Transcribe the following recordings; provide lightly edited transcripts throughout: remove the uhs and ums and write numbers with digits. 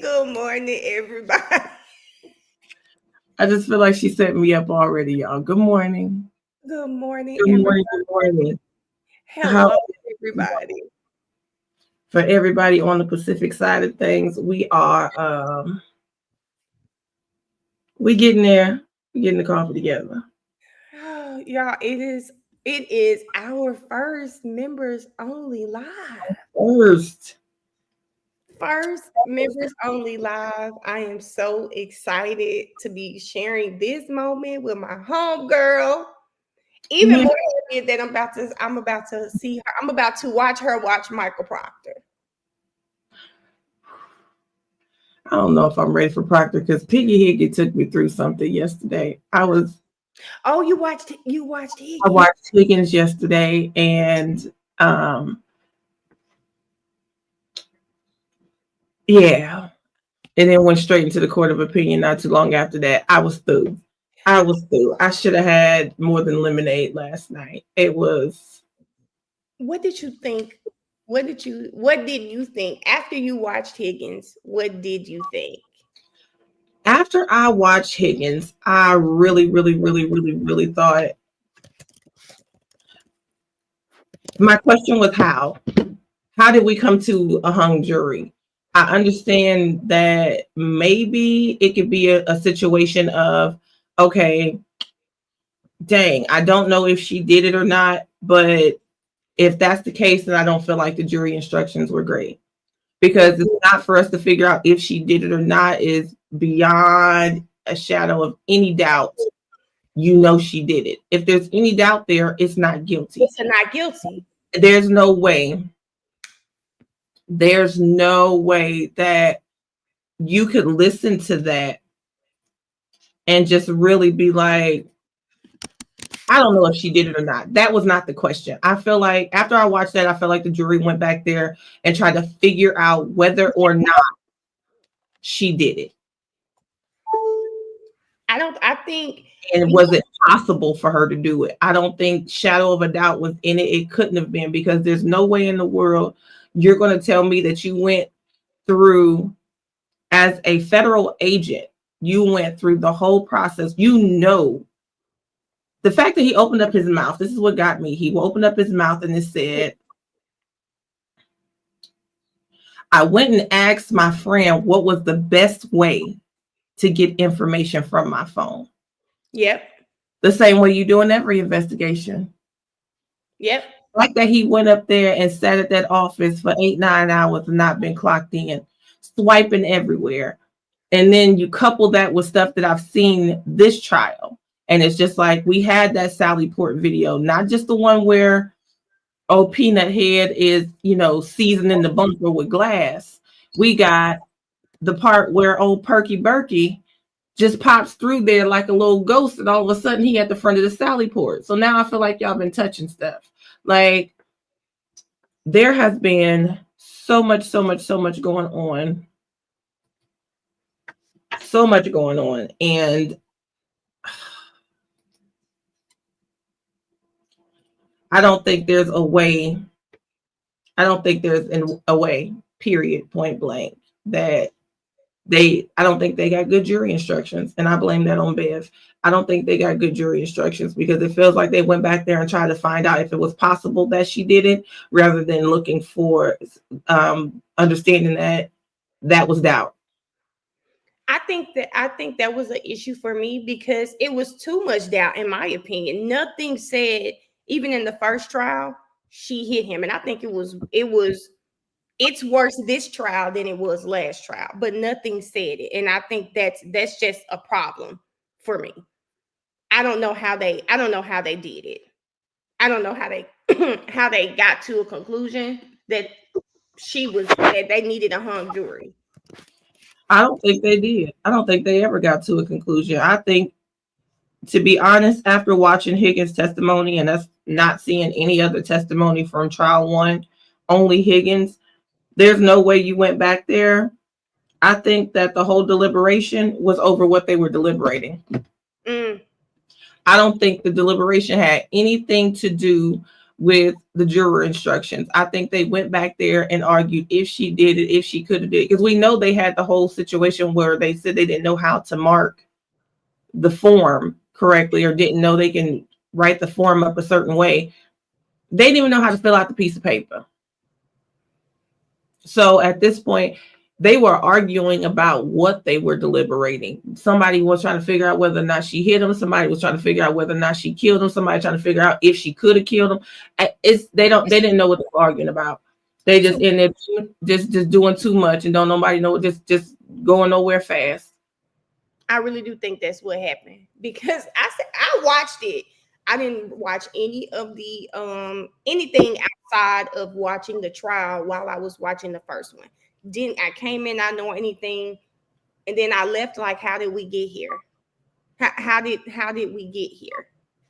Good morning, everybody. I just feel like she set me up already, y'all. Good morning. Good morning, Good everybody. morning. Good morning. How Hello, everybody. for everybody on the Pacific side of things, we getting there. We getting the coffee together. Oh, y'all, it is our first members only live. First. First members only live. I am so excited to be sharing this moment with my homegirl. Even Man, more excited that I'm about to see her. I'm about to watch her watch Michael Proctor. I don't know if I'm ready for Proctor because Piggy Higgy took me through something yesterday. Oh, you watched I Higgins. watched Higgins yesterday and yeah. And then went straight into the court of opinion not too long after that. I was through. I should have had more than lemonade last night. It was What did you think? What did you think after you watched Higgins? What did you think? after I watched Higgins, I really, really, really, really, really thought my question was how? How did we come to a hung jury? I understand that maybe it could be a situation of, okay, dang, I don't know if she did it or not, but if that's the case, then I don't feel like the jury instructions were great because it's not for us to figure out if she did it or not is beyond a shadow of any doubt. You know she did it. If there's any doubt there, it's not guilty. It's not guilty. There's no way. There's no way that you could listen to that and just really be like, I don't know if she did it or not. That was not the question. I feel like after I watched that, I felt like the jury went back there and tried to figure out whether or not she did it. I think And was it possible for her to do it? I don't think shadow of a doubt was in it. It couldn't have been because there's no way in the world you're going to tell me that you went through as a federal agent, you went through the whole process. You know, the fact that he opened up his mouth, this is what got me. He opened up his mouth and it said, I went and asked my friend what was the best way to get information from my phone. Yep. The same way you do in every investigation. Yep. Like that he went up there and sat at that office for 8-9 hours and not been clocked in, swiping everywhere. And then you couple that with stuff that I've seen this trial. And it's just like we had that Sally Port video, not just the one where Peanut Head is, seasoning the bunker with glass. We got the part where old Perky Berkey just pops through there like a little ghost, and all of a sudden he at the front of the Sally Port. So now I feel like y'all been touching stuff. Like there has been so much going on. So much going on. And I don't think there's a way. I don't think there's a way, period, point blank, that I don't think they got good jury instructions. And I blame that on Bev. I don't think they got good jury instructions because it feels like they went back there and tried to find out if it was possible that she did it rather than looking for understanding that was doubt. I think that was an issue for me because it was too much doubt, in my opinion. Nothing said, even in the first trial, she hit him. And I think it's worse this trial than it was last trial, but nothing said it. And I think that's just a problem for me. I don't know how they did it. I don't know how they how they got to a conclusion that that they needed a hung jury. I don't think they did. I don't think they ever got to a conclusion. I think, to be honest, after watching Higgins' testimony and us not seeing any other testimony from trial one, only Higgins, there's no way you went back there. I think that the whole deliberation was over what they were deliberating. I don't think the deliberation had anything to do with the juror instructions. I think they went back there and argued if she did it, if she could have did it. Because we know they had the whole situation where they said they didn't know how to mark the form correctly or didn't know they can write the form up a certain way. They didn't even know how to fill out the piece of paper. So at this point, they were arguing about what they were deliberating. Somebody was trying to figure out whether or not she hit him. Somebody was trying to figure out whether or not she killed him. Somebody trying to figure out if she could have killed him. They didn't know what they were arguing about. They just in there just doing too much and don't nobody know, just going nowhere fast. I really do think that's what happened, because I watched it. I didn't watch any of the anything outside of watching the trial while I was watching the first one. I came in not knowing anything, and then I left like, how did we get here? How did we get here?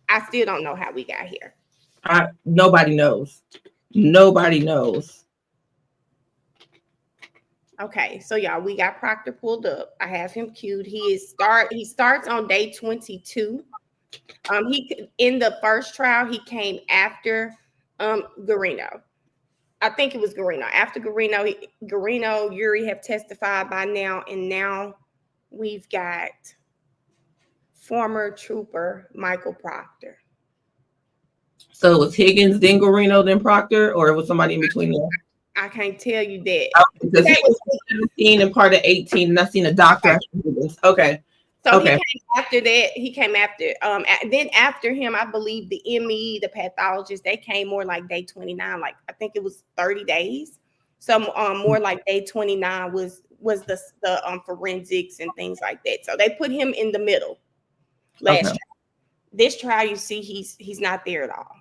I still don't know how we got here. Nobody knows. Nobody knows. Okay, so y'all, we got Proctor pulled up. I have him queued. He starts on day 22. He in the first trial, he came after Garino. I think it was Garino. After Garino, Yuri have testified by now, and now we've got former Trooper Michael Proctor. So it was Higgins, then Garino, then Proctor, or it was somebody in between there? I can't tell you that. Because he was 17 and part of 18, and I seen a doctor after Higgins. Okay. So okay. He came after that. He came after, then after him, I believe the ME, the pathologist, they came more like day 29. Like, I think it was 30 days. So more like day 29 was the forensics and things like that. So they put him in the middle. Last trial. This trial, you see, he's not there at all.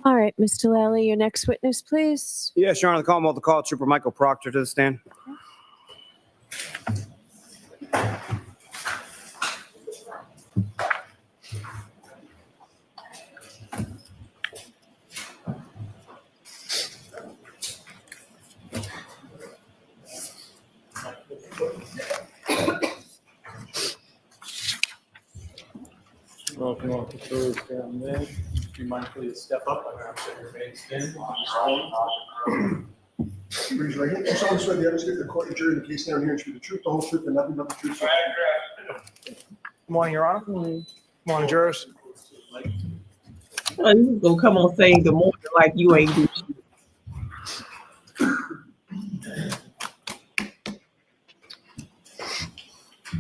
All right, Mr. Lally, your next witness, please. Yes, Your Honor, the Commonwealth will call Trooper Michael Proctor to the stand. Welcome, officers down there. Do you mind please step up? I'm going to set your face in. Raise your right hand. You solemnly swear the evidence given to the court and jury in the case now and here is the truth, the whole truth, and nothing but the truth. Good morning, Your Honor. Good morning, jurors. You gonna come on saying good morning like you ain't do shit.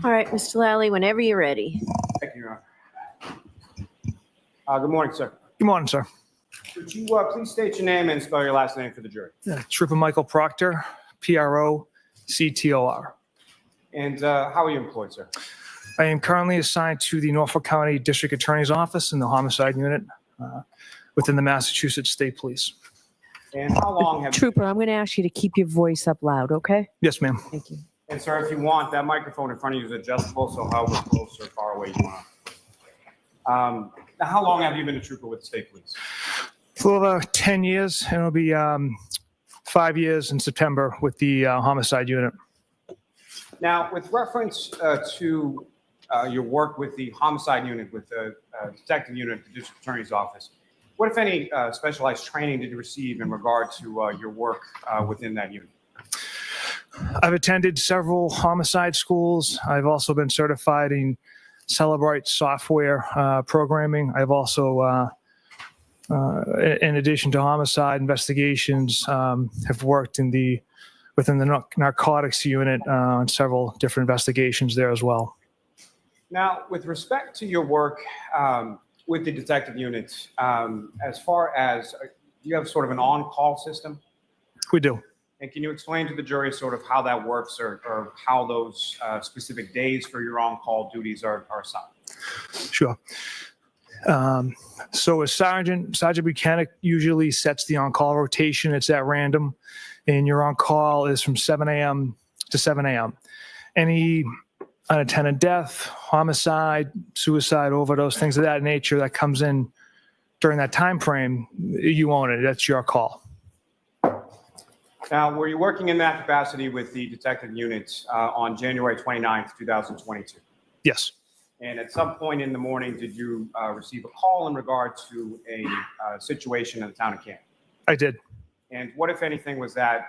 All right, Mr. Lally, whenever you're ready. Thank you, Your Honor. Good morning, sir. Good morning, sir. Would you please state your name and spell your last name for the jury? Trooper Michael Proctor, Proctor. And how are you employed, sir? I am currently assigned to the Norfolk County District Attorney's Office in the Homicide Unit within the Massachusetts State Police. And how long have Trooper, I'm going to ask you to keep your voice up loud, okay? Yes, ma'am. Thank you. And sir, if you want, that microphone in front of you is adjustable, so however close or far away you want. Now, how long have you been a trooper with the state police? For over 10 years, and it'll be 5 years in September with the Homicide Unit. Now, with reference to your work with the Homicide Unit, with the Detective Unit at the District Attorney's Office, what, if any, specialized training did you receive in regard to your work within that unit? I've attended several homicide schools. I've also been certified in Celebrite software programming. I've also, in addition to homicide investigations, have worked within the narcotics unit on several different investigations there as well. Now, with respect to your work with the detective unit, as far as, do you have sort of an on-call system? We do. And can you explain to the jury sort of how that works, or how those specific days for your on-call duties are assigned? Sure. So a Sergeant Buchanan usually sets the on-call rotation. It's at random, and your on-call is from 7 a.m. to 7 a.m. Any unattended death, homicide, suicide, overdose, things of that nature that comes in during that time frame, you own it. That's your call. Now, were you working in that capacity with the detective unit on January 29th, 2022? Yes. And at some point in the morning, did you receive a call in regard to a situation in the town of Canton? I did. And what, if anything, was that?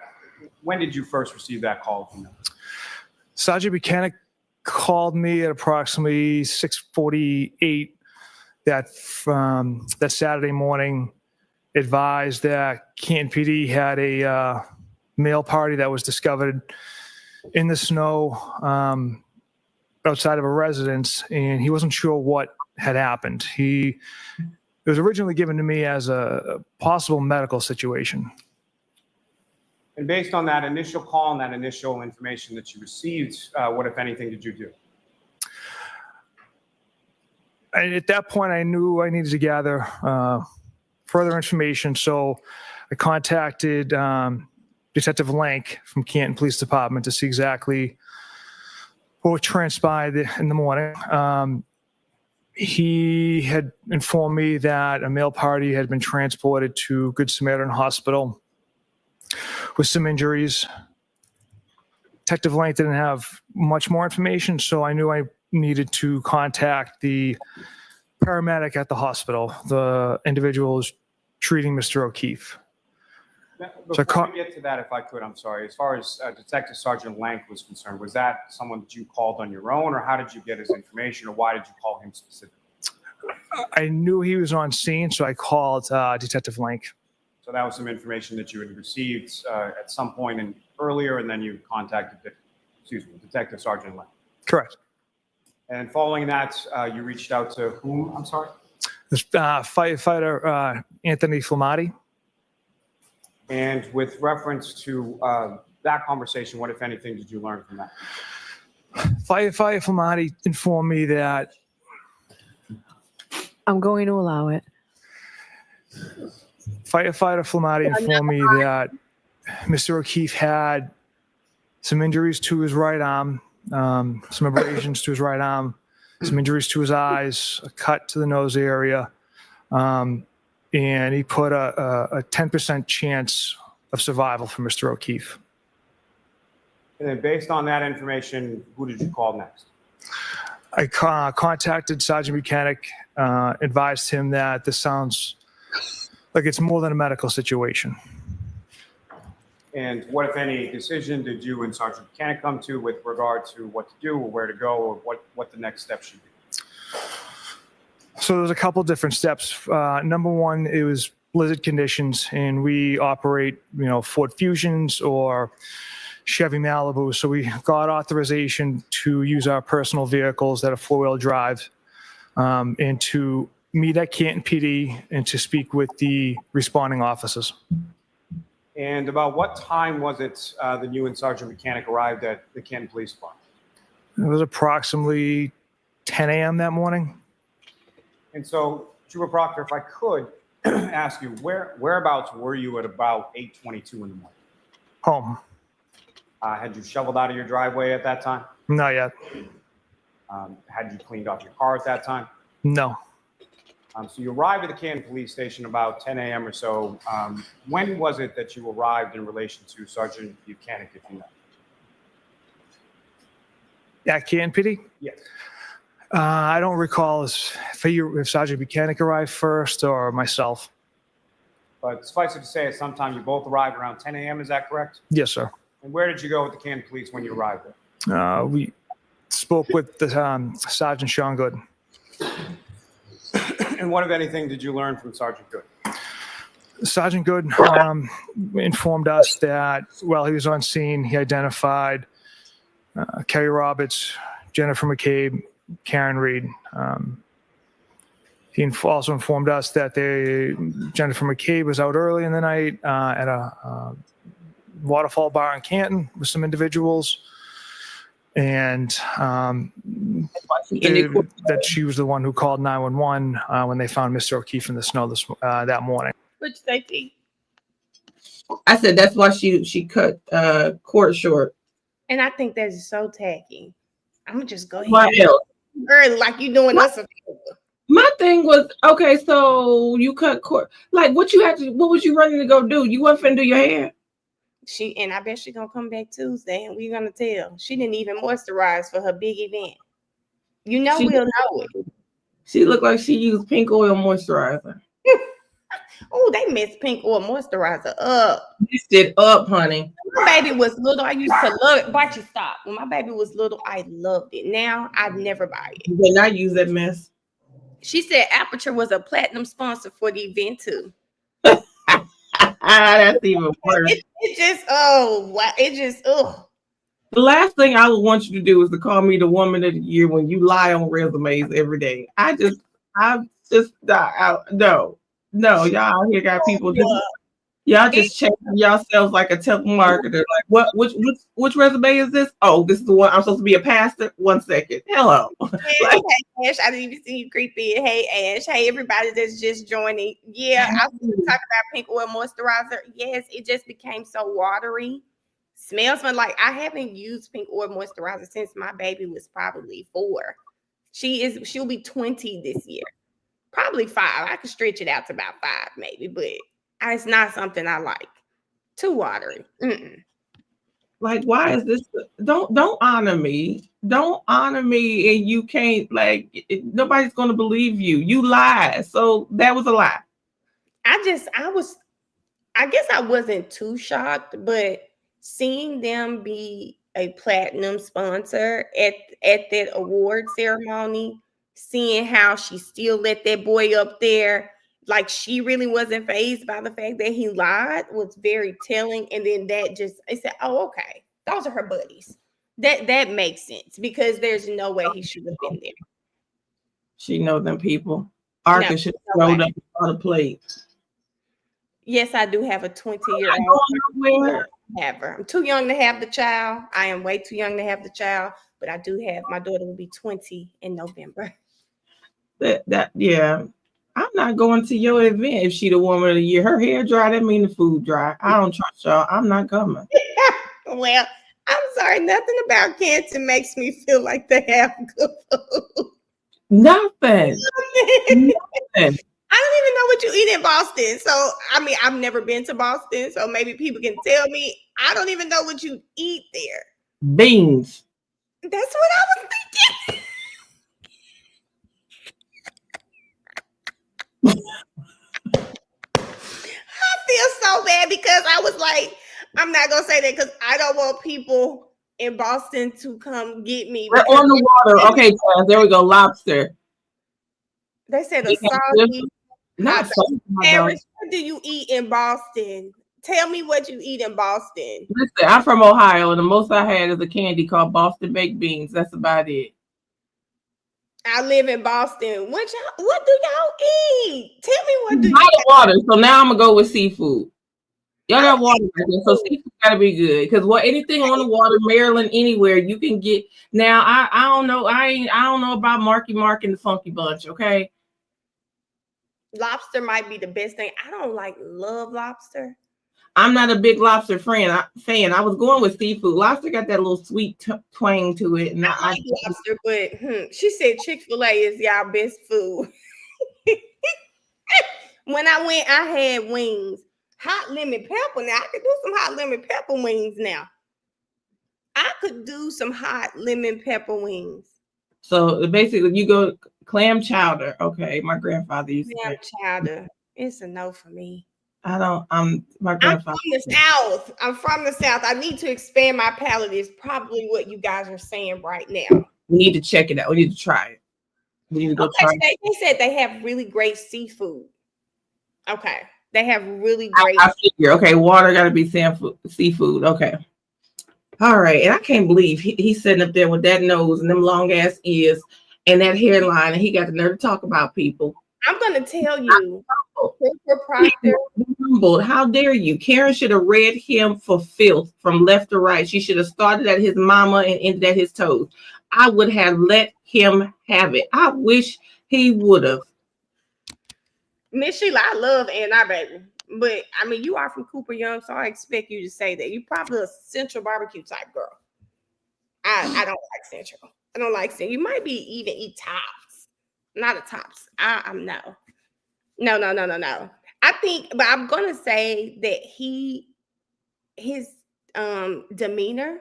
When did you first receive that call from them? Sergeant Buchanan called me at approximately 6:48 that Saturday morning, advised that Canton PD had a mail party that was discovered in the snow outside of a residence, and he wasn't sure what had happened. It was originally given to me as a possible medical situation. And based on that initial call and that initial information that you received, what, if anything, did you do? At that point, I knew I needed to gather further information, so I contacted Detective Lank from Canton Police Department to see exactly what transpired in the morning. He had informed me that a mail party had been transported to Good Samaritan Hospital with some injuries. Detective Lank didn't have much more information, so I knew I needed to contact the paramedic at the hospital, the individual who's treating Mr. O'Keefe. Now, before we get to that, if I could, I'm sorry. As far as Detective Sergeant Lank was concerned, was that someone that you called on your own, or how did you get his information, or why did you call him specifically? I knew he was on scene, so I called Detective Lank. So that was some information that you had received at some point earlier, and then you contacted, Detective Sergeant Lank. Correct. And following that, you reached out to whom? I'm sorry. This firefighter Anthony Flamati. And with reference to that conversation, what, if anything, did you learn from that? Firefighter Flamati informed me that I'm going to allow it. Firefighter Flamati informed me that Mr. O'Keefe had some injuries to his right arm, some abrasions to his right arm, some injuries to his eyes, a cut to the nose area, and he put a 10% chance of survival for Mr. O'Keefe. And then based on that information, who did you call next? I contacted Sergeant Buchanan, advised him that this sounds like it's more than a medical situation. And what, if any, decision did you and Sergeant Buchanan come to with regard to what to do or where to go, or what the next step should be? So there's a couple different steps. Number one, it was blizzard conditions, and we operate, Ford Fusions or Chevy Malibu. So we got authorization to use our personal vehicles that are four-wheel drive, and to meet at Canton PD and to speak with the responding officers. And about what time was it that you and Sergeant Buchanan arrived at the Canton Police Department? It was approximately 10 a.m. that morning. And so, Trooper Proctor, if I could ask you, whereabouts were you at about 8:22 in the morning? Home. Had you shoveled out of your driveway at that time? Not yet. Had you cleaned off your car at that time? No. So you arrived at the Canton Police Station about 10 a.m. or so. When was it that you arrived in relation to Sergeant Buchanan, if you know? At Canton PD? Yes. I don't recall if Sergeant Buchanan arrived first or myself. But suffice it to say, at some time you both arrived around 10 a.m., is that correct? Yes, sir. And where did you go with the Canton Police when you arrived there? We spoke with the Sergeant Sean Good. And what, if anything, did you learn from Sergeant Good? Sergeant Good informed us that while he was on scene, he identified Kerry Roberts, Jennifer McCabe, Karen Reed. He also informed us that Jennifer McCabe was out early in the night at a waterfall bar in Canton with some individuals, and that she was the one who called 911 when they found Mr. O'Keefe in the snow that morning. Which they think. I said that's why she cut court short. And I think that's so tacky. I'm gonna just go ahead. Why else? Early, like you doing us a favor. My thing was, okay, so you cut court. Like, what was you running to go do? You wasn't finna do your hair? And I bet she gonna come back Tuesday, and we're gonna tell. She didn't even moisturize for her big event. You know She- we'll know it. She looked like she used pink oil moisturizer. Oh, they messed pink oil moisturizer up. Mixed it up, honey. When my baby was little, I used to love it. But you stop. When my baby was little, I loved it. Now I'd never buy it. You better not use that mess. She said Aperture was a platinum sponsor for the event too. That's even worse. It just, oh, wow. It just, oh. The last thing I would want you to do is to call me the woman of the year when you lie on resumes every day. No, y'all out here got people y'all just checking yourselves like a telemarketer. Like, which resume is this? Oh, this is the one I'm supposed to be a pastor. 1 second. Hello. Hey, Ash, I didn't even see you creepy. Hey, Ash. Hey, everybody that's just joining. Yeah, I was talking about pink oil moisturizer. Yes, it just became so watery. Smells like I haven't used pink oil moisturizer since my baby was probably 4. She'll be 20 this year. Probably 5. I could stretch it out to about 5 maybe, but it's not something I like. Too watery. Mm-mm. Like, why is this? Don't honor me. Don't honor me, and you can't, nobody's gonna believe you. You lie. So that was a lie. I guess I wasn't too shocked, but seeing them be a platinum sponsor at that award ceremony, seeing how she still let that boy up there, like she really wasn't fazed by the fact that he lied, was very telling. And then I said, oh, okay, those are her buddies. That makes sense because there's no way he should have been there. She know them people. Arca should have rolled up on a plate. Yes, I do have a 20-year-old. I'm too young to have the child. I am way too young to have the child, but I do have, my daughter will be 20 in November. Yeah. I'm not going to your event if she the woman of the year. Her hair dry, that mean the food dry. I don't trust y'all. I'm not coming. Well, I'm sorry. Nothing about Canton makes me feel like they have good food. Nothing. Nothing. I don't even know what you eat in Boston. So, I mean, I've never been to Boston, so maybe people can tell me. I don't even know what you eat there. Beans. That's what I was thinking. I feel so bad because I was like, I'm not going to say that because I don't want people in Boston to come get me. We're on the water. Okay, Taz, there we go. Lobster. They said a salty. Not so. What do you eat in Boston? Tell me what you eat in Boston. Listen, I'm from Ohio, and the most I had is a candy called Boston baked beans. That's about it. I live in Boston. What do y'all eat? Tell me what do you eat? Water. So now I'm gonna go with seafood. Y'all got water, so seafood gotta be good. Because anything on the water, Maryland, anywhere you can get. Now I don't know. I don't know about Marky Mark and the Funky Bunch. Okay. Lobster might be the best thing. I don't love lobster. I'm not a big lobster fan. I was going with seafood. Lobster got that little sweet twang to it. And I like lobster, but she said Chick-fil-A is y'all best food. When I went, I had wings. Hot lemon pepper. Now I could do some hot lemon pepper wings now. I could do some hot lemon pepper wings. So basically you go clam chowder. Okay. My grandfather used to clam chowder. It's a no for me. I'm my grandfather. I'm from the South. I need to expand my palate is probably what you guys are saying right now. We need to check it out. We need to try it. We need to go try it. They said they have really great seafood. Okay. They have really great. I figure. Okay, water got to be seafood. Okay. All right. And I can't believe he's sitting up there with that nose and them long ass ears and that hairline, and he got the nerve to talk about people. I'm going to tell you, Trooper Proctor. How dare you? Karen should have read him for filth from left to right. She should have started at his mama and ended at his toes. I would have let him have it. I wish he would have. Miss Sheila, I love Anna, baby. But, I mean, you are from Cooper Young, so I expect you to say that. You're probably a Central barbecue type girl. I don't like Central. I don't like Central. You might be even eat Tops. Not a Tops. I'm no. No. I think, but I'm going to say that his demeanor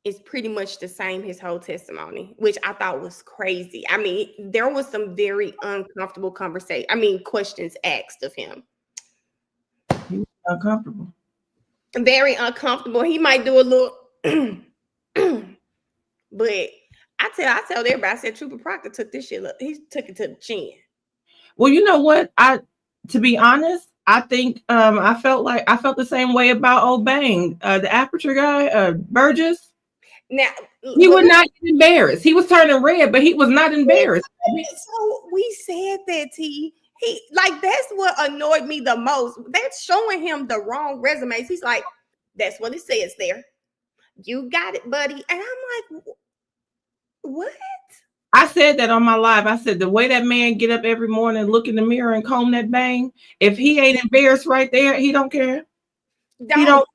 is pretty much the same his whole testimony, which I thought was crazy. I mean, there was some very uncomfortable questions asked of him. Uncomfortable. Very uncomfortable. He might do a little, but I tell everybody, I said Trooper Proctor took this shit up. He took it to the chin. Well, you know what? To be honest, I think I felt the same way about old Bang, the Aperture guy, Burgess. Now he would not get embarrassed. He was turning red, but he was not embarrassed. So we said that he that's what annoyed me the most. That's showing him the wrong resumes. He's like, that's what it says there. You got it, buddy. And I'm like, what? I said that on my live. I said the way that man get up every morning, look in the mirror and comb that bang, if he ain't embarrassed right there, he don't care. He didn't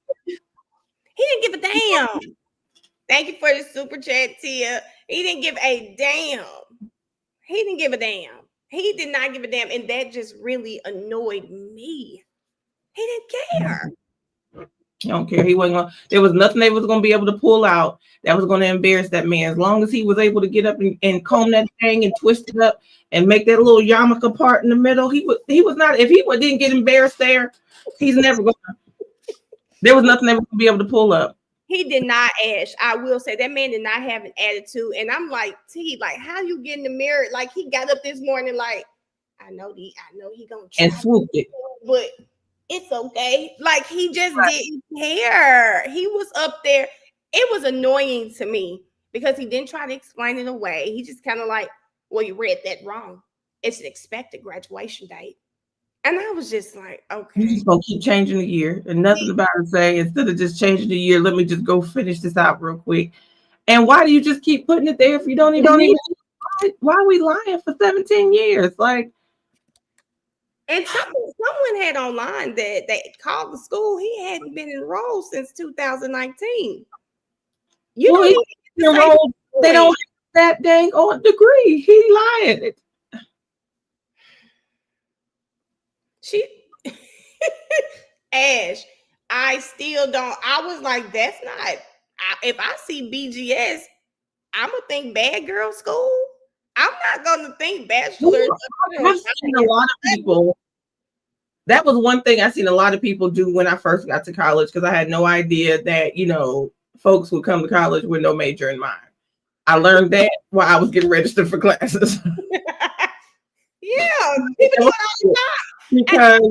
give a damn. Thank you for the super chat, Tia. He didn't give a damn. He didn't give a damn. He did not give a damn. And that just really annoyed me. He didn't care. He don't care. He wasn't gonna, there was nothing they was gonna be able to pull out that was gonna embarrass that man. As long as he was able to get up and comb that thing and twist it up and make that little yarmulke part in the middle, he was not, if he didn't get embarrassed there, he's never gonna, there was nothing they was gonna be able to pull up. He did not, Ash. I will say that man did not have an attitude. And I'm like, T, like, how you get in the mirror? Like, he got up this morning, like, I know he gonna try and swooped it. But it's okay. Like, he just didn't care. He was up there. It was annoying to me because he didn't try to explain it away. He just kind of like, well, you read that wrong. It's an expected graduation date. And I was just like, okay. You just gonna keep changing the year and nothing about it say, instead of just changing the year, let me just go finish this out real quick. And why do you just keep putting it there if you don't even need it? Why are we lying for 17 years? Like, and someone had online that they called the school. He hadn't been enrolled since 2019. You well, know, enrolled, they don't have that dang on degree. He lied. Ash, I still don't. I was like, that's not. If I see BGS, I'm gonna think bad girl school. I'm not gonna think bachelor. I've seen a lot of people. That was one thing I seen a lot of people do when I first got to college, because I had no idea that, folks would come to college with no major in mind. I learned that while I was getting registered for classes. Yeah, people do it all the time. Because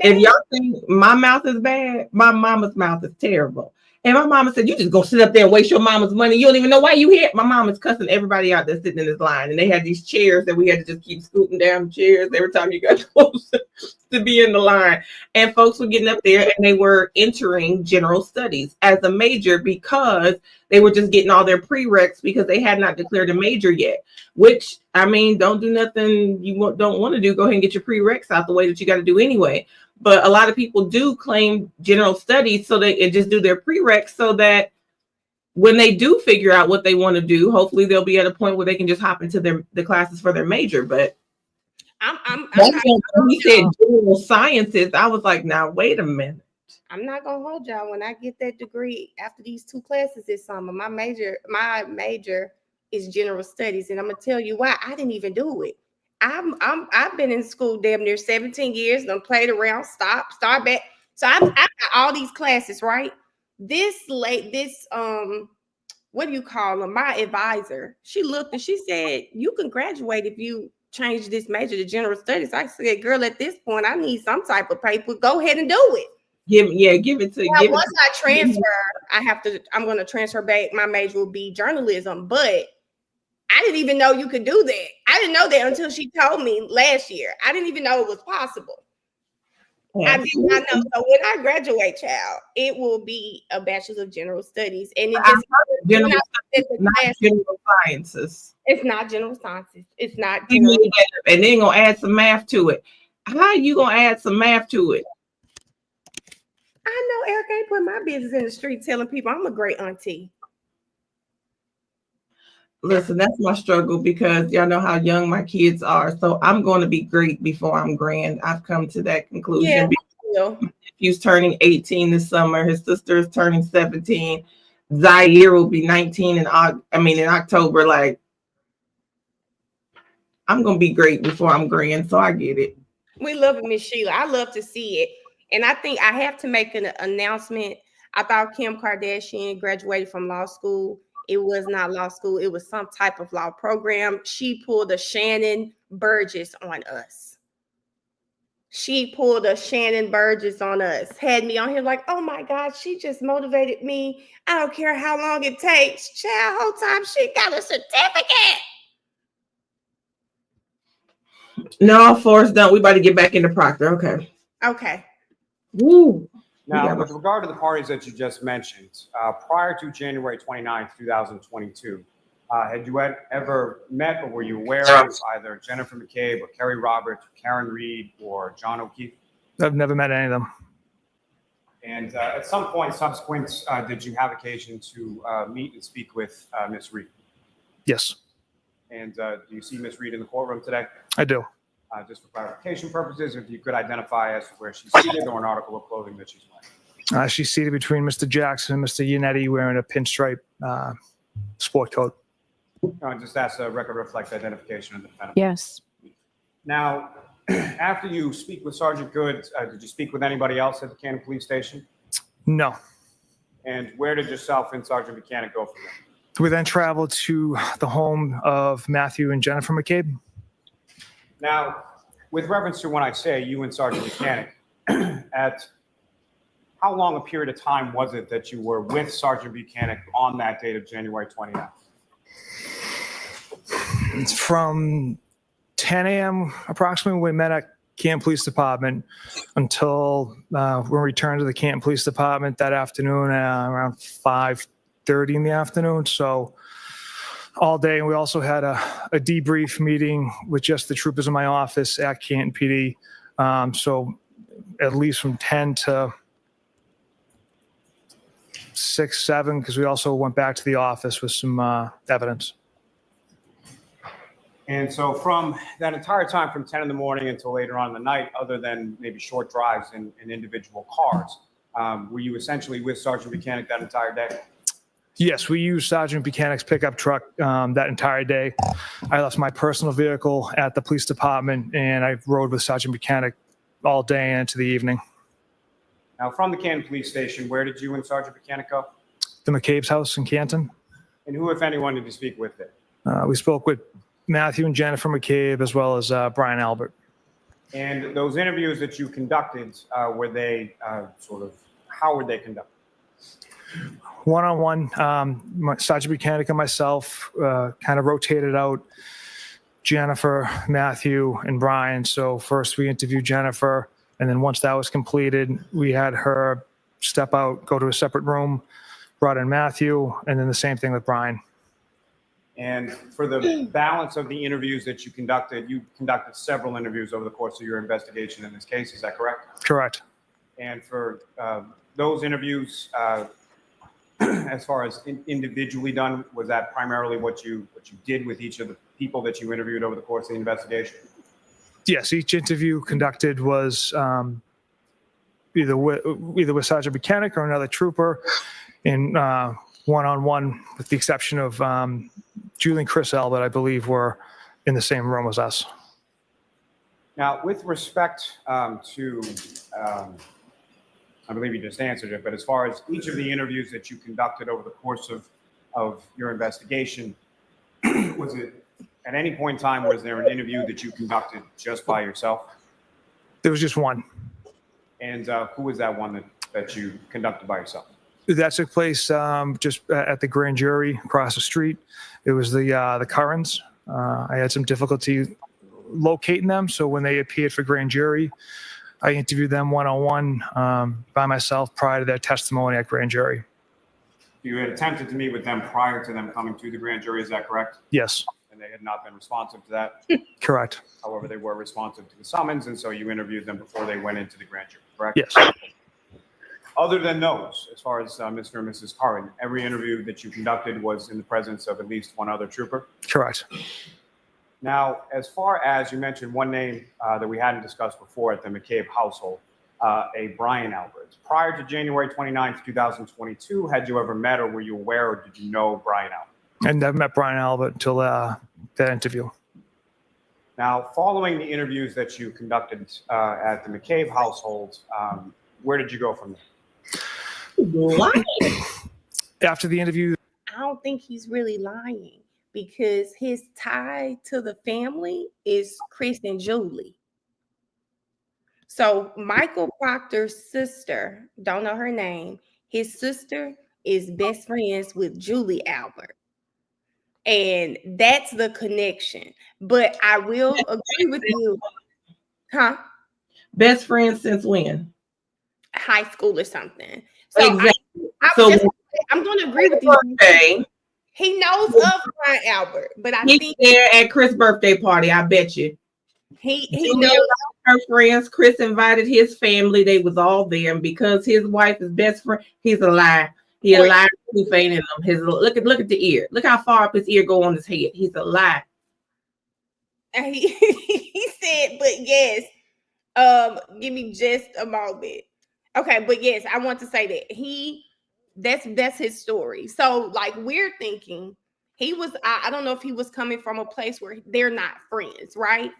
if y'all think my mouth is bad, my mama's mouth is terrible. And my mama said, you just go sit up there and waste your mama's money. You don't even know why you here. My mom is cussing everybody out that's sitting in this line. And they had these chairs that we had to just keep scooting down the chairs every time you got close to be in the line. And folks were getting up there and they were entering general studies as a major because they were just getting all their prereqs because they had not declared a major yet. Which, I mean, don't do nothing you don't want to do. Go ahead and get your prereqs out the way that you got to do anyway. But a lot of people do claim general studies so they can just do their prereqs so that when they do figure out what they want to do, hopefully they'll be at a point where they can just hop into the classes for their major. But when he said general sciences, I was like, now wait a minute. I'm not gonna hold y'all. When I get that degree after these 2 classes this summer, my major is general studies, and I'm gonna tell you why. I didn't even do it. I've been in school damn near 17 years. Done played around, start back. So I've got all these classes, right? This what do you call them? My advisor, she looked and she said, you can graduate if you change this major to general studies. I said, girl, at this point, I need some type of paper. Go ahead and do it. Give it to you. Once I transfer, I'm going to transfer back. My major will be journalism, but I didn't even know you could do that. I didn't know that until she told me last year. I didn't even know it was possible. I did not know. So when I graduate, child, it will be a bachelor's of general studies. And it just not general sciences. It's not general sciences. It's not. And then gonna add some math to it. How are you gonna add some math to it? I know Eric ain't put my business in the street telling people I'm a great auntie. Listen, that's my struggle because y'all know how young my kids are. So I'm going to be great before I'm grand. I've come to that conclusion. Yeah, He's turning 18 this summer. His sister is turning 17. Zaire will be 19 in October. Like, I'm gonna be great before I'm grand, so I get it. We love it, Miss Sheila. I love to see it. And I think I have to make an announcement. I thought Kim Kardashian graduated from law school. It was not law school. It was some type of law program. She pulled a Shannon Burgess on us. She pulled a Shannon Burgess on us. Had me on here like, oh my God, she just motivated me. I don't care how long it takes. Child, whole time she got a certificate. No, Forrest, don't. We about to get back into Proctor. Okay. Okay. Woo. Now, with regard to the parties that you just mentioned, prior to January 29th, 2022, had you ever met or were you aware of either Jennifer McCabe or Kerry Roberts, or Karen Reed, or John O'Keefe? I've never met any of them. And at some point subsequent, did you have occasion to meet and speak with Ms. Reed? Yes, And do you see Ms. Reed in the courtroom today? I do. Just for clarification purposes, if you could identify as to where she's seated or an article of clothing that she's wearing. She's seated between Mr. Jackson and Mr. Yannetti wearing a pinstripe sport coat. Just ask the record reflect identification of the defendant. Yes. Now, after you speak with Sergeant Good, did you speak with anybody else at the Canton Police Station? No. And where did yourself and Sergeant Mechanic go from there? We then traveled to the home of Matthew and Jennifer McCabe. Now, with reference to when I say you and Sergeant Mechanic, at how long a period of time was it that you were with Sergeant Mechanic on that date of January 29th? It's from 10 a.m. approximately when we met at Canton Police Department until when we returned to the Canton Police Department that afternoon around 5:30 in the afternoon. So all day. And we also had a debrief meeting with just the troopers in my office at Canton PD. So at least from 10 to 6, 7, because we also went back to the office with some evidence. And so from that entire time, from 10 in the morning until later on in the night, other than maybe short drives in individual cars, were you essentially with Sergeant Mechanic that entire day? Yes, we used Sergeant Mechanic's pickup truck that entire day. I left my personal vehicle at the police department, and I rode with Sergeant Mechanic all day and into the evening. Now, from the Canton Police Station, where did you and Sergeant Mechanic go? The McCabe's house in Canton. And who, if anyone, did you speak with there? We spoke with Matthew and Jennifer McCabe, as well as Brian Albert. And those interviews that you conducted, were they how were they conducted? One-on-one, Sergeant Mechanic and myself kind of rotated out Jennifer, Matthew, and Brian. So first we interviewed Jennifer, and then once that was completed, we had her step out, go to a separate room, brought in Matthew, and then the same thing with Brian. And for the balance of the interviews that you conducted several interviews over the course of your investigation in this case. Is that correct? Correct. And for those interviews, as far as individually done, was that primarily what you did with each of the people that you interviewed over the course of the investigation? Yes, each interview conducted was either with Sergeant Mechanic or another trooper, in one-on-one, with the exception of Julie and Chris Albert, I believe, were in the same room as us. Now, with respect to, I believe you just answered it, but as far as each of the interviews that you conducted over the course of your investigation, was it at any point in time, was there an interview that you conducted just by yourself? There was just one. And who was that one that you conducted by yourself? That took place just at the grand jury across the street. It was the Currans. I had some difficulty locating them, so when they appeared for grand jury, I interviewed them one-on-one by myself prior to their testimony at grand jury. You had attempted to meet with them prior to them coming to the grand jury, is that correct? Yes. And they had not been responsive to that? Correct. However, they were responsive to the summons, and so you interviewed them before they went into the grand jury, correct? Yes. Other than those, as far as Mr. and Mrs. Curran, every interview that you conducted was in the presence of at least one other trooper? Correct. Now, as far as you mentioned one name that we hadn't discussed before at the McCabe household, a Brian Albert. Prior to January 29th, 2022, had you ever met or were you aware or did you know Brian Albert? And I've met Brian Albert until that interview. Now, following the interviews that you conducted at the McCabe household, where did you go from there? Lying. After the interview, I don't think he's really lying because his tie to the family is Chris and Julie. So Michael Proctor's sister, don't know her name, his sister is best friends with Julie Albert. And that's the connection. But I will agree with you. Huh? Best friends since when? High school or something. So Exactly. I'm going to agree with you. Birthday, He knows of Brian Albert, but I he's think there at Chris' birthday party. I bet you. he Julia knows. invited her friends. Chris invited his family. They was all there, and because his wife is best friend, he's a lie. He a liar. He ain't in them. His look at the ear. Look how far up his ear go on his head. He's a lie. And he said, but yes, give me just a moment. Okay, but yes, I want to say that that's his story. So like we're thinking he was, I don't know if he was coming from a place where they're not friends, right?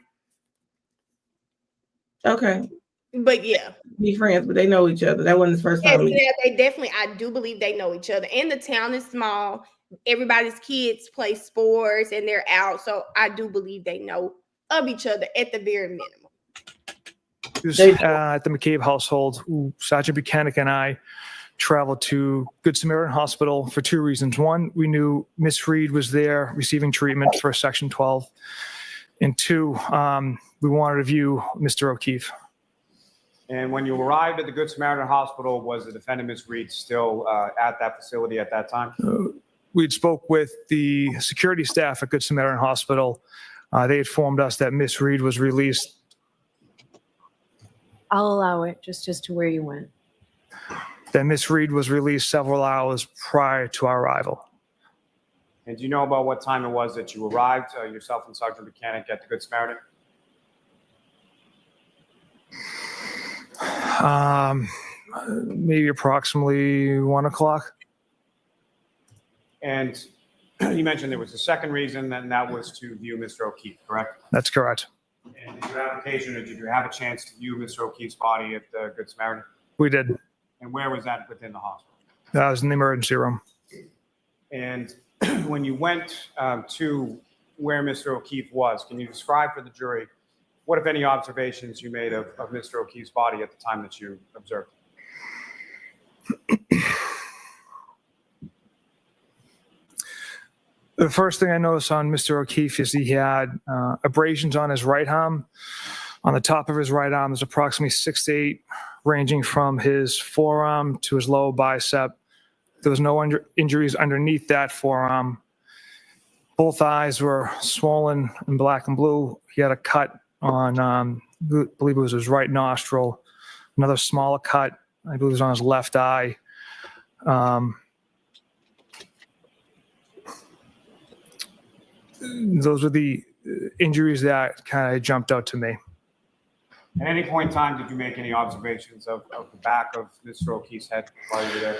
Okay, But yeah. be friends, but they know each other. That wasn't his first time. Yeah, they definitely, I do believe they know each other. And the town is small. Everybody's kids play sports and they're out. So I do believe they know of each other at the very minimum. at the McCabe household, Sergeant Buchanan and I traveled to Good Samaritan Hospital for two reasons. One, we knew Miss Reed was there receiving treatment for Section 12. And two, we wanted to view Mr. O'Keefe. And when you arrived at the Good Samaritan Hospital, was the defendant, Ms. Reed, still at that facility at that time? We'd spoke with the security staff at Good Samaritan Hospital. They informed us that Miss Reed was released. I'll allow it, just as to where you went. That Miss Reed was released several hours prior to our arrival. And do you know about what time it was that you arrived, yourself and Sergeant Buchanan, at the Good Samaritan? Maybe approximately 1 o'clock. And you mentioned there was a second reason, and that was to view Mr. O'Keefe, correct? That's correct. And did you have occasion, or did you have a chance to view Mr. O'Keefe's body at the Good Samaritan? We did. And where was that within the hospital? That was in the emergency room. And when you went to where Mr. O'Keefe was, can you describe for the jury what, if any, observations you made of Mr. O'Keefe's body at the time that you observed? The first thing I noticed on Mr. O'Keefe is he had abrasions on his right arm. On the top of his right arm, there's approximately 6 to 8, ranging from his forearm to his lower bicep. There was no injuries underneath that forearm. Both eyes were swollen and black and blue. He had a cut on, I believe it was his right nostril. Another smaller cut, I believe it was on his left eye. Those were the injuries that kind of jumped out to me. At any point in time, did you make any observations of the back of Mr. O'Keefe's head while you were there?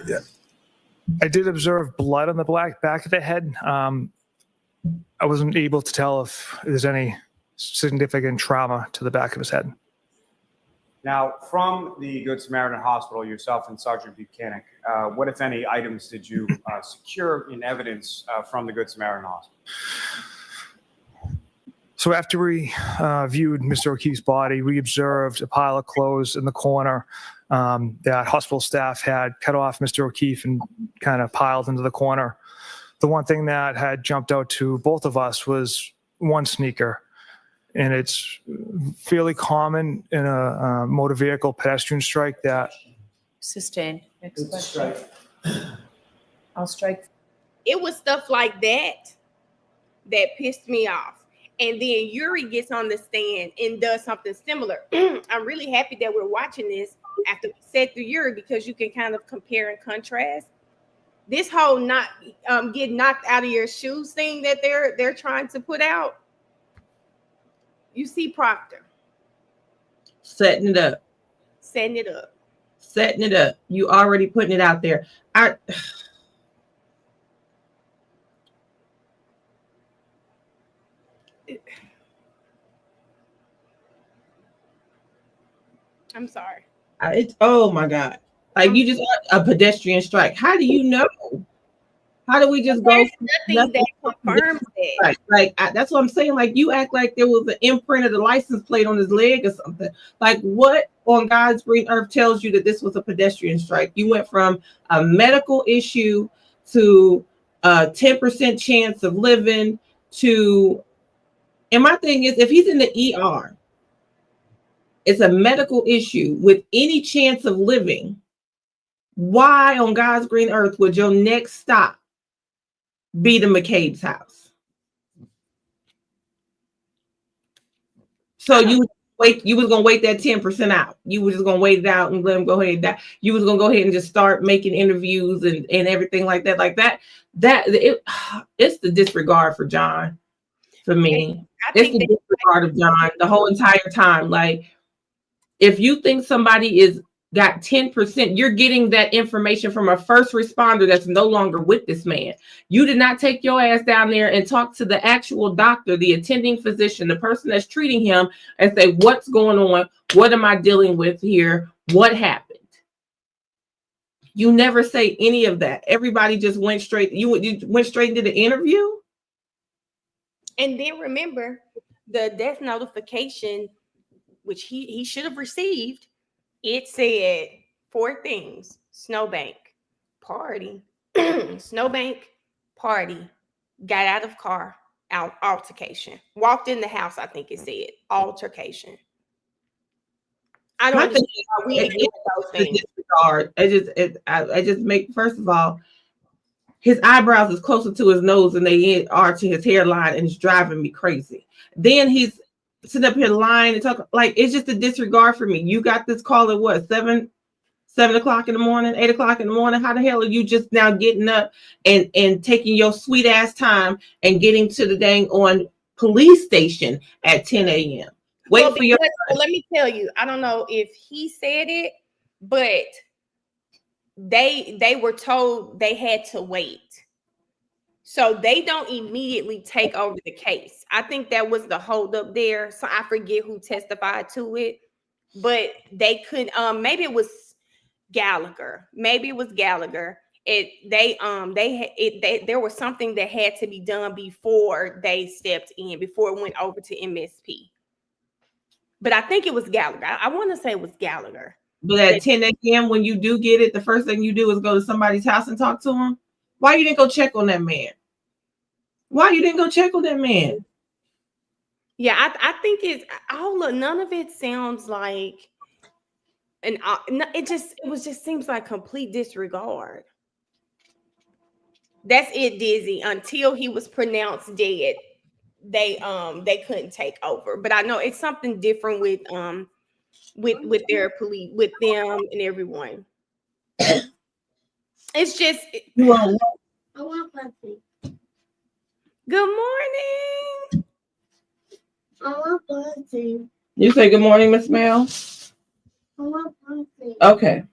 Yeah. I did observe blood on the back of the head. I wasn't able to tell if there's any significant trauma to the back of his head. Now, from the Good Samaritan Hospital, yourself and Sergeant Buchanan, what, if any, items did you secure in evidence from the Good Samaritan Hospital? So after we viewed Mr. O'Keefe's body, we observed a pile of clothes in the corner that hospital staff had cut off Mr. O'Keefe and kind of piled into the corner. The one thing that had jumped out to both of us was one sneaker. And it's fairly common in a motor vehicle pedestrian strike that. Sustained. Next question. I'll strike. It was stuff like that that pissed me off. And then Yuri gets on the stand and does something similar. I'm really happy that we're watching this after we said through Yuri, because you can kind of compare and contrast. This whole not get knocked out of your shoes thing that they're trying to put out. You see Proctor Setting it up. setting it up. Setting it up. You already putting it out there. I'm sorry. Oh my God. Like you just a pedestrian strike. How do you know? How do we just go? Nothing that confirms that. Like that's what I'm saying. Like you act like there was an imprint of the license plate on his leg or something. Like what on God's green earth tells you that this was a pedestrian strike? You went from a medical issue to a 10% chance of living to, and my thing is, if he's in the ER, it's a medical issue with any chance of living. Why on God's green earth would your next stop be the McCabe's house? So you was gonna wait that 10% out. You was just gonna wait it out and let him go ahead and die. You was gonna go ahead and just start making interviews and everything like that. Like that it's the disregard for John. For me, it's the disregard of John the whole entire time. Like if you think somebody is got 10%, you're getting that information from a first responder that's no longer with this man. You did not take your ass down there and talk to the actual doctor, the attending physician, the person that's treating him, and say, what's going on? What am I dealing with here? What happened? You never say any of that. Everybody just went straight. You went straight into the interview. And then remember the death notification, which he should have received. It said 4 things: Snowbank, party, Snowbank, party, got out of car, altercation, walked in the house. I think it said altercation. I don't understand how we get those things. I just make, first of all, his eyebrows is closer to his nose than they are to his hairline, and it's driving me crazy. Then he's sitting up here lying and talking like it's just a disregard for me. You got this call at what, 7 o'clock in the morning, 8 o'clock in the morning? How the hell are you just now getting up and taking your sweet ass time and getting to the dang on police station at 10 a.m.? Wait for your. Let me tell you, I don't know if he said it, but they were told they had to wait. So they don't immediately take over the case. I think that was the holdup there. So I forget who testified to it, but they could maybe it was Gallagher. Maybe it was Gallagher. There was something that had to be done before they stepped in, before it went over to MSP. But I think it was Gallagher. I want to say it was Gallagher. But at 10 a.m. when you do get it, the first thing you do is go to somebody's house and talk to them. Why you didn't go check on that man? Why you didn't go check on that man? Yeah, I think it's none of it sounds like it seems like complete disregard. That's it, Dizzy. Until he was pronounced dead, they couldn't take over. But I know it's something different with their police, with them and everyone. It's just I want puppy. good morning. I want puppy. You say good morning, Miss Mel? I want puppy. Okay.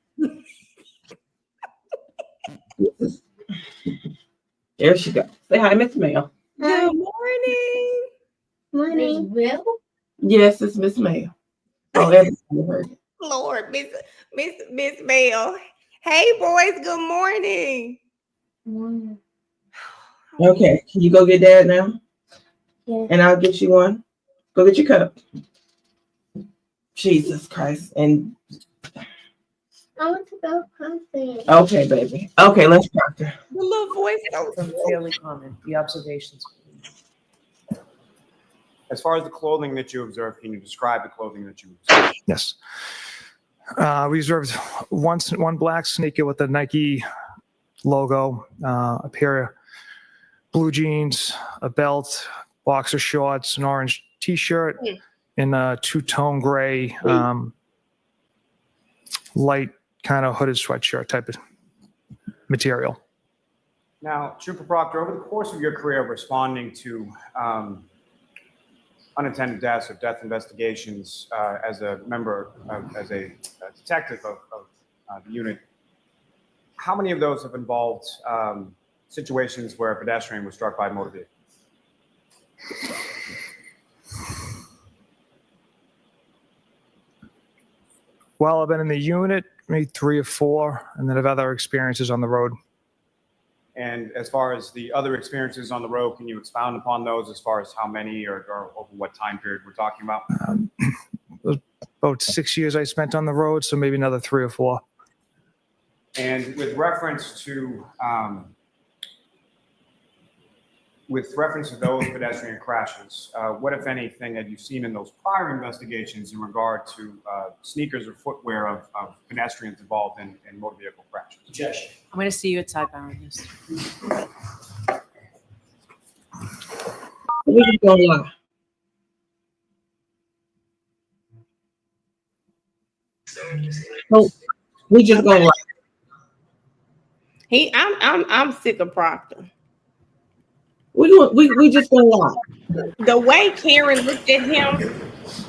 There she goes. Say hi, Miss Mel. Good morning. Morning. Will? Yes, it's Miss Mel. Oh, everybody heard it. Lord, Miss Bell. Hey boys, good morning. Morning. Okay, can you go get Dad now? Yeah. And I'll get you one. Go get your cup. Jesus Christ. And I want to go puppy. okay, baby. Okay, let's Proctor. The little voice goes. Fairly common, the observations. As far as the clothing that you observed, can you describe the clothing that you observed? Yes. We observed one black sneaker with the Nike logo, a pair of blue jeans, a belt, boxer shorts, an orange t-shirt, and a two-tone gray, light kind of hooded sweatshirt type of material. Now, Trooper Proctor, over the course of your career responding to unattended deaths or death investigations as a member, as a detective of the unit, how many of those have involved situations where a pedestrian was struck by a motor vehicle? Well, I've been in the unit, maybe 3 or 4, and then I've other experiences on the road. And as far as the other experiences on the road, can you expound upon those as far as how many or over what time period we're talking about? About 6 years I spent on the road, so maybe another 3 or 4. And with reference to those pedestrian crashes, what, if anything, had you seen in those prior investigations in regard to sneakers or footwear of pedestrians involved in motor vehicle crashes? Objection. I'm going to see you at sidebar on this. We just gonna lie. No, we just gonna lie. I'm sick of Proctor. We just gonna lie. The way Karen looked at him,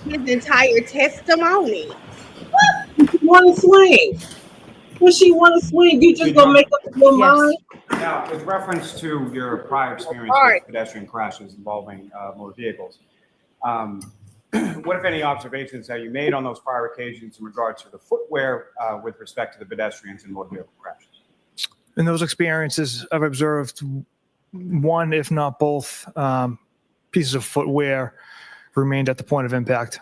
his entire testimony. She want to swing. When she want to swing, you just gonna make up your mind. Now, with reference to your prior experience with pedestrian crashes involving motor vehicles, what, if any, observations have you made on those prior occasions in regard to the footwear with respect to the pedestrians in motor vehicle crashes? In those experiences, I've observed one, if not both, pieces of footwear remained at the point of impact.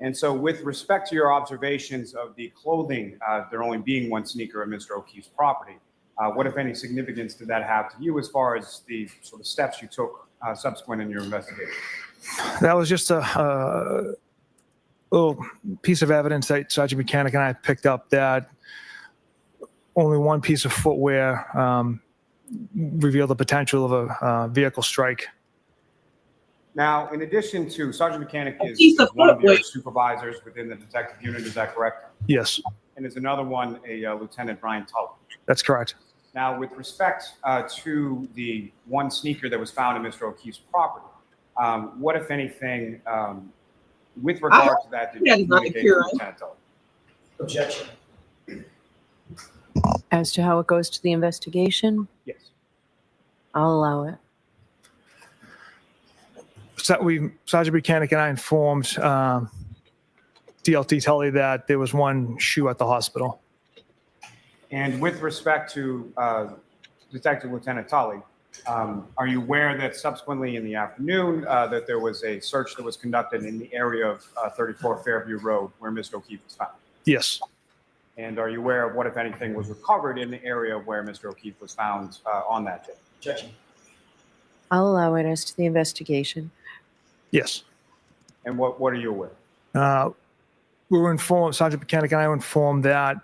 And so with respect to your observations of the clothing, there only being one sneaker of Mr. O'Keefe's property, what, if any, significance did that have to you as far as the sort of steps you took subsequent in your investigation? That was just a little piece of evidence that Sergeant Mechanic and I picked up, that only one piece of footwear revealed the potential of a vehicle strike. Now, in addition to Sergeant Mechanic is piece of one of your footwear. supervisors within the detective unit, is that correct? Yes, And is another one a Lieutenant Brian Tully? that's correct. Now, with respect to the one sneaker that was found in Mr. O'Keefe's property, what, if anything, with regard to that, did you That's not communicate to accurate. Lieutenant Tully? Objection. As to how it goes to the investigation, Yes. I'll allow it. So Sergeant Mechanic and I informed DLT Tully that there was one shoe at the hospital. And with respect to Detective Lieutenant Tully, are you aware that subsequently in the afternoon that there was a search that was conducted in the area of 34 Fairview Road where Mr. O'Keefe was found? Yes, And are you aware of what, if anything, was recovered in the area where Mr. O'Keefe was found on that day? Objection. I'll allow it as to the investigation. yes. And what are you aware? We were informed, Sergeant Mechanic and I were informed that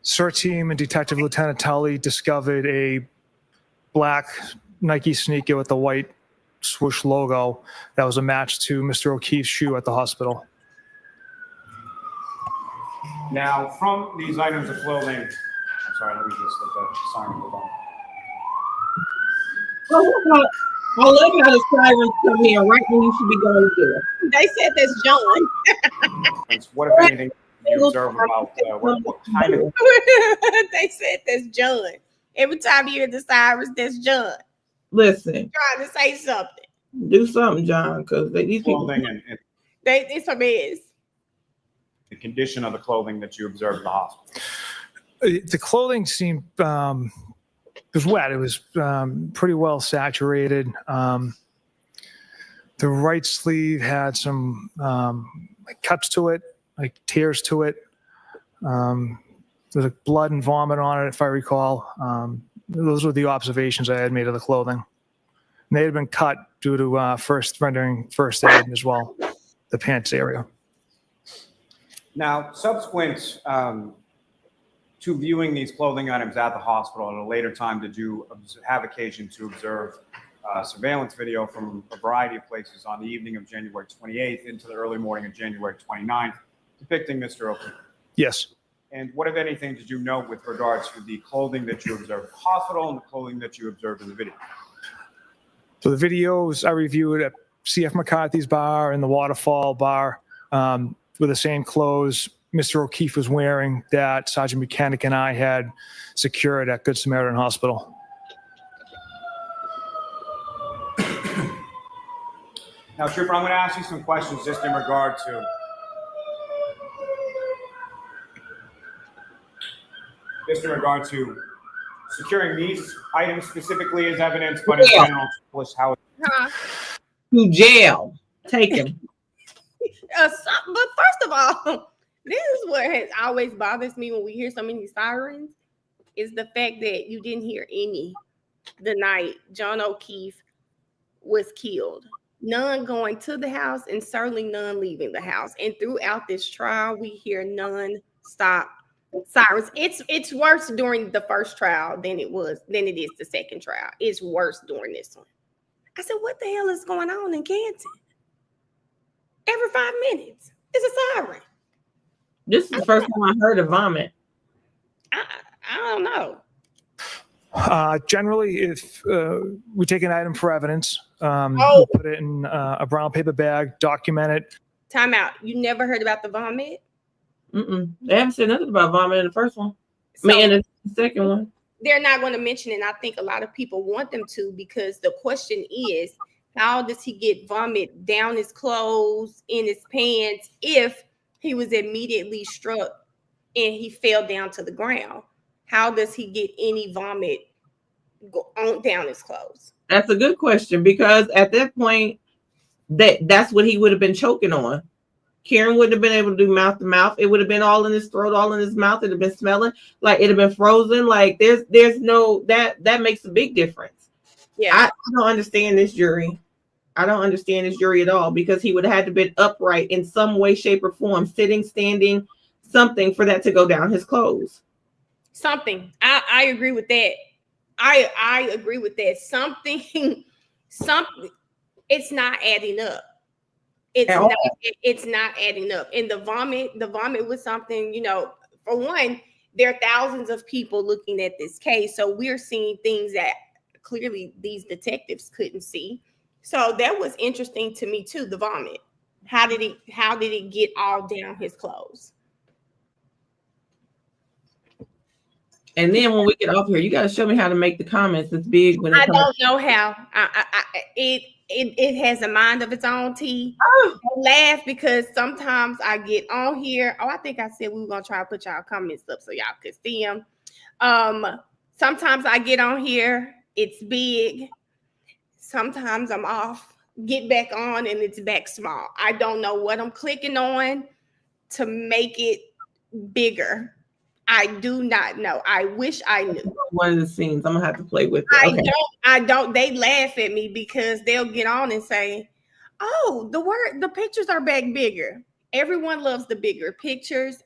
CERT team and Detective Lieutenant Tully discovered a black Nike sneaker with the white swoosh logo that was a match to Mr. O'Keefe's shoe at the hospital. Now, from these items of clothing, I'm sorry, let me just let the siren go on. I love how the sirens come in right when you should be going to do it. They said that's John. And what, if anything, you observe about what kind of They said that's John. Every time you hear the sirens, that's John Listen, trying to say something. do something, John, because these people. clothing and It's a mess. the condition of the clothing that you observed in the hospital? The clothing seemed, it was wet. It was pretty well saturated. The right sleeve had some like cuts to it, like tears to it. There's like blood and vomit on it, if I recall. Those were the observations I had made of the clothing. And they had been cut due to rendering first aid as well, the pants area. Now, subsequent to viewing these clothing items at the hospital at a later time, did you have occasion to observe surveillance video from a variety of places on the evening of January 28th into the early morning of January 29th depicting Mr. O'Keefe? Yes. And what, if anything, did you note with regards to the clothing that you observed at the hospital and the clothing that you observed in the video? So the videos I reviewed C.F. McCarthy's bar and the Waterfall bar with the same clothes Mr. O'Keefe was wearing that Sergeant Buchanan and I had secured at Good Samaritan Hospital. Now, Trooper, I'm going to ask you some questions just in regard to securing these items specifically as evidence, but in general, how. To jail. Take him. But first of all, this is what has always bothers me when we hear so many sirens, is the fact that you didn't hear any the night John O'Keefe was killed. None going to the house and certainly none leaving the house. And throughout this trial, we hear non-stop sirens. It's worse during the first trial than it is the second trial. It's worse during this one. I said, what the hell is going on in Canton? Every 5 minutes, it's a siren. This is the first time I heard a vomit. I don't know. Generally, if we take an item for evidence, we'll put it in a brown paper bag, document it. Time out. You never heard about the vomit? They haven't said nothing about vomit in the first one. So, in the second one. They're not going to mention it. And I think a lot of people want them to, because the question is, how does he get vomit down his clothes, in his pants, if he was immediately struck and he fell down to the ground? How does he get any vomit down his clothes? That's a good question, because at that point, that's what he would have been choking on. Karen wouldn't have been able to do mouth to mouth. It would have been all in his throat, all in his mouth. It'd have been smelling like it'd have been frozen. Like there's no that makes a big difference. Yeah, I don't understand this jury. I don't understand this jury at all, because he would have had to been upright in some way, shape, or form, sitting, standing, something for that to go down his clothes. Something. I agree with that. I agree with that. Something. It's not adding up. It's not adding up. And the vomit was something, for one, there are thousands of people looking at this case. So we're seeing things that clearly these detectives couldn't see. So that was interesting to me too, the vomit. How did it get all down his clothes? And then when we get off here, you got to show me how to make the comments as big when I don't know how. It has a mind of its own, T. I laugh because sometimes I get on here. I think I said we were gonna try to put y'all comments up so y'all could see them. Sometimes I get on here, it's big. Sometimes I'm off, get back on, and it's back small. I don't know what I'm clicking on to make it bigger. I do not know. I wish I knew. One of the scenes I'm gonna have to play with it. Okay. I don't. They laugh at me because they'll get on and say, "Oh, the pictures are back bigger." Everyone loves the bigger pictures.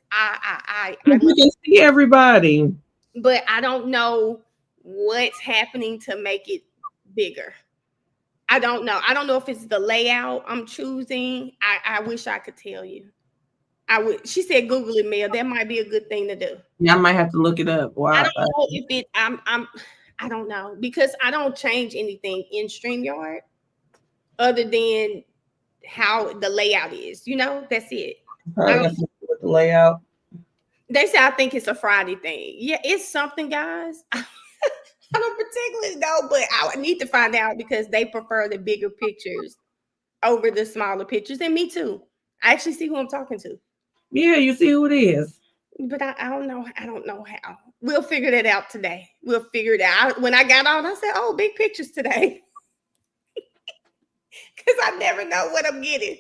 You can see everybody, but I don't know what's happening to make it bigger. I don't know. I don't know if it's the layout I'm choosing. I wish I could tell you. I would. She said, "Google it, Mel. That might be a good thing to do." Yeah, I might have to look it up. Wow. I don't know if it. I don't know, because I don't change anything in StreamYard other than how the layout is. That's it. With the layout. They say I think it's a Friday thing. Yeah, it's something, guys. I don't particularly know, but I need to find out, because they prefer the bigger pictures over the smaller pictures, and me too. I actually see who I'm talking to. Yeah, you see who it is. But I don't know. I don't know how. We'll figure that out today. We'll figure it out. When I got on, I said, "Oh, big pictures today," because I never know what I'm getting.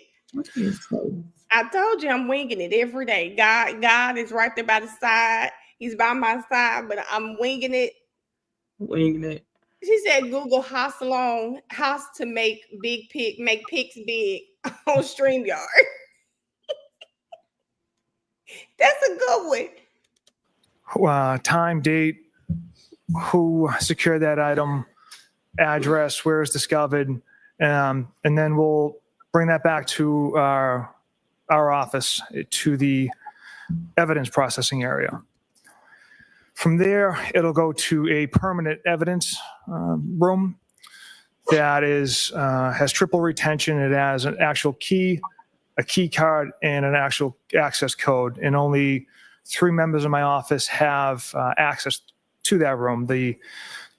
I told you I'm winging it every day. God is right there by the side. He's by my side, but I'm winging it. Winging it. She said, "Google house to make pics big on StreamYard." That's a good one. Time, date, who secured that item, address, where it's discovered, and then we'll bring that back to our office, to the evidence processing area. From there, it'll go to a permanent evidence room. that is has triple retention. It has an actual key, a key card, and an actual access code. And only 3 members of my office have access to that room: the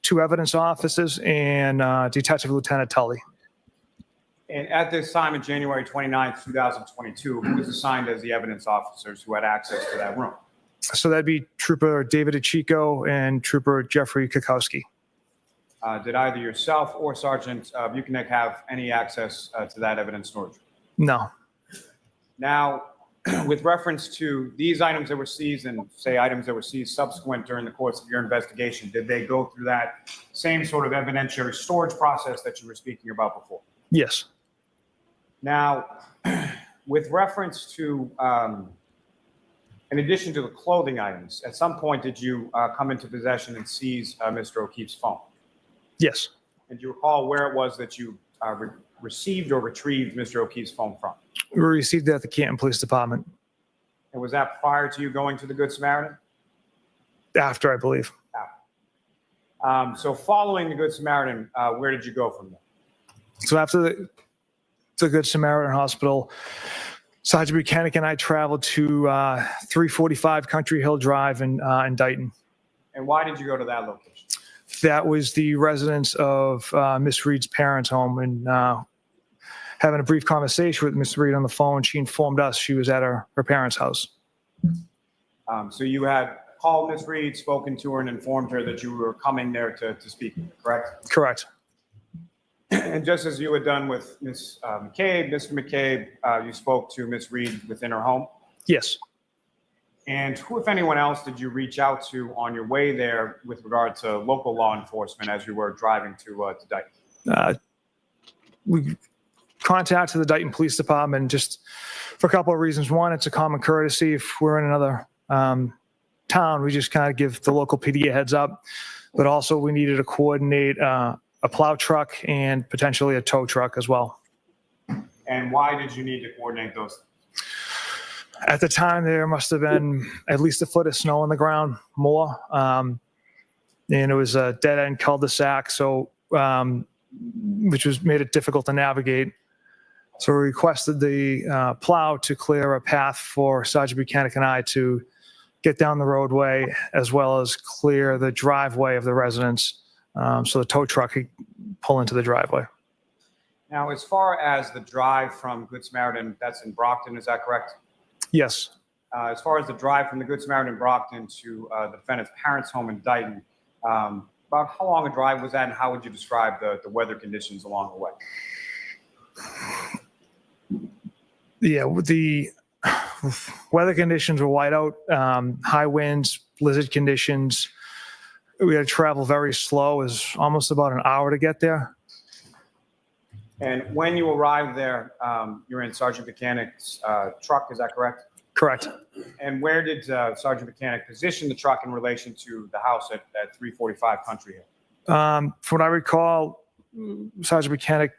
2 evidence officers and Detective Lieutenant Tully. And at this time, on January 29th, 2022, who was assigned as the evidence officers who had access to that room? So that'd be Trooper David Ichiko and Trooper Jeffrey Kukowski. Did either yourself or Sergeant Buchanan have any access to that evidence storage? No. Now, with reference to these items that were seized and say items that were seized subsequent during the course of your investigation, did they go through that same sort of evidentiary storage process that you were speaking about before? Yes. Now, with reference to, in addition to the clothing items, at some point did you come into possession and seize Mr. O'Keefe's phone? Yes. And do you recall where it was that you received or retrieved Mr. O'Keefe's phone from? We received it at the Canton Police Department. And was that prior to you going to the Good Samaritan? After, I believe. So following the Good Samaritan, where did you go from there? So after the Good Samaritan Hospital, Sergeant Buchanan and I traveled to 345 Country Hill Drive in Dighton. And why did you go to that location? That was the residence of Miss Reed's parents' home, and having a brief conversation with Miss Reed on the phone, she informed us she was at her parents' house. So you had called Miss Reed, spoken to her, and informed her that you were coming there to speak with her, correct? Correct. And just as you had done with Ms. McCabe, Mr. McCabe, you spoke to Miss Reed within her home? Yes. And who, if anyone else, did you reach out to on your way there with regard to local law enforcement as you were driving to Dighton? We contacted the Dighton Police Department just for a couple of reasons. One, it's a common courtesy. If we're in another town, we just kind of give the local PD a heads up. But also we needed to coordinate a plow truck and potentially a tow truck as well. And why did you need to coordinate those? At the time, there must have been at least a foot of snow on the ground, more. And it was a dead-end cul-de-sac, so which made it difficult to navigate. So we requested the plow to clear a path for Sergeant Buchanan and I to get down the roadway, as well as clear the driveway of the residence, so the tow truck could pull into the driveway. Now, as far as the drive from Good Samaritan, that's in Brockton, is that correct? Yes. As far as the drive from the Good Samaritan in Brockton to the defendant's parents' home in Dighton, about how long a drive was that, and how would you describe the weather conditions along the way? Yeah, the weather conditions were white out, high winds, blizzard conditions. We had to travel very slow. It was almost about an hour to get there. And when you arrived there, you're in Sergeant Buchanan's truck, is that correct? Correct. And where did Sergeant Buchanan position the truck in relation to the house at 345 Country Hill? From what I recall, Sergeant Buchanan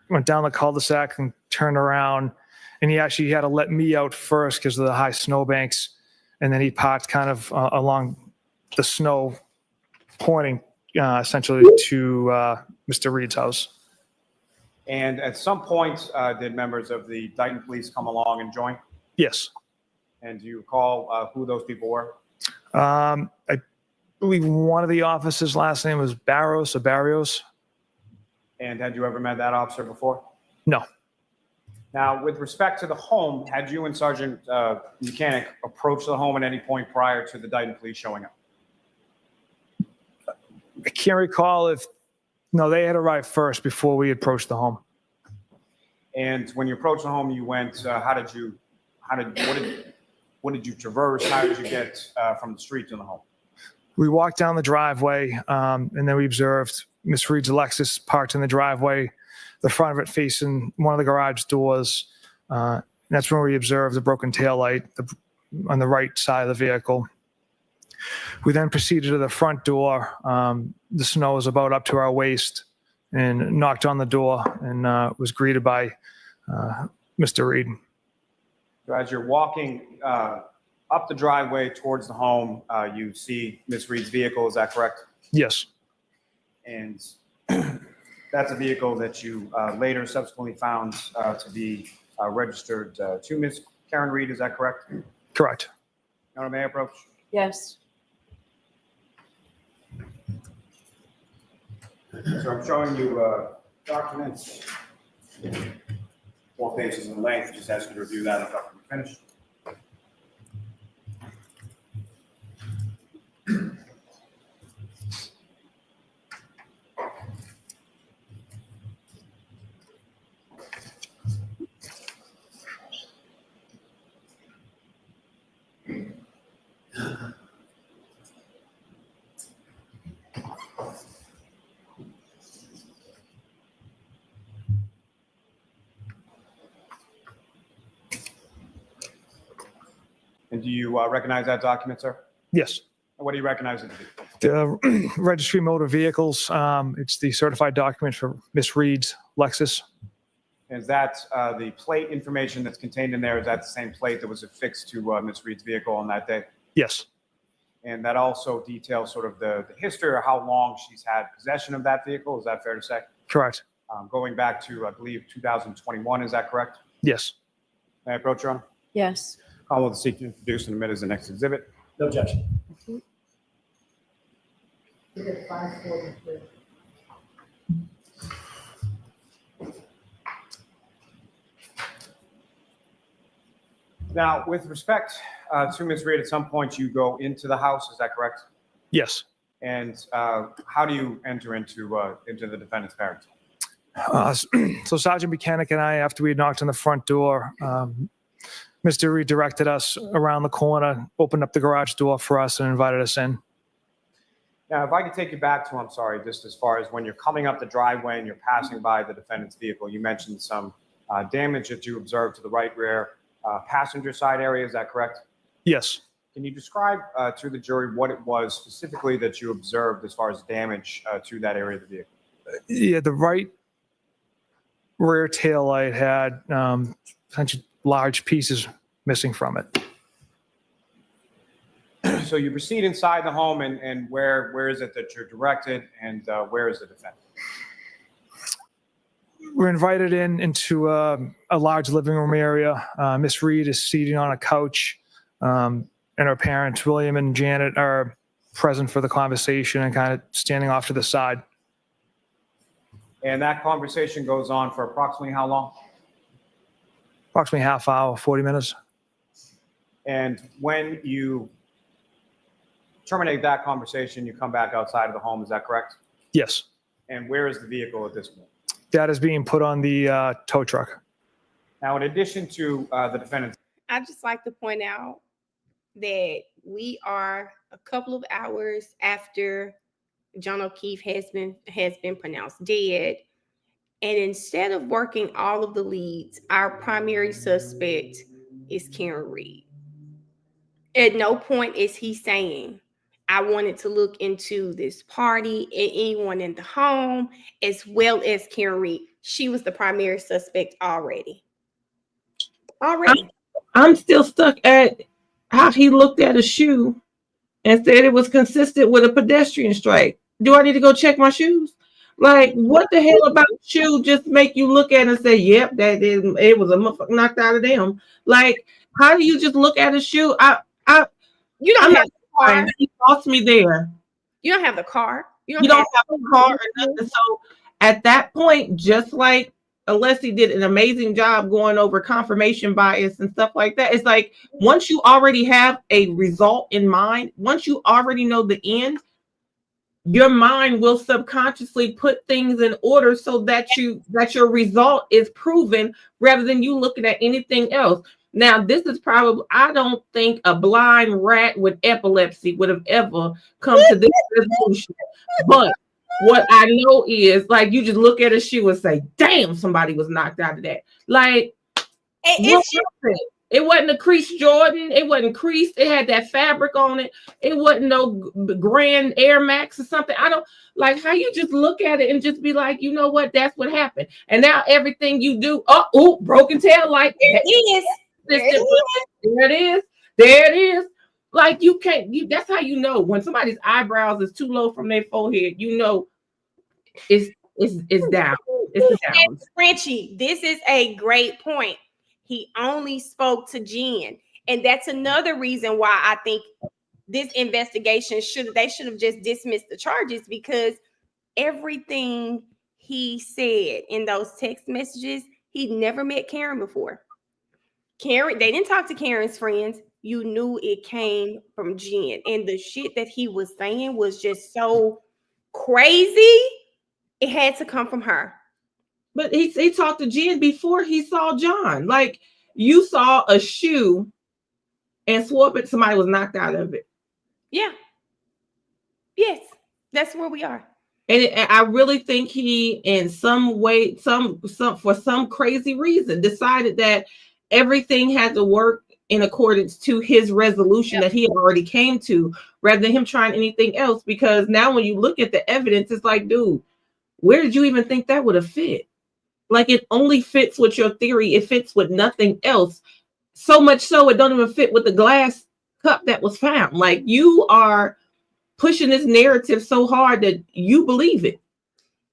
went down the cul-de-sac and turned around, and he actually had to let me out first because of the high snowbanks, and then he parked kind of along the snow, pointing essentially to Mr. Reed's house. And at some point, did members of the Dighton Police come along and join? Yes. And do you recall who those people were? I believe one of the officers' last name was Barros or Barrios. And had you ever met that officer before? No. Now, with respect to the home, had you and Sergeant Buchanan approached the home at any point prior to the Dighton Police showing up? I can't recall if, no, they had arrived first before we approached the home. And when you approached the home, you went, what did you traverse? How did you get from the street to the home? We walked down the driveway, and then we observed Miss Reed's Lexus parked in the driveway, the front of it facing one of the garage doors. That's when we observed the broken taillight on the right side of the vehicle. We then proceeded to the front door. The snow was about up to our waist, and knocked on the door and was greeted by Mr. Reed. So as you're walking up the driveway towards the home, you see Miss Reed's vehicle, is that correct? Yes. And That's a vehicle that you later subsequently found to be registered to Ms. Karen Reed, is that correct? Correct. Your Honor, may I approach? Yes. So I'm showing you documents, 4 pages in length. Just ask you to review that after we finish. And do you recognize that document, sir? Yes. And what do you recognize it to be? The registry motor vehicles, it's the certified document for Miss Reed's Lexus. Is that the plate information that's contained in there? Is that the same plate that was affixed to Ms. Reed's vehicle on that day? Yes. And that also details sort of the history or how long she's had possession of that vehicle. Is that fair to say? Correct. Going back to, I believe, 2021. Is that correct? Yes. May I approach, Your Honor? Yes. Call will seek to introduce and admit as the next exhibit. No objection. Now, with respect to Ms. Reed, at some point you go into the house. Is that correct? Yes. And how do you enter into the defendant's parents' home? So Sergeant Mechanic and I, after we had knocked on the front door, Mr. Reed directed us around the corner, opened up the garage door for us and invited us in. Now, if I could take you back to, I'm sorry, just as far as when you're coming up the driveway and you're passing by the defendant's vehicle, you mentioned some damage that you observed to the right rear passenger side area. Is that correct? Yes. Can you describe to the jury what it was specifically that you observed as far as damage to that area of the vehicle? Yeah, the right rear taillight had essentially large pieces missing from it. So you proceed inside the home, and where is it that you're directed, and where is the defendant? We're invited into a large living room area. Miss Reed is seated on a couch, and her parents, William and Janet, are present for the conversation and kind of standing off to the side. And that conversation goes on for approximately how long? Approximately half hour, 40 minutes. And when you terminate that conversation, you come back outside of the home. Is that correct? Yes. And where is the vehicle at this point? That is being put on the tow truck. Now, in addition to the defendant's, I'd just like to point out that we are a couple of hours after John O'Keefe has been pronounced dead. And instead of working all of the leads, our primary suspect is Karen Reed. At no point is he saying, I wanted to look into this party and anyone in the home, as well as Karen Reed. She was the primary suspect already. I'm still stuck at how he looked at a shoe and said it was consistent with a pedestrian strike. Do I need to go check my shoes? Like, what the hell about shoe just make you look at it and say, yep, it was a motherfucker knocked out of them? Like, how do you just look at a shoe? You don't have the car. He lost me there. You don't have the car. You don't have a car or nothing. So at that point, just like Alessi did an amazing job going over confirmation bias and stuff like that, it's like once you already have a result in mind, once you already know the end, your mind will subconsciously put things in order so that your result is proven rather than you looking at anything else. Now, this is probably, I don't think a blind rat with epilepsy would have ever come to this resolution. But what I know is, like, you just look at a shoe and say, damn, somebody was knocked out of that. Like, it wasn't a creased Jordan. It wasn't creased. It had that fabric on it. It wasn't no Grand Air Max or something. I don't like how you just look at it and just be like, you know what? That's what happened. And now everything you do, broken tail light. There it is. There it is. Like, you can't. That's how you know when somebody's eyebrows is too low from their forehead. You know, it's It's down. It's down. And Frenchie, this is a great point. He only spoke to Jen. And that's another reason why I think this investigation should have just dismissed the charges, because everything he said in those text messages, he'd never met Karen before. Karen, they didn't talk to Karen's friends. You knew it came from Jen. And the shit that he was saying was just so crazy. It had to come from her. But he talked to Jen before he saw John. Like, you saw a shoe and swore it somebody was knocked out of it. Yeah. Yes, that's where we are. And I really think he, in some way, for some crazy reason, decided that everything had to work in accordance to his resolution that he already came to, rather than him trying anything else. Because now when you look at the evidence, it's like, dude, where did you even think that would have fit? Like, it only fits with your theory. It fits with nothing else. So much so it don't even fit with the glass cup that was found. Like, you are pushing this narrative so hard that you believe it.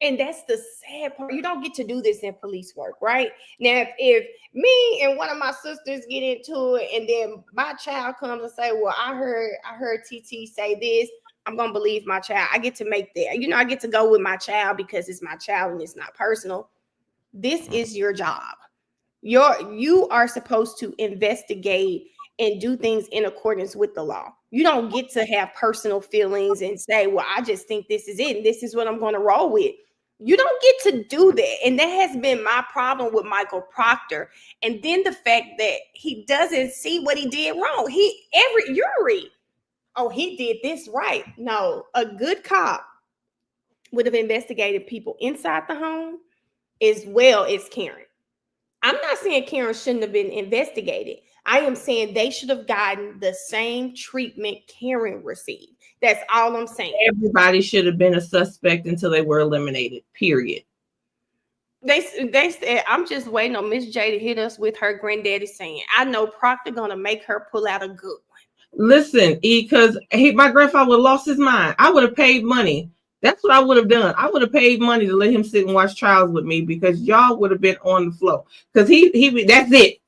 And that's the sad part. You don't get to do this in police work, right? Now, if me and one of my sisters get into it, and then my child comes and say, well, I heard TT say this, I'm gonna believe my child. I get to make that. I get to go with my child because it's my child and it's not personal. This is your job. You are supposed to investigate and do things in accordance with the law. You don't get to have personal feelings and say, well, I just think this is it and this is what I'm going to roll with. You don't get to do that. And that has been my problem with Michael Proctor. And then the fact that he doesn't see what he did wrong. Yuri, oh, he did this right. No, a good cop would have investigated people inside the home as well as Karen. I'm not saying Karen shouldn't have been investigated. I am saying they should have gotten the same treatment Karen received. That's all I'm saying. Everybody should have been a suspect until they were eliminated, period. They said, I'm just waiting on Miss J to hit us with her granddaddy saying, I know Proctor gonna make her pull out a good one. Listen, because my grandfather would have lost his mind. I would have paid money. That's what I would have done. I would have paid money to let him sit and watch trials with me, because y'all would have been on the floor. Because he that's it.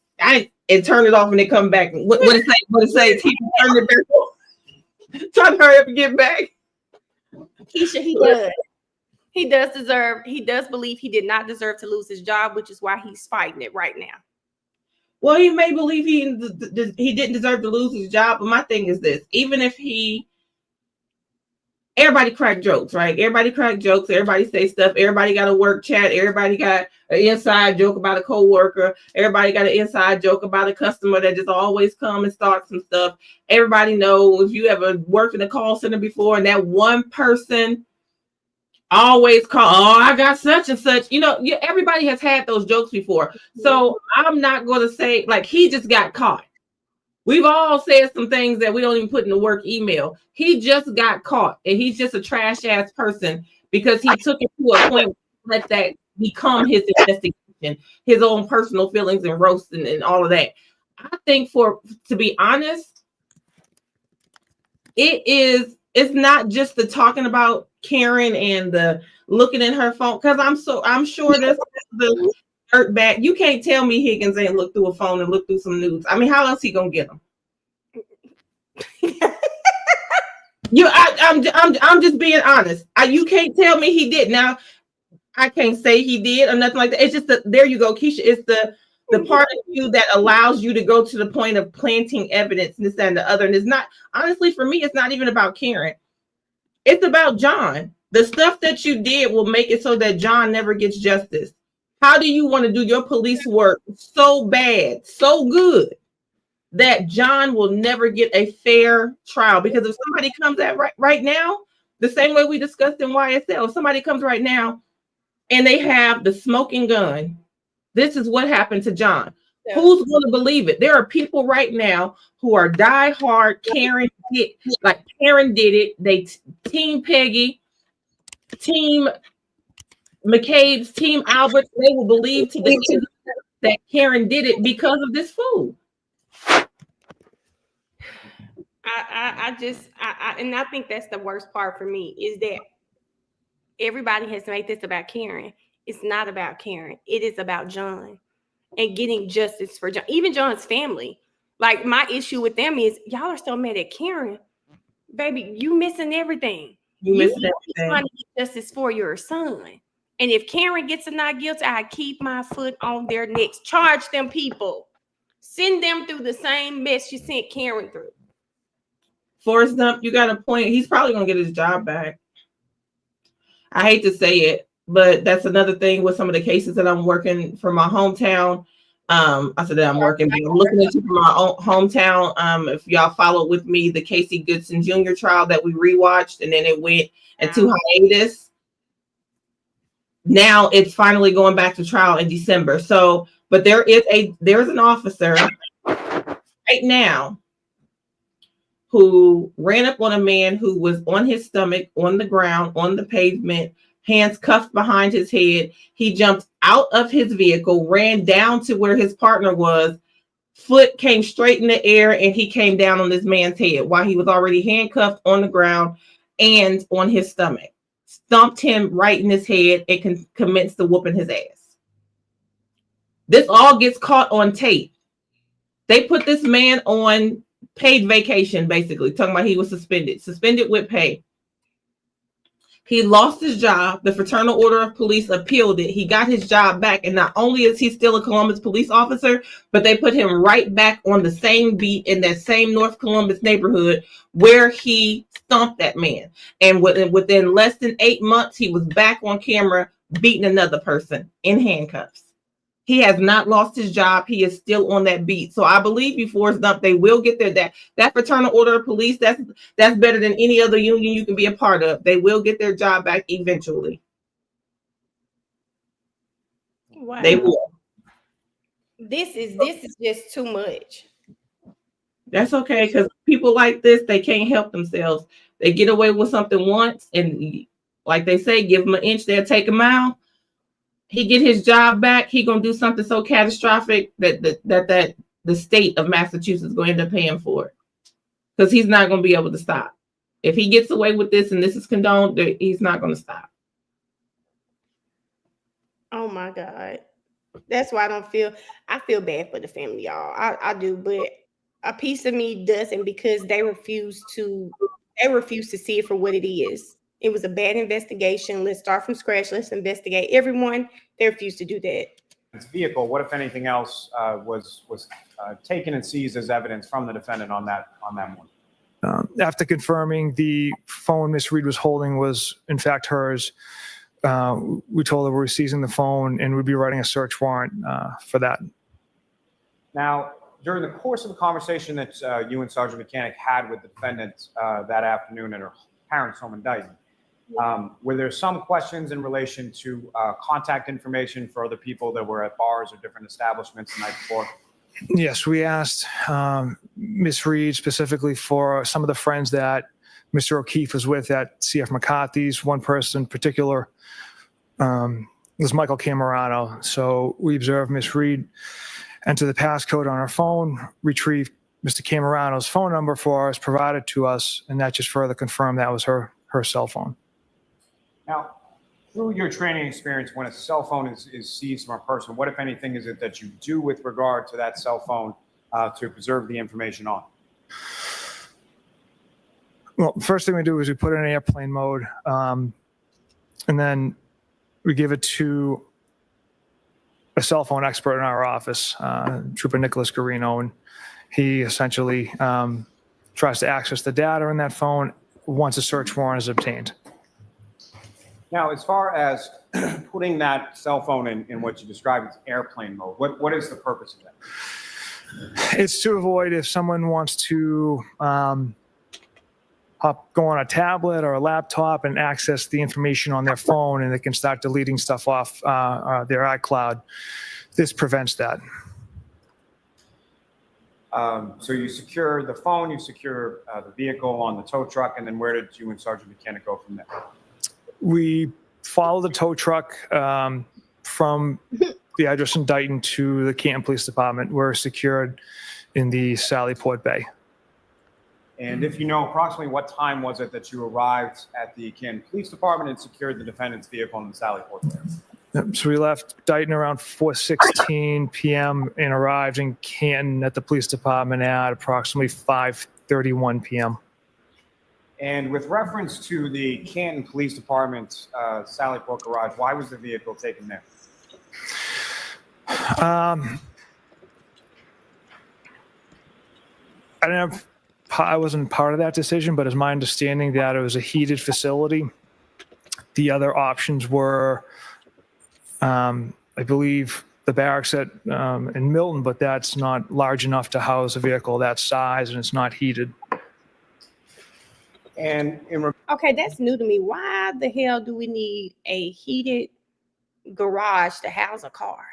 And turn it off and they come back. What it say? What it say? He turn it back on. Trying to hurry up and get back. Keisha, he does. He does believe he did not deserve to lose his job, which is why he's fighting it right now. Well, he may believe he didn't deserve to lose his job, but my thing is this: even if everybody crack jokes, right? Everybody crack jokes. Everybody say stuff. Everybody got a work chat. Everybody got an inside joke about a coworker. Everybody got an inside joke about a customer that just always come and start some stuff. Everybody know, if you ever worked in a call center before, and that one person always call, oh, I got such and such. Everybody has had those jokes before. So I'm not going to say, like, he just got caught. We've all said some things that we don't even put in the work email. He just got caught, and he's just a trash ass person because he took it to a point where let that become his investigation, his own personal feelings and roast and all of that. I think, to be honest, it's not just the talking about Karen and the looking in her phone, because I'm sure there's the dirt bag. You can't tell me Higgins ain't look through a phone and look through some news. I mean, how else he gonna get them? I'm just being honest. You can't tell me he did. Now, I can't say he did or nothing like that. It's just there you go, Keisha. It's the part of you that allows you to go to the point of planting evidence and this and the other. And it's not, honestly, for me, it's not even about Karen. It's about John. The stuff that you did will make it so that John never gets justice. How do you want to do your police work so bad, so good, that John will never get a fair trial? Because if somebody comes at right now, the same way we discussed in YSL, if somebody comes right now and they have the smoking gun, this is what happened to John. Yeah. Who's going to believe it? There are people right now who are diehard Karen did it. They team Peggy, team McCabe's, team Albert. They will believe to the end that Karen did it because of this fool. I think that's the worst part for me, is that everybody has made this about Karen. It's not about Karen. It is about John and getting justice for John, even John's family. Like, my issue with them is y'all are so mad at Karen. Baby, you missing everything. You missed need to be everything. trying to get justice for your son. And if Karen gets a not guilty, I keep my foot on their necks. Charge them people. Send them through the same mess you sent Karen through. Forrest Gump, you got a point. He's probably gonna get his job back. I hate to say it, but that's another thing with some of the cases that I'm working for my hometown. I said that I'm working, but I'm looking into for my own hometown. If y'all followed with me, the Casey Goodson Jr. trial that we rewatched, and then it went into hiatus. Now it's finally going back to trial in December. So, but there's an officer right now who ran up on a man who was on his stomach, on the ground, on the pavement, hands cuffed behind his head. He jumped out of his vehicle, ran down to where his partner was, foot came straight in the air, and he came down on this man's head while he was already handcuffed on the ground and on his stomach. Stomped him right in his head and commenced to whooping his ass. This all gets caught on tape. They put this man on paid vacation, basically, talking about he was suspended with pay. He lost his job. The Fraternal Order of Police appealed it. He got his job back. And not only is he still a Columbus police officer, but they put him right back on the same beat in that same North Columbus neighborhood where he stomped that man. And within less than 8 months, he was back on camera beating another person in handcuffs. He has not lost his job. He is still on that beat. So I believe before it's done, they will get there. That Fraternal Order of Police, that's better than any other union you can be a part of. They will get their job back eventually. Wow. They will. This is just too much. That's okay, because people like this, they can't help themselves. They get away with something once, and like they say, give them an inch, they'll take a mile. He get his job back, he gonna do something so catastrophic that the state of Massachusetts is going to end up paying for it, because he's not gonna be able to stop. If he gets away with this and this is condoned, he's not gonna stop. Oh my God. That's why I feel bad for the family, y'all. I do, but a piece of me doesn't, because they refuse to see it for what it is. It was a bad investigation. Let's start from scratch. Let's investigate everyone. They refuse to do that. Its vehicle, what if anything else was taken and seized as evidence from the defendant on that one? After confirming the phone Miss Reed was holding was in fact hers, we told her we were seizing the phone and we'd be writing a search warrant for that. Now, during the course of the conversation that you and Sergeant Mechanic had with the defendant that afternoon at her parents' home in Dayton, were there some questions in relation to contact information for other people that were at bars or different establishments the night before? Yes, we asked Miss Reed specifically for some of the friends that Mr. O'Keefe was with at CF McCarthy's. One person in particular was Michael Camerano. So we observed Miss Reed enter the passcode on her phone, retrieve Mr. Camerano's phone number for us, provided to us, and that just further confirmed that was her cell phone. Now, through your training experience, when a cell phone is seized from a person, what, if anything, is it that you do with regard to that cell phone to preserve the information on? Well, first thing we do is we put it in airplane mode, and then we give it to a cell phone expert in our office, Trooper Nicholas Garino, and he essentially tries to access the data in that phone once a search warrant is obtained. Now, as far as putting that cell phone in what you described as airplane mode, what is the purpose of that? It's to avoid if someone wants to go on a tablet or a laptop and access the information on their phone, and they can start deleting stuff off their iCloud. This prevents that. So you secure the phone, you secure the vehicle on the tow truck, and then where did you and Sergeant Mechanic go from there? We follow the tow truck from the address in Dayton to the Canton Police Department. We're secured in the Sally Port Bay. And if you know, approximately what time was it that you arrived at the Canton Police Department and secured the defendant's vehicle in the Sallyport there? Yep, so we left Dighton around 4:16 p.m. and arrived in Canton at the police department at approximately 5:31 p.m. And with reference to the Canton Police Department Sallyport garage, why was the vehicle taken there? I wasn't part of that decision, but it's my understanding that it was a heated facility. The other options were, I believe, the barracks in Milton, but that's not large enough to house a vehicle that size, and it's not heated. And Okay, that's new to me. Why the hell do we need a heated garage to house a car?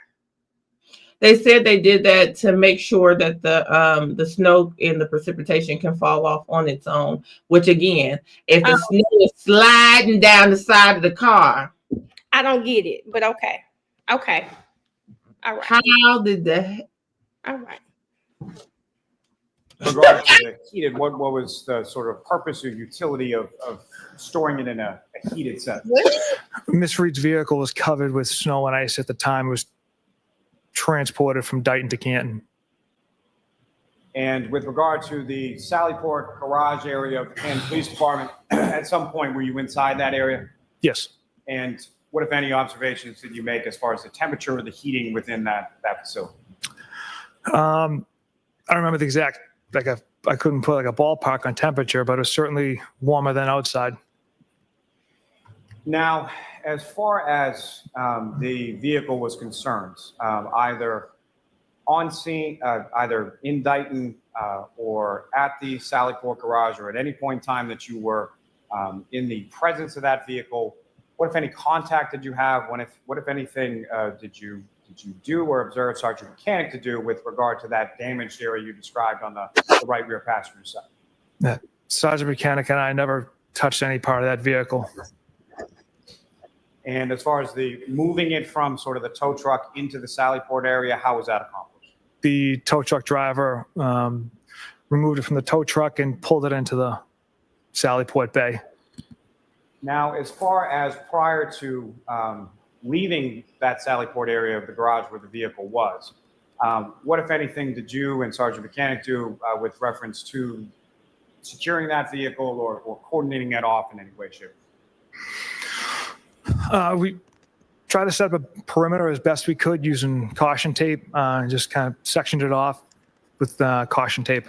They said they did that to make sure that the snow and the precipitation can fall off on its own. Which again, if the snow is sliding down the side of the car, I don't get it, but okay. Okay. All right. how did the All right. in regards to the heated, what was the sort of purpose or utility of storing it in a heated setting? Miss Reed's vehicle was covered with snow and ice at the time. It was transported from Dighton to Canton. And with regard to the Sallyport garage area of the Canton Police Department, at some point were you inside that area? Yes. And what, if any, observations did you make as far as the temperature or the heating within that facility? I don't remember the exact, I couldn't put like a ballpark on temperature, but it was certainly warmer than outside. Now, as far as the vehicle was concerned, either on scene, either in Dighton or at the Sallyport garage, or at any point in time that you were in the presence of that vehicle, what, if any, contact did you have? What, if anything, did you do or observe Sergeant Mechanic to do with regard to that damaged area you described on the right rear passenger side? Sergeant Mechanic and I never touched any part of that vehicle. And as far as the moving it from sort of the tow truck into the Sallyport area, how was that accomplished? The tow truck driver removed it from the tow truck and pulled it into the Sallyport Bay. Now, as far as prior to leaving that Sallyport area of the garage where the vehicle was, what, if anything, did you and Sergeant Mechanic do with reference to securing that vehicle or coordinating it off in any way, shape? We tried to set up a perimeter as best we could using caution tape, and just kind of sectioned it off with caution tape.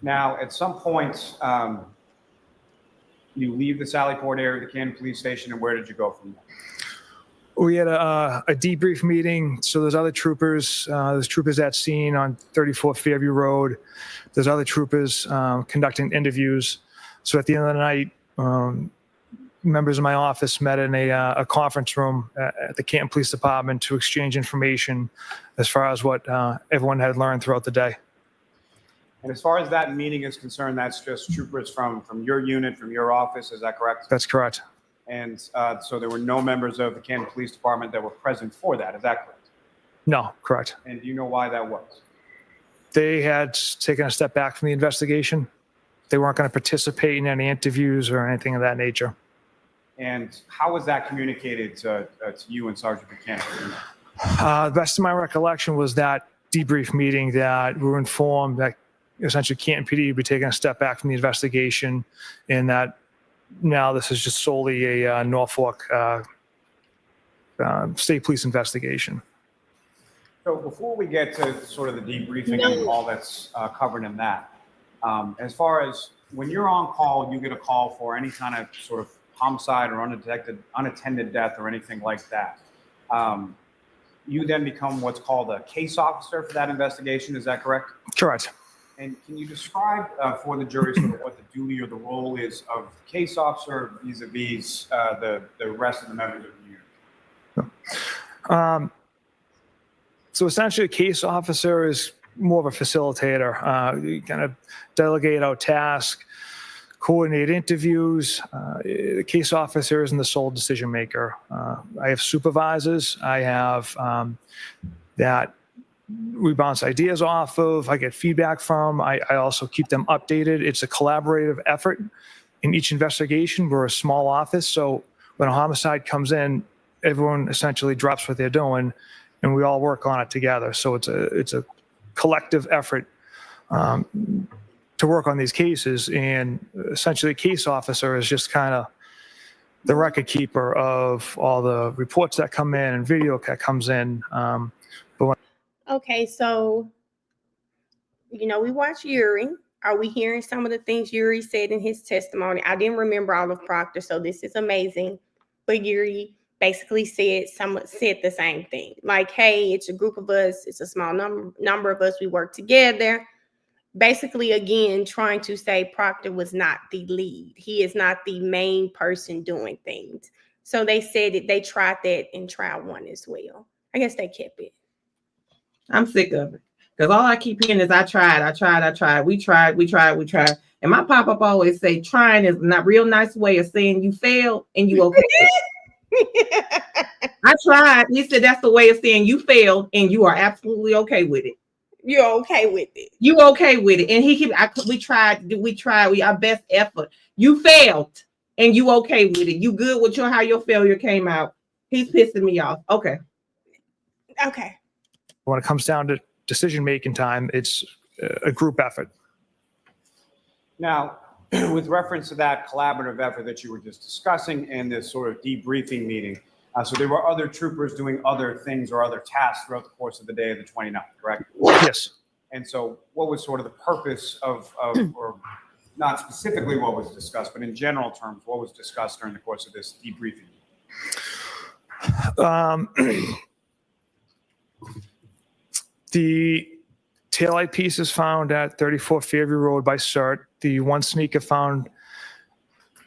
Now, at some point, you leave the Sallyport area, the Canton Police Station, and where did you go from there? We had a debrief meeting. So there's other troopers. There's troopers at scene on 34 Fairview Road. There's other troopers conducting interviews. So at the end of the night, members of my office met in a conference room at the Canton Police Department to exchange information as far as what everyone had learned throughout the day. And as far as that meeting is concerned, that's just troopers from your unit, from your office, is that correct? That's correct. And so there were no members of the Canton Police Department that were present for that, is that correct? No, correct. And do you know why that was? They had taken a step back from the investigation. They weren't going to participate in any interviews or anything of that nature. And how was that communicated to you and Sergeant Mechanic? The best of my recollection was that debrief meeting that we were informed that essentially Canton PD would be taking a step back from the investigation, and that now this is just solely a Norfolk State Police investigation. So before we get to sort of the debriefing and all that's covered in that, as far as when you're on call, you get a call for any kind of sort of homicide or unattended death or anything like that. You then become what's called a case officer for that investigation. Is that correct? Correct. And can you describe for the jury sort of what the duty or the role is of the case officer vis-a-vis the rest of the members of the unit? So essentially, a case officer is more of a facilitator. You kind of delegate out tasks, coordinate interviews. The case officer isn't the sole decision maker. I have supervisors. I have that we bounce ideas off of, I get feedback from. I also keep them updated. It's a collaborative effort in each investigation. We're a small office, so when a homicide comes in, everyone essentially drops what they're doing, and we all work on it together. So it's a collective effort to work on these cases, and essentially a case officer is just kind of the record keeper of all the reports that come in and video that comes in. Okay, so we watch Yuri. Are we hearing some of the things Yuri said in his testimony? I didn't remember all of Proctor, so this is amazing. But Yuri basically said the same thing. Like, hey, it's a group of us, it's a small number of us, we work together. Basically, again, trying to say Proctor was not the lead. He is not the main person doing things. So they said that they tried that in trial 1 as well. I guess they kept it. I'm sick of it. Because all I keep hearing is I tried. We tried. And my pop-up always say trying is not real nice way of saying you failed and you okay. I tried. He said that's the way of saying you failed and you are absolutely okay with it. You're okay with it. You okay with it. And we tried our best effort. You failed and you okay with it. You good with how your failure came out. He's pissing me off. Okay. Okay. When it comes down to decision-making time, it's a group effort. Now, with reference to that collaborative effort that you were just discussing and this sort of debriefing meeting, so there were other troopers doing other things or other tasks throughout the course of the day of the 29th, correct? Yes. And so what was sort of the purpose of or not specifically what was discussed, but in general terms, what was discussed during the course of this debriefing? The taillight piece is found at 34 Fairview Road by CERT. The one sneaker found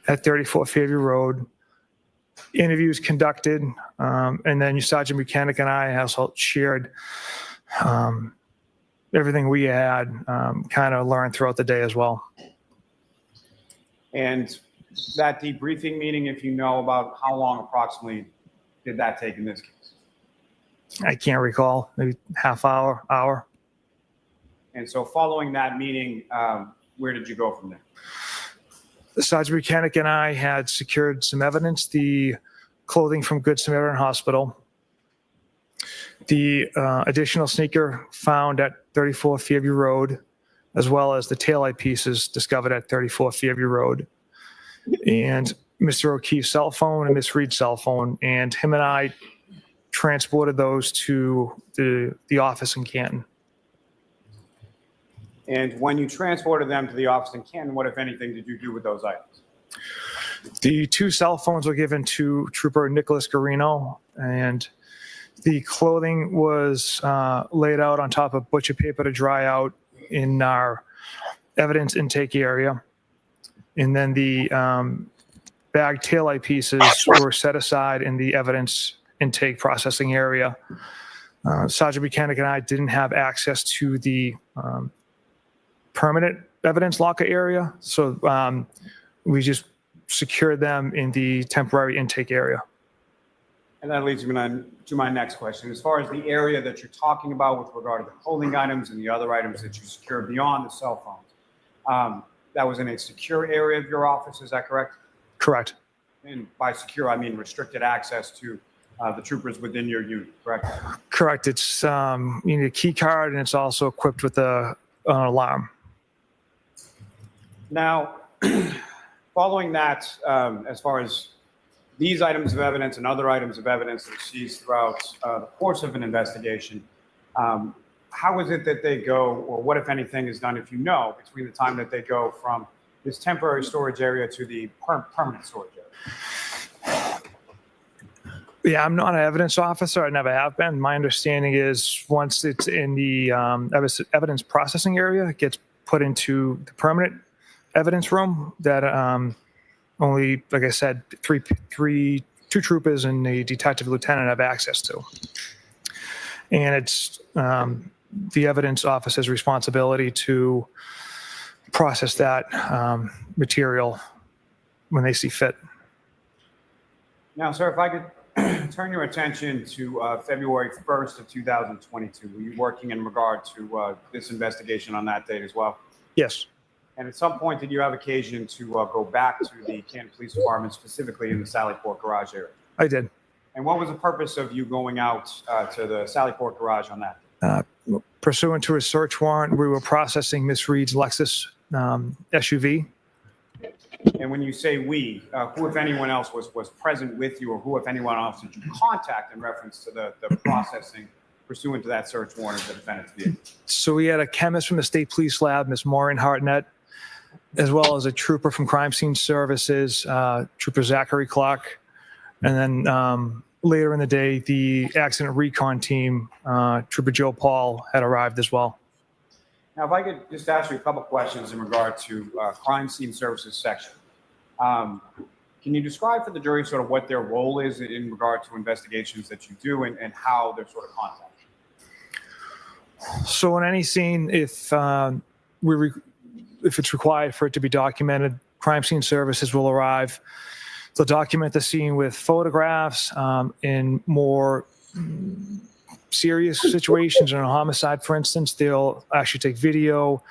at 34 Fairview Road. Interviews conducted, and then Sergeant Mechanic and I also shared everything we had kind of learned throughout the day as well. And that debriefing meeting, if you know about how long approximately did that take in this case? I can't recall, maybe half hour. And so following that meeting, where did you go from there? The Sergeant Mechanic and I had secured some evidence, the clothing from Good Samaritan Hospital, the additional sneaker found at 34 Fairview Road, as well as the taillight pieces discovered at 34 Fairview Road, and Mr. O'Keefe's cell phone and Miss Reed's cell phone, and him and I transported those to the office in Canton. And when you transported them to the office in Canton, what, if anything, did you do with those items? The 2 cell phones were given to Trooper Nicholas Garino, and the clothing was laid out on top of butcher paper to dry out in our evidence intake area. And then the bag taillight pieces were set aside in the evidence intake processing area. Sergeant Mechanic and I didn't have access to the permanent evidence locker area, so we just secured them in the temporary intake area. And that leads me to my next question. As far as the area that you're talking about with regard to the clothing items and the other items that you secured beyond the cell phones, that was in a secure area of your office, is that correct? Correct. And by secure, I mean restricted access to the troopers within your unit, correct? Correct. It's you need a key card, and it's also equipped with an alarm. Now, following that, as far as these items of evidence and other items of evidence that are seized throughout the course of an investigation, how is it that they go, or what, if anything, is done, if you know, between the time that they go from this temporary storage area to the permanent storage area? Yeah, I'm not an evidence officer. I never have been. My understanding is once it's in the evidence processing area, it gets put into the permanent evidence room that only, like I said, two troopers and a detective lieutenant have access to. And it's the evidence officer's responsibility to process that material when they see fit. Now, sir, if I could turn your attention to February 1st of 2022. Were you working in regard to this investigation on that date as well? Yes. And at some point, did you have occasion to go back to the Canton Police Department, specifically in the Sallyport garage area? I did. And what was the purpose of you going out to the Sallyport garage on that? Pursuant to a search warrant, we were processing Miss Reed's Lexus SUV. And when you say we, who, if anyone else, was present with you, or who, if anyone else, did you contact in reference to the processing pursuant to that search warrant of the defendant's vehicle? So we had a chemist from the State Police Lab, Miss Maureen Hartnett, as well as a trooper from Crime Scene Services, Trooper Zachary Clark. And then later in the day, the accident recon team, Trooper Joe Paul, had arrived as well. Now, if I could just ask you a couple questions in regard to Crime Scene Services section. Can you describe for the jury sort of what their role is in regard to investigations that you do and how they're sort of contacted? So in any scene, if it's required for it to be documented, Crime Scene Services will arrive. They'll document the scene with photographs. In more serious situations, in a homicide, for instance, they'll actually take video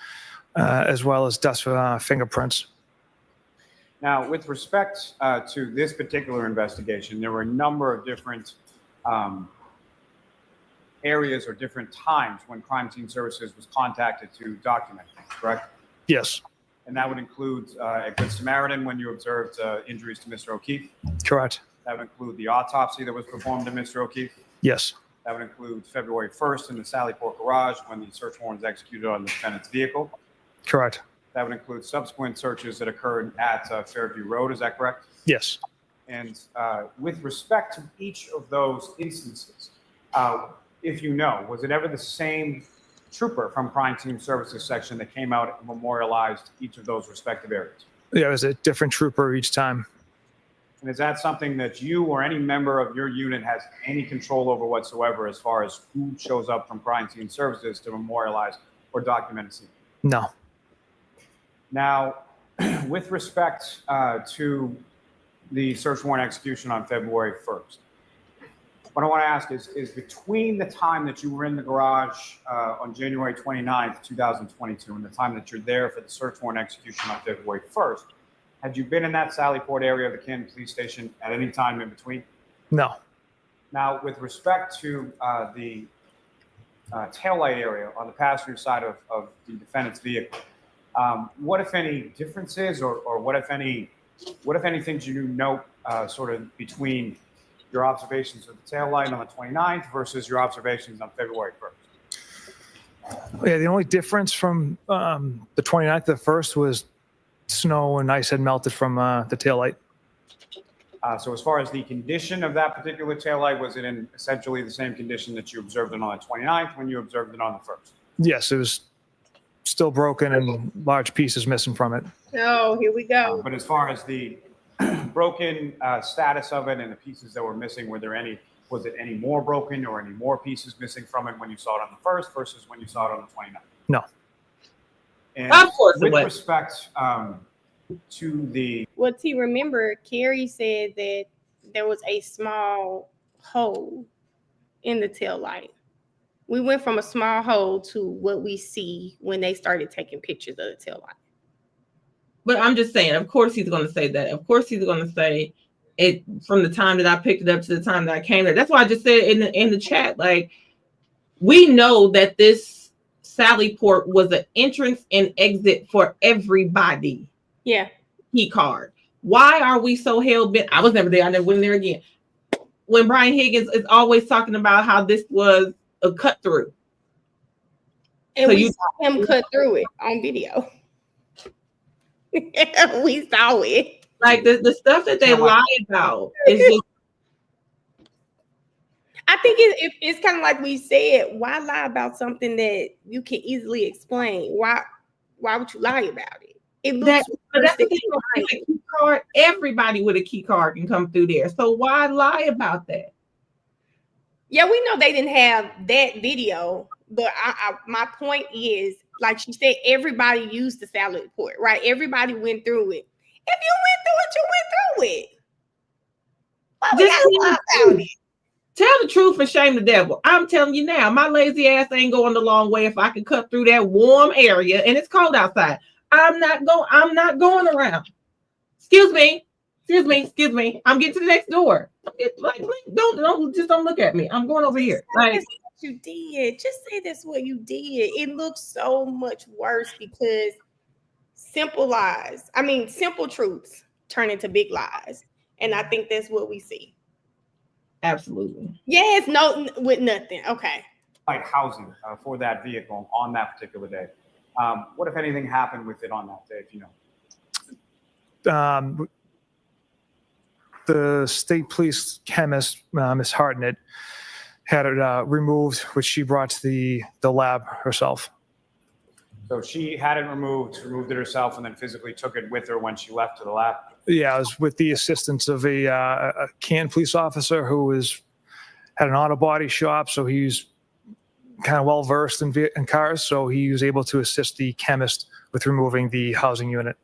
as well as dust fingerprints. Now, with respect to this particular investigation, there were a number of different areas or different times when Crime Scene Services was contacted to document things, correct? Yes, And that would include a Good Samaritan when you observed injuries to Mr. O'Keefe. correct. That would include the autopsy that was performed to Mr. O'Keefe. Yes, That would include February 1st in the Sallyport garage when the search warrant was executed on the defendant's vehicle. correct. That would include subsequent searches that occurred at Fairview Road. Is that correct? Yes. And with respect to each of those instances, if you know, was it ever the same trooper from Crime Scene Services section that came out and memorialized each of those respective areas? Yeah, it was a different trooper each time. And is that something that you or any member of your unit has any control over whatsoever as far as who shows up from Crime Scene Services to memorialize or document a scene? No. Now, with respect to the search warrant execution on February 1st, what I want to ask is between the time that you were in the garage on January 29th, 2022, and the time that you're there for the search warrant execution on February 1st, had you been in that Sallyport area of the Canton Police Station at any time in between? No. Now, with respect to the taillight area on the passenger side of the defendant's vehicle, what, if any, differences or what, if any things you note sort of between your observations of the taillight on the 29th versus your observations on February 1st? Yeah, the only difference from the 29th to the 1st was snow and ice had melted from the taillight. So as far as the condition of that particular taillight, was it in essentially the same condition that you observed it on the 29th when you observed it on the 1st? Yes, it was still broken and large pieces missing from it. Oh, here we go. But as far as the broken status of it and the pieces that were missing, was it any more broken or any more pieces missing from it when you saw it on the 1st versus when you saw it on the 29th? No. And Of course it with was. respect to the, Well, T, remember, Carrie said that there was a small hole in the tail light. We went from a small hole to what we see when they started taking pictures of the tail light. But I'm just saying, of course he's going to say that. Of course he's going to say it from the time that I picked it up to the time that I came there. That's why I just said in the chat, like, we know that this Sallyport was an entrance and exit for everybody. Yeah. Key card. Why are we so hell bent? I was never there. I never went in there again. When Brian Higgins is always talking about how this was a cut through. And So we you- saw him cut through it on video. We saw it. Like the stuff that they lie about is just, I think it's kind of like we said, why lie about something that you can easily explain? Why would you lie about it? It looks but that's the worse thing. than With lying. a key card, everybody with a key card can come through there. So why lie about that? Yeah, we know they didn't have that video, but my point is, like she said, everybody used the Sallyport, right? Everybody went through it. If you went through it, you went through it. Why we Just gotta lie about it? tell the truth and shame the devil. I'm telling you now, my lazy ass ain't going the long way if I can cut through that warm area and it's cold outside. I'm not going around. Excuse me. I'm getting to the next door. Don't look at me. I'm going over here. Like, That's what you did. Just say that's what you did. It looks so much worse because simple truths turn into big lies. And I think that's what we see. absolutely. Yes, no, with nothing. Okay. Like housing for that vehicle on that particular day. What, if anything, happened with it on that day, if you know? The state police chemist, Ms. Hartnett, had it removed, which she brought to the lab herself. So she had it removed it herself, and then physically took it with her when she left to the lab? Yeah, it was with the assistance of a Canton police officer who had an auto body shop, so he's kind of well versed in cars, so he was able to assist the chemist with removing the housing unit.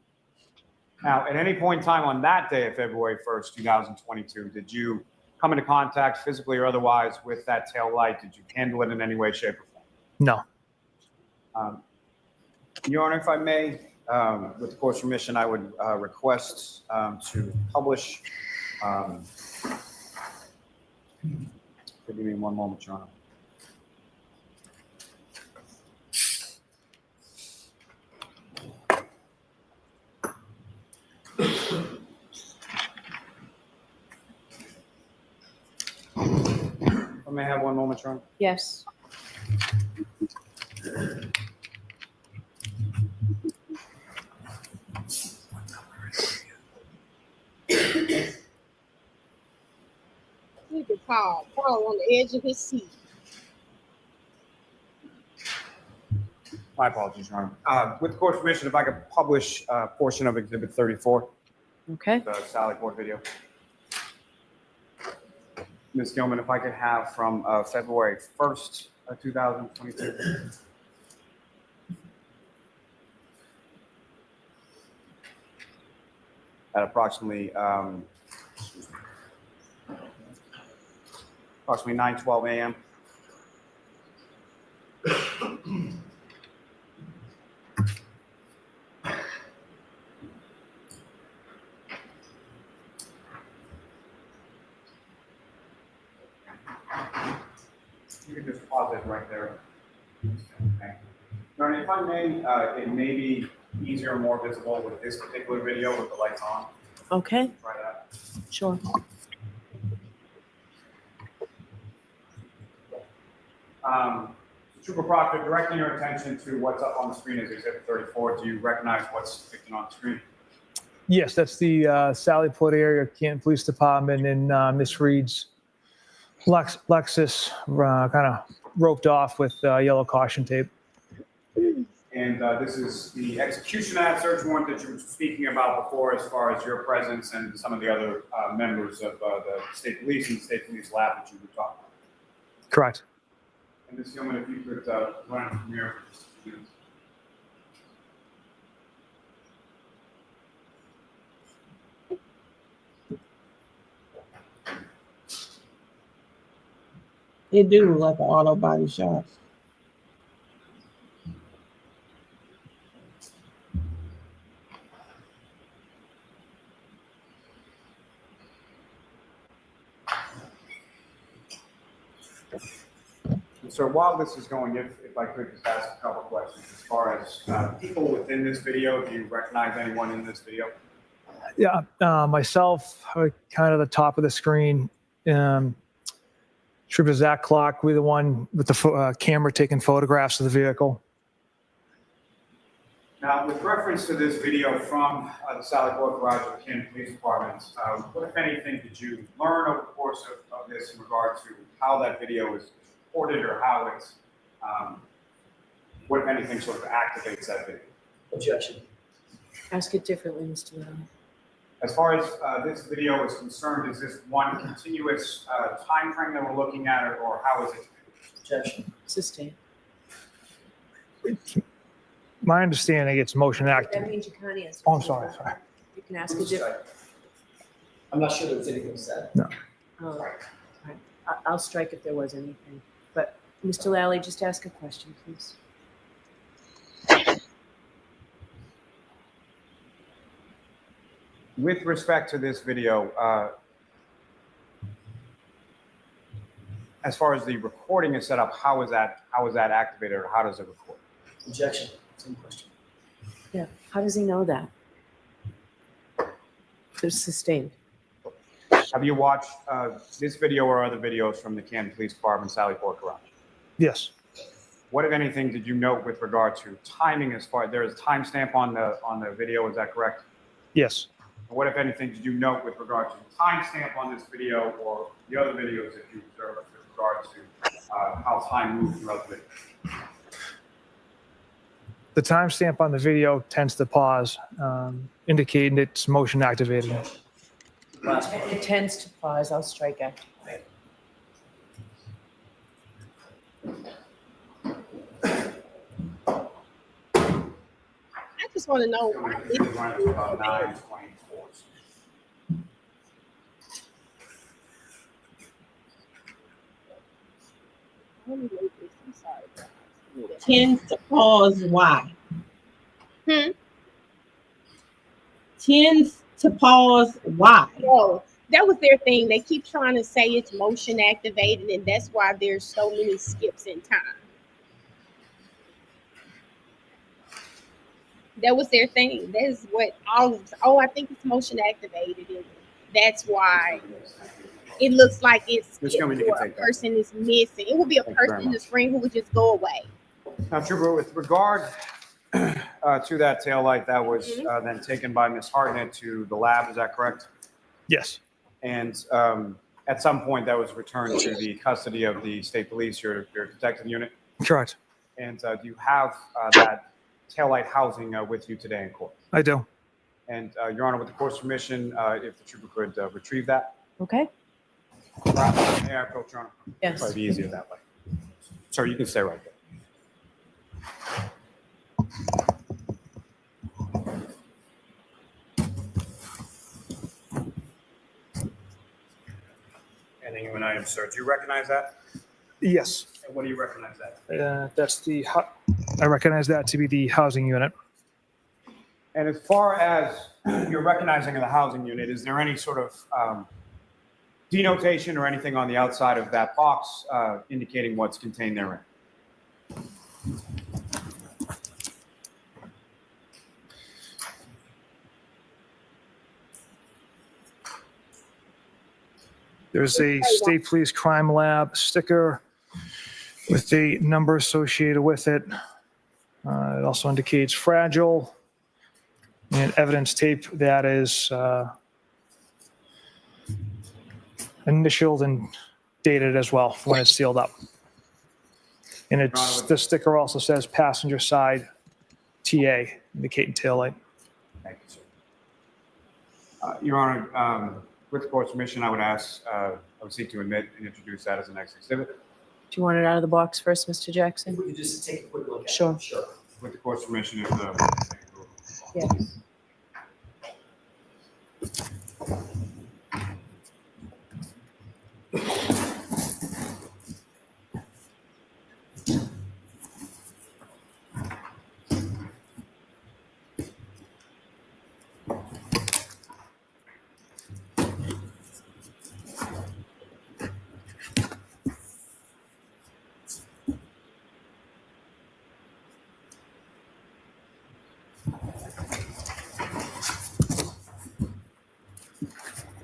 Now, at any point in time on that day of February 1st, 2022, did you come into contact physically or otherwise with that tail light? Did you handle it in any way, shape, or form? No. Your Honor, if I may, with the court's permission, I would request to publish. Give me one moment, Your Honor. I may have one moment, Your Honor. Yes. Look at Paul on the edge of his seat. My apologies, Your Honor. With the court's permission, if I could publish a portion of Exhibit 34, Okay. the Sally Port video. Ms. Gilman, if I could have from February 1st, 2022. At approximately 9:12 a.m. You can just pause it right there. Okay. Now, if I may, it may be easier and more visible with this particular video with the lights on. Okay. Try that. Sure. Trooper Proctor, directing your attention to what's up on the screen is Exhibit 34. Do you recognize what's depicted on the screen? Yes, that's the Sallyport area Canton Police Department and Miss Reed's Lexus kind of roped off with yellow caution tape. And this is the execution of that search warrant that you were speaking about before, as far as your presence and some of the other members of the state police and the state police lab that you were talking about. Correct. And Ms. Gilman, if you could run from here for just a few minutes. It do look like an auto body shop. So while this is going, if I could just ask a couple questions as far as people within this video, do you recognize anyone in this video? Yeah, myself, kind of the top of the screen. Trooper Zach Clark, we're the one with the camera taking photographs of the vehicle. Now, with reference to this video from the Sallyport Garage of the Canton Police Department, what, if anything, did you learn over the course of this in regard to how that video is recorded, or how it's, what, if anything, sort of activates that video? Objection. Ask it differently, Mr. Miller. As far as this video is concerned, is this one continuous time frame that we're looking at, or how is it? Objection. Sustain. My understanding, it's motion That active. means you can't answer. Oh, I'm sorry. You can ask it differently. I'm not sure there was anything said. Oh, right. I'll strike if there was anything. But Mr. Lally, just ask a question, please. With respect to this video, as far as the recording is set up, how is that activated, or how does it record? Objection. Same question. Yeah. How does he know that? It's sustained. Have you watched this video or other videos from the Canton Police Department, Sally Port Garage? Yes. What, if anything, did you note with regard to timing? As far there is a timestamp on the video, is that correct? Yes. What, if anything, did you note with regard to the timestamp on this video or the other videos that you observed with regard to how time moved throughout the video? The timestamp on the video tends to pause, indicating it's motion activated. Last one. It tends to pause. I'll strike after. I just want to know why It runs about 9:24. I'm sorry. Tends to pause. Why? Tends to pause. Why? Oh, that was their thing. They keep trying to say it's motion activated, and that's why there's so many skips in time. That was their thing. That is what all. I think it's motion activated, and that's why it looks like it's Ms. Gilman, you can or a take that. person is missing. It would be a Thank you very person in the much. screen who would just go away. Now, Trooper, with regard to that taillight that was then taken by Ms. Hartnett to the lab, is that correct? Yes. And at some point, that was returned to the custody of the state police, your detective unit. Correct. And do you have that taillight housing with you today in court? I do. And Your Honor, with the court's permission, if the trooper could retrieve that. Okay? May I approach, Your Honor? Yes. Probably be easier that way. Sir, you can stay right there. Handing you an item, sir. Do you recognize that? Yes. And what do you recognize that? I recognize that to be the housing unit. And as far as your recognizing of the housing unit, is there any sort of denotation or anything on the outside of that box indicating what's contained therein? There's a state police crime lab sticker with the number associated with it. It also indicates fragile and evidence tape that is initialed and dated as well when it's sealed up. And the sticker also says passenger side TA, indicating taillight. Thank you, sir. Your Honor, with the court's permission, I would seek to admit and introduce that as the next exhibit. Do you want it out of the box first, Mr. If Jackson? we could just take a quick look at it. Sure. Sure. With the court's permission, if Yes.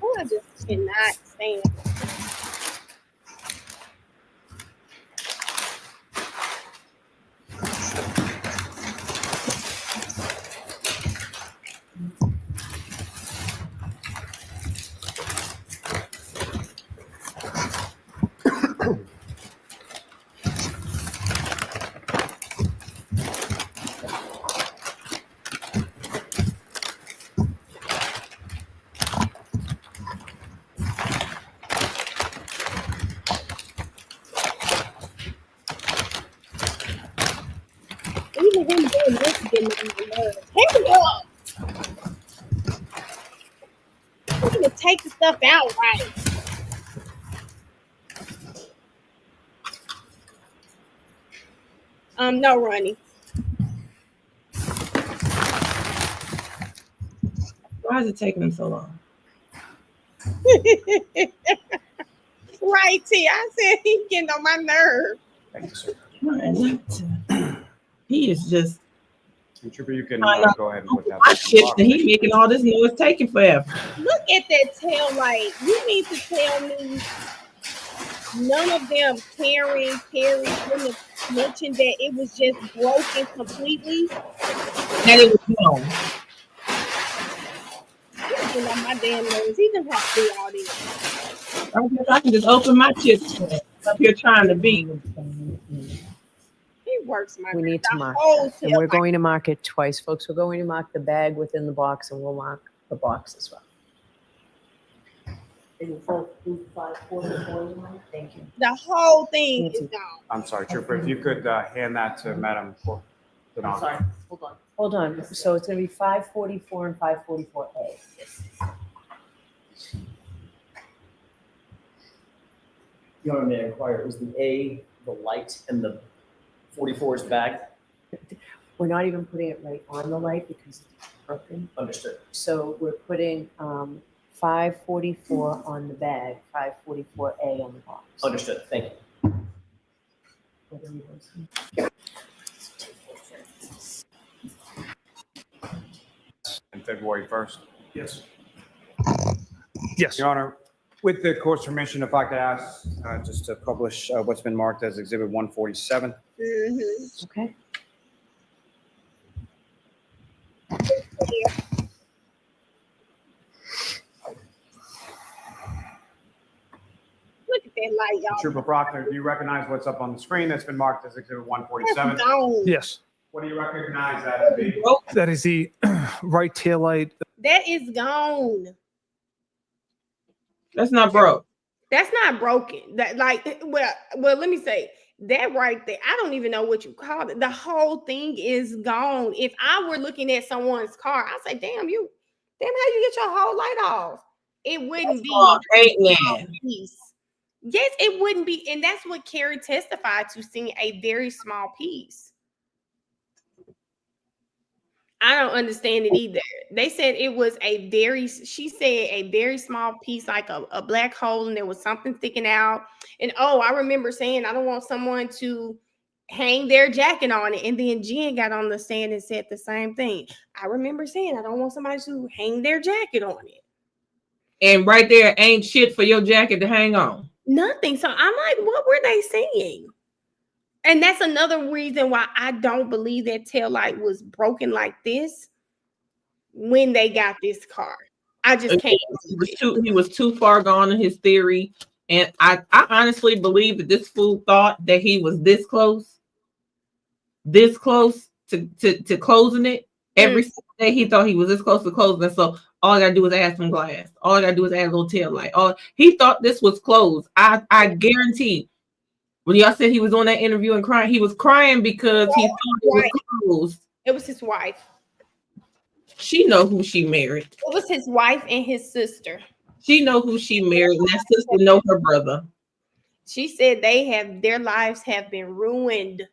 Oh, I just cannot stand. Even him doing this getting on my nerves. Hang up! Look at the take the stuff out right. No, Ronnie. Why is it taking them so long? Right, T. I said he's getting on my nerve. Thank you, sir. He is just And Trooper, you can I know. go ahead and put that. my back in the shit box. that he making all this noise taking forever. Look at that tail light. You need to tell me none of them, Karen, Carrie, wouldn't have mentioned that it was just broken completely. That it was gone. He's getting on my damn nerves. He doesn't have to do all this. I guess I can just open my chips up here trying to be. He works my We need to the mark whole that. tail And we're light. going to mark it twice, folks. We're going to mark the bag within the box, and we'll mark the box as well. Thank you. The whole thing Nancy. is gone. I'm sorry, Trooper, if you could hand that to Madam Clerk. Sorry, hold on. Hold on. So it's going to be 544 and 544A. The Honor, may I inquire, was the A, the light, and the 44's bag? We're not even putting it right on the light because it's broken. Understood. So we're putting 544 on the bag, 544A on the box. Understood. Thank you. And February 1st. Yes. Yes. Your Honor, with the court's permission, if I could ask just to publish what's been marked as Exhibit 147. Mhm. Okay. Look at that light, y'all. Trooper Proctor, do you recognize what's up on the screen that's been marked as Exhibit 147? It's gone. Yes. What do you recognize that to be? That is the right tail light. That is gone. That's not broke. That's not broken. That like well, let me say that right there. I don't even know what you call it. The whole thing is gone. If I were looking at someone's car, I'd say, damn, how you get your whole light off? It wouldn't be Oh, ain't a that. piece. Yes, it wouldn't be, and that's what Carrie testified to, seeing a very small piece. I don't understand it either. They said it was she said a very small piece, like a black hole, and there was something sticking out. And oh, I remember saying, I don't want someone to hang their jacket on it. And then Jen got on the stand and said the same thing. I remember saying, I don't want somebody to hang their jacket on it. And right there ain't shit for your jacket to hang on. Nothing. So I'm like, what were they saying? And that's another reason why I don't believe that tail light was broken like this when they got this car. I just can't. He was too far gone in his theory. And I honestly believe that this fool thought that he was this close to closing it. Every single day he thought he was this close to closing it. So all I gotta do is add some glass. All I gotta do is add a little tail light. He thought this was closed. I guarantee. When y'all said he was on that interview and crying, he was crying because he thought it was closed. It was his wife. She know who she married. It was his wife and his sister. She know who she married, and that sister know her brother. She said their lives have been ruined.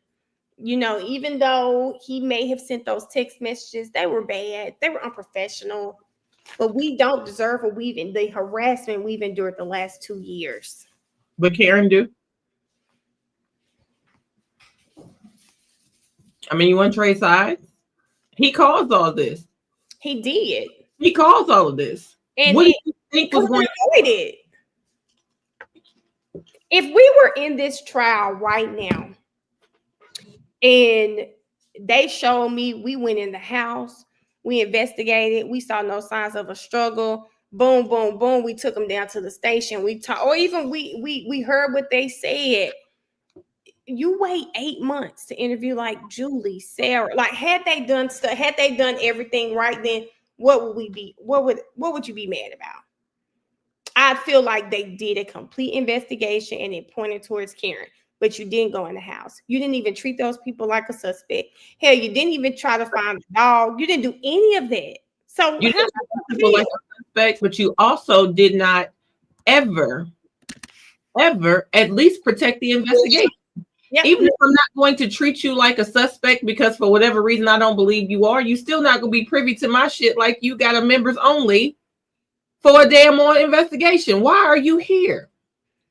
You know, even though he may have sent those text messages, they were bad. They were unprofessional. But we don't deserve the harassment we've endured the last 2 years. But Karen do. I mean, you want to trade sides? He caused all this. He did. He caused all of this. And what do you think was going avoid it? If we were in this trial right now and they showed me, we went in the house, we investigated, we saw no signs of a struggle, boom, boom, boom, we took them down to the station, we talked, or even we heard what they said. You wait 8 months to interview like Julie, Sarah. Like, had they done everything right, then what would you be mad about? I feel like they did a complete investigation and it pointed towards Karen, but you didn't go in the house. You didn't even treat those people like a suspect. Hell, you didn't even try to find the dog. You didn't do any of that. So you didn't treat people like a suspect, but you also did not ever at least protect the investigation. Yep. Even if I'm not going to treat you like a suspect because for whatever reason I don't believe you are, you still not gonna be privy to my shit like you got a members only for a damn on investigation. Why are you here?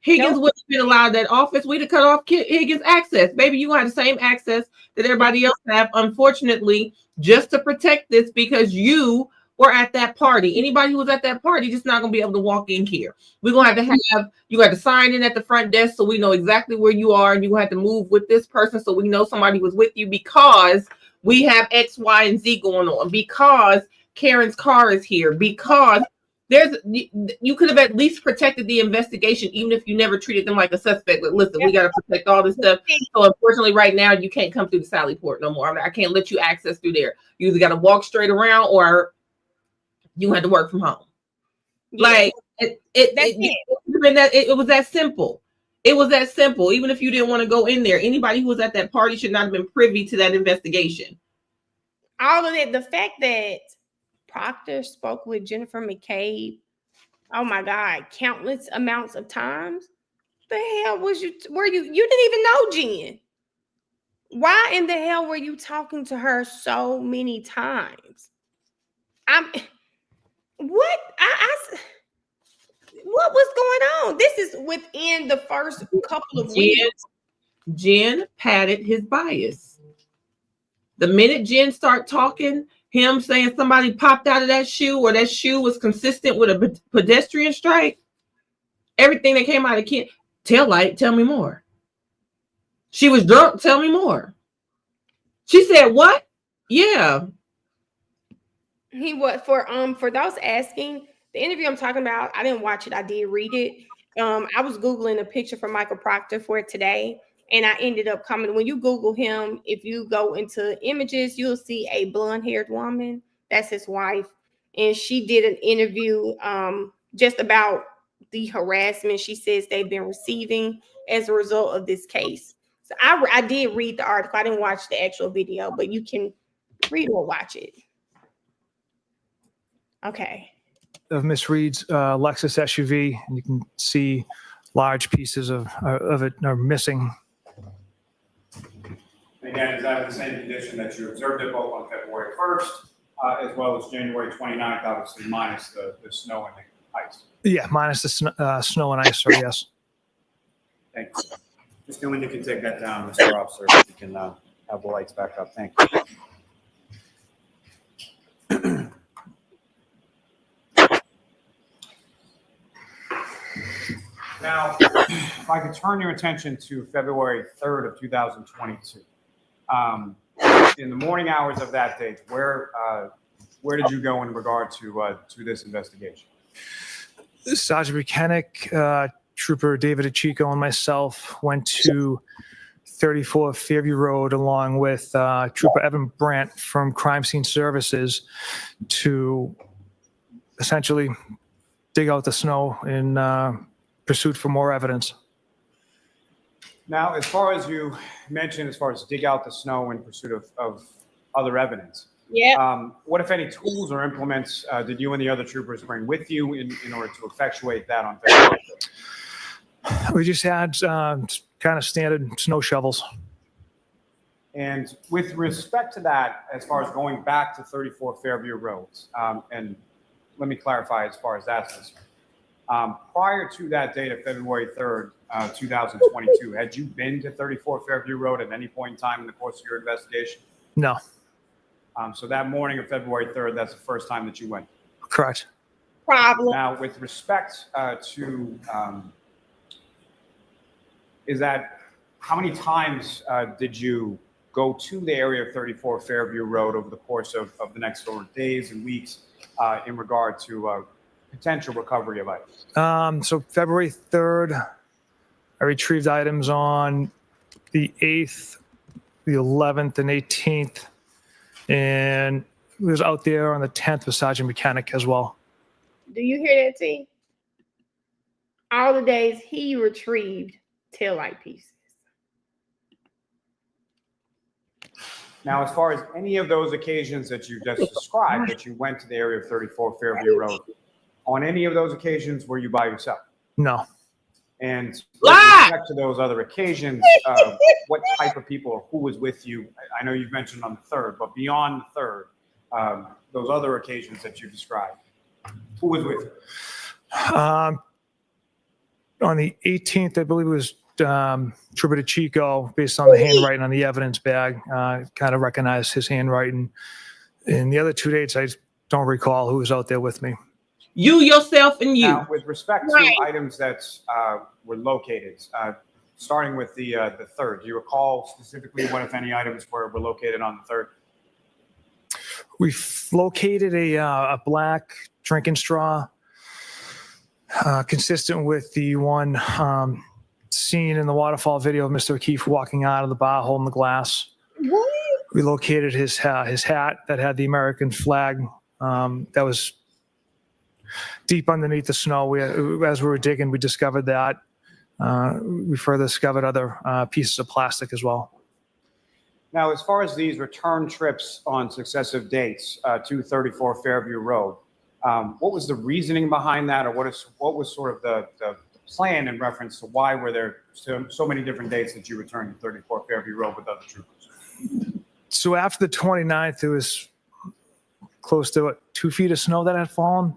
Higgins wouldn't have been allowed that office. We'd have cut off Higgins' access. Baby, you have the same access that everybody else have. Unfortunately, just to protect this because you were at that party. Anybody who was at that party just not gonna be able to walk in here. We're gonna have you got to sign in at the front desk so we know exactly where you are, and you have to move with this person so we know somebody was with you because we have X, Y, and Z going on. Because Karen's car is here. Because you could have at least protected the investigation, even if you never treated them like a suspect. But listen, we got to protect all this stuff. So unfortunately, right now you can't come through the Sally Port no more. I can't let you access through there. You either got to walk straight around or you had to work from home. Yeah. Like it was that simple. It was that simple. Even if you didn't want to go in there, anybody who was at that party should not have been privy to that investigation. All of that, the fact that Proctor spoke with Jennifer McCabe, oh my God, countless amounts of times. The hell was you? Were you? You didn't even know Jen. Why in the hell were you talking to her so many times? What was going on? This is within the first couple of weeks. Jen padded his bias. The minute Jen started talking, him saying somebody popped out of that shoe or that shoe was consistent with a pedestrian strike, everything that came out of Kent, taillight, tell me more. She was drunk, tell me more. She said, what? Yeah. He was for those asking, the interview I'm talking about, I didn't watch it, I did read it. I was Googling a picture for Michael Proctor for it today, and I ended up coming. When you Google him, if you go into images, you'll see a blonde-haired woman. That's his wife, and she did an interview just about the harassment she says they've been receiving as a result of this case. So I did read the article. I didn't watch the actual video, but you can read or watch it. Okay. Of Miss Reed's Lexus SUV, and you can see large pieces of it are missing. Again, is that the same condition that you observed it both on February 1st as well as January 29th, obviously minus the snow and the ice? Yeah, minus the snow and ice, sorry, yes. Thank you. Just when you can take that down, Mr. Officer, if you can have the lights back up. Thank you. Now, if I could turn your attention to February 3rd of 2022. In the morning hours of that date, where did you go in regard to this investigation? Sergeant Mechanic, Trooper David Achico, and myself went to 34 Fairview Road along with Trooper Evan Brandt from Crime Scene Services to essentially dig out the snow in pursuit for more evidence. Now, as far as you mentioned, as far as dig out the snow in pursuit of other evidence, what, if any, tools or implements did you and the other troopers bring with you in order to effectuate that on February 3rd? We just had kind of standard snow shovels. And with respect to that, as far as going back to 34 Fairview Roads, and let me clarify as far as that's concerned. Prior to that date of February 3rd, 2022, had you been to 34 Fairview Road at any point in time in the course of your investigation? No. So that morning of February 3rd, that's the first time that you went? Correct. Problem. Now, with respect to, is that, how many times did you go to the area of 34 Fairview Road over the course of the next days and weeks in regard to potential recovery of items? So February 3rd, I retrieved items on the 8th, the 11th, and 18th, and it was out there on the 10th with Sergeant Mechanic as well. Do you hear that, T? All the days he retrieved taillight pieces. Now, as far as any of those occasions that you just described, that you went to the area of 34 Fairview Road, On any of those occasions, were you by yourself? No. And with Lie! respect to those other occasions, what type of people or who was with you? I know you've mentioned on the 3rd, but beyond the 3rd, those other occasions that you described, who was with you? On the 18th, I believe it was Trooper DeChico, based on the handwriting on the evidence bag, kind of recognized his handwriting. And the other 2 dates, I don't recall who was out there with me. You, yourself, and you. Now, with respect to items that were located, starting with the 3rd, do you recall specifically what, if any, items were located on the 3rd? We located a black drinking straw, consistent with the one seen in the waterfall video of Mr. O'Keefe walking out of the bar holding the glass. What? We located his hat that had the American flag that was deep underneath the snow. As we were digging, we discovered that. We further discovered other pieces of plastic as well. Now, as far as these return trips on successive dates to 34 Fairview Road, what was the reasoning behind that, or what was sort of the plan in reference to why were there so many different dates that you returned to 34 Fairview Road with other troopers? So after the 29th, it was close to 2 feet of snow that had fallen.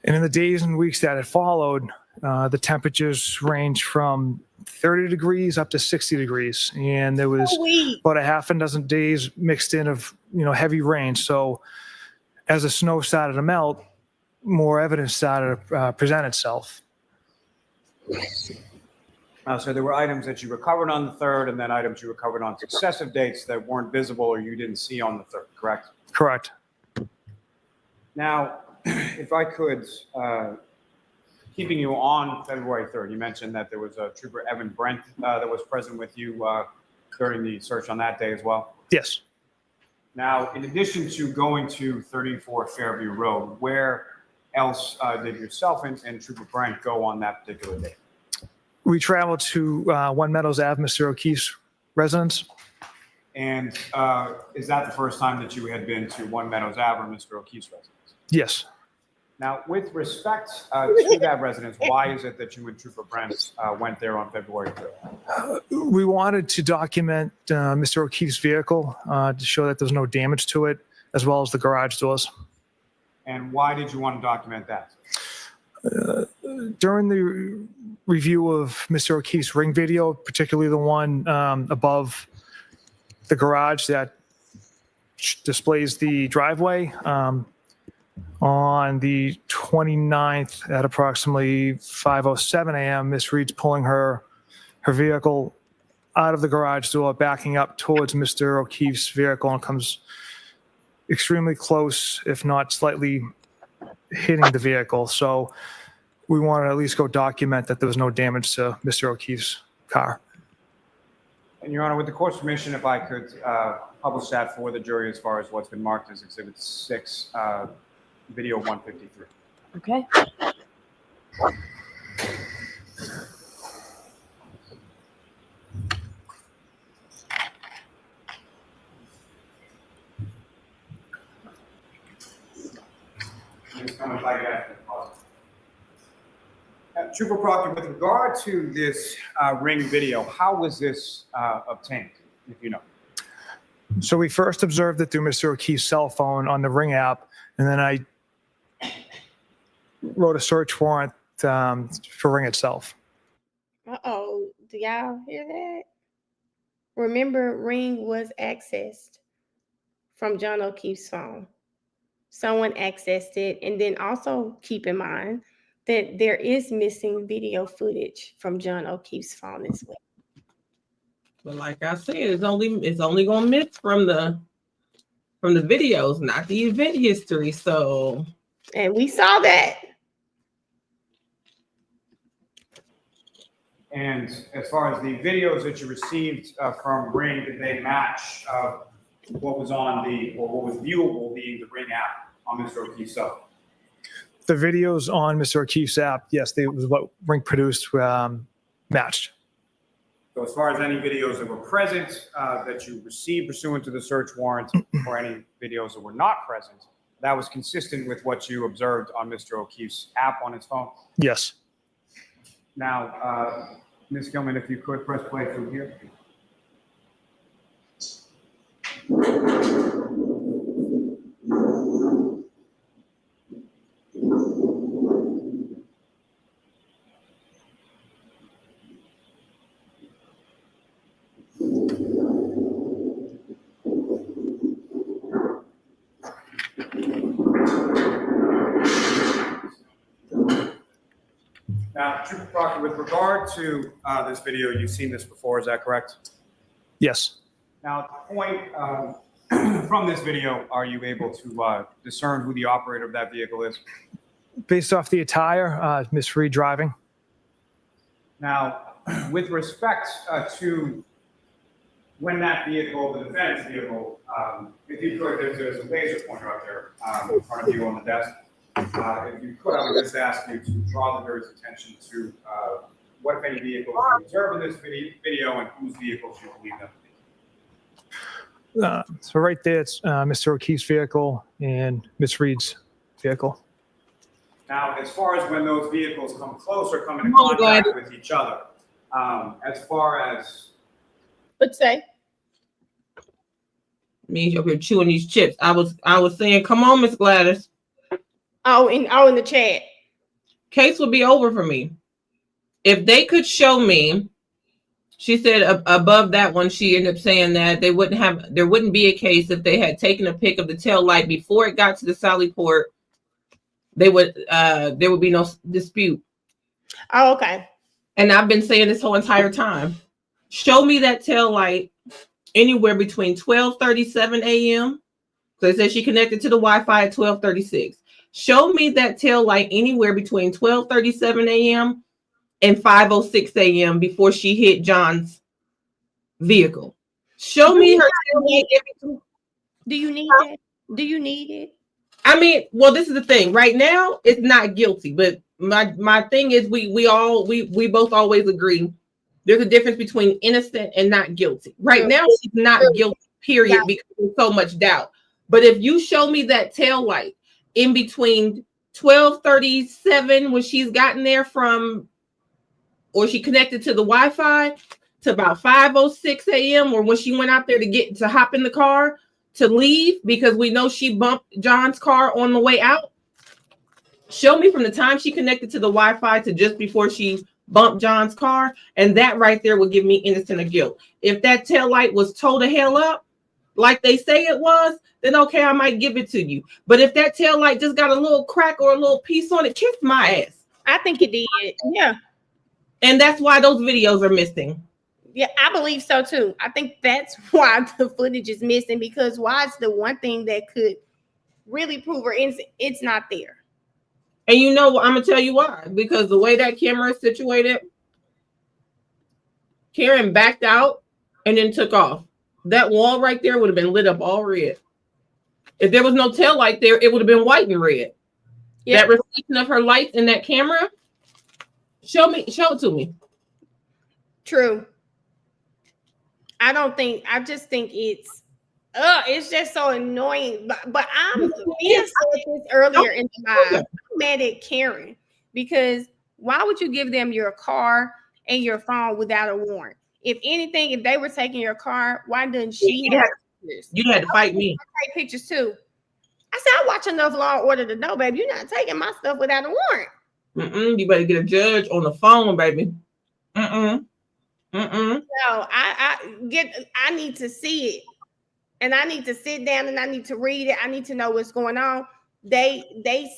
And in the days and weeks that had followed, the temperatures ranged from 30 degrees up to 60 degrees. And there was about a half a dozen days mixed in of, heavy rain. So as the snow started to melt, more evidence started to present itself. So there were items that you recovered on the 3rd, and then items you recovered on successive dates that weren't visible or you didn't see on the 3rd, correct? Correct. Now, if I could, keeping you on February 3rd, you mentioned that there was a Trooper Evan Brent that was present with you during the search on that day as well? Yes. Now, in addition to going to 34 Fairview Road, where else did yourself and Trooper Brent go on that particular day? We traveled to One Meadows Ave, Mr. O'Keefe's residence. And is that the first time that you had been to One Meadows Ave or Mr. O'Keefe's residence? Yes. Now, with respect to that residence, why is it that you and Trooper Brent went there on February 3rd? We wanted to document Mr. O'Keefe's vehicle to show that there's no damage to it, as well as the garage doors. And why did you want to document that? During the review of Mr. O'Keefe's ring video, particularly the one above the garage that displays the driveway, on the 29th at approximately 5:07 a.m., Miss Reed's pulling her vehicle out of the garage door, backing up towards Mr. O'Keefe's vehicle, and comes extremely close, if not slightly hitting the vehicle. So we wanted to at least go document that there was no damage to Mr. O'Keefe's car. And Your Honor, with the court's permission, if I could publish that for the jury as far as what's been marked as Exhibit 6, video 153. Okay. Trooper Proctor, with regard to this ring video, how was this obtained, if you know? So we first observed it through Mr. O'Keefe's cell phone on the Ring app, and then I wrote a search warrant for Ring itself. Uh-oh, do y'all hear that? Remember, Ring was accessed from John O'Keefe's phone. Someone accessed it, and then also keep in mind that there is missing video footage from John O'Keefe's phone as well. But like I said, it's only gonna miss from the videos, not the event history. So, and we saw that. And as far as the videos that you received from Ring, did they match what was on what was viewable being the Ring app on Mr. O'Keefe's cell phone? The videos on Mr. O'Keefe's app, yes, it was what Ring produced, matched. So as far as any videos that were present that you received pursuant to the search warrant, or any videos that were not present that was consistent with what you observed on Mr. O'Keefe's app on his phone? Yes. Now, Ms. Gilman, if you could press play through here. Now, Trooper Proctor, with regard to this video, you've seen this before, is that correct? Yes. Now, at the point from this video, are you able to discern who the operator of that vehicle is? Based off the attire, Miss Reed driving. Now, with respect to when that vehicle, the defendant's vehicle, if you could, there's a laser pointer up there in front of you on the desk. If you could, I would just ask you to draw the jury's attention to what, if any, vehicles you observe in this video and whose vehicles you believe them to be. So right there, it's Mr. O'Keefe's vehicle and Miss Reed's vehicle. Now, as far as when those vehicles come close or come into contact with each other, as far as What'd you say? Me up here chewing these chips. I was saying, come on, Miss Gladys. Oh, in the chat. Case would be over for me. If they could show me, she said above that one, she ended up saying that there wouldn't be a case if they had taken a pic of the tail light before it got to the Sally Port. There would be no dispute. Oh, okay. And I've been saying this whole entire time. Show me that tail light anywhere between 12:37 a.m. So it says she connected to the Wi-Fi at 12:36. Show me that tail light anywhere between 12:37 a.m. and 5:06 a.m. before she hit John's vehicle. Show me her tail light. Do you need that? Do you need it? I mean, well, this is the thing. Right now, it's not guilty, but my thing is we both always agree there's a difference between innocent and not guilty. Right now, she's not guilty, period, because there's so much doubt. But if you show me that tail light in between 12:37 when she's gotten there from, or she connected to the Wi-Fi, to about 5:06 a.m. or when she went out there to hop in the car to leave, because we know she bumped John's car on the way out. Show me from the time she connected to the Wi-Fi to just before she bumped John's car, and that right there will give me innocent of guilt. If that tail light was towed the hell up, like they say it was, then okay, I might give it to you. But if that tail light just got a little crack or a little piece on it, kiss my ass. I think it did. Yeah. And that's why those videos are missing. Yeah, I believe so too. I think that's why the footage is missing, because why is the one thing that could really prove her innocent? It's not there. And you know what? I'm gonna tell you why. Because the way that camera is situated, Karen backed out and then took off. That wall right there would have been lit up all red. If there was no tail light there, it would have been white and red. Yep. That reflection of her lights in that camera, show it to me. True. I just think it's just so annoying. But I'm said this earlier in the live. I'm mad at Karen, because why would you give them your car and your phone without a warrant? If anything, if they were taking your car, why doesn't she have pictures? You had to fight me. I take pictures too. I said, I watch enough Law and Order to know, baby, you're not taking my stuff without a warrant. You better get a judge on the phone, baby. No, I need to see it, and I need to sit down and I need to read it. I need to know what's going on. They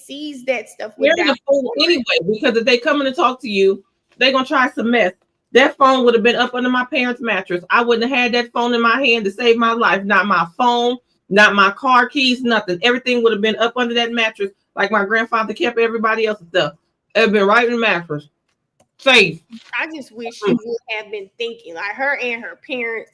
seize that stuff without a fool anyway, because if they come in to talk to you, they're gonna try some mess. That phone would have been up under my parents' mattress. I wouldn't have had that phone in my hand to save my life. Not my phone, not my car keys, nothing. Everything would have been up under that mattress like my grandfather kept everybody else's stuff. It would have been right in the mattress. Safe. I just wish she would have been thinking, like her and her parents.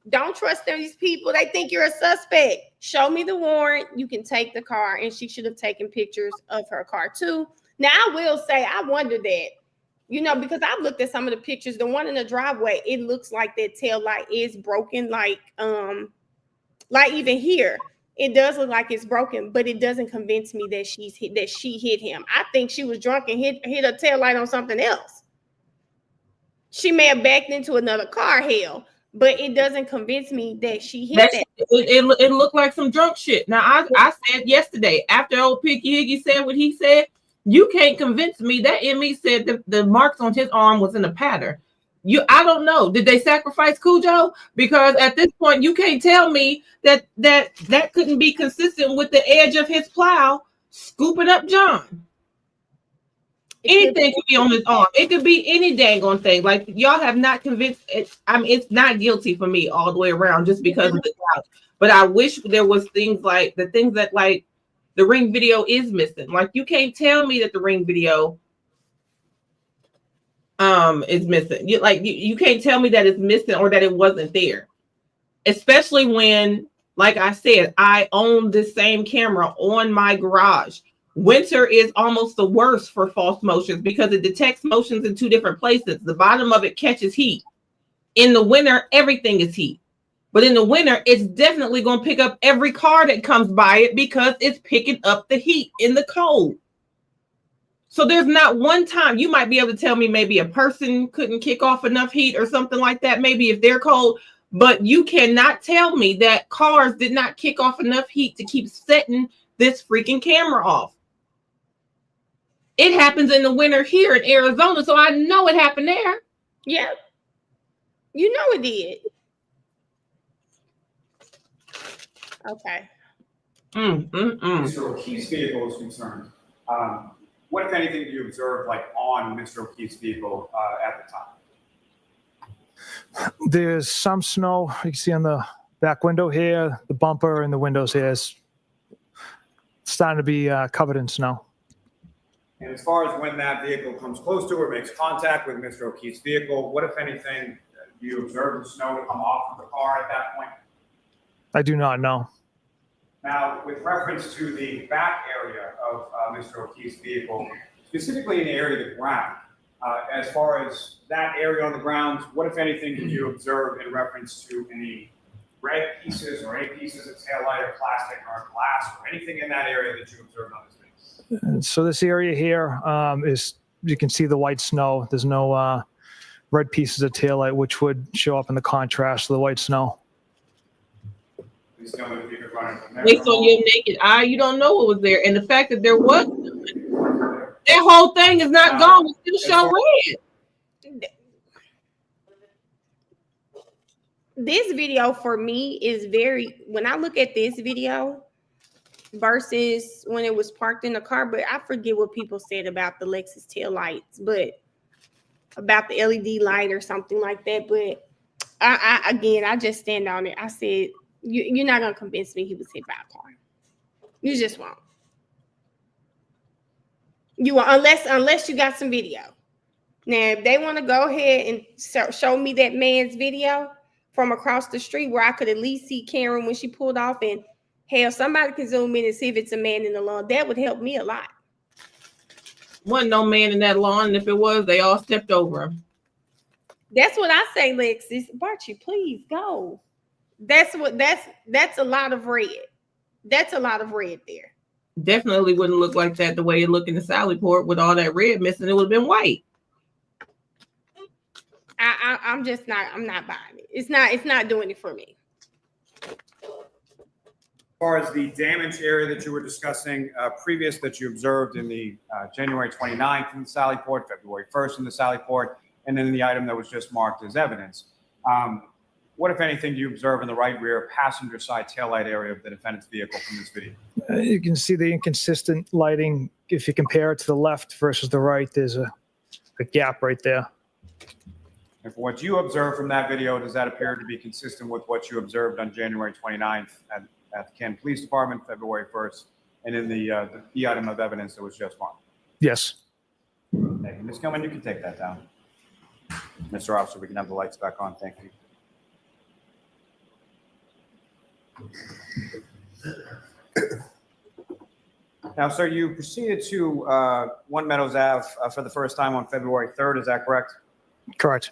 Don't trust these people. They think you're a suspect. Show me the warrant. You can take the car. And she should have taken pictures of her car too. Now, I will say, I wonder that, because I've looked at some of the pictures. The one in the driveway, it looks like that tail light is broken, like even here. It does look like it's broken, but it doesn't convince me that she hit him. I think she was drunk and hit her taillight on something else. She may have backed into another car, hell, but it doesn't convince me that she hit that. It looked like some drunk shit. Now, I said yesterday, after old Picky Higgy said what he said, you can't convince me that ME said that the marks on his arm was in a pattern. I don't know. Did they sacrifice Cujo? Because at this point, you can't tell me that couldn't be consistent with the edge of his plow scooping up John. Anything could be on his arm. It could be any dang on thing. Like, y'all have not convinced it. I mean, it's not guilty for me all the way around just because of the doubt. But I wish there was things like the things that like the ring video is missing. Like, you can't tell me that the ring video is missing. You can't tell me that it's missing or that it wasn't there. Especially when, like I said, I own this same camera on my garage. Winter is almost the worst for false motions because it detects motions in two different places. The bottom of it catches heat. In the winter, everything is heat. But in the winter, it's definitely going to pick up every car that comes by it because it's picking up the heat in the cold. So there's not one time you might be able to tell me maybe a person couldn't kick off enough heat or something like that, maybe if they're cold, but you cannot tell me that cars did not kick off enough heat to keep setting this freaking camera off. It happens in the winter here in Arizona, so I know it happened there. Yeah. You know it did. Okay. Mr. O'Keefe's vehicle is concerned. What, if anything, do you observe, like, on Mr. O'Keefe's vehicle at the time? There's some snow. You can see on the back window here, the bumper and the windows here is starting to be covered in snow. And as far as when that vehicle comes close to or makes contact with Mr. O'Keefe's vehicle, what, if anything, do you observe the snow to come off of the car at that point? I do not know. Now, with reference to the back area of Mr. O'Keefe's vehicle, specifically in the area of the ground, as far as that area on the ground, what, if anything, did you observe in reference to any red pieces or any pieces of taillight or plastic or glass or anything in that area that you observed on this video? So this area here is, you can see the white snow. There's no red pieces of taillight, which would show up in the contrast of the white snow. Please tell me if you could run it from there. Based on your naked eye, you don't know what was there. And the fact that there was, that whole thing is not gone. We still show red. This video for me is very, when I look at this video versus when it was parked in the car, but I forget what people said about the Lexus tail lights, but about the LED light or something like that. But I just stand on it. I said, you're not going to convince me he was hit by a car. You just won't. You will, unless you got some video. Now, if they want to go ahead and show me that man's video from across the street where I could at least see Karen when she pulled off, and hell, somebody can zoom in and see if it's a man in the lawn, that would help me a lot. Wasn't no man in that lawn, and if it was, they all stepped over him. That's what I say, Lexus. Barchie, please go. That's a lot of red. That's a lot of red there. Definitely wouldn't look like that the way it looked in the Sally Port with all that red missing. It would have been white. I'm not buying it. It's not doing it for me. As far as the damage area that you were discussing previous that you observed in the January 29th in the Sally Port, February 1st in the Sally Port, and then the item that was just marked as evidence. What, if anything, do you observe in the right rear passenger side taillight area of the defendant's vehicle from this video? You can see the inconsistent lighting. If you compare it to the left versus the right, there's a gap right there. And for what you observed from that video, does that appear to be consistent with what you observed on January 29th at the Canton Police Department, February 1st, and in the item of evidence that was just marked? Yes. Thank you. Ms. Gilman, you can take that down. Mr. Officer, we can have the lights back on. Thank you. Now, sir, you proceeded to One Meadows Ave for the first time on February 3rd. Is that correct? Correct.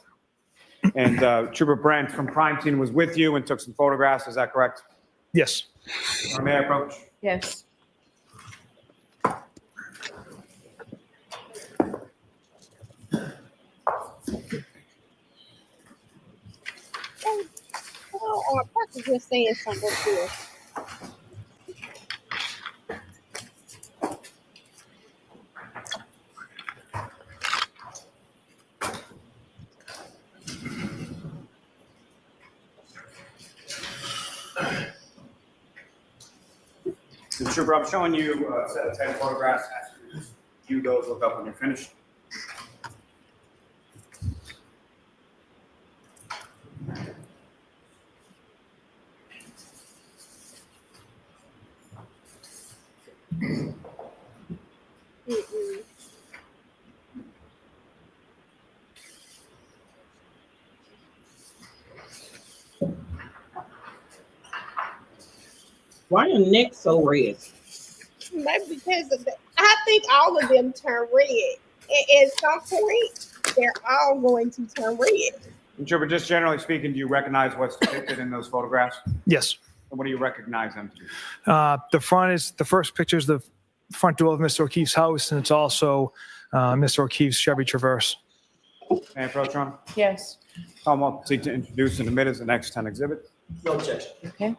And Trooper Brent from Crime Scene was with you and took some photographs. Is that correct? Yes. May I approach? Yes. Proctor just saying something here. Mr. Trooper, I'm showing you a set of 10 photographs. Ask you to just view those, look up when you're finished. Why are your neck so red? Maybe because of that. I think all of them turn red. At some point, they're all going to turn red. Mr. Trooper, just generally speaking, do you recognize what's depicted in those photographs? Yes. And what do you recognize them to be? The first picture is the front door of Mr. O'Keefe's house, and it's also Mr. O'Keefe's Chevy Traverse. May I approach, Your Honor? Yes. I'm going to seek to introduce and admit as the next 10 exhibit. No objection. Okay.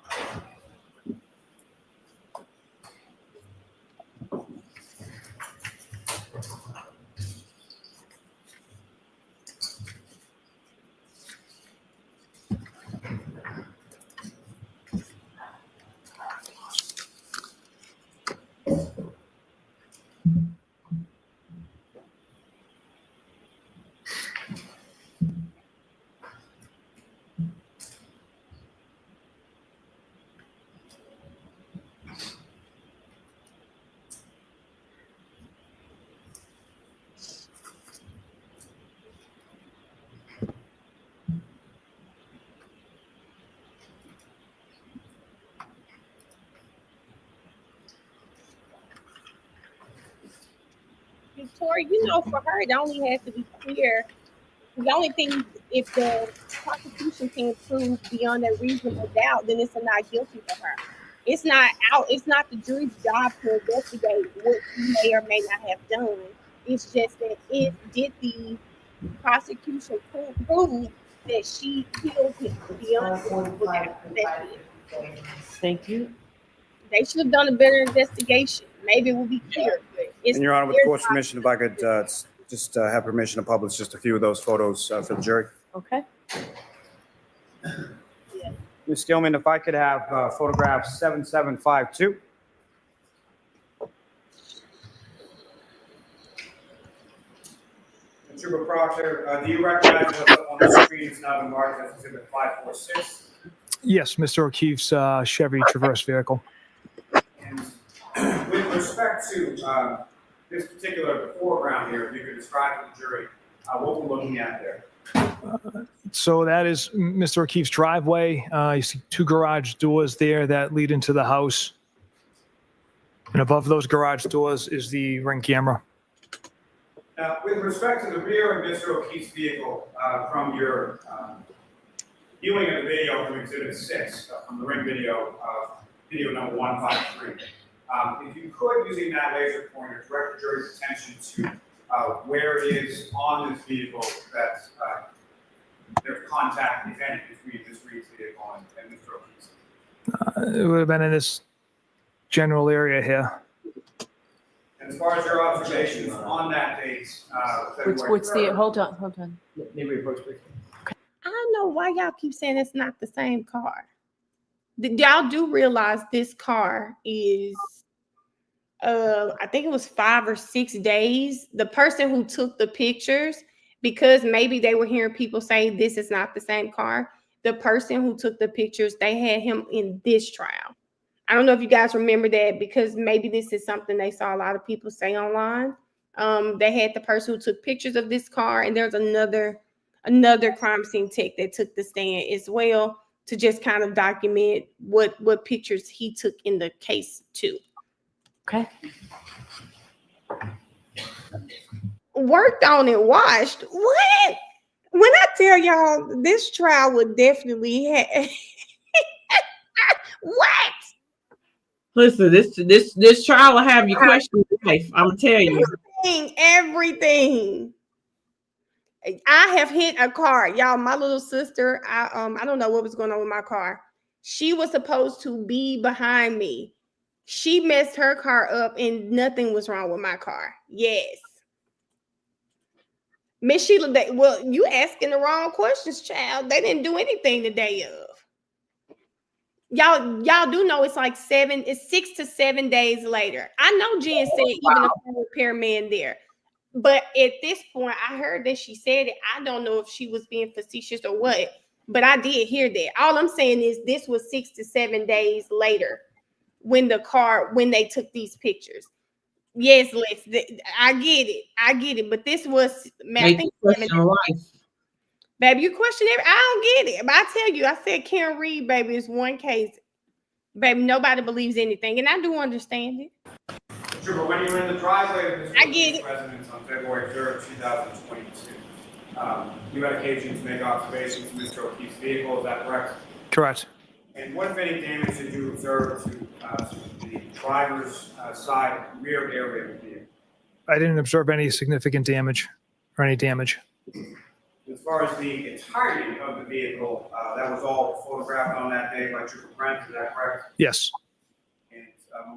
Victoria, you know, for her, it only has to be clear. The only thing, if the prosecution can prove beyond a reasonable doubt, then it's a not guilty for her. It's not out. It's not the jury's job to investigate what she may or may not have done. It's just that did the prosecution prove that she killed him beyond reasonable doubt. That's it. Thank you. They should have done a better investigation. Maybe it will be clear. And Your Honor, with the court's permission, if I could just have permission to publish just a few of those photos for the jury. Okay. Ms. Stillman, if I could have photograph 7752. Trooper Proctor, do you recognize what's up on the screen? It's now been marked as exhibit 546. Yes, Mr. O'Keefe's Chevy Traverse vehicle. And with respect to this particular foreground here, if you could describe to the jury what we're looking at there. So that is Mr. O'Keefe's driveway. You see two garage doors there that lead into the house. And above those garage doors is the ring camera. Now, with respect to the rear of Mr. O'Keefe's vehicle, from your viewing of the video from Exhibit 6, from the ring video, video number 153, if you could, using that laser pointer, direct the jury's attention to where it is on this vehicle that there's contact, if any, between this Reed's vehicle and Mr. O'Keefe's. It would have been in this general area here. And as far as your observations on that date, What's the, hold on. Maybe approach, please. I don't know why y'all keep saying it's not the same car. Y'all do realize this car is, I think it was 5 or 6 days. The person who took the pictures, because maybe they were hearing people say this is not the same car, the person who took the pictures, they had him in this trial. I don't know if you guys remember that, because maybe this is something they saw a lot of people say online. They had the person who took pictures of this car, and there's another crime scene tech that took the stand as well to just kind of document what pictures he took in the case too. Okay. Worked on and watched. What? When I tell y'all this trial would definitely have What? Listen, this trial will have you question your life. I'm gonna tell you. Everything. I have hit a car, y'all. My little sister, I don't know what was going on with my car. She was supposed to be behind me. She messed her car up, and nothing was wrong with my car. Yes, Miss Sheila. Well, you asking the wrong questions, child. They didn't do anything the day of. Y'all do know it's like 6 to 7 days later. I know Jen said even a repairman there. But at this point, I heard that she said it. I don't know if she was being facetious or what, but I did hear that. All I'm saying is this was 6 to 7 days later when they took these pictures. Yes, Lex, I get it. But this was, I think, baby, you question it. I don't get it. But I tell you, I said Karen Reed, baby, is one case. Baby, nobody believes anything, and I do understand it. Trooper, when you were in the driveway of I get Mr. it. residence on February 3rd, 2022, you had occasion to make observations of Mr. O'Keefe's vehicle, is that correct? Correct. And what, if any, damage did you observe to the driver's side rear area of the vehicle? I didn't observe any significant damage or any damage. As far as the entirety of the vehicle, that was all photographed on that day by Trooper Brent, is that correct? Yes. And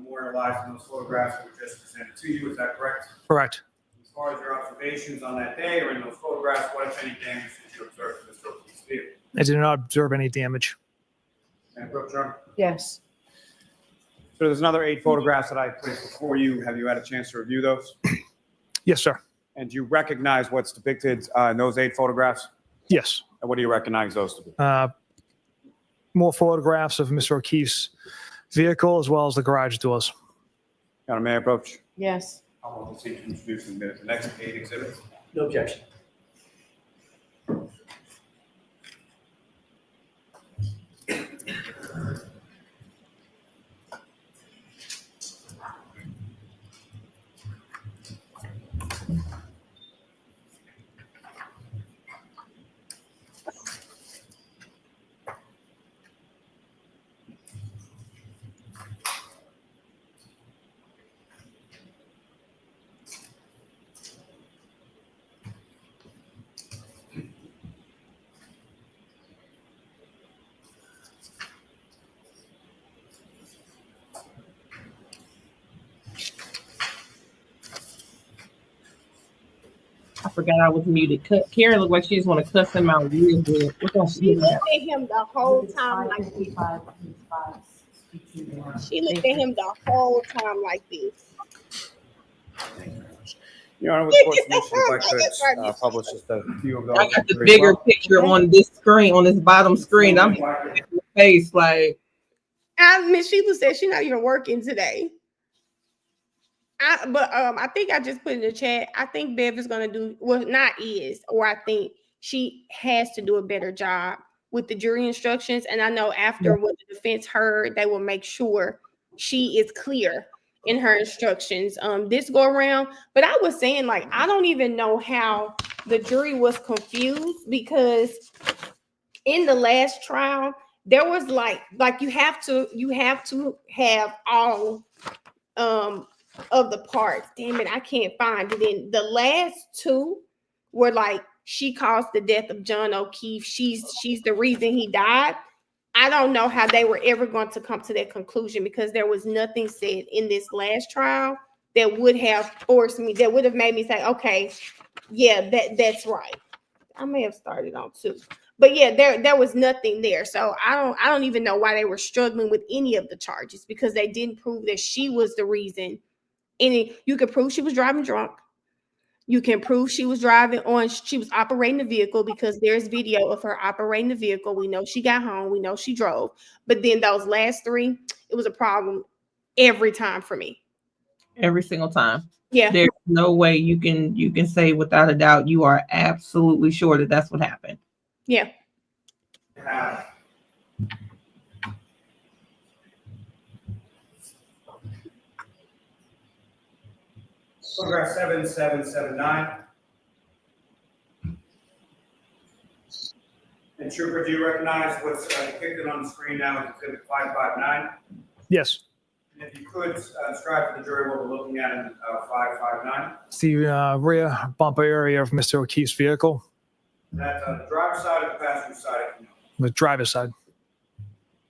memorialized in those photographs that were just presented to you, is that correct? Correct. As far as your observations on that day or in those photographs, what, if any, damage did you observe to Mr. O'Keefe's vehicle? I did not observe any damage. And Brooke Drum? Yes. So there's another 8 photographs that I placed before you. Have you had a chance to review those? Yes, sir. And do you recognize what's depicted in those 8 photographs? Yes. And what do you recognize those to be? More photographs of Mr. O'Keefe's vehicle as well as the garage doors. Madam Mayor, approach. Yes. I'll proceed to introduce the next 8 exhibits. No objection. I forgot I was muted. Karen looked like she just want to cuss him out real good. She looked at him the whole time like this. She looked at him the whole time like this. Your Honor, with court's permission, if I could publish just a few of those. I got the bigger picture on this screen, on this bottom screen. I'm in your face like. Miss Sheila said she's not even working today. I think I just put in the chat. I think Bev is gonna do I think she has to do a better job with the jury instructions. And I know after what the defense heard, they will make sure she is clear in her instructions this go around. But I was saying, like, I don't even know how the jury was confused, because in the last trial there was like you have to have all of the parts. Damn it, I can't find it. In the last 2 were like, she caused the death of John O'Keefe, she's the reason he died. I don't know how they were ever going to come to that conclusion, because there was nothing said in this last trial that would have forced me, that would have made me say, okay, yeah, that's right. I may have started on 2, but yeah, there was nothing there. So I don't even know why they were struggling with any of the charges, because they didn't prove that she was the reason. You could prove she was driving drunk. You can prove she was operating the vehicle, because there's video of her operating the vehicle. We know she got home. We know she drove. But then those last 3, it was a problem every time for me. Every single time. Yeah. There's no way you can say without a doubt you are absolutely sure that that's what happened. Yeah. Photograph 7779. And Trooper, do you recognize what's depicted on the screen now as Exhibit 559? Yes. And if you could describe to the jury what we're looking at in 559. It's the rear bumper area of Mr. O'Keefe's vehicle, That's on the driver's side or the passenger side? the driver's side.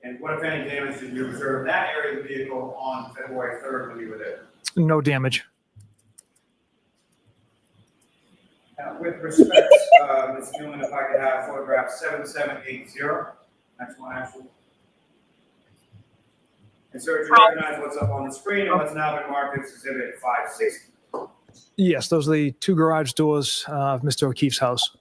And what, if any, damage did you observe in that area of the vehicle on February 3rd when you were there? No damage. With respect, Ms. Newman, if I could have photograph 7780. Next one, actually. And sir, do you recognize what's up on the screen and what's now been marked as Exhibit 560? Yes, those are the two garage doors of Mr. O'Keefe's house.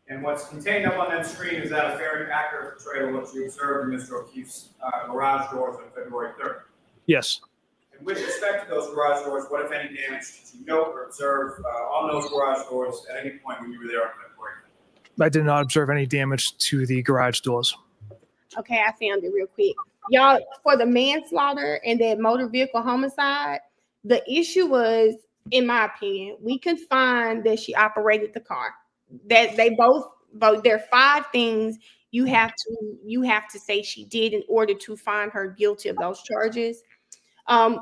And what's contained up on that screen, is that a fair and accurate portrayal of what you observed in Mr. O'Keefe's garage doors on February 3rd? Yes. And with respect to those garage doors, what, if any, damage did you note or observe on those garage doors at any point when you were there on February 3rd? I did not observe any damage to the garage doors. Okay, I found it real quick. Y'all, for the manslaughter and that motor vehicle homicide, the issue was, in my opinion, we could find that she operated the car. That they both there are 5 things you have to say she did in order to find her guilty of those charges.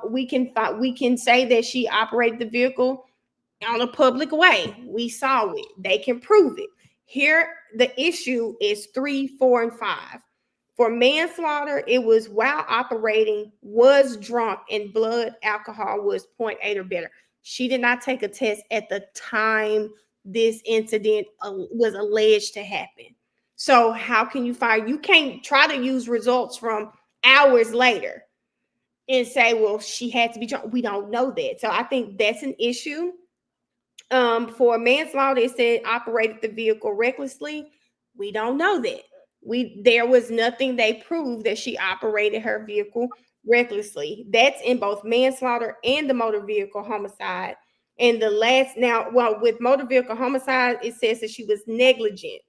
We can say that she operated the vehicle on a public way. We saw it. They can prove it. Here, the issue is 3, 4, and 5. For manslaughter, it was while operating, was drunk, and blood alcohol was 0.8 or better. She did not take a test at the time this incident was alleged to happen. So how can you find? You can't try to use results from hours later and say, well, she had to be drunk. We don't know that. So I think that's an issue. For manslaughter, it said operated the vehicle recklessly. We don't know that. There was nothing they proved that she operated her vehicle recklessly. That's in both manslaughter and the motor vehicle homicide. And with motor vehicle homicide, it says that she was negligent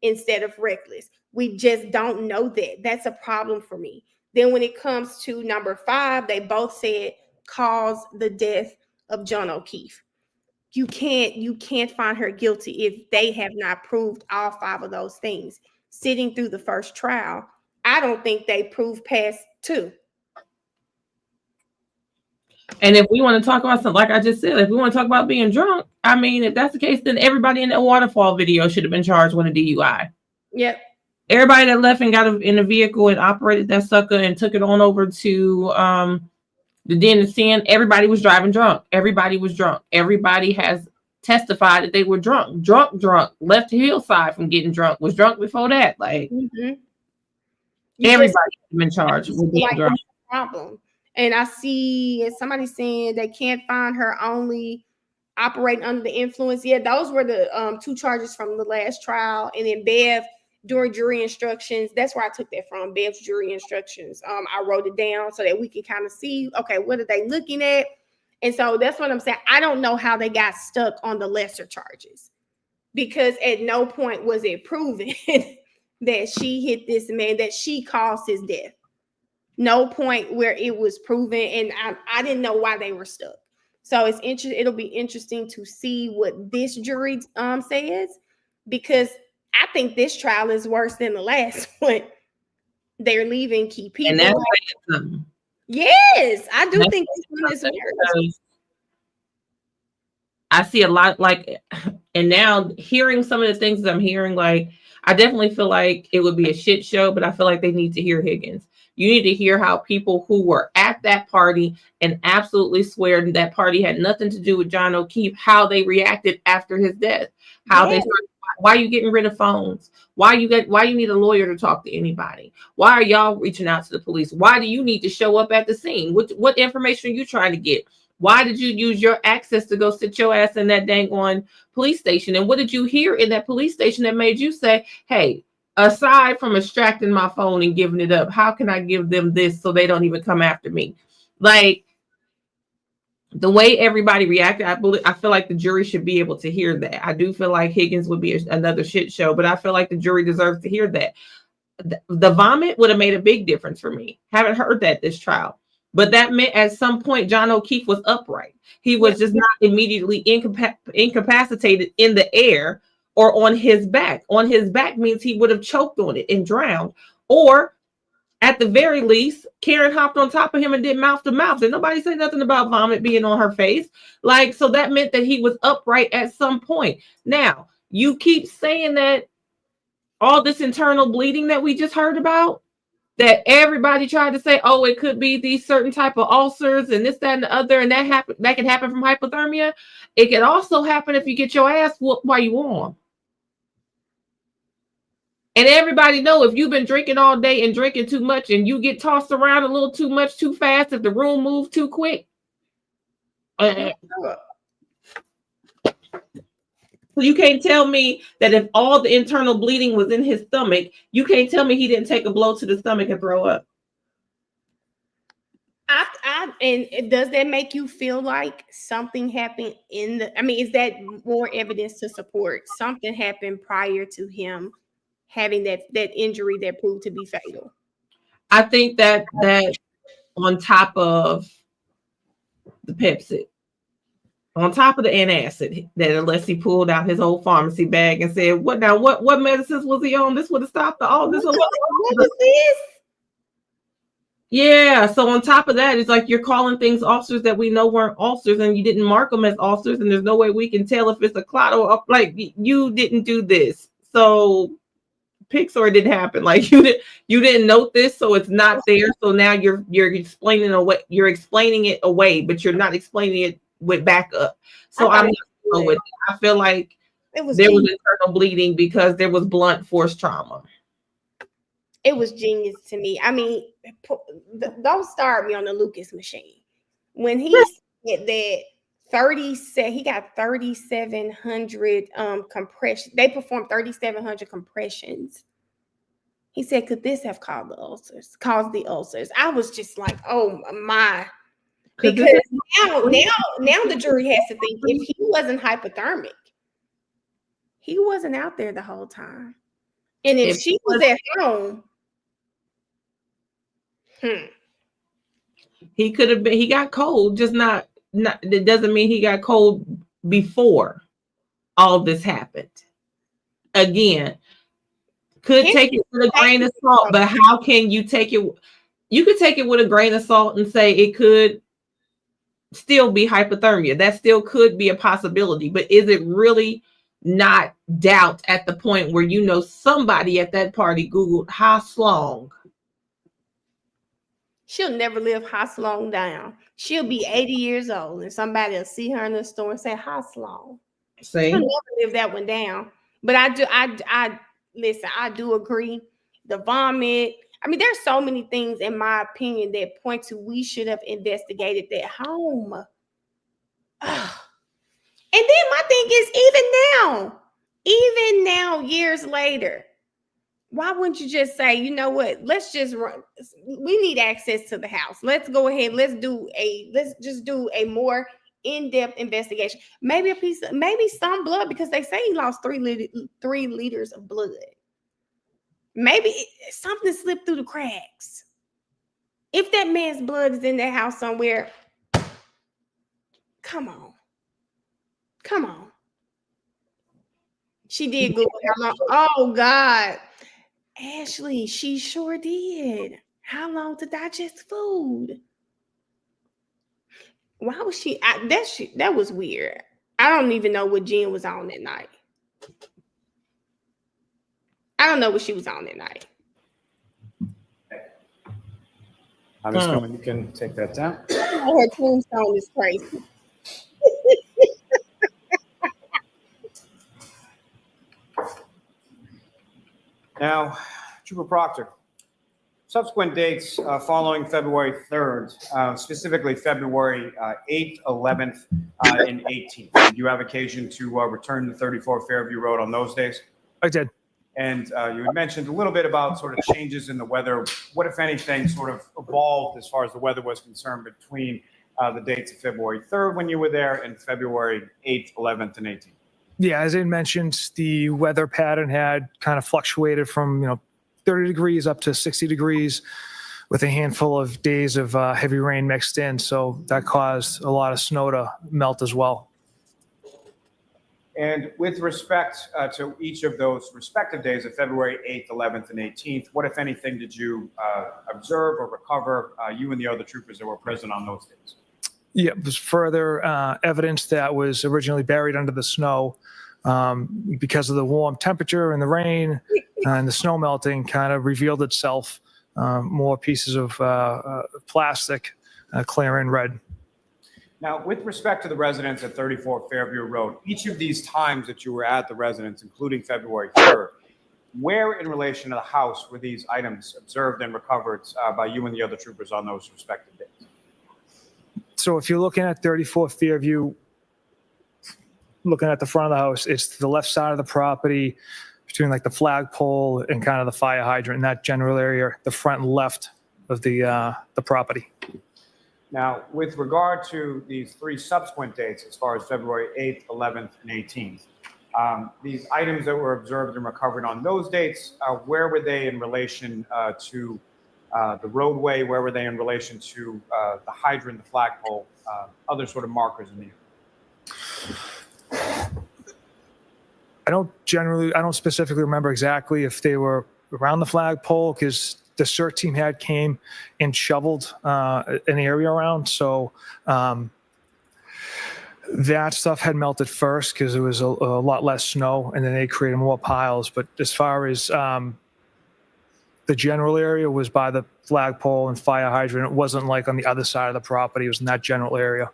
instead of reckless. We just don't know that. That's a problem for me. Then when it comes to number 5, they both said caused the death of John O'Keefe. You can't find her guilty if they have not proved all 5 of those things. Sitting through the first trial, I don't think they proved past 2. And if we want to talk about something, like I just said, if we want to talk about being drunk, I mean, if that's the case, then everybody in that waterfall video should have been charged with a DUI. Yep. Everybody that left and got in a vehicle and operated that sucker and took it on over to the den of sin, everybody was driving drunk. Everybody was drunk. Everybody has testified that they were drunk, left the hillside from getting drunk, was drunk before that. Like, everybody has been charged with being drunk. Problem. And I see somebody saying they can't find her only operating under the influence. Yeah, those were the 2 charges from the last trial. And then Bev, during jury instructions, that's where I took that from, Bev's jury instructions. I wrote it down so that we can kind of see, okay, what are they looking at? And so that's what I'm saying. I don't know how they got stuck on the lesser charges, because at no point was it proven that she hit this man, that she caused his death. No point where it was proven, and I didn't know why they were stuck. So it's interesting. It'll be interesting to see what this jury says, because I think this trial is worse than the last one. They're leaving key people. And that's something. Yes, I do think this one is worse. I see a lot, like, and now hearing some of the things that I'm hearing, like, I definitely feel like it would be a shit show, but I feel like they need to hear Higgins. You need to hear how people who were at that party and absolutely swear that party had nothing to do with John O'Keefe, how they reacted after his death, how they started, why are you getting rid of phones? Why you need a lawyer to talk to anybody? Why are y'all reaching out to the police? Why do you need to show up at the scene? What information are you trying to get? Why did you use your access to go sit your ass in that dang on police station? And what did you hear in that police station that made you say, hey, aside from extracting my phone and giving it up, how can I give them this so they don't even come after me? Like, the way everybody reacted, I feel like the jury should be able to hear that. I do feel like Higgins would be another shit show, but I feel like the jury deserves to hear that. The vomit would have made a big difference for me. Haven't heard that this trial. But that meant at some point, John O'Keefe was upright. He was just not immediately incapacitated in the air or on his back. On his back means he would have choked on it and drowned. Or at the very least, Karen hopped on top of him and did mouth to mouth. And nobody said nothing about vomit being on her face. Like, so that meant that he was upright at some point. Now, you keep saying that all this internal bleeding that we just heard about, that everybody tried to say, oh, it could be these certain type of ulcers and this, that, and the other, and that can happen from hypothermia. It can also happen if you get your ass whooped while you warm. And everybody know if you've been drinking all day and drinking too much and you get tossed around a little too much too fast, if the room moves too quick. So you can't tell me that if all the internal bleeding was in his stomach, you can't tell me he didn't take a blow to the stomach and throw up. And does that make you feel like something happened is that more evidence to support something happened prior to him having that injury that proved to be fatal? I think that on top of the Pepsi, on top of the antacid, that unless he pulled out his old pharmacy bag and said, what medicines was he on? This would have stopped all this. What was this? Yeah, so on top of that, it's like you're calling things ulcers that we know weren't ulcers, and you didn't mark them as ulcers, and there's no way we can tell if it's a clot or like you didn't do this. So Pixar didn't happen. Like you didn't note this, so it's not there. So now you're explaining away. You're explaining it away, but you're not explaining it with backup. So I'm not with it. I feel like there was internal bleeding because there was blunt force trauma. It was genius to me. I mean, don't start me on the Lucas machine. When he said that he got 3,700 compression. They performed 3,700 compressions. He said, could this have caused the ulcers? I was just like, oh my. Because now the jury has to think if he wasn't hypothermic, he wasn't out there the whole time. And if she was at home, he could have been, he got cold, just not it doesn't mean he got cold before all this happened. Again, could take it with a grain of salt, but how can you take it? You could take it with a grain of salt and say it could still be hypothermia. That still could be a possibility, but is it really not doubt at the point where you know somebody at that party Googled Haslong? She'll never live Haslong down. She'll be 80 years old and somebody will see her in the store and say Haslong. See? She'll never live that one down. But I listen, I do agree. The vomit. I mean, there's so many things in my opinion that point to we should have investigated that home. Ugh. And then my thing is, even now, years later, why wouldn't you just say, you know what? Let's just run. We need access to the house. Let's go ahead. Let's just do a more in-depth investigation. Maybe some blood, because they say he lost 3 liters of blood. Maybe something slipped through the cracks. If that man's blood is in that house somewhere, come on. She did Google how long. Oh God, Ashley, she sure did. How long to digest food? Why was she? That was weird. I don't even know what Jen was on that night. I don't know what she was on that night. I'm just going. You can take that down. Her tombstone is crazy. Now, Trooper Proctor, subsequent dates following February 3rd, specifically February 8th, 11th, and 18th. Did you have occasion to return to 34 Fairview Road on those days? I did. And you had mentioned a little bit about sort of changes in the weather. What, if anything, sort of evolved as far as the weather was concerned between the dates of February 3rd when you were there and February 8th, 11th, and 18th? Yeah, as I mentioned, the weather pattern had kind of fluctuated from 30 degrees up to 60 degrees with a handful of days of heavy rain mixed in. So that caused a lot of snow to melt as well. And with respect to each of those respective days of February 8th, 11th, and 18th, what, if anything, did you observe or recover, you and the other troopers that were present on those days? Yeah, it was further evidence that was originally buried under the snow because of the warm temperature and the rain and the snow melting kind of revealed itself. More pieces of plastic, clear and red. Now, with respect to the residence at 34 Fairview Road, each of these times that you were at the residence, including February 3rd, where in relation to the house were these items observed and recovered by you and the other troopers on those respective days? So if you're looking at 34 Fairview, looking at the front of the house, it's to the left side of the property between like the flagpole and kind of the fire hydrant in that general area, the front and left of the property. Now, with regard to these three subsequent dates, as far as February 8th, 11th, and 18th, these items that were observed and recovered on those dates, where were they in relation to the roadway? Where were they in relation to the hydrant, the flagpole, other sort of markers in the area? I don't specifically remember exactly if they were around the flagpole because the CERT team came and shoveled an area around. So that stuff had melted first because it was a lot less snow, and then they created more piles. But as far as the general area was by the flagpole and fire hydrant, it wasn't like on the other side of the property. It was in that general area.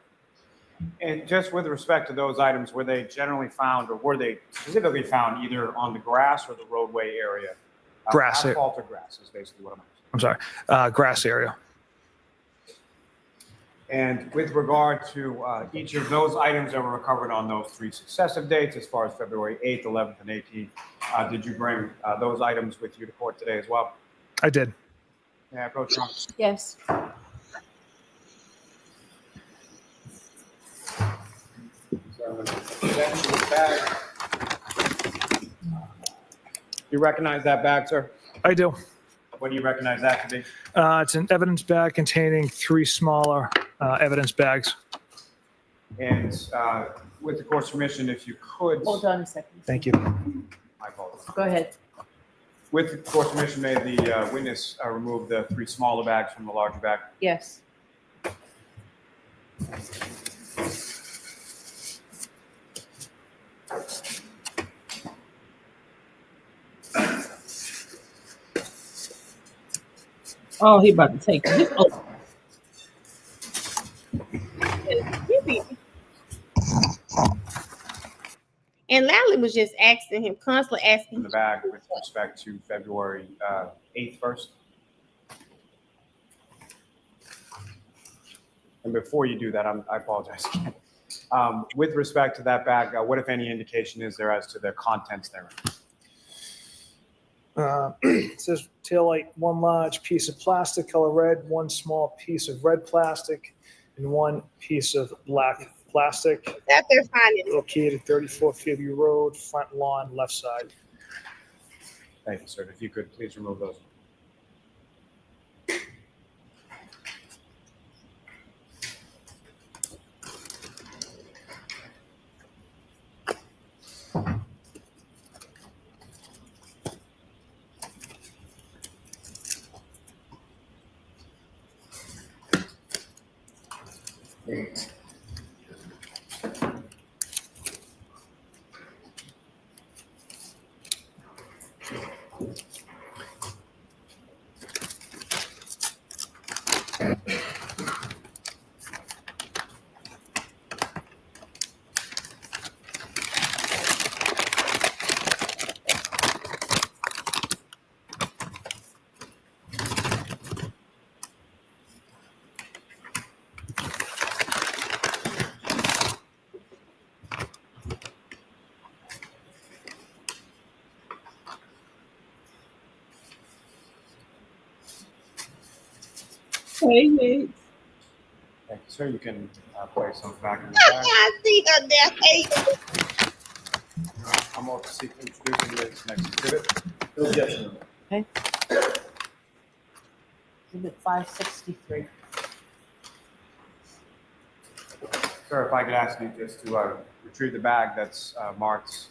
And just with respect to those items, were they generally found, or were they specifically found either on the grass or the roadway area? Grass. Asphalt or grass is basically what I'm sorry, grass area. And with regard to each of those items that were recovered on those three successive dates, as far as February 8th, 11th, and 18th, did you bring those items with you to court today as well? I did. May I approach Ron? Yes. You recognize that bag, sir? I do. What do you recognize that to be? It's an evidence bag containing 3 smaller evidence bags. And with the court's permission, if you could. Hold on a second. Thank you. My apologies. Go ahead. With the court's permission, may the witness remove the 3 smaller bags from the larger bag? Yes. Oh, he about to take this. Oh, And Lally was just asking him, constantly asking In the bag with respect to February 8th first. And before you do that, I apologize again. With respect to that bag, what, if any, indication is there as to the contents therein? It says taillight, 1 large piece of plastic, color red, 1 small piece of red plastic, and 1 piece of black plastic. that they're finding. Located 34 Fairview Road, front lawn, left side. Thank you, sir. If you could please remove those. hey, hey. Thank you, sir. You can place those back in the bag. I see her there. Hey, I'm off to seek introducing this next exhibit. Bill Jefferson. Exhibit 563. Sir, if I could ask you just to retrieve the bag that's marked,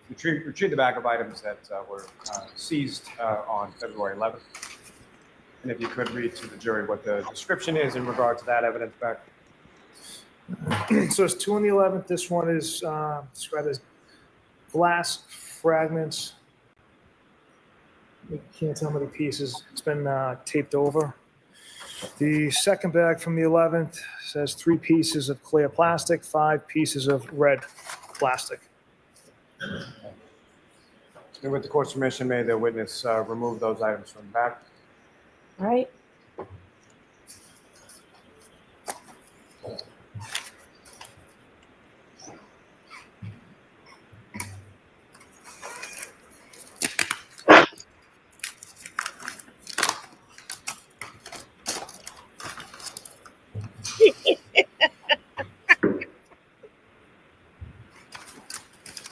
retrieve the bag of items that were seized on February 11th. And if you could read to the jury what the description is in regard to that evidence bag. So it's 2 on the 11th. This one is described as glass fragments. You can't tell how many pieces. It's been taped over. The second bag from the 11th says 3 pieces of clear plastic, 5 pieces of red plastic. And with the court's permission, may the witness remove those items from the bag. All right.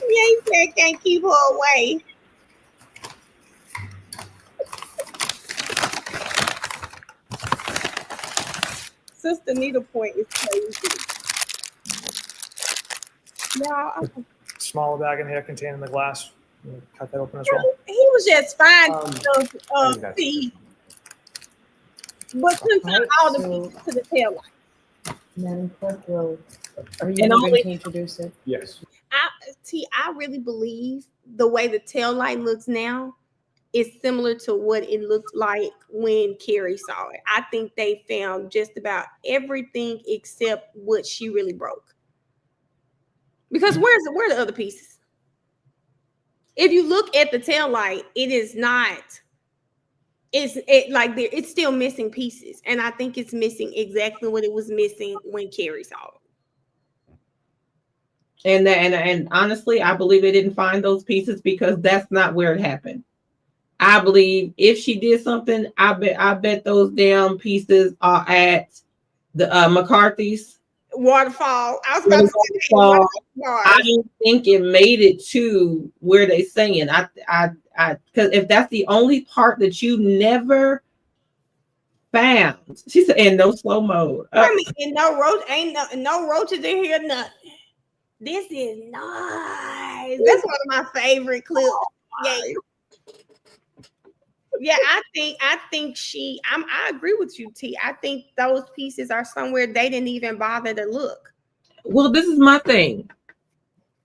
He said can't keep her away. Sister needlepoint is crazy. Y'all, Smaller bag in here containing the glass. Cut that open as well. he was just fine that's- teeth, but couldn't Right, all the so- pieces to the tail light. Madam Clerk, will, are you And moving only- to introduce it? Yes. I really believe the way the tail light looks now is similar to what it looked like when Carrie saw it. I think they found just about everything except what she really broke. Because where are the other pieces? If you look at the tail light, it is not. It's still missing pieces, and I think it's missing exactly what it was missing when Carrie saw it. And honestly, I believe they didn't find those pieces because that's not where it happened. I believe if she did something, I bet those damn pieces are at the McCarthy's Waterfall. I was about to say Waterfall. waterfall. I don't think it made it to where they saying. I because if that's the only part that you never found, she said, and no slow mode. I mean, and no roach, ain't no roaches in here, nothing. This is nice. That's one of my favorite clips. Yeah. Yeah, I think I agree with you, T. I think those pieces are somewhere they didn't even bother to look. Well, this is my thing.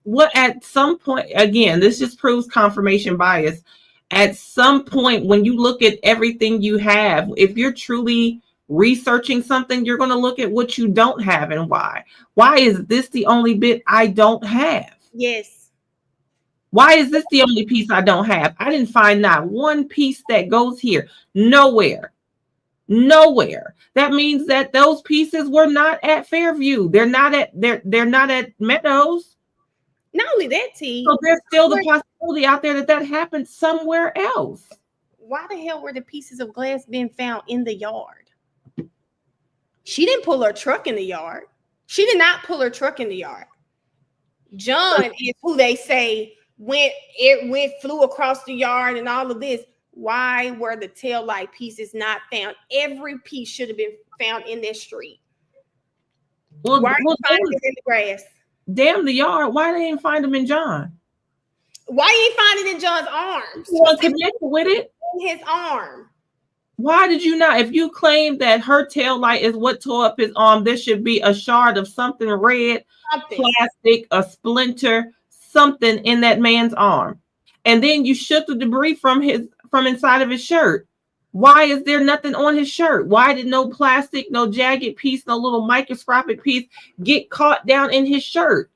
What at some point, again, this just proves confirmation bias. At some point, when you look at everything you have, if you're truly researching something, you're going to look at what you don't have and why. Why is this the only bit I don't have? Yes. Why is this the only piece I don't have? I didn't find not one piece that goes here. Nowhere. That means that those pieces were not at Fairview. They're not at Meadows. Not only that, T. So there's still the possibility out there that happened somewhere else. Why the hell were the pieces of glass being found in the yard? She didn't pull her truck in the yard. She did not pull her truck in the yard. John is who they say flew across the yard and all of this. Why were the taillight pieces not found? Every piece should have been found in this street. Well, Why are you finding it in the grass? Damn the yard. Why they didn't find them in John? Why you ain't find it in John's arms? You want to connect with it? In his arm. Why did you not? If you claim that her tail light is what tore up his arm, there should be a shard of something red, plastic, a splinter, something in that man's arm. And then you shook the debris from inside of his shirt. Why is there nothing on his shirt? Why did no plastic, no jagged piece, no little microscopic piece get caught down in his shirt?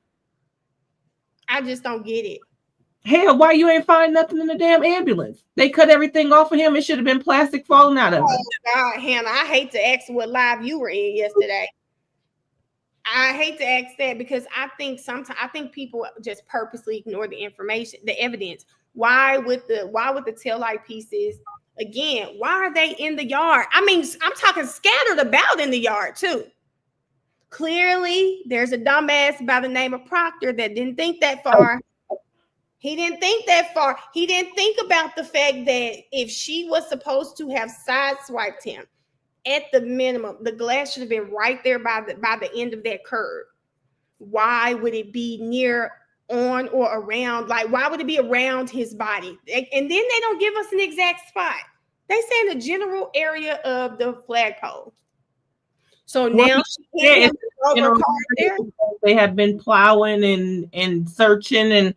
I just don't get it. Hell, why you ain't find nothing in the damn ambulance? They cut everything off of him. It should have been plastic falling out of it. Oh God, Hannah, I hate to ask what live you were in yesterday. I hate to ask that because I think people just purposely ignore the information, the evidence. Why with the taillight pieces? Again, why are they in the yard? I mean, I'm talking scattered about in the yard too. Clearly, there's a dumbass by the name of Proctor that didn't think that far. He didn't think that far. He didn't think about the fact that if she was supposed to have sideswiped him, at the minimum, the glass should have been right there by the end of that curb. why would it be near, on, or around? Like, why would it be around his body? And then they don't give us an exact spot. They say in the general area of the flagpole. So now yeah, there. they have been plowing and searching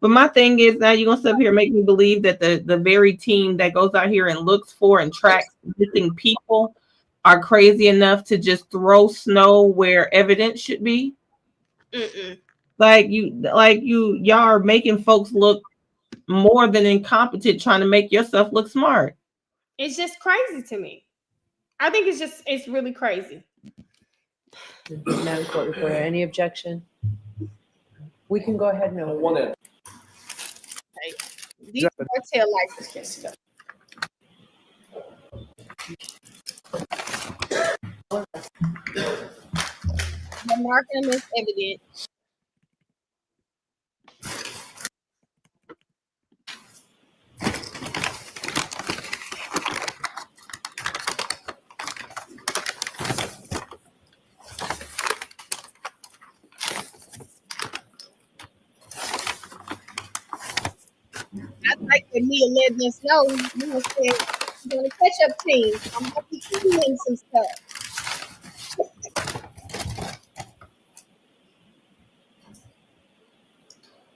but my thing is, now you're gonna sit up here and make me believe that the very team that goes out here and looks for and tracks missing people are crazy enough to just throw snow where evidence should be. Mm-mm. Y'all are making folks look more than incompetent, trying to make yourself look smart. It's just crazy to me. I think it's really crazy. Madam Court Reporter, any objection? We can go ahead and I open. want to. These are taillights and stuff. The marking is evident. I like that Mia letting us know. Mia said she's on the catch-up team. I'm going to be eating some stuff.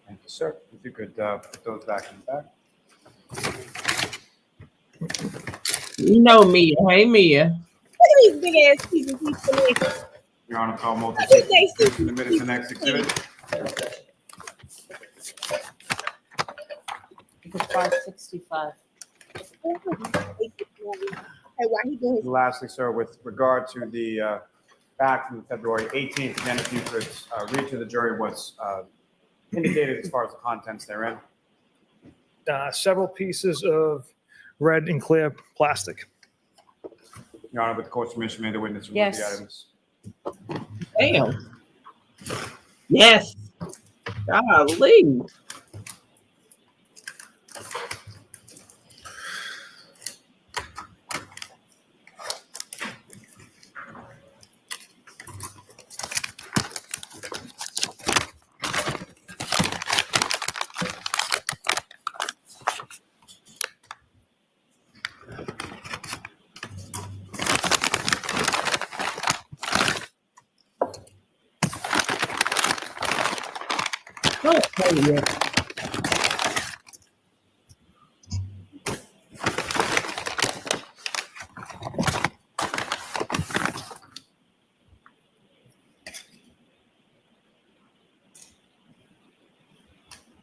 Thank you, sir. If you could put those back in the back. You know Mia. Hey, Mia. Look at these big-ass pieces he's putting in. Your Honor, call multi Look at these in the minutes, the next exhibit. It's 565. Hey, why he doing his Lastly, sir, with regard to the back from February 18th, again, if you could read to the jury what's indicated as far as the contents therein. Several pieces of red and clear plastic. Your Honor, with the court's permission, may the witness remove Yes. the items. Damn. Yes. Golly. Don't tell me.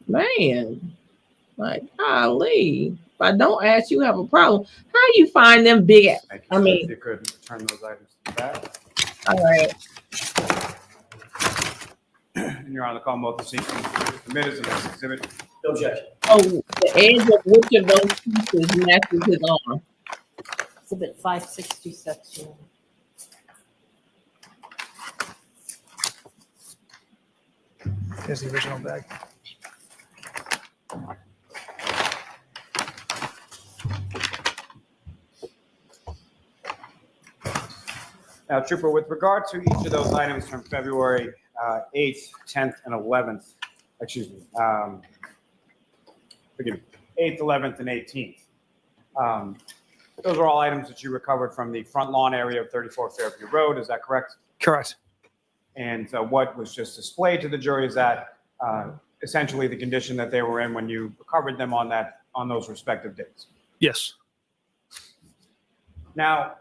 Man, like, golly. If I don't ask, you have a problem. How you find them big? Thank you, I sir. mean- If you could turn those items to the back. All right. And Your Honor, call multi seat the minutes, the next exhibit. No objection. Oh, the edge of which of those pieces matches his arm? Exhibit 566. Your Honor. Here's the original bag. Now, Trooper, with regard to each of those items from February 8th, 10th, and 11th, excuse me, forgive me, 8th, 11th, and 18th, those are all items that you recovered from the front lawn area of 34 Fairview Road. Is that correct? Correct. And what was just displayed to the jury is that essentially the condition that they were in when you recovered them on those respective dates. Yes. Now,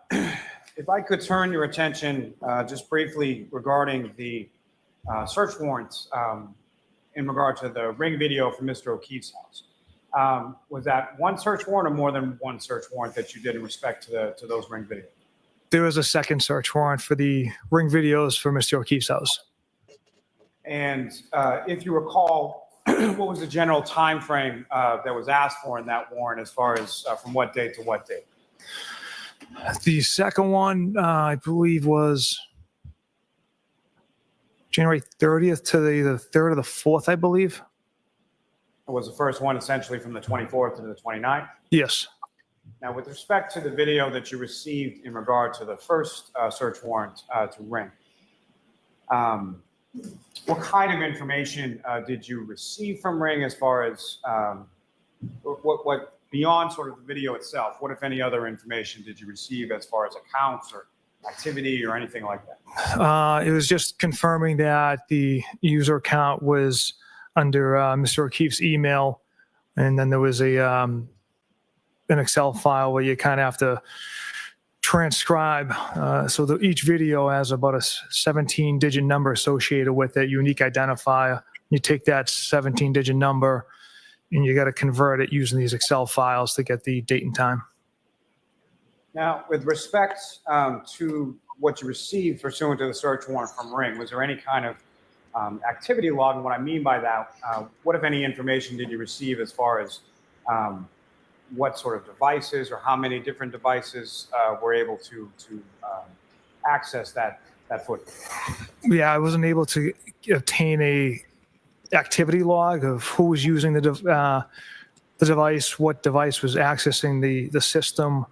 if I could turn your attention just briefly regarding the search warrants in regard to the ring video from Mr. O'Keefe's house. Was that one search warrant or more than one search warrant that you did in respect to those ring videos? There was a second search warrant for the ring videos for Mr. O'Keefe's house. And if you recall, what was the general time frame that was asked for in that warrant as far as from what date to what date? The second one, I believe, was January 30th to the 3rd or the 4th, I believe. Was the first one essentially from the 24th to the 29th? Yes. Now, with respect to the video that you received in regard to the first search warrant to ring, what kind of information did you receive from Ring as far as what beyond sort of the video itself? What, if any, other information did you receive as far as accounts or activity or anything like that? It was just confirming that the user account was under Mr. O'Keefe's email, and then there was an Excel file where you kind of have to transcribe. So each video has about a 17-digit number associated with it, unique identifier. You take that 17-digit number and you got to convert it using these Excel files to get the date and time. Now, with respect to what you received pursuant to the search warrant from Ring, was there any kind of activity log? And what I mean by that, what, if any, information did you receive as far as what sort of devices or how many different devices were able to access that footage? Yeah, I wasn't able to obtain a activity log of who was using the device, what device was accessing the system.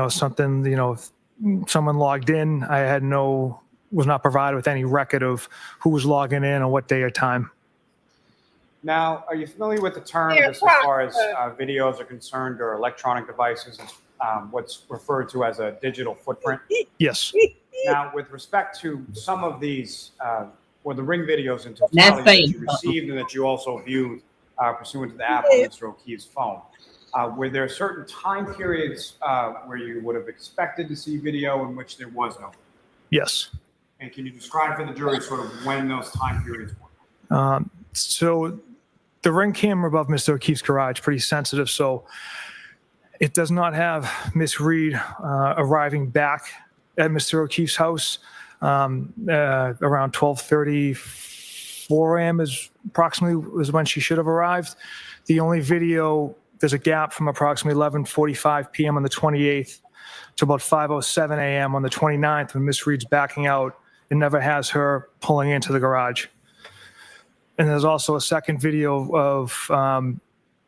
Something, if someone logged in, was not provided with any record of who was logging in on what day or time. Now, are you familiar with the term just as far as videos are concerned, or electronic devices, what's referred to as a digital footprint? Yes. Now, with respect to some of these, or the Ring videos in totality that you received and that you also viewed pursuant to the app on Mr. O'Keefe's phone, were there certain time periods where you would have expected to see video in which there was no? Yes. And can you describe for the jury sort of when those time periods were? So the Ring camera above Mr. O'Keefe's garage, pretty sensitive, so it does not have Miss Reed arriving back at Mr. O'Keefe's house around 12:34 a.m. is when she should have arrived. The only video, there's a gap from approximately 11:45 p.m. on the 28th to about 5:07 a.m. on the 29th when Miss Reed's backing out. It never has her pulling into the garage. And there's also a second video of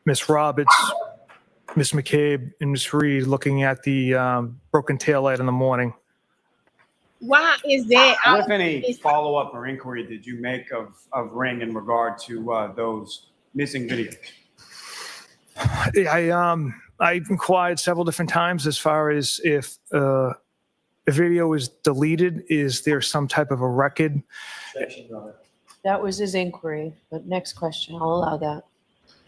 Miss Roberts, Miss McCabe, and Miss Reed looking at the broken taillight in the morning. Why is that? What, if any, follow-up or inquiry did you make of Ring in regard to those missing videos? I inquired several different times as far as if a video is deleted, is there some type of a record? That was his inquiry, but next question, I'll allow that.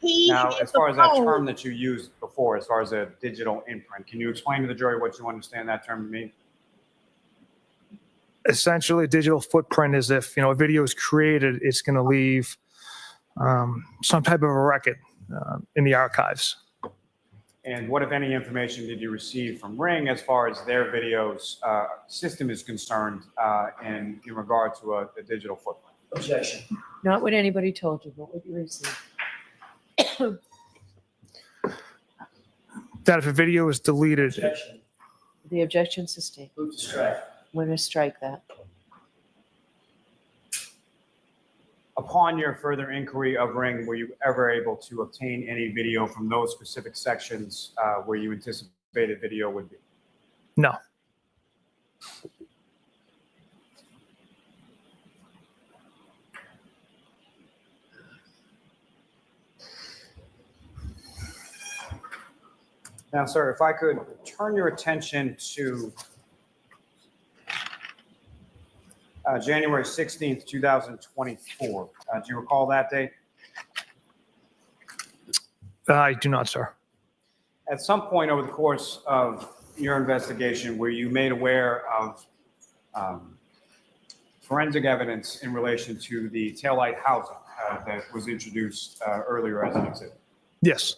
Now, as far as that term that you used before, as far as a digital imprint, can you explain to the jury what you understand that term to mean? Essentially, a digital footprint is if a video is created, it's going to leave some type of a record in the archives. And what, if any, information did you receive from Ring as far as their videos system is concerned in regard to a digital footprint? Objection. Not what anybody told you, but what you received. That if a video is deleted, Objection. The objection sustained. Move to strike. We're going to strike that. Upon your further inquiry of Ring, were you ever able to obtain any video from those specific sections where you anticipated video would be? no. Now, sir, if I could turn your attention to January 16th, 2024. Do you recall that date? I do not, sir. At some point over the course of your investigation, were you made aware of forensic evidence in relation to the taillight housing that was introduced earlier as an exhibit? Yes.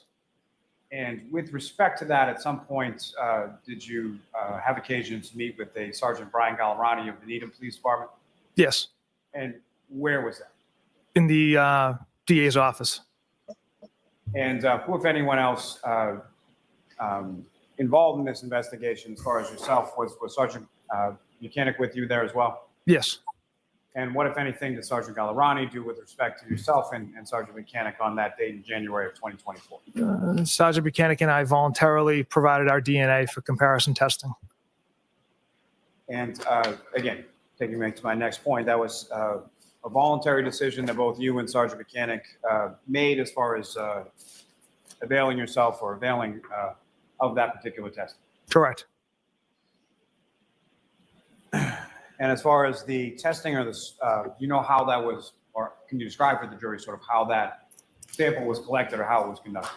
And with respect to that, at some point, did you have occasion to meet with a Sergeant Brian Gallerani of the Needham Police Department? Yes. And where was that? In the DA's office. And who, if anyone else, involved in this investigation as far as yourself, was Sergeant Mechanic with you there as well? Yes. And what, if anything, did Sergeant Gallerani do with respect to yourself and Sergeant Mechanic on that date in January of 2024? Sergeant Mechanic and I voluntarily provided our DNA for comparison testing. And again, taking me to my next point, that was a voluntary decision that both you and Sergeant Mechanic made as far as availing yourself or availing of that particular test. Correct. And as far as the testing or this, you know how that was, or can you describe for the jury sort of how that sample was collected or how it was conducted?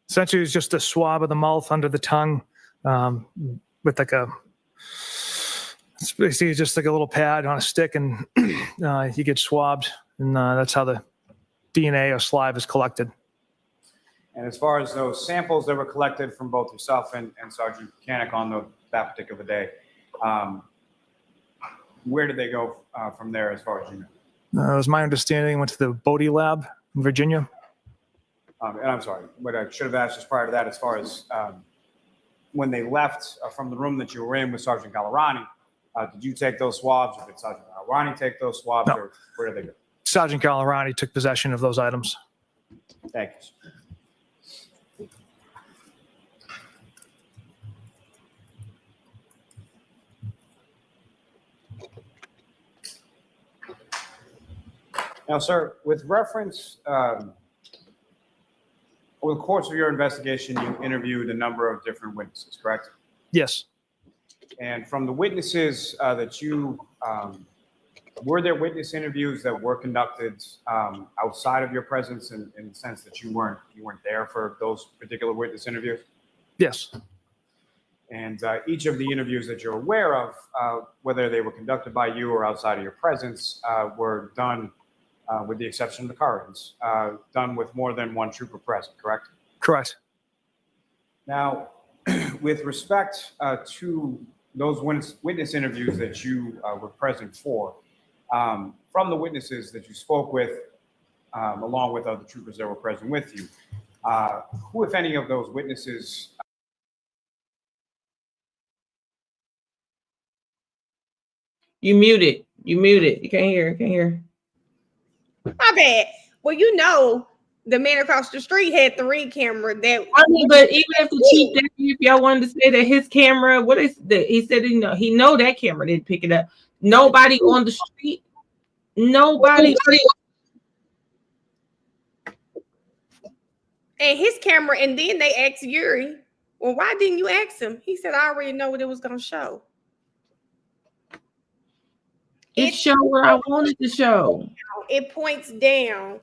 Essentially, it's just a swab of the mouth under the tongue with like it's basically just like a little pad on a stick, and you get swabbed, and that's how the DNA or saliva is collected. And as far as those samples that were collected from both yourself and Sergeant Mechanic on that particular day, where did they go from there as far as you know? It was my understanding went to the Bodie lab in Virginia. And I'm sorry, what I should have asked just prior to that, as far as when they left from the room that you were in with Sergeant Gallerani, did you take those swabs, or did Sergeant Gallerani take those swabs, No. or where did they go? Sergeant Gallerani took possession of those items. Thank you. Now, sir, with reference, over the course of your investigation, you interviewed a number of different witnesses, correct? Yes. And from the witnesses that you, were there witness interviews that were conducted outside of your presence in the sense that you weren't there for those particular witness interviews? Yes. And each of the interviews that you're aware of, whether they were conducted by you or outside of your presence, were done, with the exception of the currents, done with more than one trooper present, correct? Correct. Now, with respect to those witness interviews that you were present for, from the witnesses that you spoke with, along with other troopers that were present with you, who, if any, of those witnesses You muted. You muted. You can't hear. Can't hear. My bad. Well, you know, the man across the street had the ring camera that. I mean, but even if the chief deputy, if y'all wanted to say that his camera, what is that? He said he know that camera didn't pick it up. Nobody on the street. Nobody. And his camera, and then they asked Yuri, well, why didn't you ask him? He said, I already know what it was going to show. It showed where I wanted to show. It points down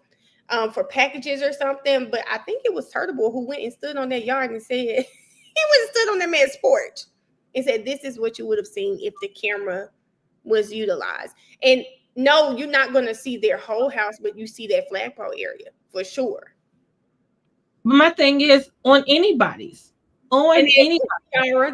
for packages or something, but I think it was Turtable who went and stood on that yard and said, he went and stood on that man's porch and said, this is what you would have seen if the camera was utilized. And no, you're not going to see their whole house, but you see that flagpole area for sure. But my thing is on anybody's. On anybody.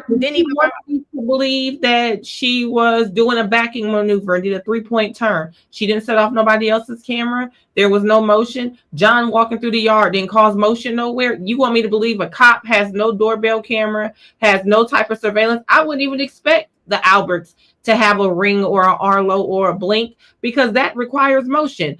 Didn't even want me to believe that she was doing a backing maneuver and did a 3-point turn. She didn't set off nobody else's camera. There was no motion. John walking through the yard didn't cause motion nowhere. You want me to believe a cop has no doorbell camera, has no type of surveillance? I wouldn't even expect the Alberts to have a Ring or an Arlo or a Blink because that requires motion.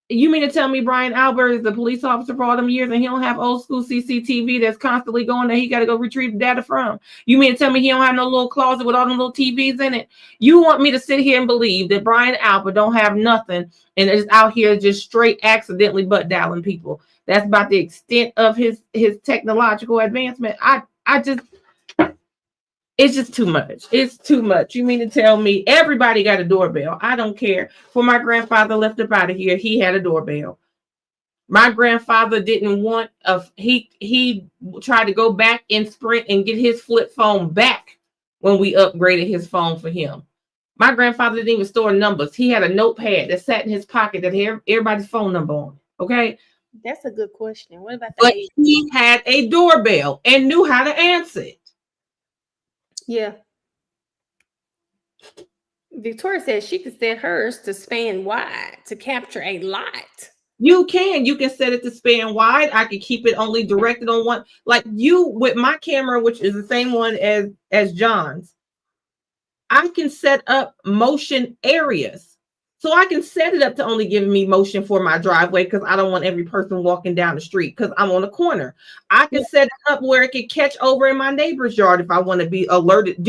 You mean to tell me Brian Albert is a police officer for all them years and he don't have old school CCTV that's constantly going that he got to go retrieve data from? You mean to tell me he don't have no little closet with all them little TVs in it? You want me to sit here and believe that Brian Albert don't have nothing and is out here just straight accidentally butt dialing people? That's about the extent of his technological advancement. It's just too much. It's too much. You mean to tell me everybody got a doorbell? I don't care. When my grandfather left up out of here, he had a doorbell. My grandfather didn't want he tried to go back in Sprint and get his flip phone back when we upgraded his phone for him. My grandfather didn't even store numbers. He had a notepad that sat in his pocket that had everybody's phone number on it. Okay. That's a good question. What about that? But he had a doorbell and knew how to answer it. Yeah. Victoria says she could set hers to span wide to capture a lot. You can set it to span wide. I can keep it only directed on one. Like you with my camera, which is the same one as John's. I can set up motion areas. So I can set it up to only give me motion for my driveway because I don't want every person walking down the street because I'm on a corner. I can set it up where it can catch over in my neighbor's yard if I want to be alerted.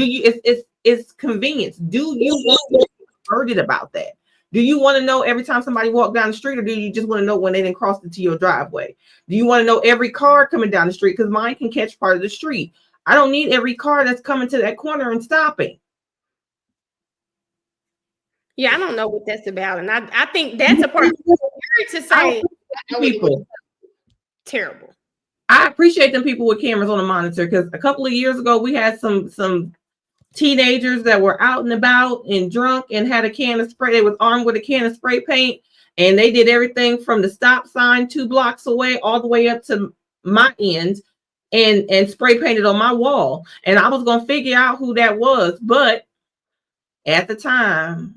is convenience. Do you want to be alerted about that? Do you want to know every time somebody walk down the street, or do you just want to know when they didn't cross into your driveway? Do you want to know every car coming down the street? Because mine can catch part of the street. I don't need every car that's coming to that corner and stopping. Yeah, I don't know what that's about, and I think that's a part to say People. Terrible. I appreciate them people with cameras on the monitor, because a couple of years ago we had some teenagers that were out and about and drunk and had a can of spray. They was armed with a can of spray paint, and they did everything from the stop sign 2 blocks away all the way up to my end and spray painted on my wall. And I was gonna figure out who that was, but at the time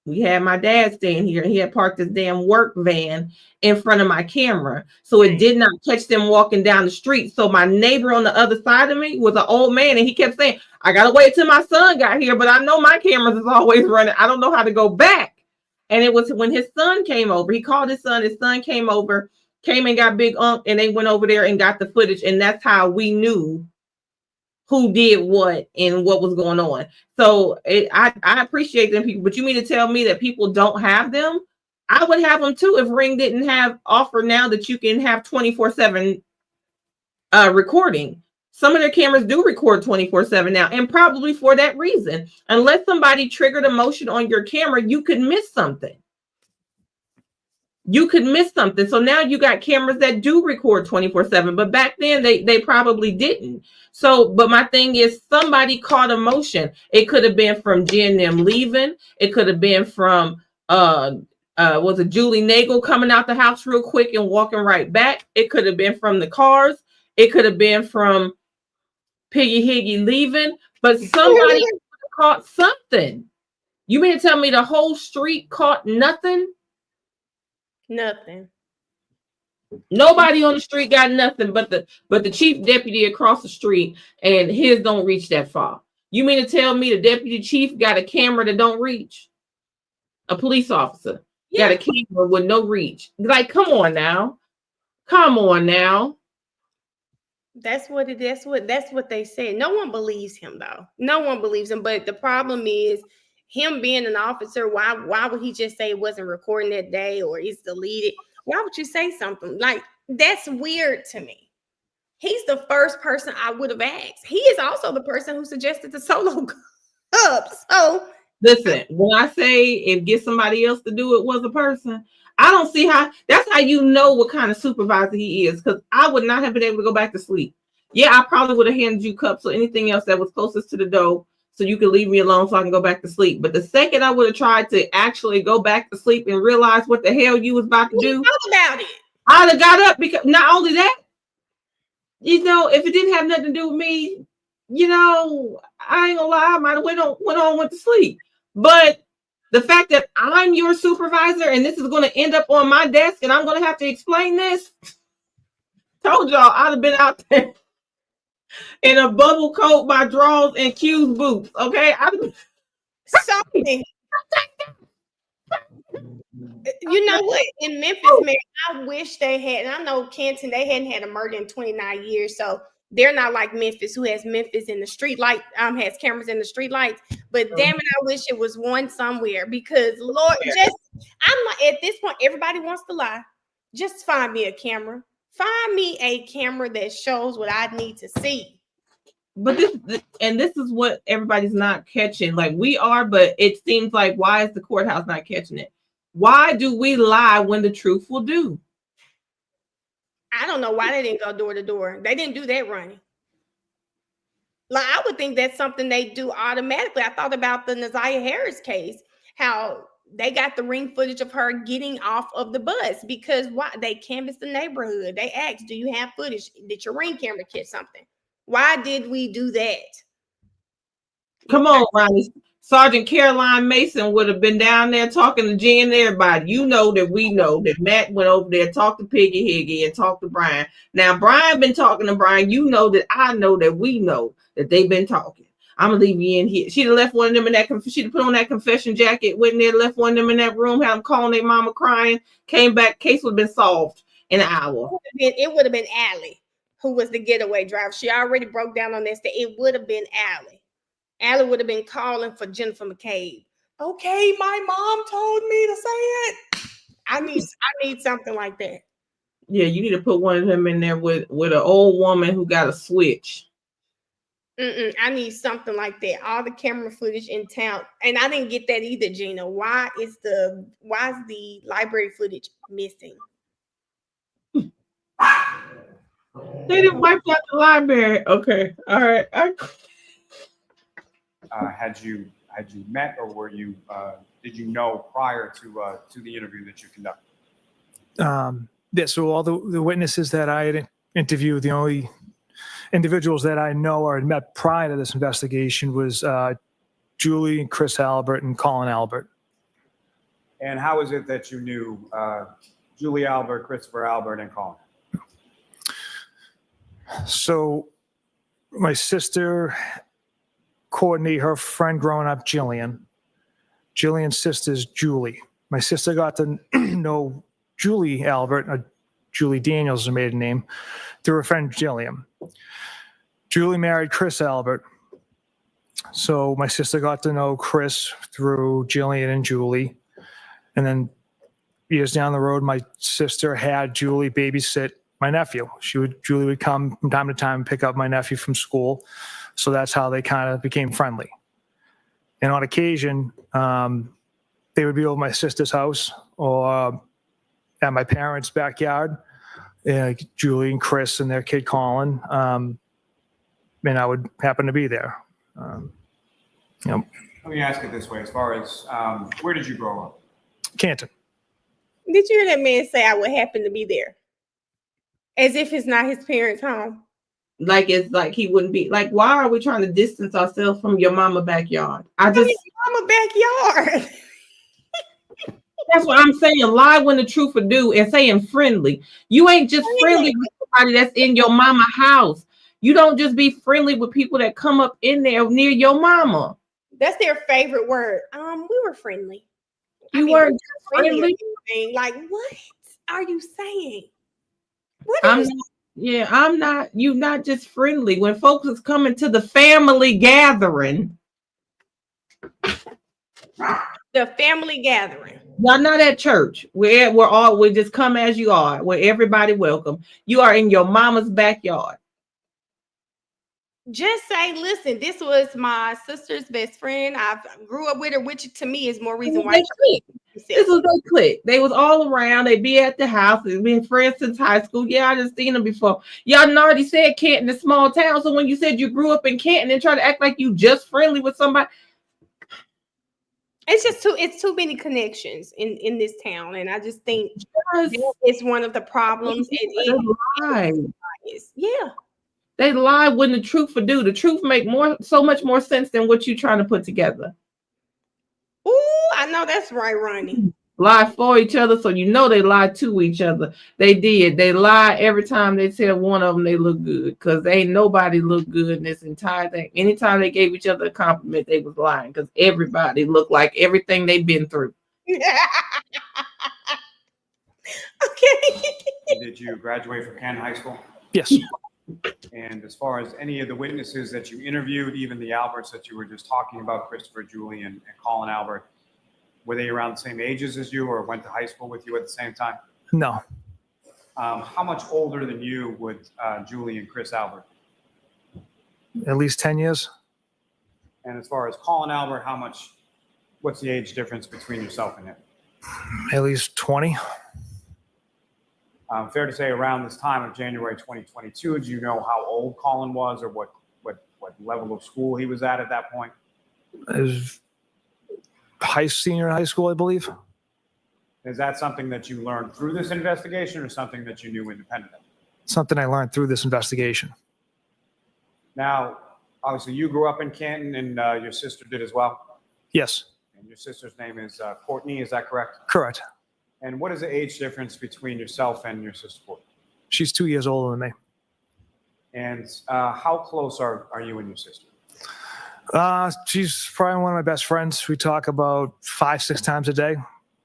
we had my dad staying here, and he had parked his damn work van in front of my camera. So it did not catch them walking down the street. So my neighbor on the other side of me was an old man, and he kept saying, I got to wait till my son got here, but I know my cameras is always running. I don't know how to go back. And it was when his son came over. He called his son came over, came and got Big Unc, and they went over there and got the footage. And that's how we knew who did what and what was going on. So I appreciate them people, but you mean to tell me that people don't have them? I would have them too if Ring didn't have offer now that you can have 24/7 recording. Some of their cameras do record 24/7 now, and probably for that reason. Unless somebody triggered a motion on your camera, you could miss something. You could miss something. So now you got cameras that do record 24/7, but back then they probably didn't. So, but my thing is, somebody caught a motion. It could have been from Jen them leaving. It could have been from was it Julie Nagel coming out the house real quick and walking right back. It could have been from the cars. It could have been from Piggy Higgy leaving, but somebody caught something. You mean to tell me the whole street caught nothing? Nothing. Nobody on the street got nothing but the chief deputy across the street, and his don't reach that far. You mean to tell me the deputy chief got a camera that don't reach? A police officer got a camera with no reach. Like, come on now. Come on now. That's what they said. No one believes him though. No one believes him. But the problem is him being an officer. Why would he just say it wasn't recording that day or it's deleted? Why would you say something like that's weird to me? He's the first person I would have asked. He is also the person who suggested the solo cups. So listen, when I say if get somebody else to do it was a person, I don't see how. That's how you know what kind of supervisor he is, because I would not have been able to go back to sleep. Yeah, I probably would have handed you cups or anything else that was closest to the door so you could leave me alone so I can go back to sleep. But the second I would have tried to actually go back to sleep and realize what the hell you was about to do, about it, I'd have got up, because not only that, you know, if it didn't have nothing to do with me, you know, I ain't gonna lie, I might have went to sleep. But the fact that I'm your supervisor and this is going to end up on my desk and I'm going to have to explain this, told y'all I'd have been out there in a bubble coat, my drawers, and Q's boots. Okay, something. You know what? In Memphis, man, I wish they had. And I know Canton, they hadn't had a murder in 29 years, so they're not like Memphis, who has Memphis in the street light, has cameras in the street lights. But damn it, I wish it was one somewhere, because Lord, I'm like, at this point, everybody wants to lie. Just find me a camera. Find me a camera that shows what I need to see. But this is what everybody's not catching. Like we are, but it seems like, why is the courthouse not catching it? Why do we lie when the truth will do? I don't know why they didn't go door to door. They didn't do that running. Like, I would think that's something they do automatically. I thought about the Naziah Harris case, how they got the ring footage of her getting off of the bus, because why? They canvassed the neighborhood. They asked, do you have footage? Did your ring camera catch something? Why did we do that? Come on, Ronnie. Sergeant Caroline Mason would have been down there talking to Jen and everybody. You know that we know that Matt went over there, talked to Piggy Higgy and talked to Brian. Now, Brian been talking to Brian. You know that I know that we know that they've been talking. I'm going to leave you in here. She'd have left one of them in that, she'd have put on that confession jacket, went in there, left one of them in that room, had them calling their mama crying, came back, case would have been solved in an hour. It would have been Allie, who was the getaway driver. She already broke down on this, that it would have been Allie. Allie would have been calling for Jennifer McCabe. Okay, my mom told me to say it. I need something like that. Yeah, you need to put one of them in there with an old woman who got a switch. I need something like that. All the camera footage in town, and I didn't get that either, Gina. Why is the library footage missing? They didn't wipe out the library. Okay, all right. Had you met, or were you did you know prior to the interview that you conducted? Yeah, so all the witnesses that I had interviewed, the only individuals that I know or had met prior to this investigation was Julie, Chris Albert, and Colin Albert. And how is it that you knew Julie Albert, Christopher Albert, and Colin? So my sister Courtney, her friend growing up, Jillian. Jillian's sister's Julie. My sister got to know Julie Albert, Julie Daniels is her maiden name, through her friend Jillian. Julie married Chris Albert. So my sister got to know Chris through Jillian and Julie. And then years down the road, my sister had Julie babysit my nephew. Julie would come from time to time and pick up my nephew from school. So that's how they kind of became friendly. And on occasion, they would be over my sister's house or at my parents' backyard, Julie and Chris and their kid Colin, and I would happen to be there. Let me ask it this way: as far as where did you grow up? Canton. Did you hear that man say I would happen to be there? As if it's not his parents' home. Like it's like he wouldn't be like. Why are we trying to distance ourselves from your mama backyard? Mama backyard. That's what I'm saying. Lie when the truth would do, and saying friendly. You ain't just friendly with somebody that's in your mama house. You don't just be friendly with people that come up in there near your mama. That's their favorite word. We were friendly. You weren't friendly. Like, what are you saying? I'm not. You not just friendly. When folks is coming to the family gathering. The family gathering. Y'all not at church where we just come as you are, where everybody welcome. You are in your mama's backyard. Just say, listen, this was my sister's best friend. I grew up with her, which to me is more reason why. This was their clique. They was all around. They be at the house. They've been friends since high school. Yeah, I just seen them before. Y'all already said Canton is a small town. So when you said you grew up in Canton and try to act like you just friendly with somebody, it's too many connections in this town, and I just think it's one of the problems. They lie when the truth would do. The truth make so much more sense than what you're trying to put together. Ooh, I know that's right, Ronnie. Lie for each other, so you know they lie to each other. They did. They lie every time they tell one of them they look good, because ain't nobody look good in this entire thing. Anytime they gave each other a compliment, they was lying, because everybody looked like everything they've been through. Okay. Did you graduate from Canton High School? Yes. And as far as any of the witnesses that you interviewed, even the Alberts that you were just talking about, Christopher, Julie, and Colin Albert, were they around the same ages as you or went to high school with you at the same time? No. How much older than you would Julie and Chris Albert? At least 10 years. And as far as Colin Albert, what's the age difference between yourself and him? At least 20. Fair to say around this time of January 2022, do you know how old Colin was or what level of school he was at that point? It was senior in high school, I believe. Is that something that you learned through this investigation or something that you knew independently? Something I learned through this investigation. Now, obviously you grew up in Canton and your sister did as well? Yes. And your sister's name is Courtney, is that correct? Correct. And what is the age difference between yourself and your sister Courtney? She's 2 years older than me. And how close are you and your sister? She's probably one of my best friends. We talk about 5-6 times a day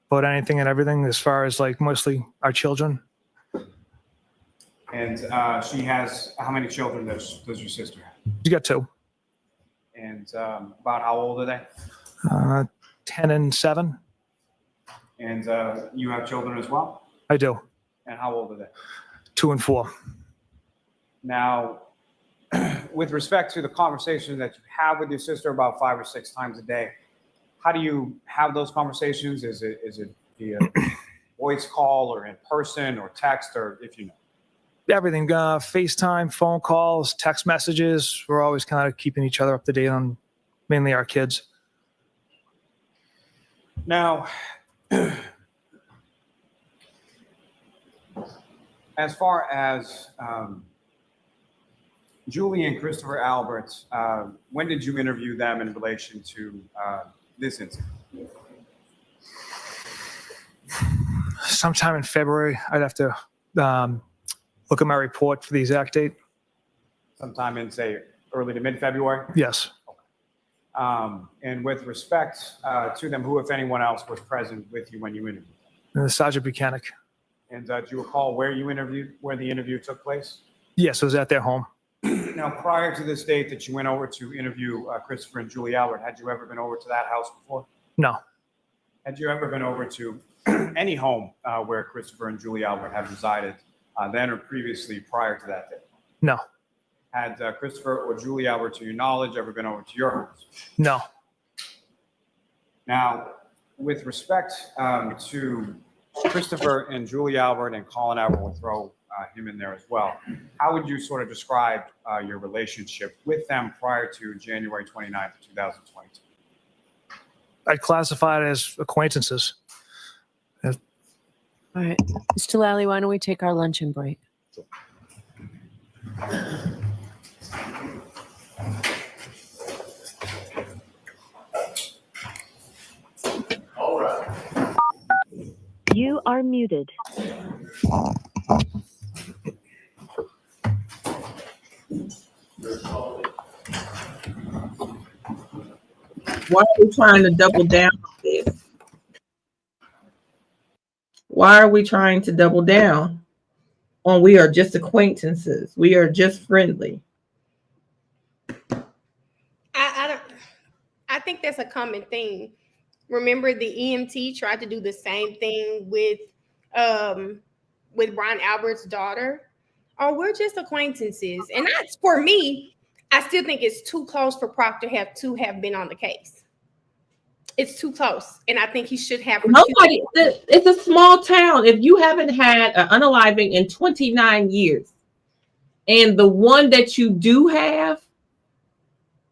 about anything and everything, as far as like mostly our children. And she has, how many children does your sister have? She got 2. And about how old are they? 10 and 7. And you have children as well? I do. And how old are they? 2 and 4. Now, with respect to the conversation that you have with your sister about 5 or 6 times a day, how do you have those conversations? Is it via voice call or in person or text, or if you know? Everything, FaceTime, phone calls, text messages. We're always kind of keeping each other up to date on mainly our kids. Now, as far as Julie and Christopher Alberts, when did you interview them in relation to this incident? Sometime in February. I'd have to look at my report for the exact date. Sometime in, say, early to mid-February? Yes. And with respect to them, who, if anyone else, was present with you when you interviewed them? Sergeant Buchanan. And do you recall where the interview took place? Yes, it was at their home. Now, prior to this date that you went over to interview Christopher and Julie Albert, had you ever been over to that house before? No. Had you ever been over to any home where Christopher and Julie Albert had resided then or previously prior to that date? No. Had Christopher or Julie Albert, to your knowledge, ever been over to your house? No. Now, with respect to Christopher and Julie Albert, and Colin Albert, will throw him in there as well, how would you sort of describe your relationship with them prior to January 29th, 2022? I'd classify it as acquaintances. All right. Mr. Lally, why don't we take our luncheon break? You are muted. Why are we trying to double down on this? Why are we trying to double down on we are just acquaintances? We are just friendly. I think that's a common thing. Remember, the EMT tried to do the same thing with Brian Albert's daughter. Oh, we're just acquaintances. And that's, for me, I still think it's too close for Proctor to have been on the case. It's too close. And I think he should have. Nobody, it's a small town. If you haven't had an unaliving in 29 years, and the one that you do have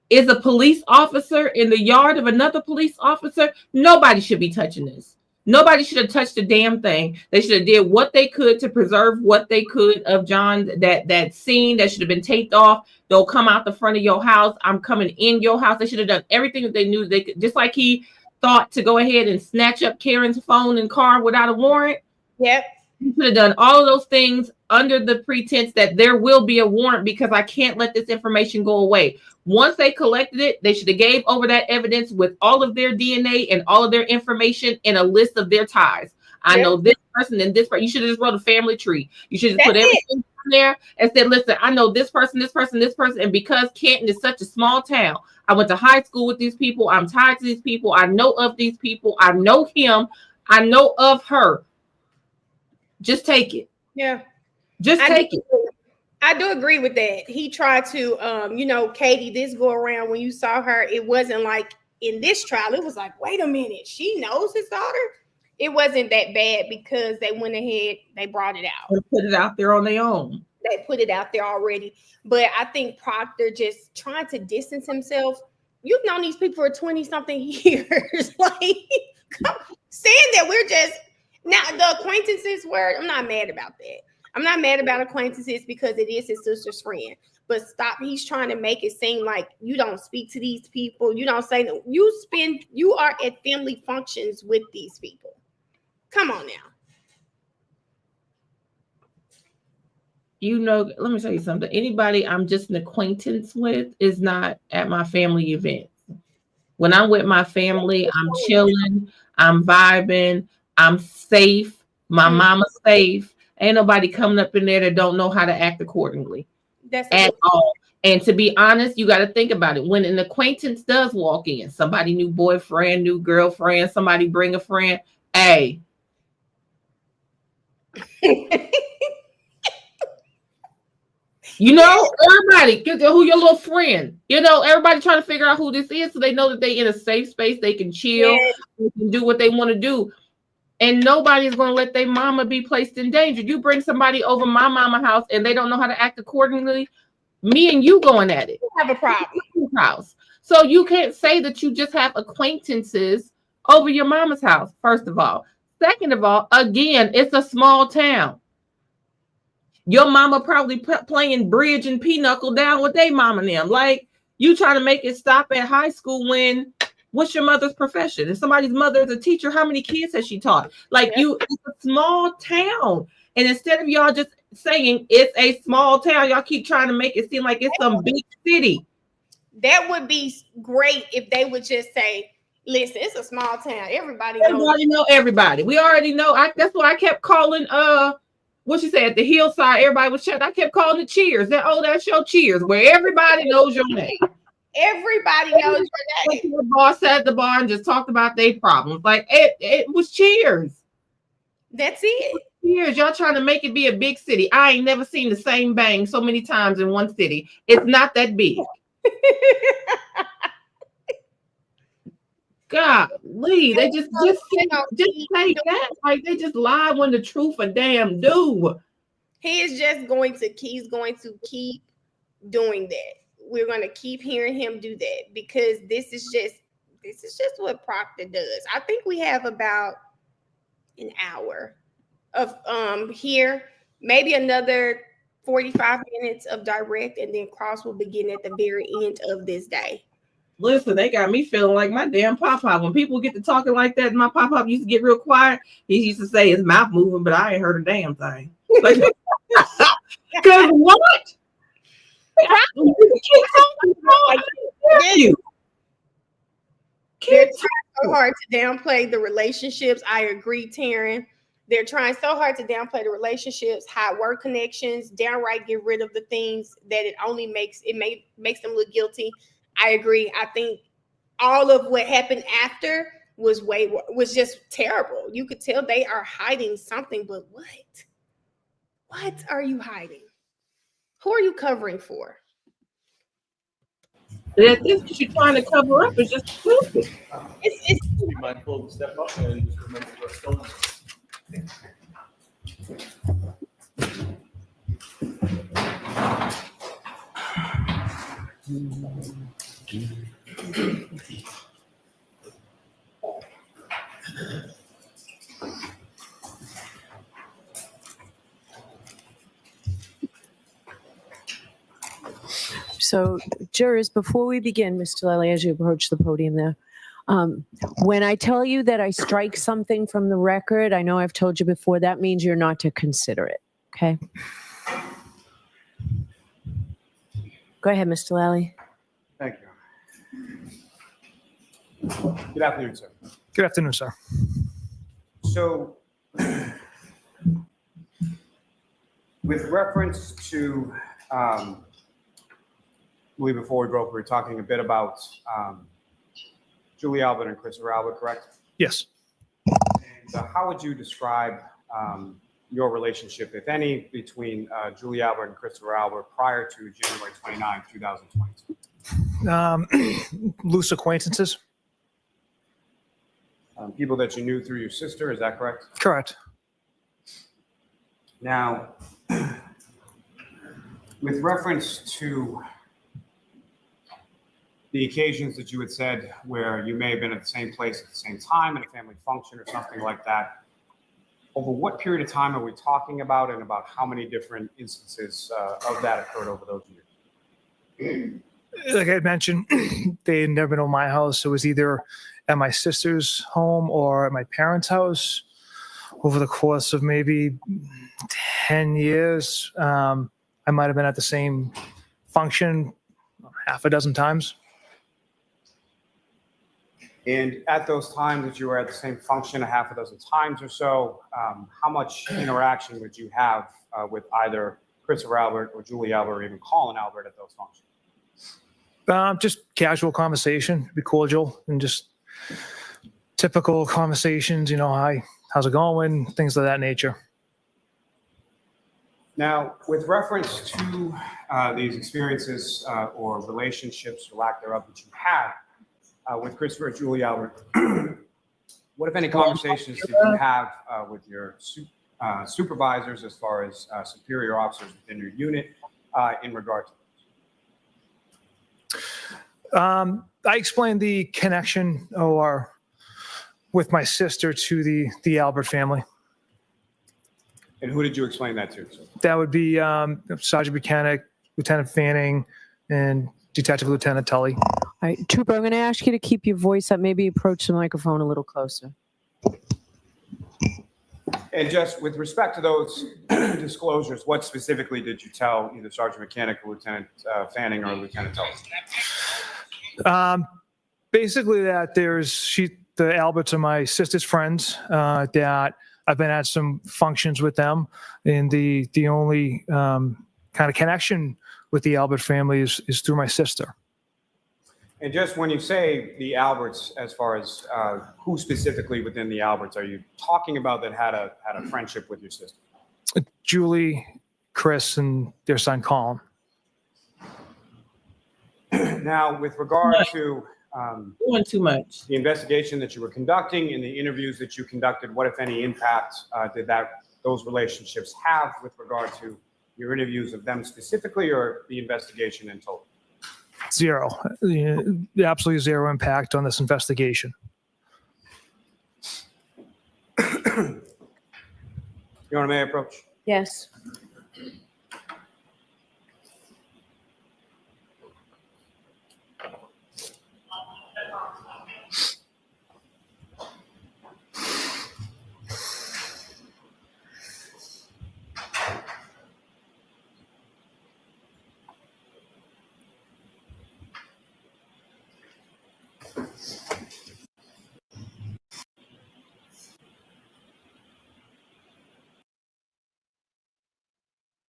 is a police officer in the yard of another police officer, nobody should be touching this. Nobody should have touched the damn thing. They should have did what they could to preserve what they could of John, that scene that should have been taped off. They'll come out the front of your house. I'm coming in your house. They should have done everything that they knew they could, just like he thought to go ahead and snatch up Karen's phone and car without a warrant. Yep. He should have done all of those things under the pretense that there will be a warrant, because I can't let this information go away. Once they collected it, they should have gave over that evidence with all of their DNA and all of their information in a list of their ties. I know this person and this person. You should have just wrote a family tree. You should have put everything in there and said, listen, I know this person, this person, this person. And because Canton is such a small town, I went to high school with these people. I'm tied to these people. I know of these people. I know him. I know of her. Just take it. Yeah. Just take it. I do agree with that. He tried to, Katie, this go around when you saw her, it wasn't like in this trial, it was like, wait a minute, she knows his daughter. It wasn't that bad because they went ahead, they brought it out. They put it out there on their own. They put it out there already. But I think Proctor just trying to distance himself. You've known these people for 20-something years. Like, saying that we're just, now the acquaintances word, I'm not mad about that. I'm not mad about acquaintances because it is his sister's friend. But stop, he's trying to make it seem like you don't speak to these people. You don't say no. You are at family functions with these people. Come on now. Let me tell you something. Anybody I'm just an acquaintance with is not at my family events. When I'm with my family, I'm chilling, I'm vibing, I'm safe, my mama's safe. Ain't nobody coming up in there that don't know how to act accordingly. That's at all. And to be honest, you got to think about it. When an acquaintance does walk in, somebody new boyfriend, new girlfriend, somebody bring a friend, hey. You know, everybody, get who your little friend. You know, everybody trying to figure out who this is so they know that they in a safe space, they can chill, they can do what they want to do. And nobody is going to let their mama be placed in danger. You bring somebody over my mama house and they don't know how to act accordingly, me and you going at it. You have a problem. House. So you can't say that you just have acquaintances over your mama's house, first of all. Second of all, again, it's a small town. Your mama probably playing bridge and pinochle down with their mama and them. Like, you trying to make it stop at high school when, what's your mother's profession? If somebody's mother is a teacher, how many kids has she taught? Like, it's a small town. And instead of y'all just saying it's a small town, y'all keep trying to make it seem like it's some big city. That would be great if they would just say, listen, it's a small town. Everybody know everybody. We already know. That's why I kept calling what you say at the hillside, everybody was chatting. I kept calling it Cheers. That old ass show Cheers, where everybody knows your name. Everybody knows your name. The boss sat at the bar and just talked about their problems. Like it was Cheers. That's it. Cheers. Y'all trying to make it be a big city. I ain't never seen the same bang so many times in one city. It's not that big. Golly, they just say that. Like they just lie when the truth a damn do. He's going to keep doing that. We're going to keep hearing him do that because this is just what Proctor does. I think we have about an hour of here, maybe another 45 minutes of direct, and then cross will begin at the very end of this day. Listen, they got me feeling like my damn pop-pop. When people get to talking like that, my pop-pop used to get real quiet. He used to say his mouth moving, but I ain't heard a damn thing. Like, because what? They're trying so hard to downplay the relationships. I agree, Taryn. They're trying so hard to downplay the relationships, hide work connections, downright get rid of the things that it only makes them look guilty. I agree. I think all of what happened after was just terrible. You could tell they are hiding something, but what? What are you hiding? Who are you covering for? That this you're trying to cover up is just stupid. Be mindful to step up and just remember what's going on. So, jurors, before we begin, Mr. Lally, as you approach the podium there, when I tell you that I strike something from the record, I know I've told you before, that means you're not to consider it, okay? Go ahead, Mr. Lally. Thank you. Good afternoon, sir. Good afternoon, sir. So, with reference to, I believe before we broke, we were talking a bit about Julie Albert and Christopher Albert, correct? Yes. And, how would you describe your relationship, if any, between Julie Albert and Christopher Albert prior to January 29, 2022? Loose acquaintances. People that you knew through your sister, is that correct? Correct. Now, with reference to the occasions that you had said where you may have been at the same place at the same time in a family function or something like that, over what period of time are we talking about, and about how many different instances of that occurred over those years? Like I had mentioned, they had never been on my house. It was either at my sister's home or at my parents' house. Over the course of maybe 10 years, I might have been at the same function half a dozen times. And at those times that you were at the same function a half a dozen times or so, how much interaction would you have with either Christopher Albert or Julie Albert or even Colin Albert at those functions? Just casual conversation, be cordial, and just typical conversations. Hi, how's it going? Things of that nature. Now, with reference to these experiences or relationships, or lack thereof, that you had with Christopher and Julie Albert, what, if any, conversations did you have with your supervisors as far as superior officers within your unit in regard to I explained the connection with my sister to the Albert family. And who did you explain that to? That would be Sergeant Mechanic, Lieutenant Fanning, and Detective Lieutenant Tully. All right, Trooper, I'm going to ask you to keep your voice up. Maybe approach the microphone a little closer. And just with respect to those disclosures, what specifically did you tell either Sergeant Mechanic or Lieutenant Fanning or Lieutenant Tully? Basically that the Alberts are my sister's friends, that I've been at some functions with them, and the only kind of connection with the Albert family is through my sister. And just when you say the Alberts, as far as who specifically within the Alberts are you talking about that had a friendship with your sister? Julie, Chris, and their son Colin. Now, with regard to Doing too much. the investigation that you were conducting and the interviews that you conducted, what, if any, impact did those relationships have with regard to your interviews of them specifically, or the investigation in total? Zero. Absolutely zero impact on this investigation. Your Honor, may I approach? Yes.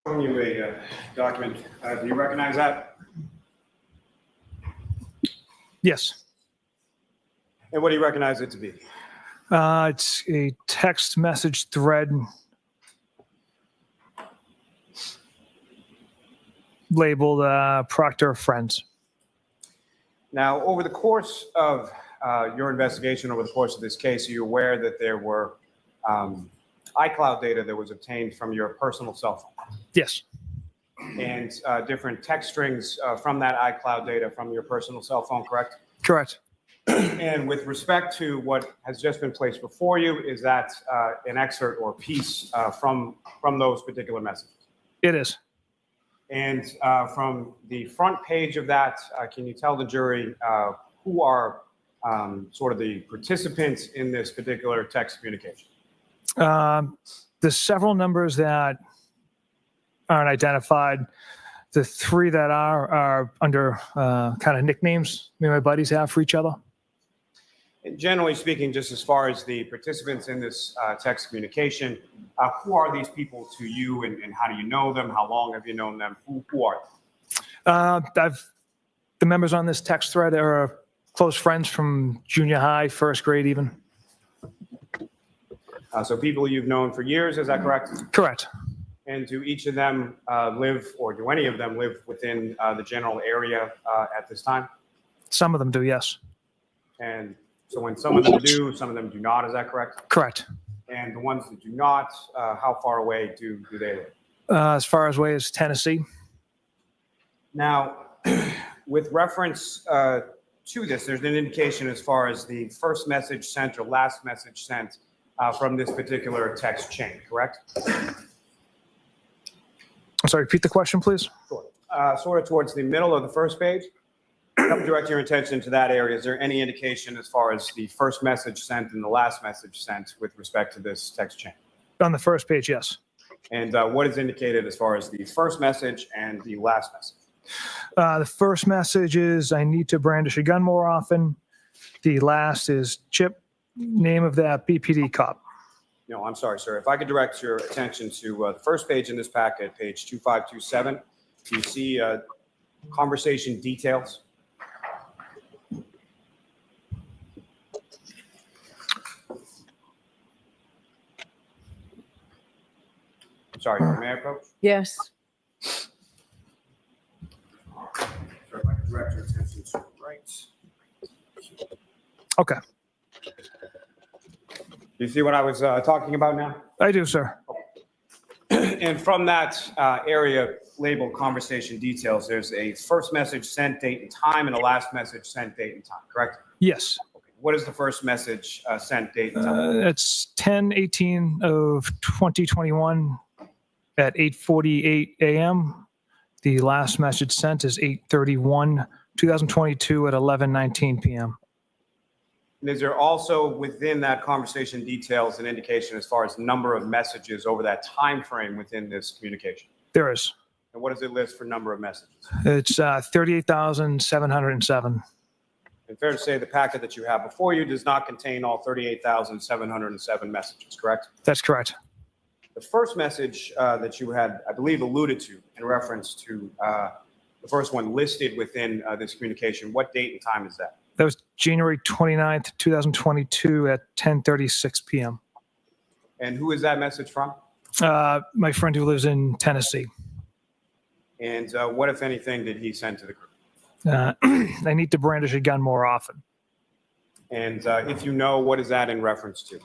Showing you a document. Do you recognize that? Yes. And what do you recognize it to be? It's a text message thread labeled Proctor Friends. Now, over the course of your investigation, over the course of this case, are you aware that there were iCloud data that was obtained from your personal cell phone? Yes. And different text strings from that iCloud data from your personal cell phone, correct? Correct. And with respect to what has just been placed before you, is that an excerpt or piece from those particular messages? It is. And from the front page of that, can you tell the jury who are sort of the participants in this particular text communication? There's several numbers that aren't identified. The three that are under kind of nicknames me and my buddies have for each other. And generally speaking, just as far as the participants in this text communication, who are these people to you, and how do you know them? How long have you known them? Who are they? The members on this text thread are close friends from junior high, first grade even. So people you've known for years, is that correct? Correct. And do each of them live, or do any of them live within the general area at this time? Some of them do, yes. And so when some of them do, some of them do not, is that correct? Correct. And the ones that do not, how far away do they live? As far as Tennessee. Now, with reference to this, there's an indication as far as the first message sent or last message sent from this particular text chain, correct? I'm sorry, repeat the question, please. Sure. Sort of towards the middle of the first page. Help direct your attention to that area. Is there any indication as far as the first message sent and the last message sent with respect to this text chain? On the first page, yes. And what is indicated as far as the first message and the last message? The first message is, I need to brandish a gun more often. The last is, Chip, name of that BPD cop. No, I'm sorry, sir. If I could direct your attention to the first page in this packet, page 2527. Do you see conversation details? I'm sorry, may I approach? Yes. Sorry, if I could direct your attention to the right. Okay. You see what I was talking about now? I do, sir. And from that area labeled conversation details, there's a first message sent, date and time, and a last message sent, date and time, correct? Yes. Okay. What is the first message sent, date and time? It's 10/18 of 2021 at 8:48 a.m. The last message sent is 8/31, 2022 at 11:19 p.m. And is there also within that conversation details an indication as far as number of messages over that time frame within this communication? There is. And what does it list for number of messages? It's 38,707. And fair to say the packet that you have before you does not contain all 38,707 messages, correct? That's correct. The first message that you had, I believe, alluded to in reference to the first one listed within this communication, what date and time is that? That was January 29th, 2022 at 10:36 p.m. And who is that message from? My friend who lives in Tennessee. And what, if anything, did he send to the group? I need to brandish a gun more often. And if you know, what is that in reference to?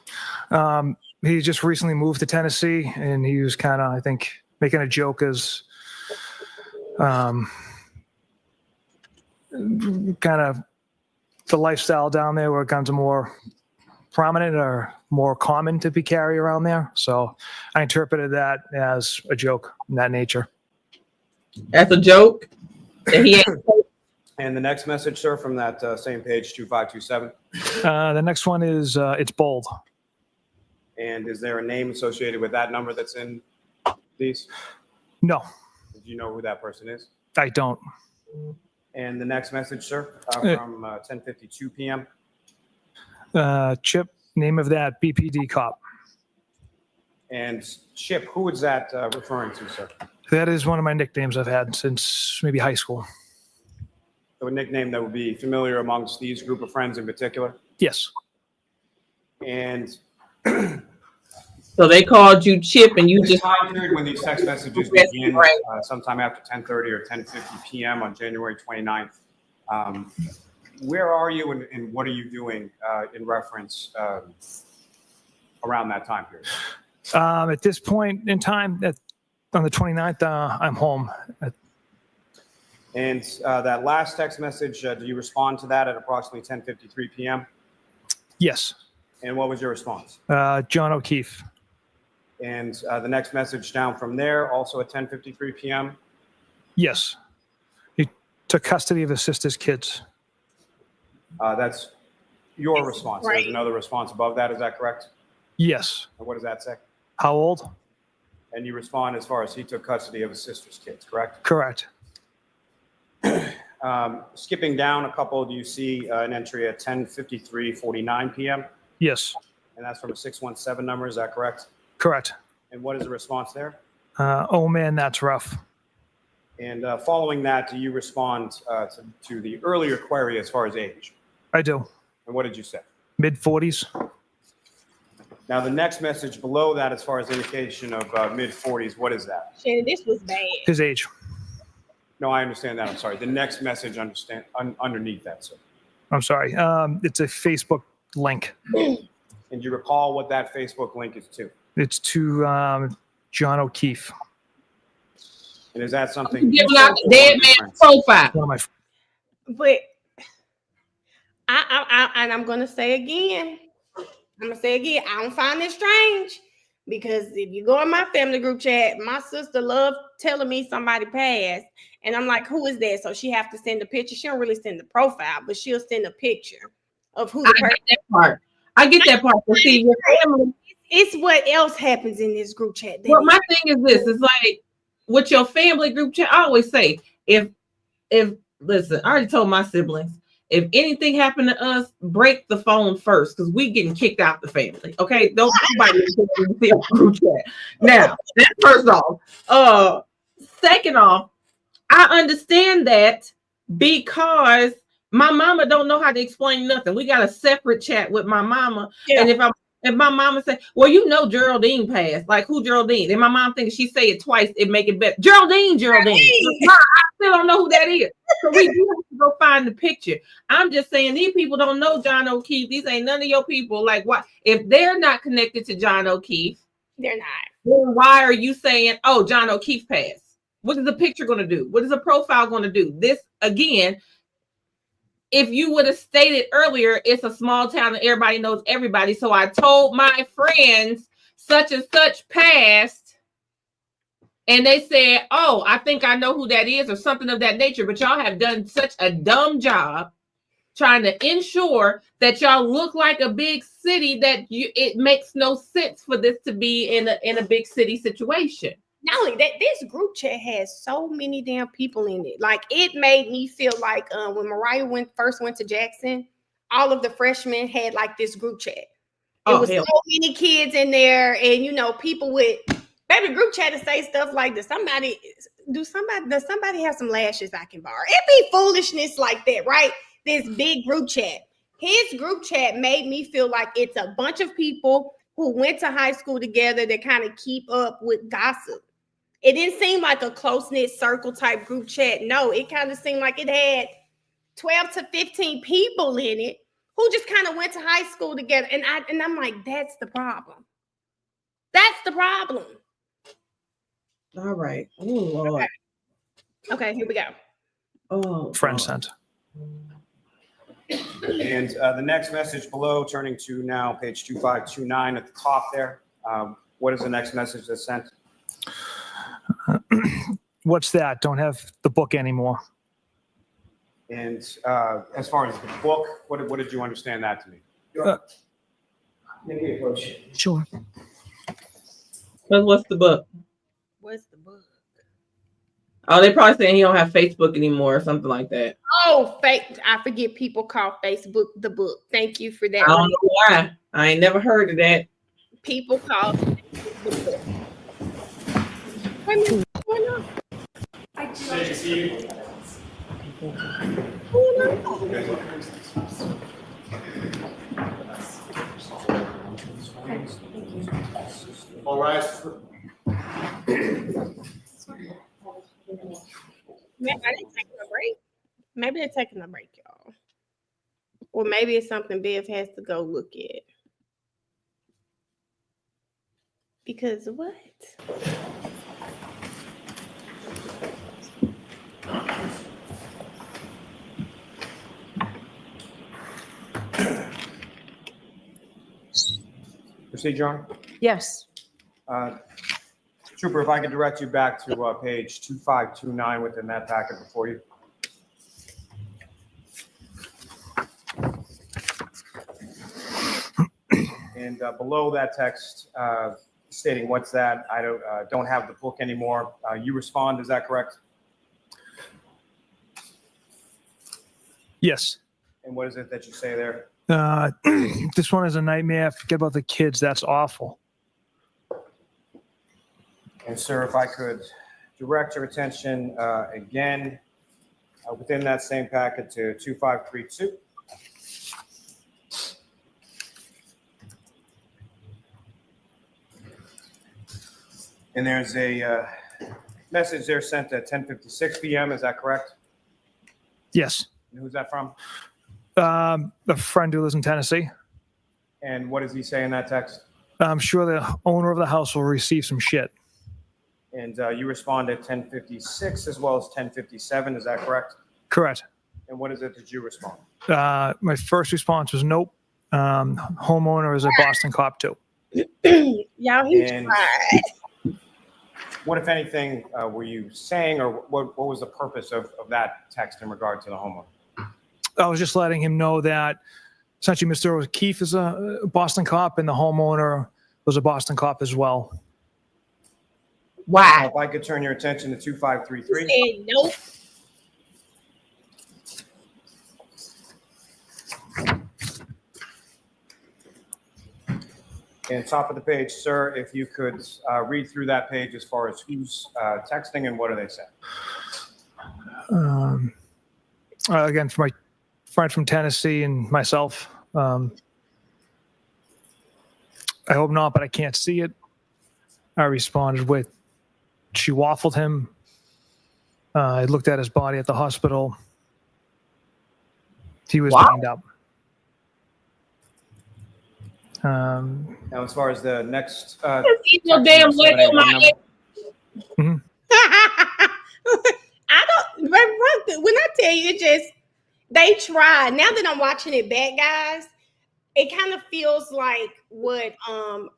He just recently moved to Tennessee, and he was kind of, I think, making a joke as kind of the lifestyle down there where guns are more prominent or more common to be carried around there. So I interpreted that as a joke in that nature. That's a joke. And he ain't. And the next message, sir, from that same page, 2527. The next one is it's bold. And is there a name associated with that number that's in these? No, Do you know who that person is? I don't. And the next message, sir, from 10:52 p.m. Chip, name of that BPD cop. And Chip, who is that referring to, sir? That is one of my nicknames I've had since maybe high school. So a nickname that would be familiar amongst these group of friends in particular. Yes. And So they called you Chip, and you this just time period when these text messages Yes, begin, right. sometime after 10:30 or 10:50 p.m. on January 29th, where are you and what are you doing in reference around that time period? At this point in time, on the 29th, I'm home. And that last text message, do you respond to that at approximately 10:53 p.m.? Yes. And what was your response? John O'Keefe. And the next message down from there, also at 10:53 p.m. Yes. He took custody of his sister's kids. That's your response. There's Right. another response above that. Is that correct? Yes. And what does that say? How old? And you respond as far as he took custody of his sister's kids, correct? Correct. Skipping down a couple, do you see an entry at 10:53:49 p.m.? Yes. And that's from a 617 number. Is that correct? Correct. And what is the response there? Oh man, that's rough. And following that, do you respond to the earlier query as far as age? I do. And what did you say? Mid 40s. Now, the next message below that, as far as indication of mid 40s, what is that? Shannon, this was bad. His age. No, I understand that. I'm sorry. The next message underneath that, sir. I'm sorry. It's a Facebook link. And you recall what that Facebook link is to? It's to John O'Keefe. And is that something? giving out the dead man's profile. One of my But and I'm gonna say again, I don't find this strange because if you go in my family group chat, my sister loved telling me somebody passed, and I'm like, who is that? So she have to send a picture. She don't really send the profile, but she'll send a picture of who the I person. get that part. I get that part. But see, your family. It's what else happens in this group chat. Well, my thing is this: it's like with your family group chat. I always say, if listen, I already told my siblings, if anything happened to us, break the phone first because we getting kicked out the family. Okay, don't nobody in the group chat. Now, that's first off. Second off, I understand that because my mama don't know how to explain nothing. We got a separate chat with my mama, Yeah. and if I'm If my mama say, well, you know Geraldine passed. Like, who Geraldine? And my mom thinks she say it twice, it make it better. Geraldine. Mom, I still don't know who that is. So we do have to go find the picture. I'm just saying these people don't know John O'Keefe. These ain't none of your people. Like, what if they're not connected to John O'Keefe? They're not. Then why are you saying, oh, John O'Keefe passed? What is the picture going to do? What is the profile going to do? This again. If you would have stated earlier, it's a small town and everybody knows everybody. So I told my friends such and such passed, and they said, oh, I think I know who that is or something of that nature. But y'all have done such a dumb job trying to ensure that y'all look like a big city that it makes no sense for this to be in a big city situation. Not only that, this group chat has so many damn people in it. Like, it made me feel like when Mariah first went to Jackson, all of the freshmen had like this group chat. It was so many kids in there, and people would baby group chat to say stuff like, does somebody have some lashes I can borrow? It be foolishness like that, right? This big group chat. His group chat made me feel like it's a bunch of people who went to high school together that kind of keep up with gossip. It didn't seem like a close-knit circle type group chat. No, it kind of seemed like it had 12 to 15 people in it who just kind of went to high school together. And I'm like, that's the problem. That's the problem. All right. Oh, Lord. Okay, here we go. Oh, Friend sent. And the next message below, turning to now page 2529 at the top there. What is the next message that's sent? What's that? Don't have the book anymore. And as far as the book, what did you understand that to mean? Maybe approach. Sure. What's the book? What's the book? Oh, they probably saying he don't have Facebook anymore or something like that. Oh, I forget people call Facebook the book. Thank you for that. I don't know why. I ain't never heard of that. People call Facebook the book. Wait a minute, what's going on? All right. Man, are they taking a break? Maybe they're taking a break, y'all. Or maybe it's something Bev has to go look at. Because what? Procedure on? Yes. Trooper, if I could direct you back to page 2529 within that packet before you. And below that text stating what's that, I don't have the book anymore. You respond, is that correct? Yes. And what is it that you say there? This one is a nightmare. Forget about the kids. That's awful. And sir, if I could direct your attention again within that same packet to 2532. And there's a message there sent at 10:56 p.m. Is that correct? Yes. And who's that from? A friend who lives in Tennessee. And what does he say in that text? I'm sure the owner of the house will receive some shit. And you respond at 10:56 as well as 10:57. Is that correct? Correct. And what is it that you respond? My first response was nope. Homeowner is a Boston cop too. Y'all, he And tried. what, if anything, were you saying, or what was the purpose of that text in regard to the homeowner? I was just letting him know that essentially Mr. O'Keefe is a Boston cop and the homeowner was a Boston cop as well. Why? If I could turn your attention to 2533. He said nope. And top of the page, sir, if you could read through that page as far as who's texting and what are they saying? Again, for my friend from Tennessee and myself, I hope not, but I can't see it. I responded with, she waffled him. I looked at his body at the hospital. He was Wow. banged up. Now, as far as the next, Keep your damn leg in my I don't. When I tell you, it just they try. Now that I'm watching it back, guys, it kind of feels like what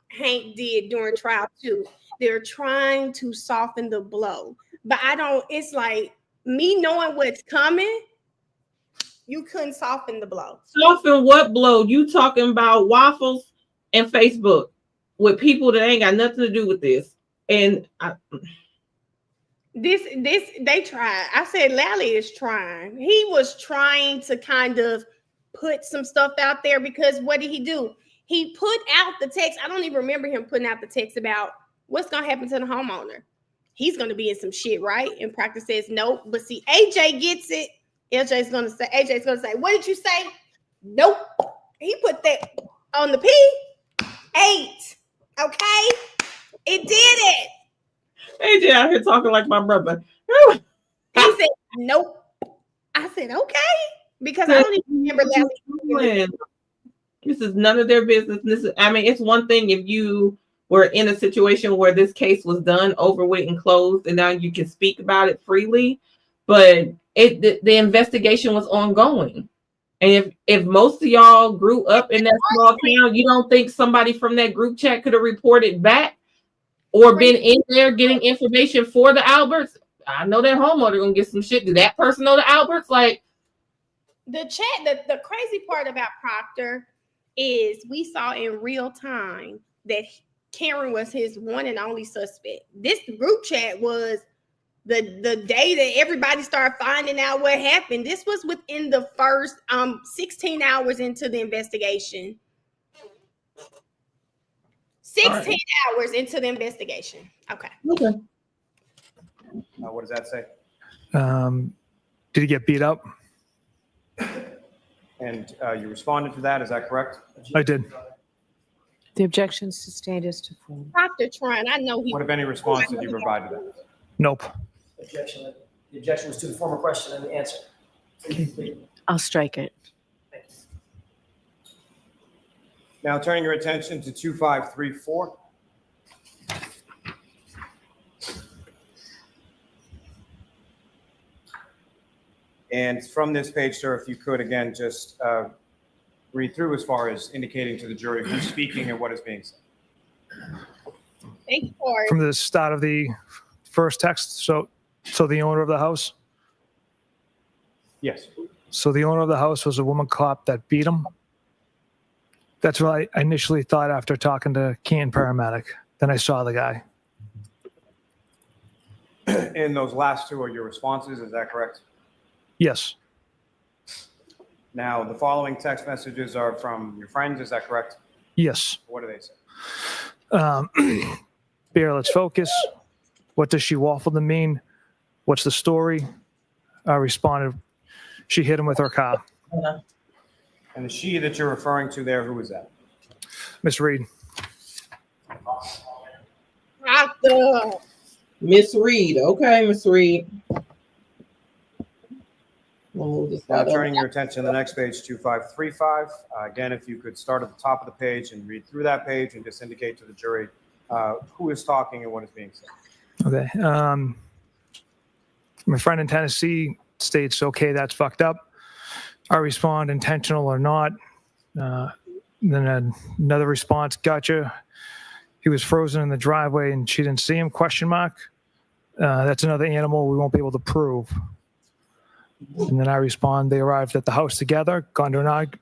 Hank did during trial 2. They're trying to soften the blow, but I don't. It's like me knowing what's coming. You couldn't soften the blow. Soften what blow? You talking about waffles and Facebook with people that ain't got nothing to do with this. And This they tried. I said Lally is trying. He was trying to kind of put some stuff out there because what did he do? He put out the text. I don't even remember him putting out the text about what's gonna happen to the homeowner. He's gonna be in some shit, right? And Proctor says nope. But see, AJ gets it. AJ's gonna say, what did you say? Nope. He put that on the P8. Okay, it did it. AJ out here talking like my brother. He said, nope. I said, okay. Because I don't even remember Lally. This is none of their business. It's one thing if you were in a situation where this case was done, over with, and closed, and now you can speak about it freely. But the investigation was ongoing. And if most of y'all grew up in that small town, you don't think somebody from that group chat could have reported back or been in there getting information for the Alberts? I know that homeowner gonna get some shit. Did that person know the Alberts? Like the chat, the crazy part about Proctor is we saw in real time that Karen was his one and only suspect. This group chat was the day that everybody started finding out what happened. This was within the first 16 hours into the investigation. 16 hours into the investigation. Okay. what does that say? Did he get beat up? And you responded to that, is that correct? I did. The objection sustained as to form. Proctor trying. I know he. What, if any, response did you provide to that? Nope. Objection. The objection was to the former question and the answer. I'll strike it. Now, turning your attention to 2534. And from this page, sir, if you could, again, just read through as far as indicating to the jury who's speaking and what is being said. Thank you for it. From the start of the first text, so the owner of the house? Yes. So the owner of the house was a woman cop that beat him? That's what I initially thought after talking to Canton paramedic. Then I saw the guy. And those last two are your responses, is that correct? Yes. Now, the following text messages are from your friends, is that correct? Yes. What do they say? Bear, let's focus. What does she waffle to mean? What's the story? I responded, she hit him with her car. And the she that you're referring to there, who is that? Miss Reed. Proctor. Miss Reed. Okay, Miss Reed. We'll move this Now, slide turning over. your attention to the next page, 2535. Again, if you could start at the top of the page and read through that page and just indicate to the jury who is talking and what is being said. Okay. My friend in Tennessee states, okay, that's fucked up. I respond, intentional or not. Then another response, gotcha. He was frozen in the driveway and she didn't see him, question mark. That's another animal we won't be able to prove. And then I respond, they arrived at the house together, gone to an argument.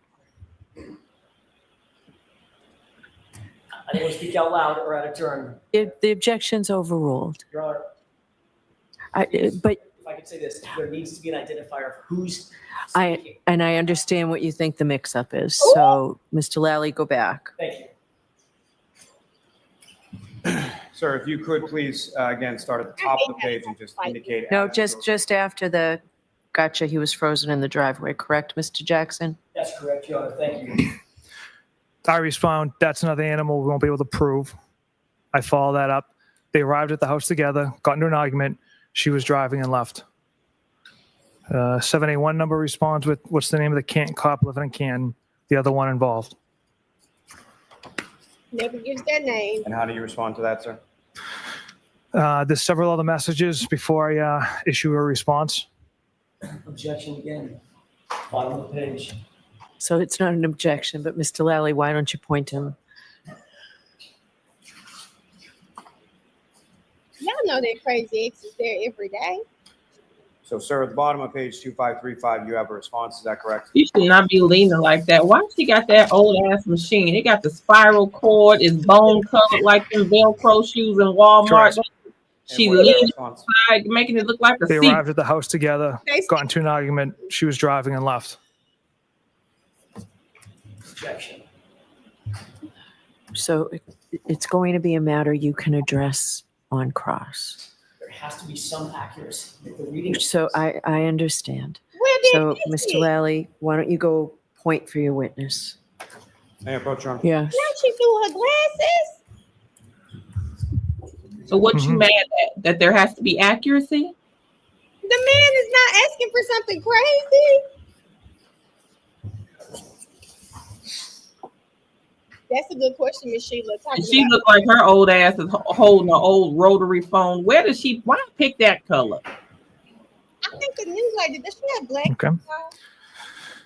I didn't want to speak out loud or out of turn. The objection's overruled. Your Honor, But if I could say this, there needs to be an identifier of who's speaking. I understand what you think the mix-up is. So, Mr. Lally, go back. Thank you. Sir, if you could please, again, start at the top of the page and just indicate. No, just after the gotcha, he was frozen in the driveway, correct, Mr. Jackson? That's correct, Your Honor. Thank you. I respond, that's another animal we won't be able to prove. I follow that up. They arrived at the house together, got into an argument. She was driving and left. 781 number responds with, what's the name of the Canton cop living in Canton? The other one involved. Never gives their name. And how do you respond to that, sir? There's several other messages before I issue a response. Objection again. Bottom of the page. So it's not an objection, but Mr. Lally, why don't you point him? Y'all know that Crazy X is there every day. So, sir, at the bottom of page 2535, you have a response. Is that correct? You should not be leaning like that. Why she got that old ass machine? It got the spiral cord. It's bone colored like them Velcro shoes in Walmart. Correct. She And what is your leaned response? aside, making it look like a They seat. arrived at the house together, got into an argument. She was driving and left. Objection. So it's going to be a matter you can address on cross. There has to be some accuracy. If the reading. So I understand. Where did So, he Mr. sit? Lally, why don't you go point for your witness? May I approach, Your Honor? Yes. Now she threw her glasses. So what you Mhm. mad at? That there has to be accuracy? The man is not asking for something crazy. That's a good question, Miss Sheila. Talking And she about- looked like her old ass is holding an old rotary phone. Where does she? Why pick that color? I think the news lady, does she have black? Okay.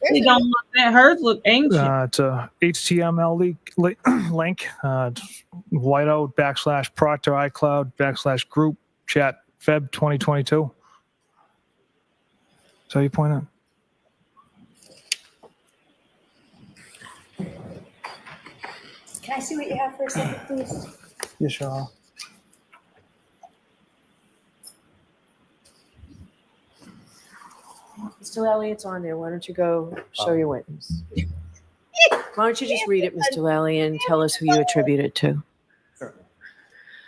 There's It a- don't look that. Hers look ancient. It's a HTML link, whiteout /Proctor iCloud /group chat Feb 2022. So you point out. Can I see what you have for a second, please? Yes, sure. Mr. Lally, it's on there. Why don't you go show your witness? Why don't you just read it, Mr. Lally, and tell us who you attribute it to? Sure.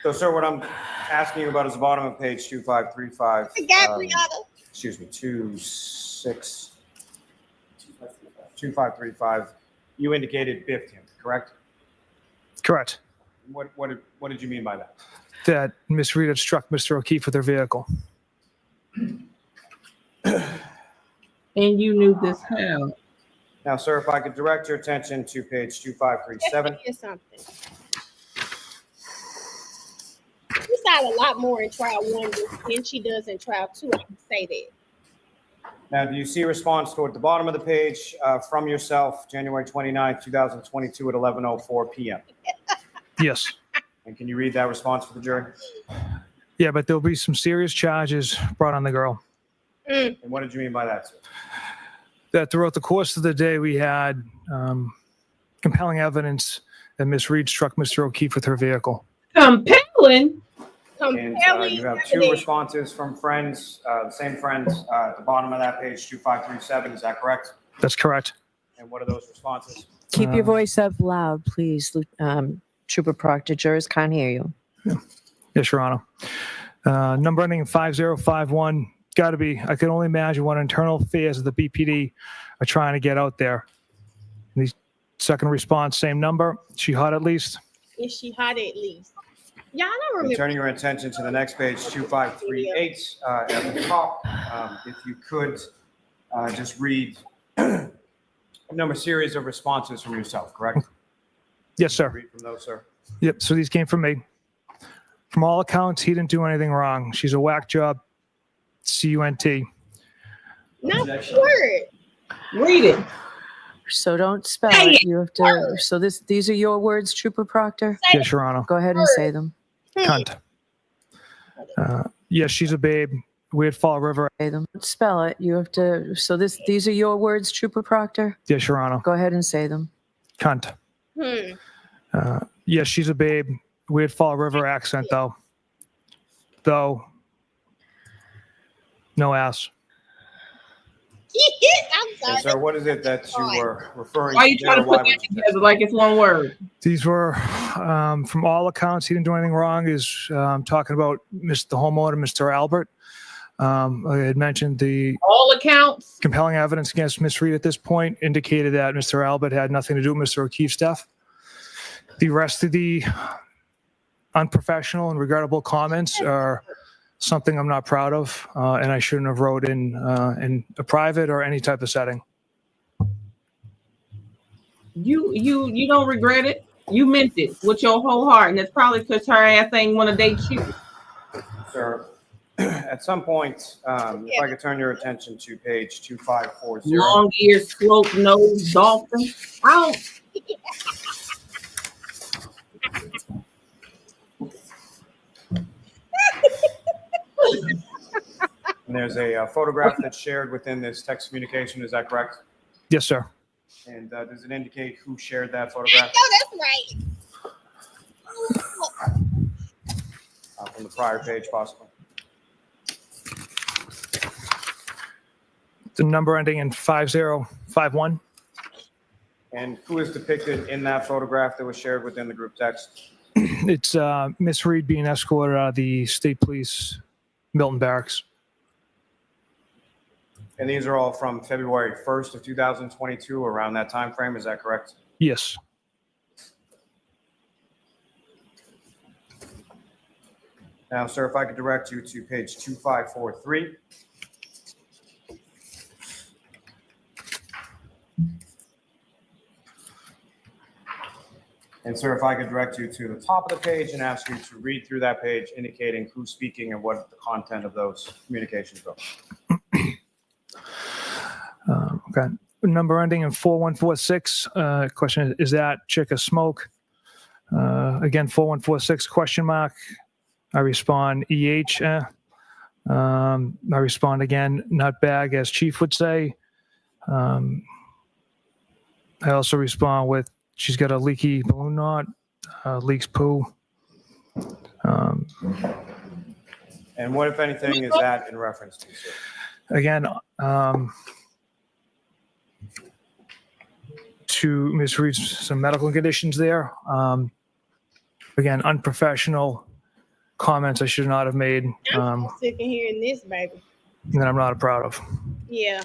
So, sir, what I'm asking you about is the bottom of page 2535. Gabriella. Excuse me, 2535. You indicated biffed him, correct? Correct. What did you mean by that? That Miss Rita struck Mr. O'Keefe with her vehicle. And you knew this how? Now, sir, if I could direct your attention to page 2537. Here's something. She saw a lot more in trial 1 than she does in trial 2. I can say that. Now, do you see a response toward the bottom of the page from yourself, January 29th, 2022 at 11:04 p.m.? Yes. And can you read that response for the jury? Yeah, but there'll be some serious charges brought on the girl. And what did you mean by that, sir? That throughout the course of the day, we had compelling evidence that Miss Reed struck Mr. O'Keefe with her vehicle. Compelling. And Compelling you have 2 evidence. responses from friends, the same friends, at the bottom of that page, 2537. Is that correct? That's correct. And what are those responses? Keep your voice up loud, please. Trooper Proctor, jurors can't hear you. Yes, Your Honor. Number ending in 5051. Got to be. I can only imagine what internal affairs of the BPD are trying to get out there. The second response, same number. She hot at least. Is she hot at least? Y'all don't And remember. turning your attention to the next page, 2538, at the top, if you could just read a series of responses from yourself, correct? Yes, sir. Read from those, sir. Yep. So these came from me. From all accounts, he didn't do anything wrong. She's a whack job. CUNT. Not Objection. word. Read it. So don't spell it. You have to. So these are your words, Trooper Proctor. Yes, Your Honor. Go ahead and say them. Cunt. Yes, she's a babe. Weird Fall River. Say them. Spell it. You have to. So these are your words, Trooper Proctor. Yes, Your Honor. Go ahead and say them. Cunt. Yes, she's a babe. Weird Fall River accent, though. No ass. I'm sorry. Yes, sir. What is it that you were referring Why are you to? trying to there? Why put that would you- together like it's one word? These were, from all accounts, he didn't do anything wrong. Is talking about the homeowner, Mr. Albert. I had mentioned the All accounts. compelling evidence against Miss Reed at this point indicated that Mr. Albert had nothing to do with Mr. O'Keefe's death. The rest of the unprofessional and regrettable comments are something I'm not proud of, and I shouldn't have wrote in a private or any type of setting. You don't regret it. You meant it with your whole heart, and it's probably because her ass ain't want to date you. Sir, at some point, if I could turn your attention to page 2540. Long eared, slope nose dolphin. I don't. And there's a photograph that's shared within this text communication. Is that correct? Yes, sir. And does it indicate who shared that photograph? No, that's right. From the prior page, possibly. The number ending in 5051. And who is depicted in that photograph that was shared within the group text? It's Miss Reed being escorted out of the State Police Milton Barracks. And these are all from February 1st of 2022, around that time frame. Is that correct? Yes. Now, sir, if I could direct you to page 2543. And sir, if I could direct you to the top of the page and ask you to read through that page, indicating who's speaking and what the content of those communications are. Okay. Number ending in 4146. Question is that chick a smoke? Again, 4146 question mark. I respond EH. I respond again, nut bag, as Chief would say. I also respond with she's got a leaky balloon knot, leaks poo. And what, if anything, is that in reference to, sir? Again, to Ms. Reed's some medical conditions there. Again, unprofessional comments I should not have made. I'm sick of hearing this, baby. That I'm not proud of. Yeah.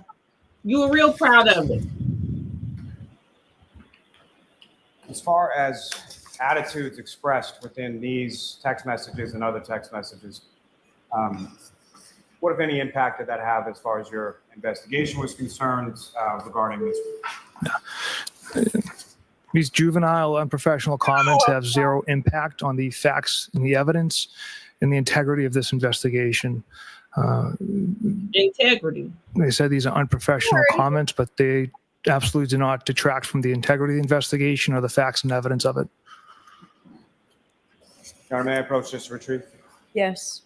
You were real proud of it. As far as attitudes expressed within these text messages and other text messages, what, if any, impact did that have as far as your investigation was concerned regarding this? These juvenile, unprofessional comments have zero impact on the facts and the evidence and the integrity of this investigation. Integrity. They said these are unprofessional comments, but they absolutely do not detract from the integrity of the investigation or the facts and evidence of it. Your Honor, may I approach this retrieve? Yes.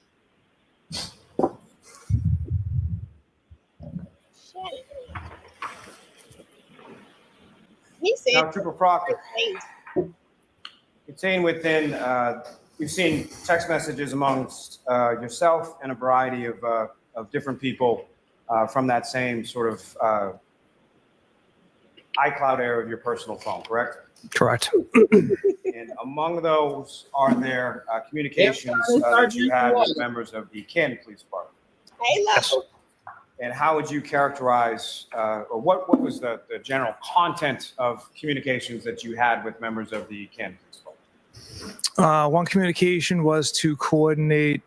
He said, Now, Trooper Proctor, contained within, we've seen text messages amongst yourself and a variety of different people from that same sort of iCloud area of your personal phone, correct? Correct. And among those, are there communications that you had with members of the Canton Police Department? hey, Yes. look. And how would you characterize, or what was the general content of communications that you had with members of the Canton Police Department? One communication was to coordinate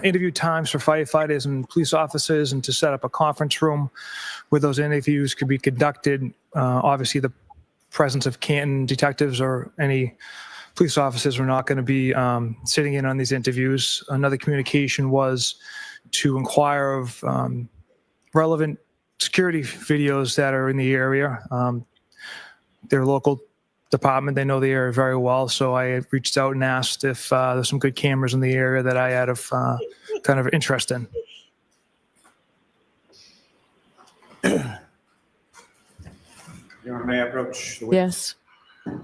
interview times for firefighters and police officers and to set up a conference room where those interviews could be conducted. Obviously, the presence of Canton detectives or any police officers were not going to be sitting in on these interviews. Another communication was to inquire of relevant security videos that are in the area. Their local department, they know the area very well, so I reached out and asked if there's some good cameras in the area that I had of kind of interest in. Your Honor, may I approach the witness? Yes.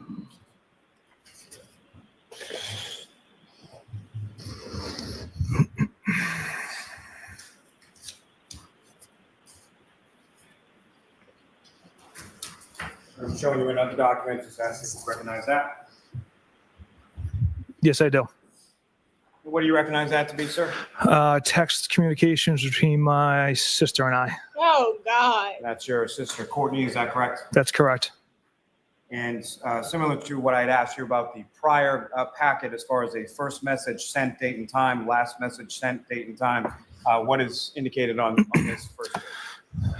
I'm showing you another document, just asking if you recognize that. Yes, I do. What do you recognize that to be, sir? Text communications between my sister and I. Oh, God. That's your sister Courtney, is that correct? That's correct. And similar to what I'd asked you about the prior packet, as far as a first message sent date and time, last message sent date and time, what is indicated on this first page?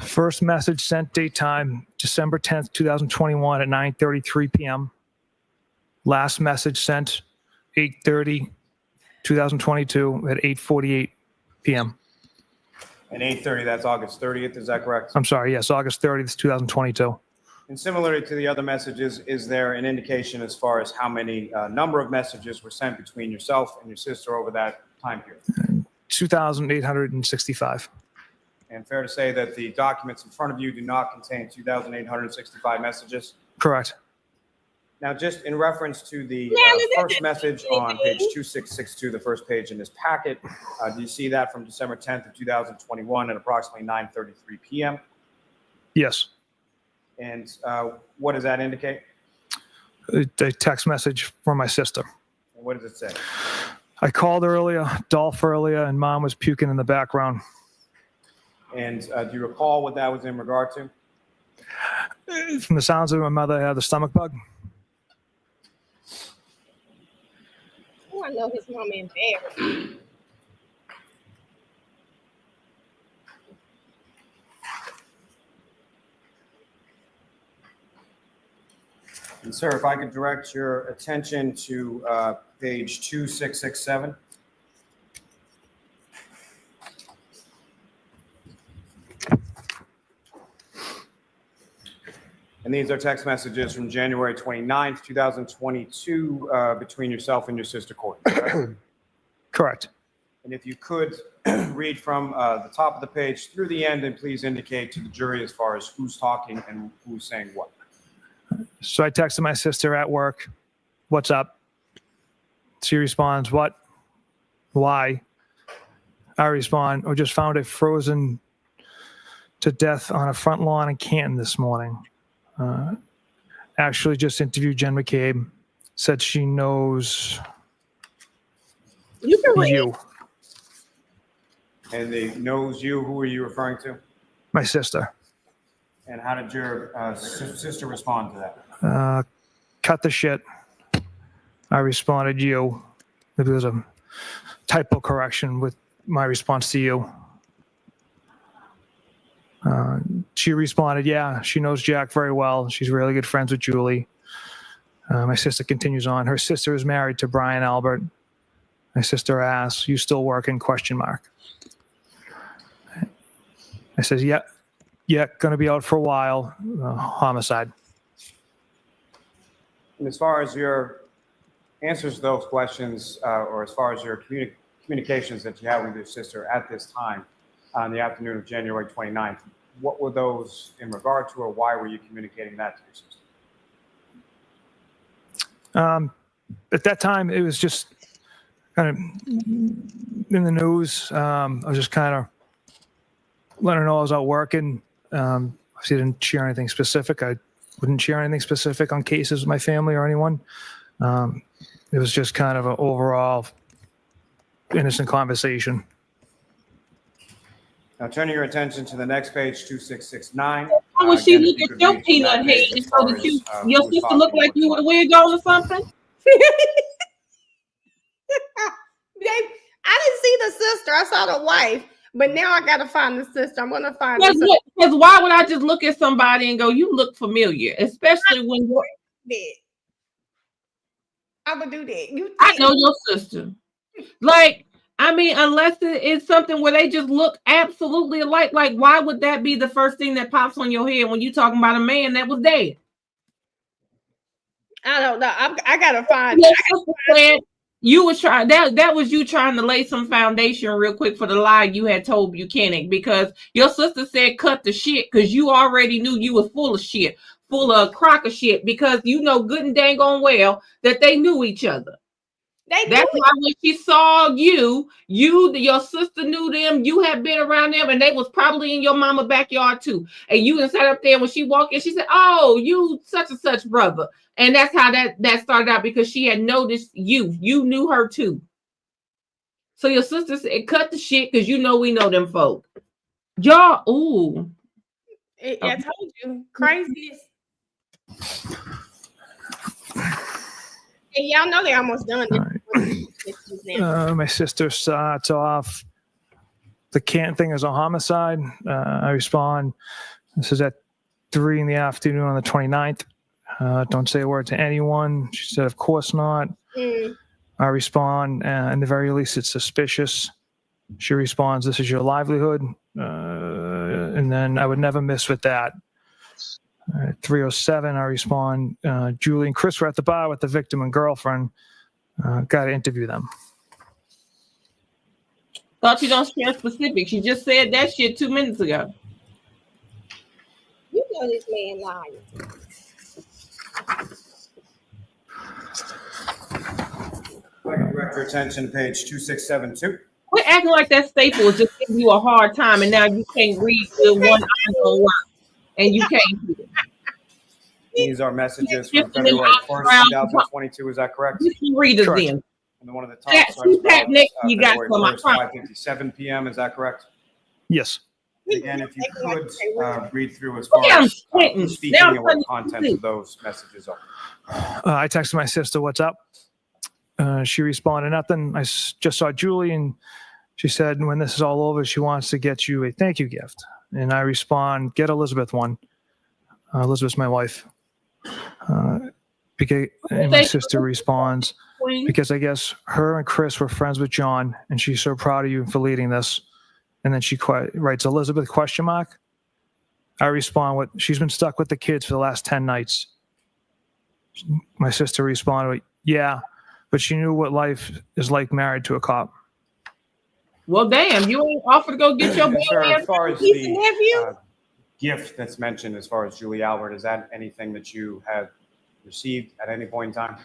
First message sent date time, December 10th, 2021 at 9:33 p.m. Last message sent 8:30, 2022 at 8:48 p.m. And 8:30, that's August 30th, is that correct? I'm sorry, yes, August 30th, 2022. And similarly to the other messages, is there an indication as far as how many number of messages were sent between yourself and your sister over that time period? 2,865. And fair to say that the documents in front of you do not contain 2,865 messages? Correct. Now, just in reference to the first message on page 2662, the first page in this packet, do you see that from December 10th of 2021 at approximately 9:33 p.m.? Yes. And what does that indicate? A text message from my sister. And what does it say? I called earlier, Dolph earlier, and Mom was puking in the background. And do you recall what that was in regard to? From the sounds of it, my mother had the stomach bug. Oh, I know his mama embarrassed. And sir, if I could direct your attention to page 2667. And these are text messages from January 29th, 2022, between yourself and your sister, Courtney, correct? Correct. And if you could read from the top of the page through the end, and please indicate to the jury as far as who's talking and who's saying what. So I texted my sister at work, "What's up?" She responds, "What? Why?" I respond, "I just found it frozen to death on a front lawn in Canton this morning. Actually just interviewed Jen McCabe, said she knows You can read. you." And the knows you, who are you referring to? My sister. And how did your sister respond to that? Cut the shit. I responded, "You." There was a typo correction with my response to you. She responded, "Yeah, she knows Jack very well. She's really good friends with Julie." My sister continues on. Her sister is married to Brian Albert. My sister asks, "You still working?" ? I says, yeah, going to be out for a while. Homicide. And as far as your answers to those questions, or as far as your communications that you had with your sister at this time on the afternoon of January 29th, what were those in regard to, or why were you communicating that to your sister? At that time, it was just kind of in the news. I was just kind of letting her know I was out working. She didn't share anything specific. I wouldn't share anything specific on cases with my family or anyone. It was just kind of an overall innocent conversation. Oh, Now, turning your attention to the next page, 2669. How would she again, look if you at could your read from peanut that page head as so far that you, as, your who was sister look talking, like you what's with a wig on or something? I didn't see the sister. I saw the wife, but now I gotta find the sister. I'm gonna find the sister. Because why would I just look at somebody and go, "You look familiar," especially when you're, I would do that. You I think know your sister. Like, I mean, unless it's something where they just look absolutely alike, like why would that be the first thing that pops on your head when you're talking about a man that was dead? I don't know. I gotta find Your it. sister said you was trying that was you trying to lay some foundation real quick for the lie you had told Buchanan, because your sister said cut the shit because you already knew you was full of shit, full of crock of shit, because you know good and dang on well that they knew each other. That's why when she saw you, your sister knew them, you had been around them, and they was probably in your mama backyard too. And you done sat up there when she walked in, she said, "Oh, you such and such brother." And that's how that started out, because she had noticed you. You knew her too. So your sister said, cut the shit because you know we know them folk. Y'all, ooh. I told you. Craziness. And y'all know they almost done. My sister starts off, the Canton thing is a homicide. I respond, this is at 3 in the afternoon on the 29th. Don't say a word to anyone. She said, of course not. I respond, in the very least, it's suspicious. She responds, this is your livelihood. And then I would never miss with that. 3:07, I respond, Julie and Chris were at the bar with the victim and girlfriend. Got to interview them. Thought you don't share specifics. You just said that shit 2 minutes ago. You know this man lying. If I can direct your attention to page 2672. Quit acting like that staple is just giving you a hard time, and now you can't read the one item one, and you can't do it. These are messages from February 1st, 2022. Is that correct? You can read it Correct. then. And the one at the top That starts CPAP next you got February for my 1st, phone. 5:57 p.m. Is that correct? Yes. Again, if you could read through as far Damn, as Clinton. who's speaking Now and what Clinton. contents of those messages are. I texted my sister, what's up? She responded, nothing. I just saw Julie, and she said, when this is all over, she wants to get you a thank you gift. And I respond, get Elizabeth one. Elizabeth's my wife. And my sister responds, because I guess her and Chris were friends with John, and she's so proud of you for leading this. And then she writes, Elizabeth, question mark. I respond with, she's been stuck with the kids for the last 10 nights. My sister responded with, yeah, but she knew what life is like married to a cop. Well, damn, you ain't offered to go get your boy As far as Niece and nephew? the gift that's mentioned as far as Julie Albert, is that anything that you have received at any point in time?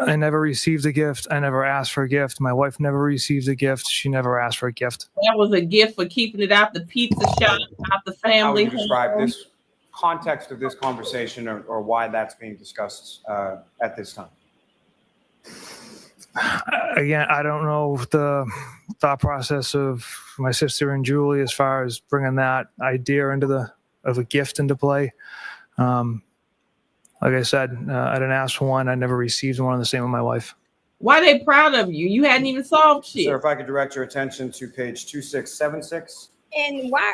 I never received a gift. I never asked for a gift. My wife never received a gift. She never asked for a gift. That was a gift for keeping it out the pizza shop, out the How family. would you describe home. this context of this conversation or why that's being discussed at this time? Again, I don't know the thought process of my sister and Julie as far as bringing that idea of a gift into play. Like I said, I didn't ask for one. I never received one. The same with my wife. Why they proud of you? You hadn't even solved shit. Sir, if I could direct your attention to page 2676. And why?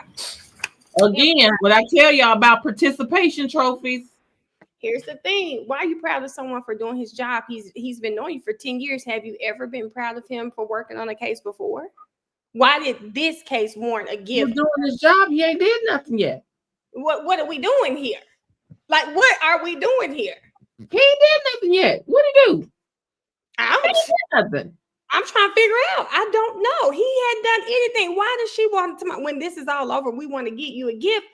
Again, when I tell y'all about participation trophies, Here's the thing. Why are you proud of someone for doing his job? He's been knowing you for 10 years. Have you ever been proud of him for working on a case before? Why did this case warrant a he's gift? doing his job. He ain't did nothing yet. What are we doing here? Like, what are we doing here? He ain't did nothing yet. What he do? I'm He ain't did nothing. trying to figure out. I don't know. He hadn't done anything. Why does she want to? When this is all over, we want to get you a gift.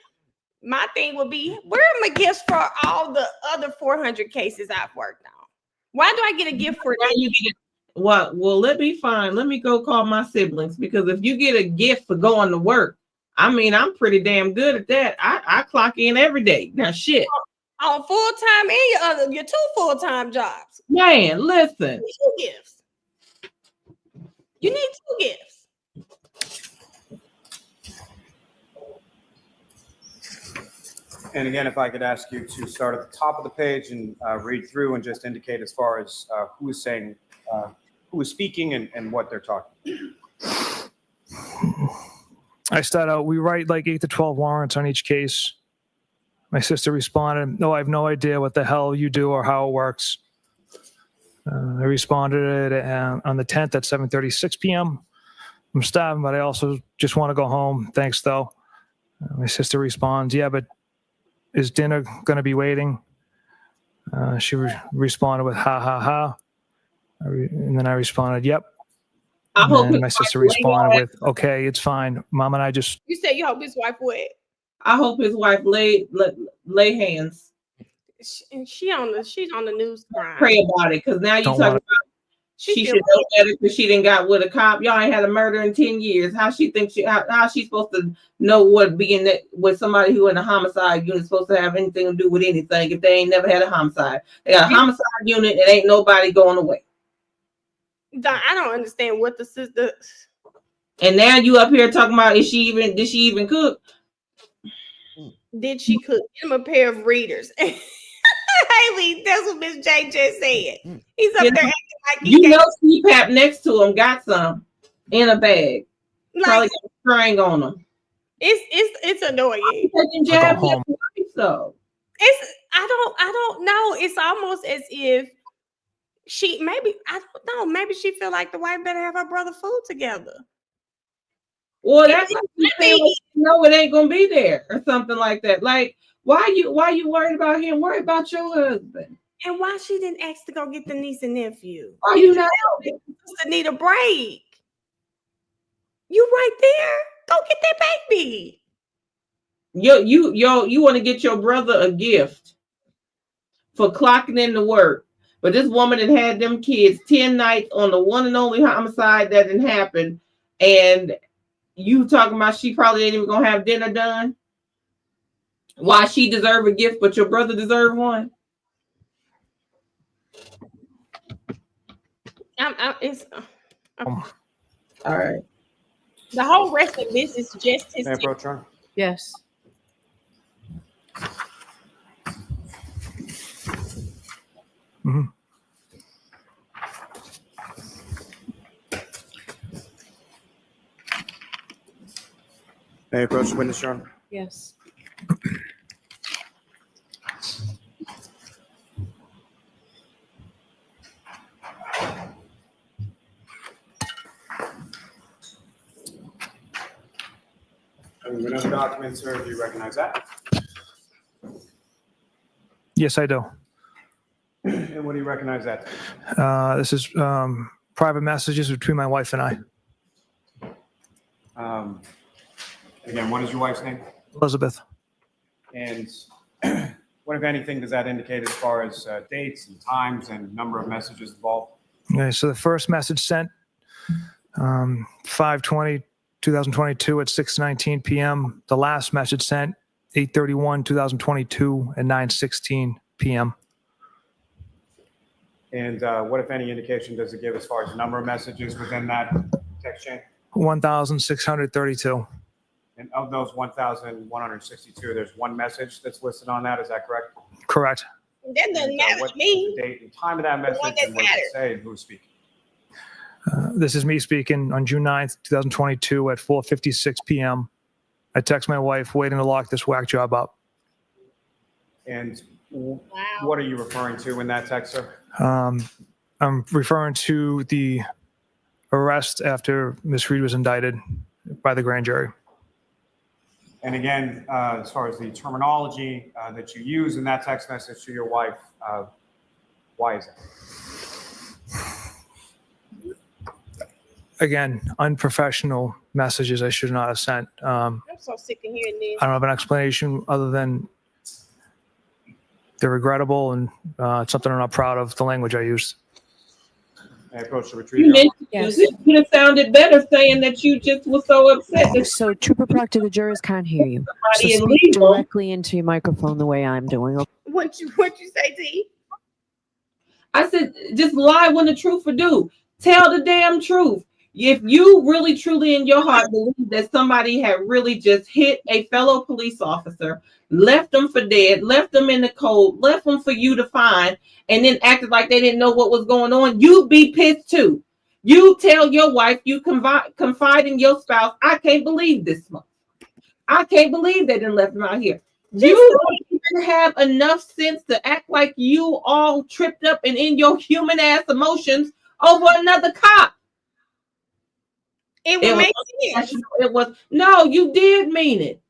My thing would be, where are my gifts for all the other 400 cases I've worked on? Why do I get a gift for Now that? you get well, let me find. Let me go call my siblings, because if you get a gift for going to work, I mean, I'm pretty damn good at that. I clock in every day. Now shit. On full-time and your 2 full-time jobs. Man, listen. You need 2 gifts. You need 2 gifts. And again, if I could ask you to start at the top of the page and read through and just indicate as far as who is saying, who is speaking and what they're talking. I start out, we write like 8 to 12 warrants on each case. My sister responded, no, I have no idea what the hell you do or how it works. I responded on the 10th at 7:36 p.m. I'm starving, but I also just want to go home. Thanks, though. My sister responds, yeah, but is dinner going to be waiting? She responded with, ha, ha, ha. And then I responded, yep. I hope And his my sister wife responded with, okay, it's fine. Mom and I just, You said you hope his wife would. I hope his wife lay hands. She's on the news crime. Pray about it, because now you Don't talking want about she She should feel- know better because she didn't got with a cop. Y'all ain't had a murder in 10 years. How she thinks how she supposed to know what being that with somebody who in a homicide unit is supposed to have anything to do with anything if they ain't never had a homicide? They got a homicide unit and ain't nobody going away. I don't understand what the sister. And now you up here talking about did she even cook? Did she cook? Get him a pair of readers. Haley, that's what Miss J just said. He's up You there know- acting like he You got, know, CPAP next to him got some in a bag. Probably like, got a string on him. it's annoying. Taking go jabs home. at the wife, so. It's I don't know. It's almost as if she maybe I don't know. Maybe she feel like the wife better have her brother food together. Well, It- that's like you it- saying, like, no, it ain't gonna be there or something like that. Like, why you worried about him? Worry about your husband. And why she didn't ask to go get the niece and nephew? Why you not? To need a break. You right there. Go get that baby. You want to get your brother a gift for clocking into work, but this woman that had them kids 10 nights on the one and only homicide that didn't happen, and you talking about she probably ain't even gonna have dinner done. Why she deserve a gift, but your brother deserve one? It's All right. the whole rest of this is just his. May I approach, Your Honor? Yes. Mhm. May I approach the witness, Your Honor? Yes. And we know the document, sir. Do you recognize that? Yes, I do. And what do you recognize that? This is private messages between my wife and I. Again, what is your wife's name? Elizabeth. And what, if anything, does that indicate as far as dates and times and number of messages involved? Okay, so the first message sent 5/20/2022 at 6:19 p.m. The last message sent 8/31/2022 at 9:16 p.m. And what, if any, indication does it give as far as number of messages within that text chain? 1,632. And of those 1,162, there's one message that's listed on that. Is that correct? Correct. That doesn't And, matter what to me. is the date and time of that message, one that and what does it say, and who's speaking? This is me speaking on June 9th, 2022 at 4:56 p.m. I text my wife, waiting to lock this whack job up. And Wow. what are you referring to in that text, sir? I'm referring to the arrest after Ms. Reed was indicted by the grand jury. And again, as far as the terminology that you use in that text message to your wife, why is that? Again, unprofessional messages I should not have sent. I'm so sick of hearing this. I don't have an explanation other than they're regrettable and it's something I'm not proud of, the language I used. May I approach the You retriever? mentioned Yes. it could have sounded better saying that you just were so upset that So Trooper Proctor, the jurors can't hear you. So somebody speak illegal. directly into your microphone the way I'm doing. What you say, T? I said, just lie when the truth will do. Tell the damn truth. If you really truly in your heart believe that somebody had really just hit a fellow police officer, left them for dead, left them in the cold, left them for you to find, and then acted like they didn't know what was going on, you'd be pissed too. You tell your wife, you confide in your spouse, I can't believe this month. I can't believe they didn't left him out here. You don't even have enough sense to act like you all tripped up and in your human ass emotions over another cop. It would make sense. It was no, you did mean it.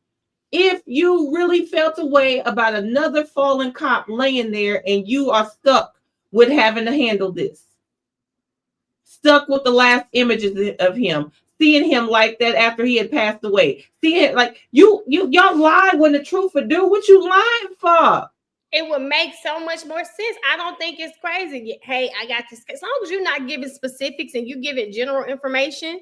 If you really felt a way about another fallen cop laying there and you are stuck with having to handle this, stuck with the last images of him, seeing him like that after he had passed away, seeing like y'all lie when the truth would do. What you lying for? It would make so much more sense. I don't think it's crazy. Hey, I got this. As long as you're not giving specifics and you giving general information.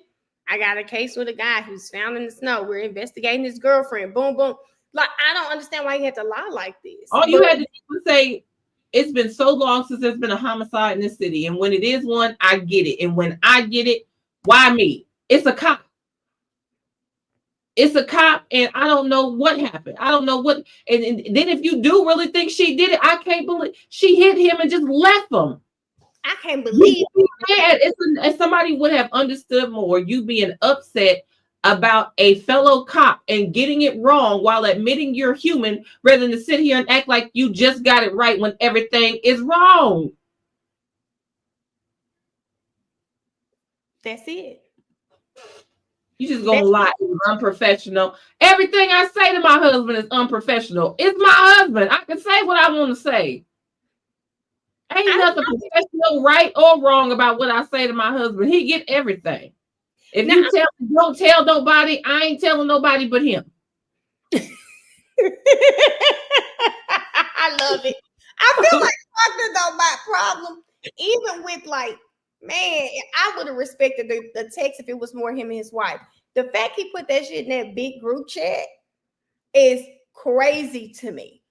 I got a case with a guy who's found in the snow. We're investigating his girlfriend. Boom, boom. Like, I don't understand why you had to lie like this. All you had to do was say, it's been so long since there's been a homicide in this city. And when it is one, I get it. And when I get it, why me? It's a cop. it's a cop, and I don't know what happened. I don't know what. And then if you do really think she did it, I can't believe she hit him and just left him. I can't believe If somebody would have understood more, you being upset about a fellow cop and getting it wrong while admitting you're human, rather than to sit here and act like you just got it right when everything is wrong. that's it. You just gonna lie. It's unprofessional. Everything I say to my husband is unprofessional. It's my husband. I can say what I want to say. Ain't nothing professional, right or wrong about what I say to my husband. He get everything. If you tell me, don't tell nobody, I ain't telling nobody but him. I love it. I feel like Proctor don't my problem. Even with like, man, I would have respected the text if it was more him and his wife. The fact he put that shit in that big group chat is crazy to me.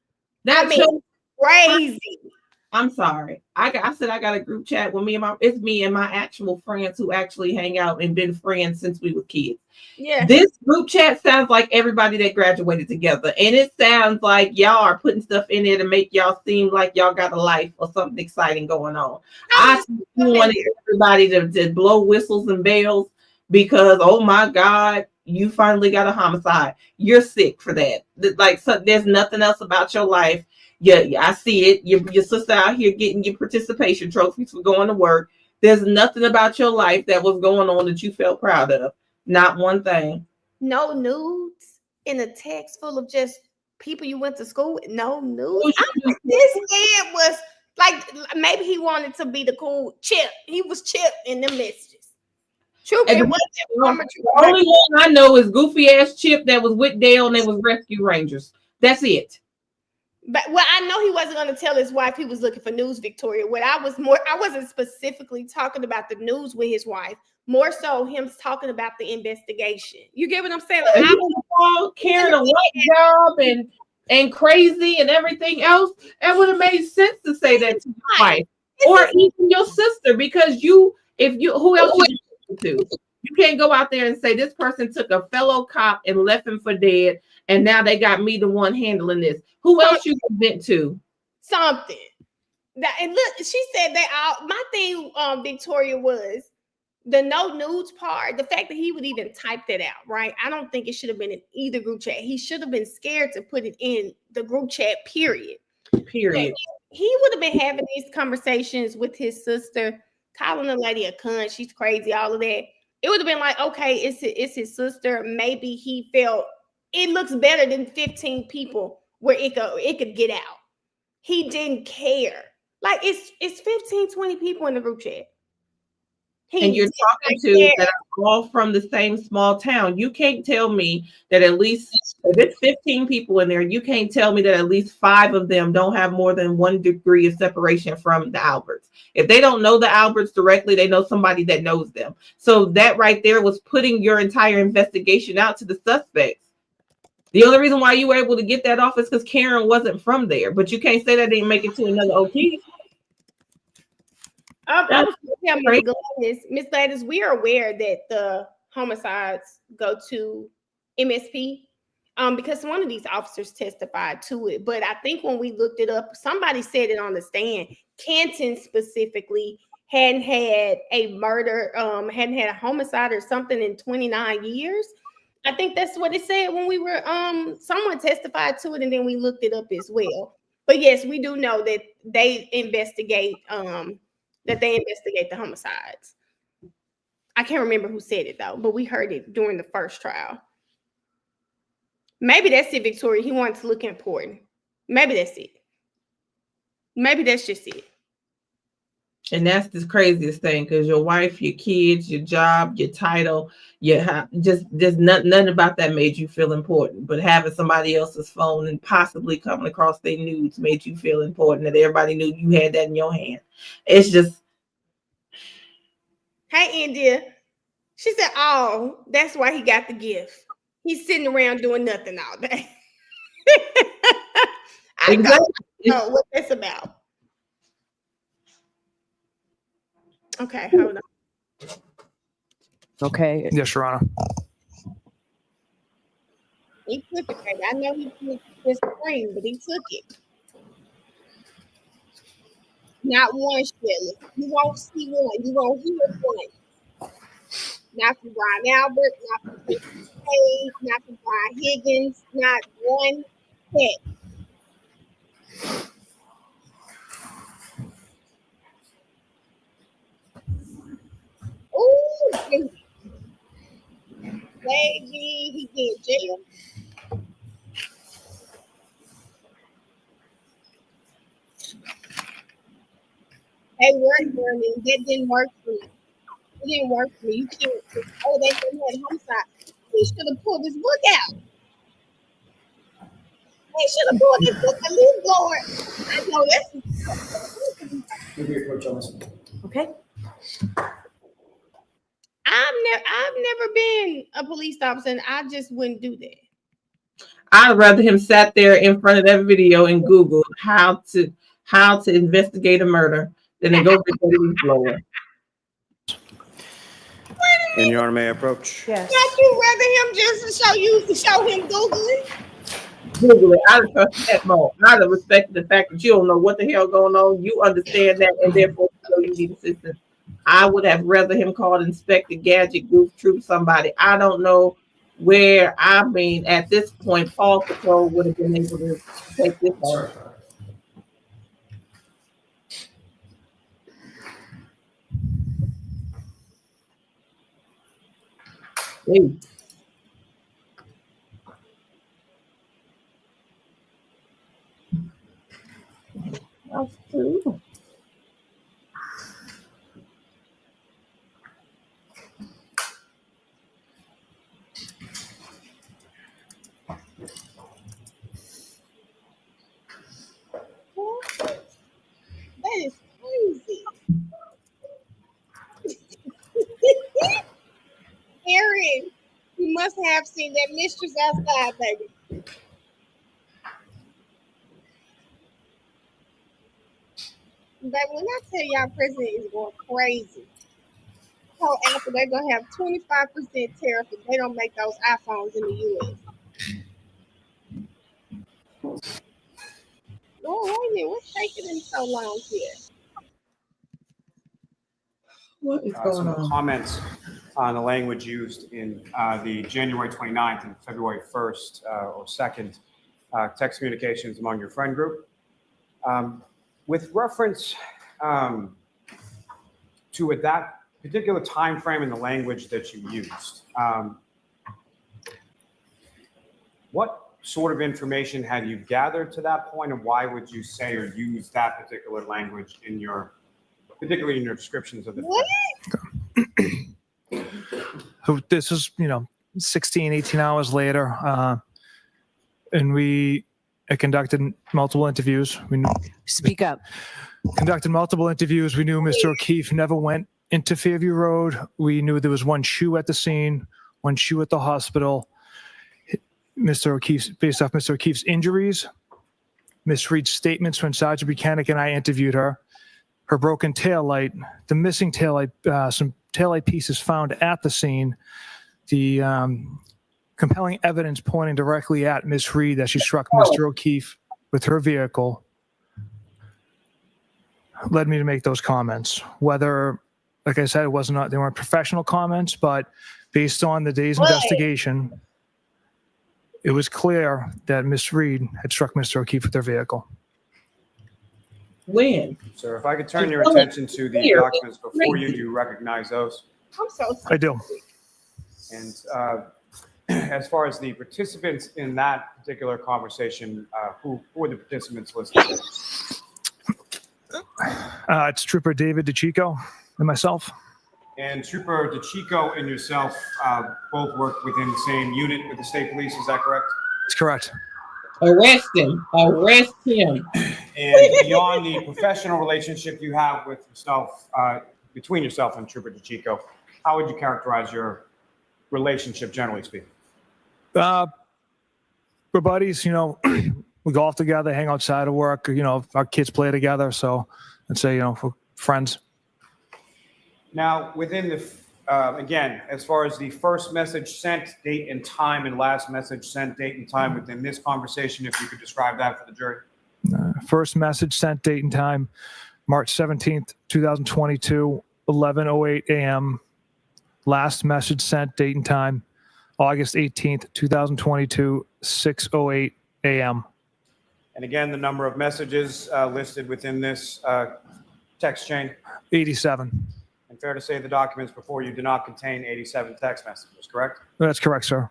Crazy. I'm sorry. I said I got a group chat with it's me and my actual friends who actually hang out and been friends since we were kids. Yeah. This group chat sounds like everybody that graduated together. And it sounds like y'all are putting stuff in there to make y'all seem like y'all got a life or something exciting going on. I wanted everybody to blow whistles and bells because, oh my God, you finally got a homicide. You're sick for that. Like, so there's nothing else about your life. Yeah, I see it. Your sister out here getting your participation trophies for going to work. There's nothing about your life that was going on that you felt proud of. Not one thing. No nudes in a text full of just people you went to school with. No nudes. This man was like, maybe he wanted to be the cool Chip. He was Chip in them messages. Trooper, it wasn't Former Trooper. The only one I know is goofy ass Chip that was with Dale and they was Rescue Rangers. That's it. But well, I know he wasn't going to tell his wife he was looking for news, Victoria. I wasn't specifically talking about the news with his wife. More so him talking about the investigation. You get what I'm saying? Like, Karen a white job and crazy and everything else. It would have made sense to say that to your wife or even your sister, because who else you to? You can't go out there and say this person took a fellow cop and left him for dead, and now they got me the one handling this. Who else you vent to? Something. And look, she said that my thing, Victoria, was the no nudes part. The fact that he would even type that out, right? I don't think it should have been in either group chat. He should have been scared to put it in the group chat, period. He would have been having these conversations with his sister, calling the lady a cunt, she's crazy, all of that. It would have been like, okay, it's his sister. Maybe he felt it looks better than 15 people where it could get out. He didn't care. Like it's 15, 20 people in the group chat. And you're talking to that are all from the same small town. You can't tell me that at least if it's 15 people in there, you can't tell me that at least 5 of them don't have more than 1 degree of separation from the Alberts. If they don't know the Alberts directly, they know somebody that knows them. So that right there was putting your entire investigation out to the suspects. The only reason why you were able to get that off is because Karen wasn't from there. But you can't say that they didn't make it to another OT. Miss Gladys, we are aware that the homicides go to MSP because one of these officers testified to it. But I think when we looked it up, somebody said it on the stand. Canton specifically hadn't had a murder, hadn't had a homicide or something in 29 years. I think that's what it said when we were someone testified to it, and then we looked it up as well. But yes, we do know that they investigate the homicides. I can't remember who said it though, but we heard it during the first trial. Maybe that's it, Victoria. He wanted to look important. Maybe that's it. Maybe that's just it. And that's the craziest thing, because your wife, your kids, your job, your title, just nothing about that made you feel important. But having somebody else's phone and possibly coming across their nudes made you feel important, that everybody knew you had that in your hand. It's just. Hey, India. She said, oh, that's why he got the gift. He's sitting around doing nothing all day. I don't know what that's about. Okay, hold on. Okay. Yes, Your Honor. He took it, baby. I know he took this spring, but he took it. Not one, Shelley. You won't see one. You won't hear one. Not from Brian Albert, not from Page, not from Brian Higgins, not one pet. Ooh, baby, he get jail. Hey, work burning. That didn't work for me. It didn't work for me. You can't. Oh, they had homicide. He should have pulled his book out. They should have pulled his book. The leaf blower. I know that's. Give your approach on this one. Okay. I've never been a police officer, and I just wouldn't do that. I'd rather him sat there in front of that video and Googled how to investigate a murder than to go get the leaf blower. And Your Honor, may I approach? Yes. Don't you rather him just to show him Googling? Google it. I'd trust that more. I'd have respected the fact that you don't know what the hell going on. You understand that, and therefore you need assistance. I would have rather him called Inspector Gadget, Goof Troop, somebody. I don't know where. I mean, at this point, Paw Patrol would have been able to take this on. Hey. That's true. That is crazy. Aaron, you must have seen that mistress outside, baby. But when I tell y'all president is going crazy, so after they're gonna have 25% tariff if they don't make those iPhones in the US. Oh, wait a minute, what's taking them so long here? What is Some going of the on? comments on the language used in the January 29th and February 1st or 2nd text communications among your friend group. With reference to that particular time frame and the language that you used, what sort of information had you gathered to that point, and why would you say or use that particular language in your, particularly in your descriptions of the? What? So this is, 16, 18 hours later, and I conducted multiple interviews. Speak up. Conducted multiple interviews. We knew Mr. O'Keefe never went into Fairview Road. We knew there was one shoe at the scene, one shoe at the hospital. Based off Mr. O'Keefe's injuries, Miss Reed's statements when Sergeant Buchanan and I interviewed her, her broken taillight, the missing taillight, some taillight pieces found at the scene, the compelling evidence pointing directly at Miss Reed that she struck Mr. O'Keefe with her vehicle led me to make those comments. Whether, like I said, they weren't professional comments, but based on the day's investigation, it was clear that Miss Reed had struck Mr. O'Keefe with her vehicle. When? Sir, if I could turn your attention to the documents before you, do you recognize those? I'm so sorry. I do. And as far as the participants in that particular conversation, who were the participants listed? It's Trooper David DeChico and myself. And Trooper DeChico and yourself both work within the same unit with the state police, is that correct? That's correct. Arrest him. Arrest him. And beyond the professional relationship you have with yourself, between yourself and Trooper DeChico, how would you characterize your relationship, generally speaking? We're buddies, we golf together, hang outside of work, our kids play together. So I'd say, we're friends. Now, within the Again, as far as the first message sent, date and time, and last message sent, date and time within this conversation, if you could describe that for the jury. First message sent, date and time, March 17th, 2022, 11:08 a.m. Last message sent, date and time, August 18th, 2022, 6:08 a.m. And again, the number of messages listed within this text chain. 87. And fair to say the documents before you do not contain 87 text messages, correct? That's correct, sir.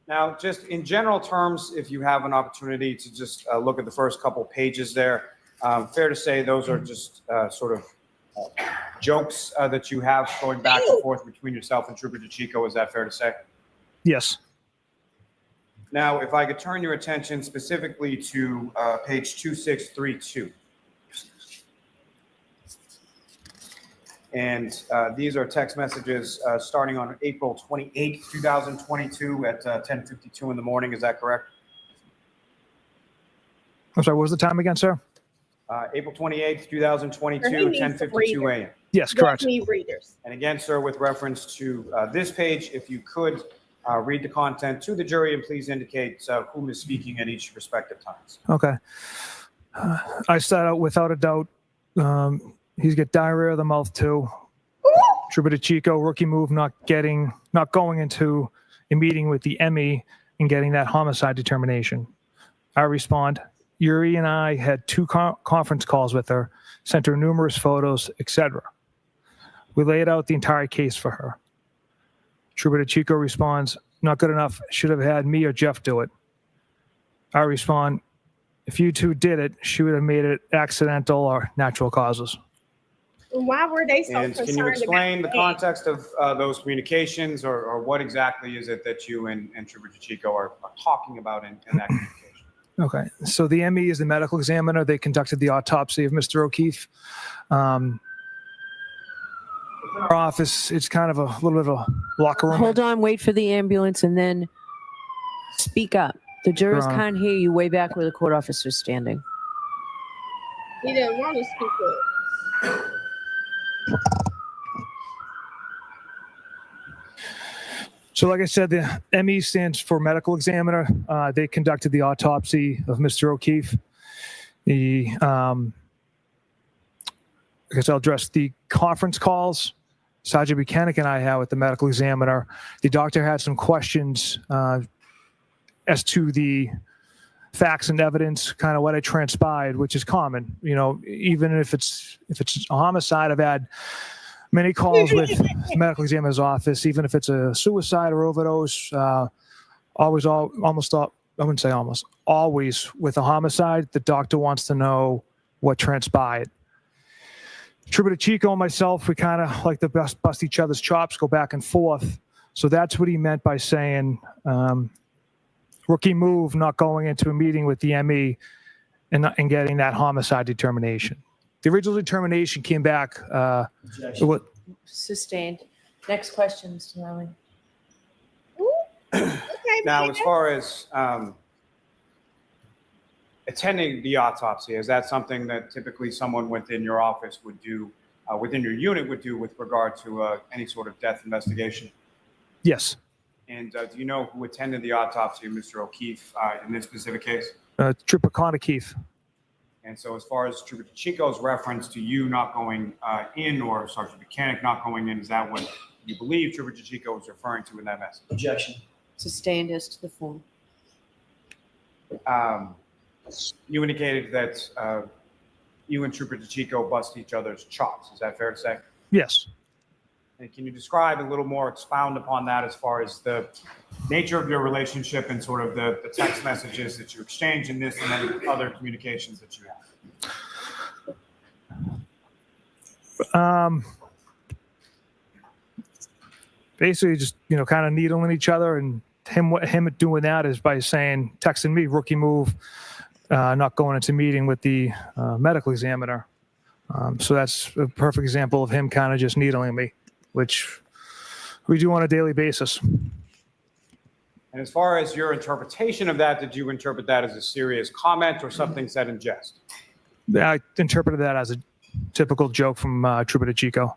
Now, just in general terms, if you have an opportunity to just look at the first couple pages there, fair to say those are just sort of jokes that you have going back and forth between yourself and Trooper DeChico. Is that fair to say? Yes. Now, if I could turn your attention specifically to page 2632. And these are text messages starting on April 28, 2022 at 10:52 in the morning. Is that correct? I'm sorry, what was the time again, sir? April 28, 2022, Or he needs to 10:52 read a.m. Yes, correct. Me readers. And again, sir, with reference to this page, if you could read the content to the jury and please indicate whom is speaking at each respective times. Okay. I start out without a doubt. He's got diarrhea of the mouth too. Trooper DeChico, rookie move, not going into a meeting with the ME and getting that homicide determination. I respond, Yuri and I had 2 conference calls with her, sent her numerous photos, etc. We laid out the entire case for her. Trooper DeChico responds, not good enough, should have had me or Jeff do it. I respond, if you two did it, she would have made it accidental or natural causes. Why were they so And concerned can you explain the about context of those communications, or what exactly is it that you and Trooper DeChico are talking about in that communication? Okay, so the ME is the medical examiner. They conducted the autopsy of Mr. O'Keefe. Our office, it's kind of a little bit of a locker room. Hold on, wait for the ambulance and then speak up. The jurors Sure. can't hear you way back where the court officer's standing. He didn't want to speak up. So like I said, the ME stands for medical examiner. They conducted the autopsy of Mr. O'Keefe. I guess I'll address the conference calls Sergeant Buchanan and I had with the medical examiner. The doctor had some questions as to the facts and evidence, kind of what had transpired, which is common. You know, even if it's a homicide, I've had many calls with the medical examiner's office, even if it's a suicide or overdose. Always with a homicide, the doctor wants to know what transpired. Trooper DeChico and myself, we kind of like to bust each other's chops, go back and forth. So that's what he meant by saying rookie move, not going into a meeting with the ME and getting that homicide determination. The original determination came back. Sustained. Next question, Mr. Lally. Okay, Now, baby. as far as attending the autopsy, is that something that typically someone within your office would do, within your unit would do with regard to any sort of death investigation? Yes. And do you know who attended the autopsy of Mr. O'Keefe in this specific case? Trooper Connor Keefe. And so as far as Trooper DeChico's reference to you not going in, or Sergeant Buchanan not going in, is that what you believe Trooper DeChico was referring to in that message? Objection. Sustained as to the form. You indicated that you and Trooper DeChico bust each other's chops. Is that fair to say? Yes. And can you describe a little more, expound upon that as far as the nature of your relationship and sort of the text messages that you exchange in this and then other communications that you have? Basically just, kind of needling each other, and him doing that is by saying, texting me, rookie move, not going into meeting with the medical examiner. So that's a perfect example of him kind of just needling me, which we do on a daily basis. And as far as your interpretation of that, did you interpret that as a serious comment or something said in jest? I interpreted that as a typical joke from Trooper DeChico.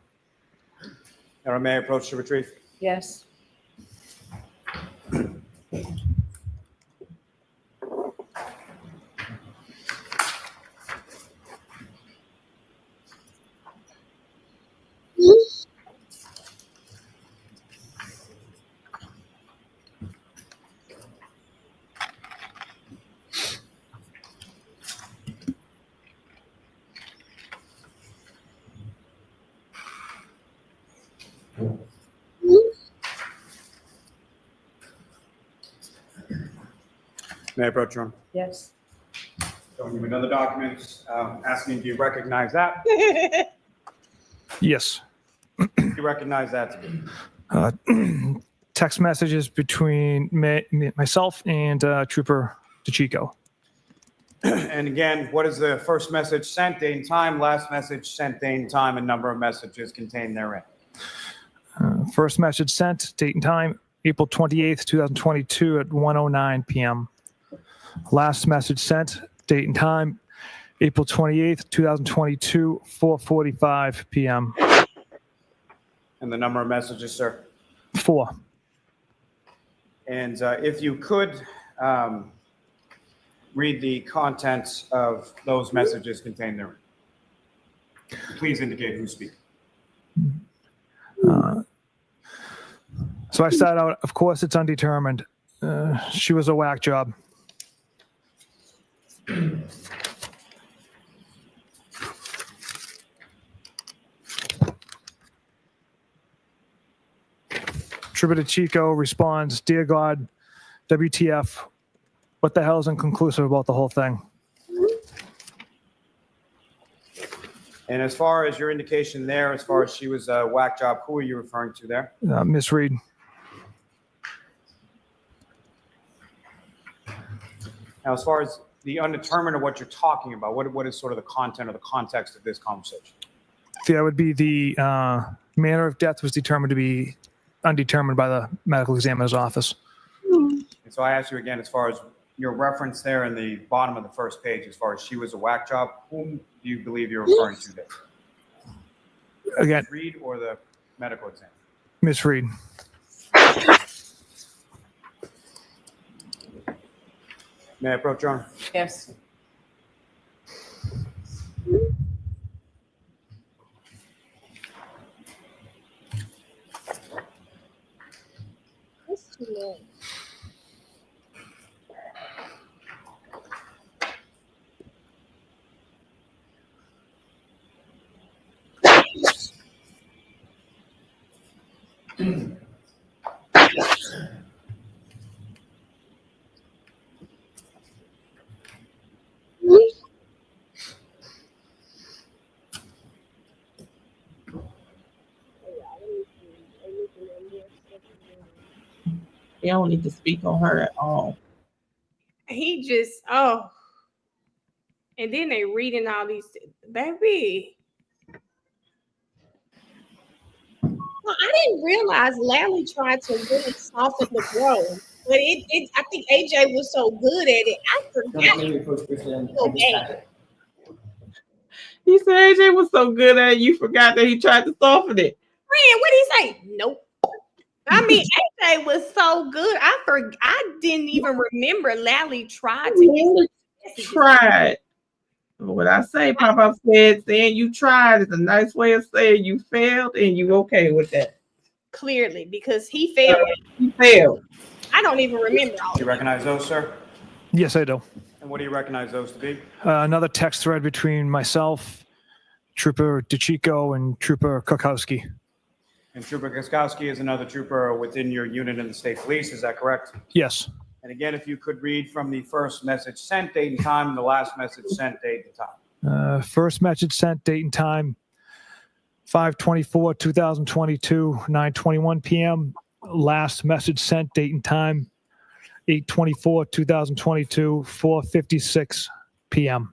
Now, may I approach to retrieve? Yes. May I approach, Your Honor? Yes. Showing you another document, asking, do you recognize that? Yes. Do you recognize that to be? Text messages between myself and Trooper DeChico. And again, what is the first message sent, date and time, last message sent, date and time, and number of messages contained therein? First message sent, date and time, April 28th, 2022 at 1:09 p.m. Last message sent, date and time, April 28th, 2022, 4:45 p.m. And the number of messages, sir? 4. And if you could read the contents of those messages contained therein. Please indicate who's speaking. So I started out, of course, it's undetermined. She was a whack job. Trooper DeChico responds, "Dear God, WTF, what the hell is inconclusive about the whole thing?" And as far as your indication there, as far as she was a whack job, who are you referring to there? Miss Reed. Now, as far as the undetermined of what you're talking about, what is sort of the content or the context of this conversation? That would be the manner of death was determined to be undetermined by the medical examiner's office. And so I ask you again, as far as your reference there in the bottom of the first page, as far as she was a whack job, whom do you believe you're referring to there? Again, Reed or the medical examiner? Miss Reed. May I approach, Your Honor? Yes. You don't need to speak on her at all. He just, oh. And then they reading all these, baby. Well, I didn't realize Lally tried to really soften the blow, but I think AJ was so good at it. I forgot. Let me approach briefly on Okay. this packet. He said AJ was so good at it, you forgot that he tried to soften it. Friend, what did he say? Nope. I mean, AJ was so good. I didn't even remember Lally tried to get Tried. What I say, Papa said, saying you tried is a nice way of saying you failed and you okay with that. clearly because he failed. You failed. I don't even remember all Do you of it. recognize those, sir? Yes, I do. And what do you recognize those to be? Another text thread between myself, Trooper DeChico, and Trooper Kokowski. And Trooper Kaskowski is another trooper within your unit in the state police, is that correct? Yes. And again, if you could read from the first message sent, date and time, and the last message sent, date and time. First message sent, date and time, 5/24/2022, 9:21 p.m. Last message sent, date and time, 8/24/2022, 4:56 p.m.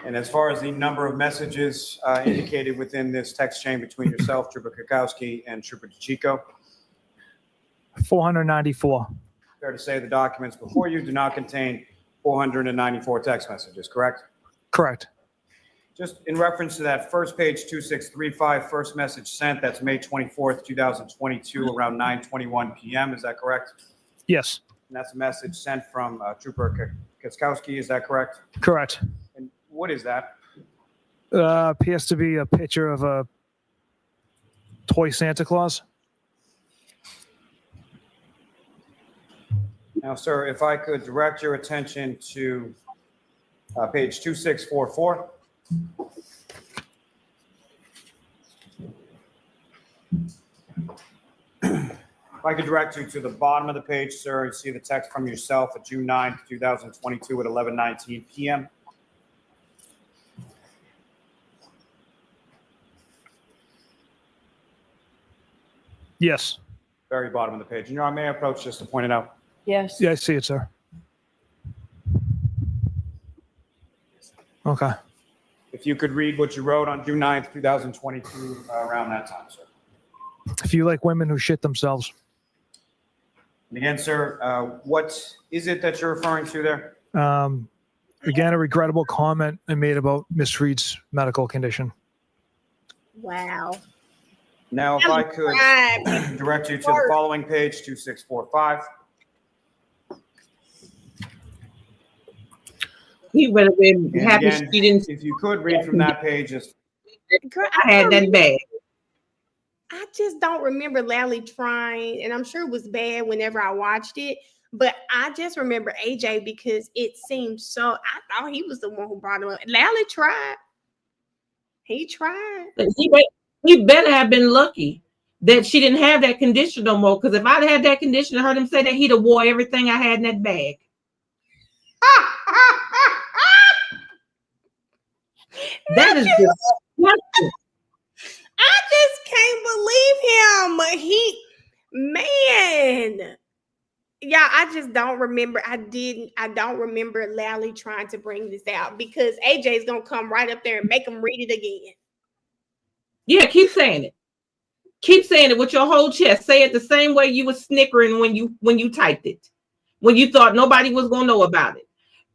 And as far as the number of messages indicated within this text chain between yourself, Trooper Kakowski, and Trooper DeChico, 494. fair to say the documents before you do not contain 494 text messages, correct? Correct. Just in reference to that first page, 2635, first message sent, that's May 24th, 2022, around 9:21 p.m. Is that correct? Yes, And that's a message sent from Trooper Kaskowski. Is that correct? correct. And what is that? Appears to be a picture of a toy Santa Claus. Now, sir, if I could direct your attention to page 2644. If I could direct you to the bottom of the page, sir, you see the text from yourself at June 9th, 2022 at 11:19 p.m. Yes. Very bottom of the page. And Your Honor, may I approach just to point it out? Yes. Yeah, I see it, sir. Okay. If you could read what you wrote on June 9th, 2022, around that time, sir. If you like women who shit themselves. And again, sir, what is it that you're referring to there? Again, a regrettable comment I made about Miss Reed's medical condition. Wow. Now, if I could Right. direct you to the following page, 2645. He would have been And happy again, she didn't. if you could read from that page, just Girl, I had that bag. I just don't remember Lally trying, and I'm sure it was bad whenever I watched it. But I just remember AJ because it seemed so. I thought he was the one who brought him up. Lally tried. He tried. He better have been lucky that she didn't have that condition no more. Because if I'd had that condition and heard him say that, he'd have wore everything I had in that bag. That is disgusting. I just can't believe him. Man. Yeah, I just don't remember. I don't remember Lally trying to bring this out because AJ's gonna come right up there and make him read it again. Yeah, keep saying it. Keep saying it with your whole chest. Say it the same way you were snickering when you typed it. When you thought nobody was gonna know about it.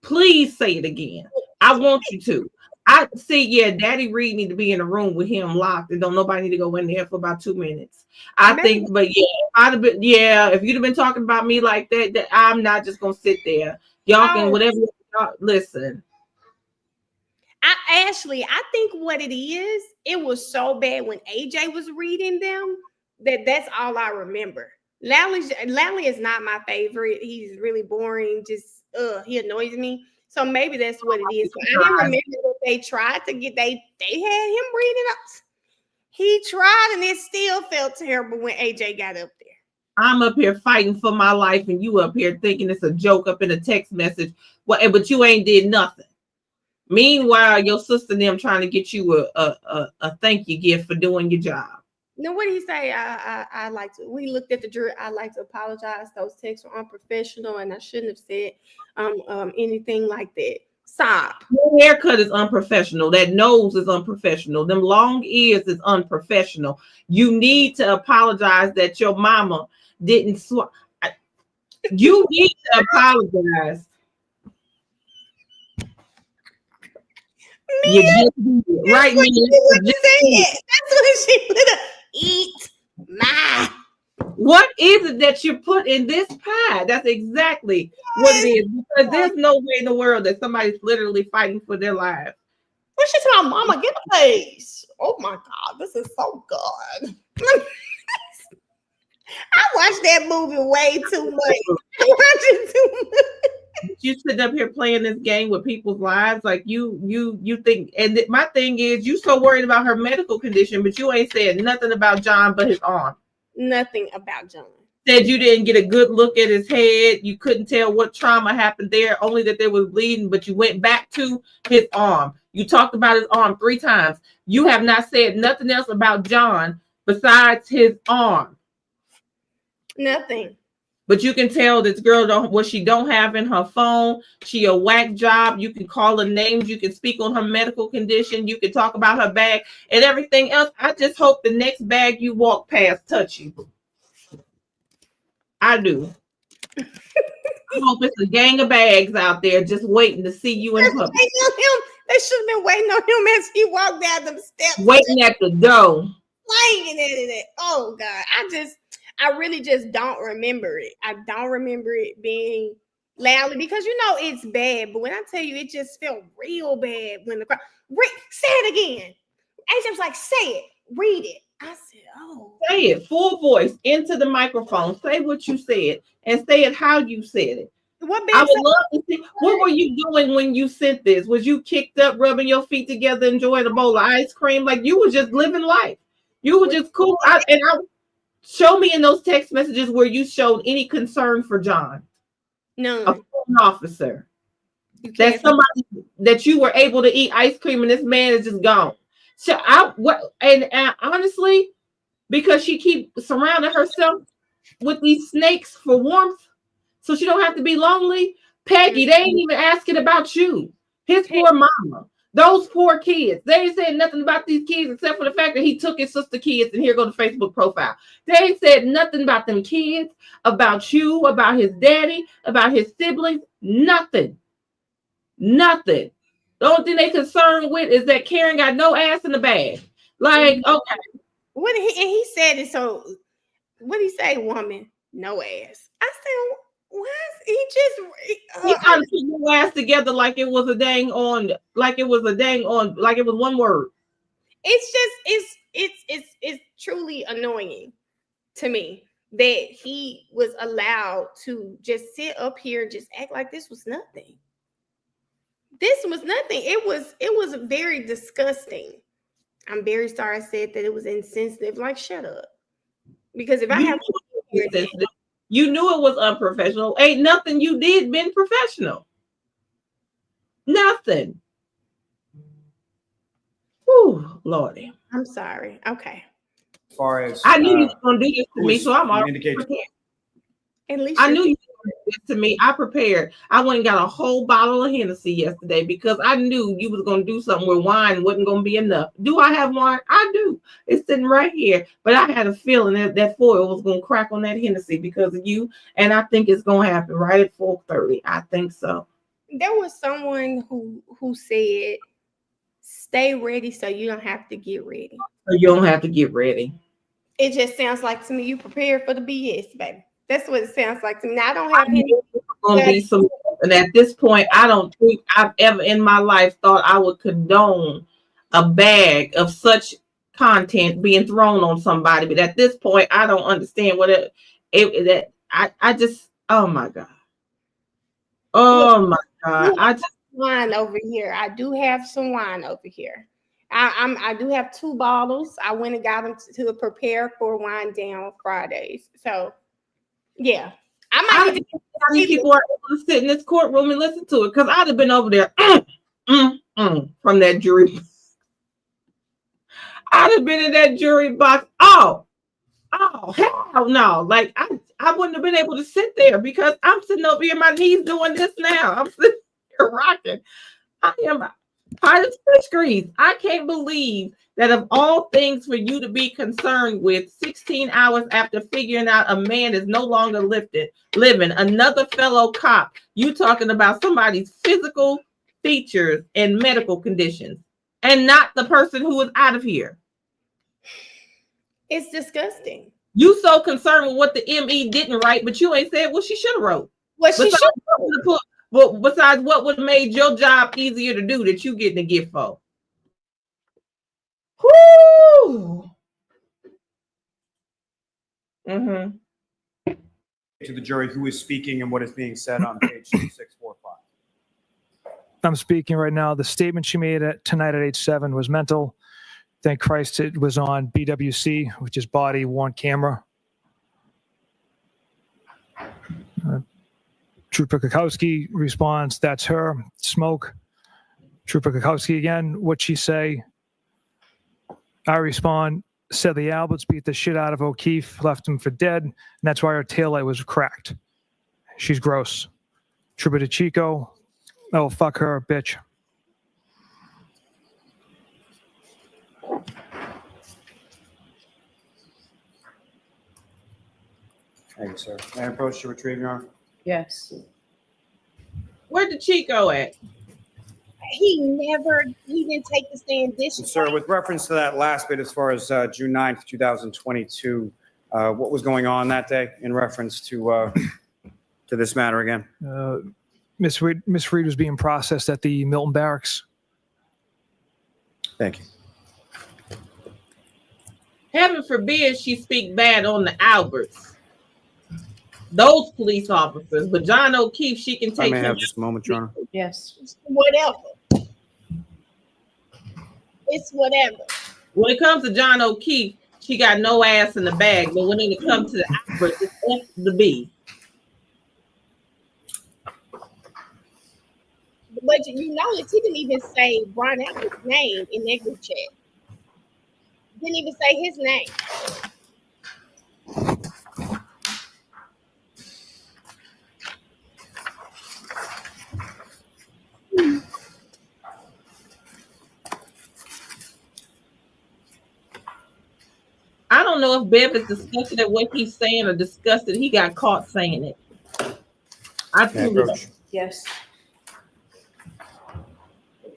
Please say it again. I want you to. I see, yeah, Daddy Reed need to be in a room with him locked and don't nobody need to go in there for about 2 minutes. I think, but yeah, if you'd have been talking about me like that, I'm not just gonna sit there. Y'all can whatever. Listen. Ashley, I think what it is, it was so bad when AJ was reading them that's all I remember. Lally is not my favorite. He's really boring. Just he annoys me. So maybe that's what it is. But I didn't remember that they tried to get they had him reading up. He tried and it still felt terrible when AJ got up there. I'm up here fighting for my life and you up here thinking it's a joke up in a text message. Well, but you ain't did nothing. Meanwhile, your sister and them trying to get you a thank you gift for doing your job. No, what did he say? I like to. We looked at the jury. I like to apologize. Those texts were unprofessional, and I shouldn't have said anything like that. Stop. Your haircut is unprofessional. That nose is unprofessional. Them long ears is unprofessional. You need to apologize that your mama didn't swap. You need to apologize. Mia, right, Mia. That's what she put up. Eat my. What is it that you put in this pie? That's exactly what it is. Because there's no way in the world that somebody's literally fighting for their lives. What's she talking about, Mama? Get a place. Oh my God, this is so good. I watched that movie way too much. I watched it too much. You sit up here playing this game with people's lives, like you think. And my thing is, you so worried about her medical condition, but you ain't said nothing about John but his arm. Nothing about John. Said you didn't get a good look at his head. You couldn't tell what trauma happened there, only that there was bleeding, but you went back to his arm. You talked about his arm 3 times. You have not said nothing else about John besides his arm. Nothing. But you can tell this girl what she don't have in her phone. She a whack job. You can call her names. You can speak on her medical condition. You can talk about her bag and everything else. I just hope the next bag you walk past touch you. I do. I hope it's a gang of bags out there just waiting to see you in public. They should have been waiting on him as he walked down them steps. Waiting at the door. Playing it. Oh God. I really just don't remember it. I don't remember it being loudly because it's bad. But when I tell you, it just felt real bad when the crowd. Say it again. AJ was like, say it, read it. I said, oh. Say it full voice into the microphone. Say what you said and say it how you said it. I would love to see. What were you doing when you sent this? Was you kicked up, rubbing your feet together, enjoying a bowl of ice cream? Like you were just living life. You were just cool. Show me in those text messages where you showed any concern for John. No. A phone officer. That's somebody that you were able to eat ice cream and this man is just gone. So honestly, because she keeps surrounding herself with these snakes for warmth, so she don't have to be lonely. Peggy, they ain't even asking about you. His poor mama. Those poor kids. They ain't said nothing about these kids except for the fact that he took his sister kids and here go the Facebook profile. They ain't said nothing about them kids, about you, about his daddy, about his siblings. Nothing. Nothing. The only thing they concerned with is that Karen got no ass in the bag. Like, okay. What he said it so. What he say, woman? No ass. I said, why is he just? He trying to put your ass together like it was a dang on, like it was one word. It's truly annoying to me that he was allowed to just sit up here and just act like this was nothing. This was nothing. It was very disgusting. I'm very sorry I said that it was insensitive. Like, shut up. Because if I have you knew it was unprofessional. Ain't nothing you did been professional. Nothing. Whew, Lordy. I'm sorry. Okay. As far as I knew you was gonna do this to me, so I'm already prepared. At least I knew you were gonna do this to me. I prepared. I went and got a whole bottle of Hennessy yesterday because I knew you was gonna do something where wine wasn't gonna be enough. Do I have wine? I do. It's sitting right here. But I had a feeling that foil was gonna crack on that Hennessy because of you, and I think it's gonna happen right at 4:30. I think so. There was someone who said, "Stay ready so you don't have to get ready." So you don't have to get ready. It just sounds like to me you prepared for the BS, baby. That's what it sounds like to me. Now I don't have any. Gonna be some, and at this point, I don't think I've ever in my life thought I would condone a bag of such content being thrown on somebody. But at this point, I don't understand what I just. Oh my God. Oh my God. I just wine over here. I do have some wine over here. I do have 2 bottles. I went and got them to prepare for wine down Fridays. So yeah, I might need to. How many people are able to sit in this courtroom and listen to it? Because I'd have been over there from that jury. I'd have been in that jury box. Oh, hell no! Like I wouldn't have been able to sit there because I'm sitting over here. My knees doing this now. I'm sitting here rocking. I am part of the screens. I can't believe that of all things for you to be concerned with 16 hours after figuring out a man is no longer living, another fellow cop, you talking about somebody's physical features and medical conditions and not the person who is out of here. It's disgusting. You so concerned with what the ME didn't write, but you ain't said what she should have wrote. What she should have put. Well, besides what would have made your job easier to do that you getting a gift for. Whoo! to the jury who is speaking and what is being said on page 645. I'm speaking right now. The statement she made tonight at age 7 was mental. Thank Christ it was on BWC, which is body worn camera. Trooper Kukowski responds, "That's her. Smoke." Trooper Kukowski again, "What'd she say?" I respond, "Said the Alberts beat the shit out of O'Keefe, left him for dead, and that's why her taillight was cracked. She's gross." Trooper DeChico, "Oh, fuck her, bitch." Thank you, sir. May I approach to retrieve your arm? Yes. Where did Chico at? He didn't take the stand this Sir, with reference to that last bit, as far as June 9th, 2022, what was going on that day in reference to this matter again? Miss Reed was being processed at the Milton Barracks. Thank you. Heaven forbid she speak bad on the Alberts. Those police officers, but John O'Keefe, she can I take may him. have just a moment, Your Honor. Yes. whatever. It's whatever. When it comes to John O'Keefe, she got no ass in the bag. But when it comes to the Alberts, it's F the B. But you notice he didn't even say Brian Albert's name in that group chat. Didn't even say his name. I don't know if Bev is disgusted at what he's saying or disgusted he got caught saying it. I truly don't. Yes.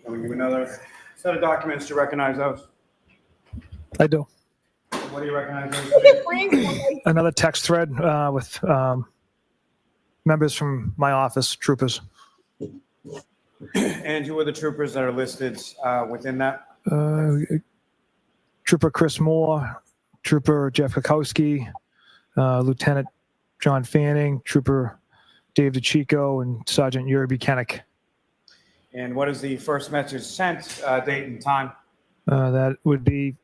Can we give another set of documents to recognize those? I do. What do you recognize those? Look at Frank's Another text thread with members from my office, troopers. And who are the troopers that are listed within that? Trooper Chris Moore, Trooper Jeff Kukowski, Lieutenant John Fanning, Trooper Dave DeChico, and Sergeant Yuri Buchanan. And what is the first message sent, date and time? That would be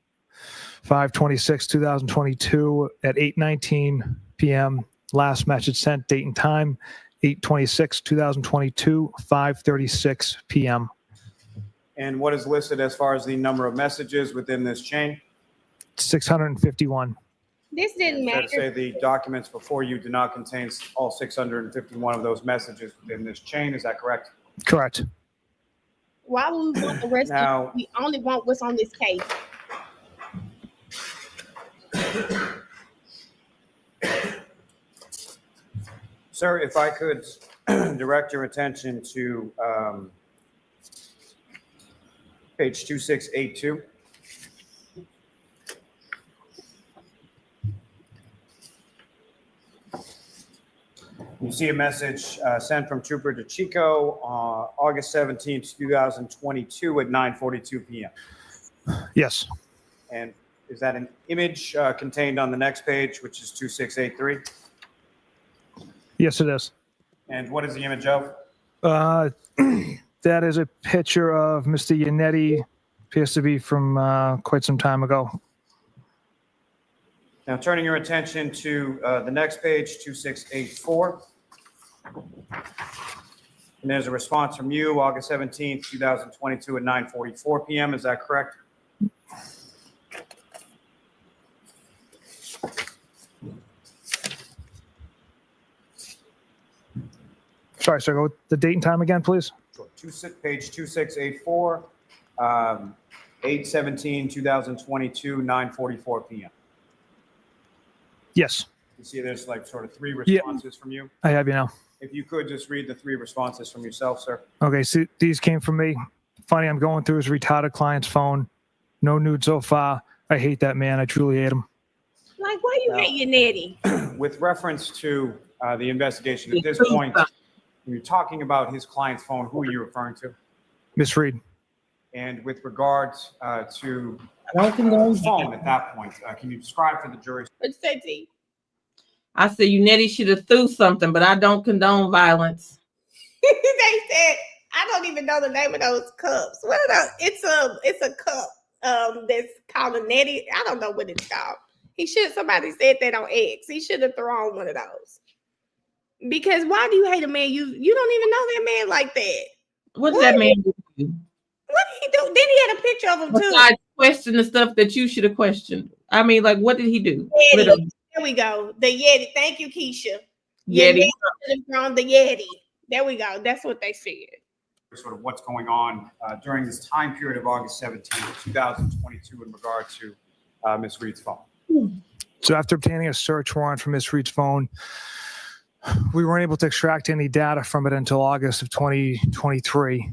5/26/2022 at 8:19 p.m. Last message sent, date and time, 8/26/2022, 5:36 p.m. And what is listed as far as the number of messages within this chain? 651. This didn't Fair to say matter. the documents before you do not contain all 651 of those messages within this chain. Is that correct? Correct. Why would we want the rest Now- of it? We only want what's on this case. Sir, if I could direct your attention to page 2682. You see a message sent from Trooper DeChico on August 17th, 2022 at 9:42 p.m. Yes. And is that an image contained on the next page, which is 2683? Yes, it is. And what is the image of? That is a picture of Mr. Yannetti, appears to be from quite some time ago. Now, turning your attention to the next page, 2684. And there's a response from you, August 17th, 2022 at 9:44 p.m. Is that correct? Sorry, sir, go with the date and time again, please. Sure. Page 2684, 8/17/2022, 9:44 p.m. Yes, You see there's like sort of three Yeah. responses from you. I have you now. If you could just read the three responses from yourself, sir. Okay, so these came from me. Funny, I'm going through his retarded client's phone. No nude so far. I hate that man. I truly hate him. Like, why you No. hate your Nettie? With reference to the investigation, at this point, when you're talking about his client's phone, who are you referring to? Miss Reed. And with regards to I don't condone the phone at that point, can you describe for the jury? What'd you say, T? I said Nettie should have threw something, but I don't condone violence. They said, I don't even know the name of those cups. What are those? It's a cup that's called a Nettie. I don't know what it's called. Somebody said that on X. He should have thrown one of those. Because why do you hate a man? You don't even know that man like that. What did that man do? What did he do? Then he had a picture of him too. Besides question the stuff that you should have questioned. I mean, like, what did he do? Yeti. Literally. There we go. The Yeti. Thank you, Keisha. Yeti. From the Yeti. There we go. That's what they said. Sort of what's going on during this time period of August 17th, 2022 in regard to Ms. Reed's phone. So after obtaining a search warrant from Miss Reed's phone, we weren't able to extract any data from it until August of 2023.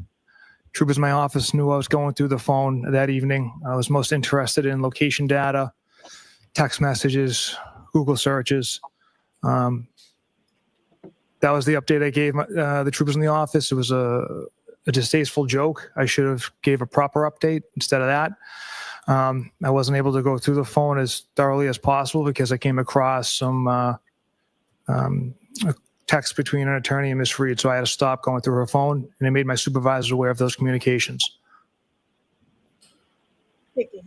Troopers in my office knew I was going through the phone that evening. I was most interested in location data, text messages, Google searches. That was the update I gave the troopers in the office. It was a distasteful joke. I should have gave a proper update instead of that. I wasn't able to go through the phone as thoroughly as possible because I came across some a text between an attorney and Ms. Reed, so I had to stop going through her phone, and I made my supervisors aware of those communications.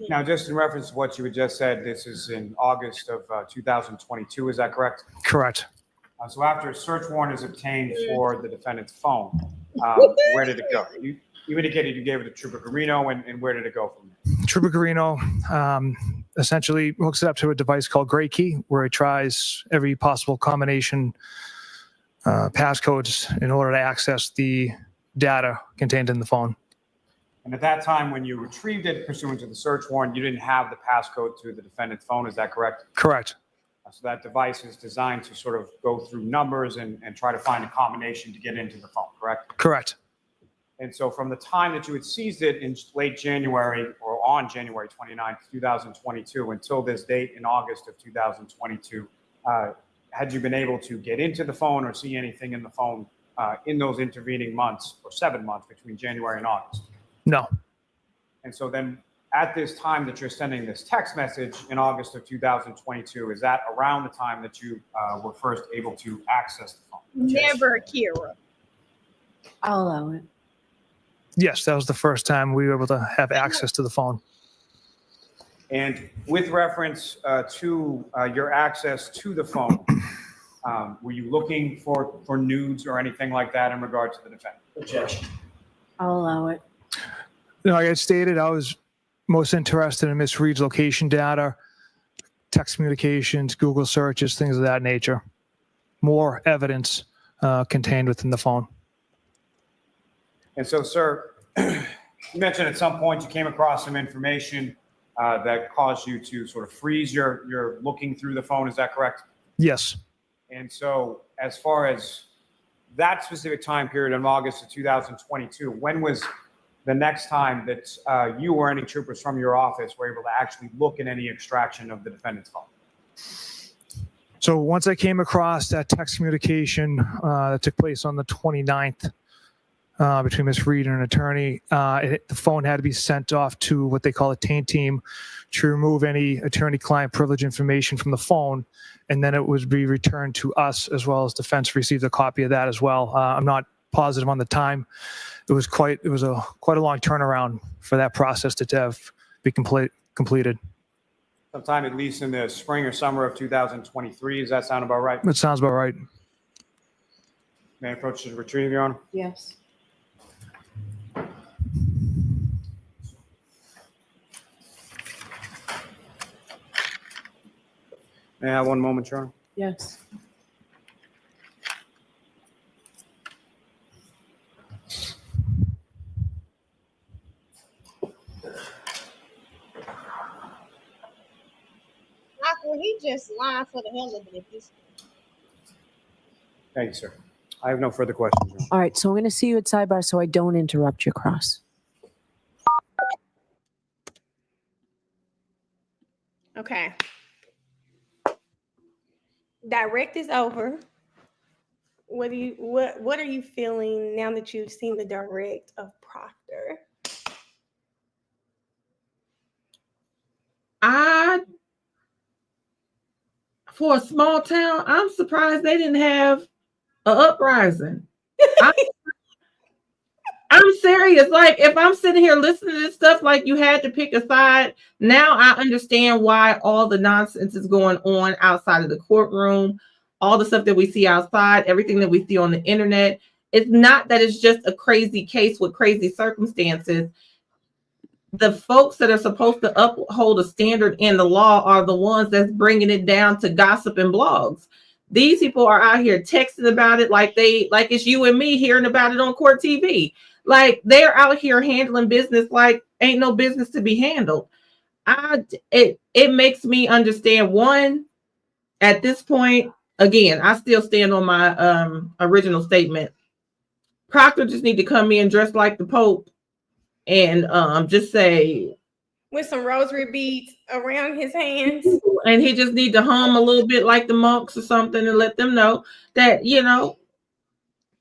Now, just in reference to what you had just said, this is in August of 2022, is that correct? Correct. So after a search warrant is obtained for the defendant's phone, where did it go? You indicated you gave it to Trooper Garino, and where did it go from there? Trooper Garino essentially hooks it up to a device called Gray Key, where it tries every possible combination passcodes in order to access the data contained in the phone. And at that time, when you retrieved it pursuant to the search warrant, you didn't have the passcode to the defendant's phone, is that correct? Correct. So that device is designed to sort of go through numbers and try to find a combination to get into the phone, correct? Correct. And so from the time that you had seized it in late January or on January 29th, 2022, until this date in August of 2022, had you been able to get into the phone or see anything in the phone in those intervening months or 7 months between January and August? No. And so then at this time that you're sending this text message in August of 2022, is that around the time that you were first able to access the phone? Never, Kira. I'll allow it. Yes, that was the first time we were able to have access to the phone. And with reference to your access to the phone, were you looking for nudes or anything like that in regard to the defendant? Objection. I'll allow it. Like I stated, I was most interested in Ms. Reed's location data, text communications, Google searches, things of that nature. More evidence contained within the phone. And so, sir, you mentioned at some point you came across some information that caused you to sort of freeze your looking through the phone. Is that correct? Yes. And so as far as that specific time period in August of 2022, when was the next time that you or any troopers from your office were able to actually look at any extraction of the defendant's phone? So once I came across that text communication that took place on the 29th between Ms. Reed and an attorney, the phone had to be sent off to what they call a taint team to remove any attorney-client privilege information from the phone, and then it would be returned to us, as well as defense received a copy of that as well. I'm not positive on the time. It was quite a long turnaround for that process to be completed. Sometime at least in the spring or summer of 2023. Does that sound about right? That sounds about right. May I approach to retrieve, Your Honor? Yes. May I have one moment, Your Honor? Yes. Michael, he just lied for the hell of it. Thank you, sir. I have no further questions, Your Honor. All right, so I'm going to see you at sidebar so I don't interrupt your cross. Okay. Direct is over. What are you feeling now that you've seen the direct of Proctor? For a small town, I'm surprised they didn't have an uprising. I'm serious. Like, if I'm sitting here listening to this stuff, like you had to pick a side, now I understand why all the nonsense is going on outside of the courtroom, all the stuff that we see outside, everything that we see on the internet. It's not that it's just a crazy case with crazy circumstances. The folks that are supposed to uphold a standard in the law are the ones that's bringing it down to gossip and blogs. These people are out here texting about it like it's you and me hearing about it on court TV. Like, they're out here handling business like ain't no business to be handled. It makes me understand, one, at this point, again, I still stand on my original statement. Proctor just need to come in dressed like the Pope and just say, with some rosary beads around his hands. and he just need to hum a little bit like the monks or something and let them know that,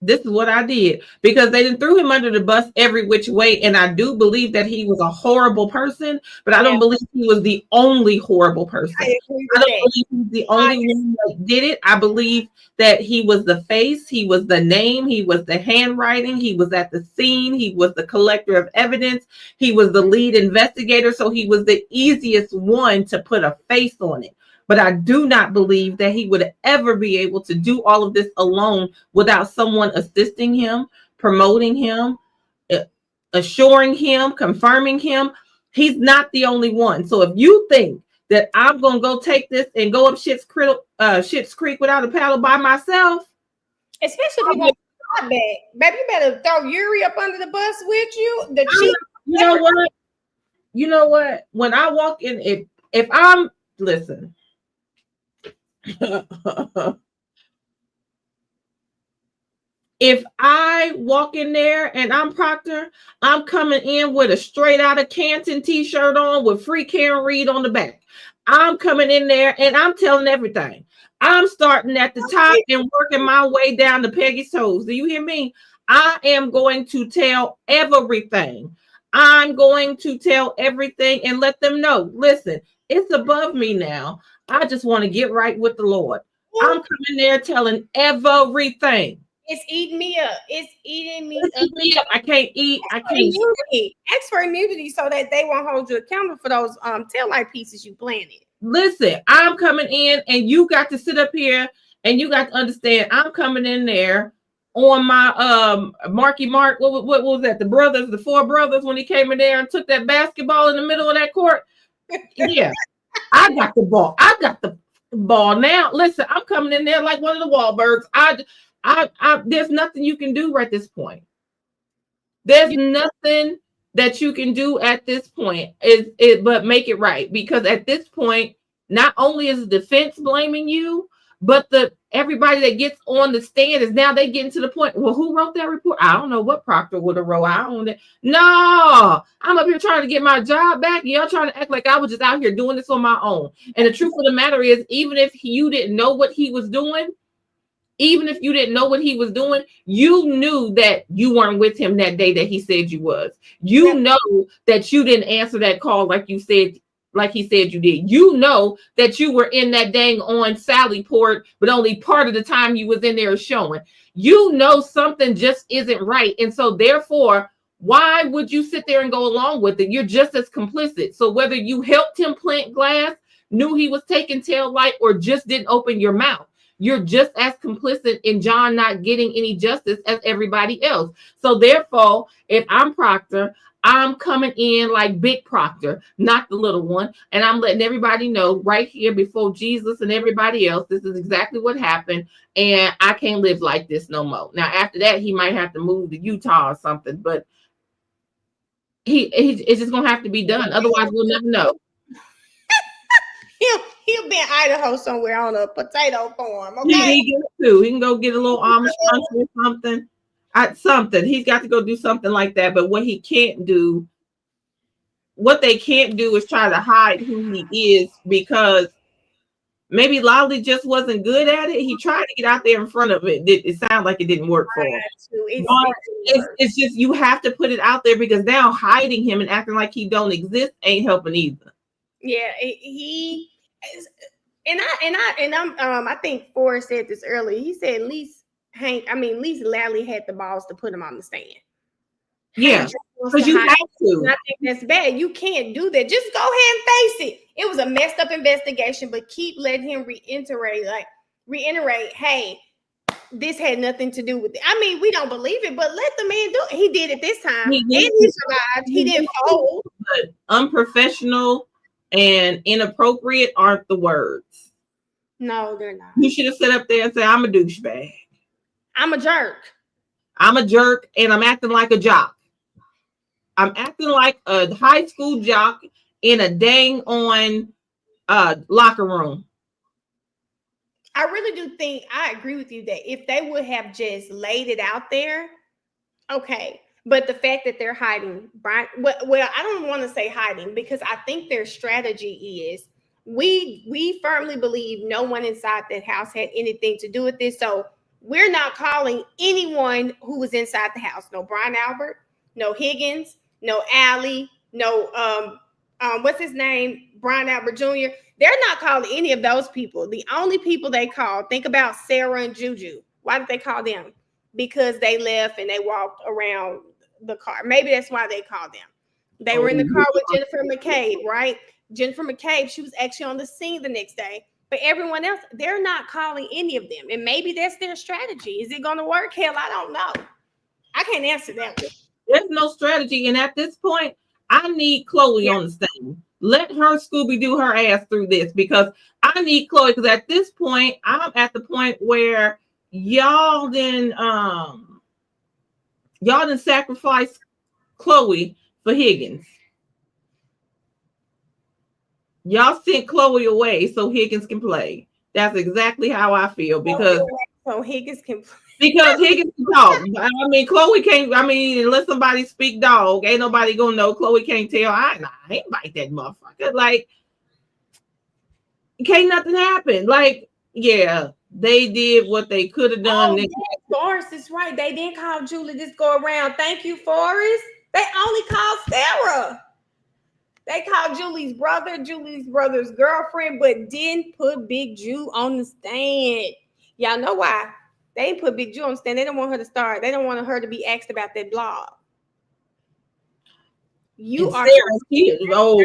this is what I did, because they didn't threw him under the bus every which way. And I do believe that he was a horrible person, but I don't believe he was the only horrible person. I agree I with don't believe he's the only one that did it. I believe that he was the face, he was the name, he was the handwriting, he was at the scene, he was the collector of evidence, he was the lead investigator. So he was the easiest one to put a face on it. But I do not believe that he would ever be able to do all of this alone without someone assisting him, promoting him, assuring him, confirming him. He's not the only one. So if you think that I'm going to go take this and go up Schitt's Creek without a paddle by myself, especially if you want to back, baby, you better throw Yuri up under the bus with you. You know what? You know what? When I walk in, if I'm listen. If I walk in there and I'm Proctor, I'm coming in with a straight out of Canton t-shirt on with free Karen Reed on the back. I'm coming in there and I'm telling everything. I'm starting at the top and working my way down to Peggy's toes. Do you hear me? I am going to tell everything. I'm going to tell everything and let them know, listen, it's above me now. I just want to get right with the Lord. I'm coming there telling everything. It's eating me up. It's eating me up. I can't eat. I can't. Ask for immunity so that they won't hold you accountable for those taillight pieces you planted. Listen, I'm coming in and you got to sit up here and you got to understand I'm coming in there on my Marky Mark. What was that? The four brothers when he came in there and took that basketball in the middle of that court. Yeah. I got the ball. I got the ball now. Listen, I'm coming in there like one of the Wahlbergs. There's nothing you can do at this point. There's nothing that you can do at this point but make it right, because at this point, not only is the defense blaming you, but everybody that gets on the stand is now they getting to the point. Well, who wrote that report? I don't know what Proctor would have wrote. I don't. No, I'm up here trying to get my job back. Y'all trying to act like I was just out here doing this on my own. And the truth of the matter is, even if you didn't know what he was doing, you knew that you weren't with him that day that he said you was. You know that you didn't answer that call like you said. Like he said you did. You know that you were in that dang on Sally port, but only part of the time you was in there showing. You know something just isn't right. And so therefore, why would you sit there and go along with it? You're just as complicit. So whether you helped him plant glass, knew he was taking tail light, or just didn't open your mouth, you're just as complicit in John not getting any justice as everybody else. So therefore, if I'm Proctor, I'm coming in like Big Proctor, not the little one. And I'm letting everybody know right here before Jesus and everybody else, this is exactly what happened. And I can't live like this no more. Now, after that, he might have to move to Utah or something, but it's just going to have to be done. Otherwise, we'll never know. He'll be in Idaho somewhere on a potato farm. Okay, he can go get a little Amish country or something. He's got to go do something like that. But what they can't do is try to hide who he is, because maybe Lolly just wasn't good at it. He tried to get out there in front of it. It sounded like it didn't work for him. It's just, you have to put it out there, because now hiding him and acting like he don't exist ain't helping either. Yeah, he is, I think Forrest said this earlier. He said at least Lally had the balls to put him on the stand. Yeah, because you have to. I think that's bad. You can't do that. Just go ahead and face it. It was a messed up investigation, but keep letting him reiterate, hey, this had nothing to do with it. I mean, we don't believe it, but let the man do it. He did it this time. He survived. He didn't fold. But unprofessional and inappropriate aren't the words. No, they're not. You should have sat up there and said, I'm a douchebag. I'm a jerk. I'm a jerk, and I'm acting like a jock. I'm acting like a high school jock in a dang on locker room. I really do think, I agree with you that if they would have just laid it out there, okay. But the fact that they're hiding, Brian, well, I don't want to say hiding because I think their strategy is we firmly believe no one inside that house had anything to do with this. So we're not calling anyone who was inside the house. No Brian Albert, no Higgins, no Allie, no what's his name? Brian Albert Jr. They're not calling any of those people. The only people they called, think about Sarah and Juju. Why did they call them? Because they left and they walked around the car. Maybe that's why they called them. They were in the car with Jennifer McCabe, right? Jennifer McCabe, she was actually on the scene the next day. But everyone else, they're not calling any of them. And maybe that's their strategy. Is it going to work? Hell, I don't know. I can't answer that one. There's no strategy. And at this point, I need Chloe on the stand. Let her Scooby do her ass through this because I need Chloe. Because at this point, I'm at the point where y'all didn't sacrifice Chloe for Higgins. Y'all sent Chloe away so Higgins can play. That's exactly how I feel because so Higgins can play. Because Higgins can talk. I mean, Chloe can't. I mean, unless somebody speak dog, ain't nobody gonna know. Chloe can't tell. I ain't bite that motherfucker. Like, can't nothing happen. Like, yeah, they did what they could have done. Forrest is right. They didn't call Julie this go around. Thank you, Forrest. They only called Sarah. They called Julie's brother, Julie's brother's girlfriend, but didn't put Big Ju on the stand. Y'all know why? They didn't put Big Ju on the stand. They don't want her to start. They don't want her to be asked about that blog. You are call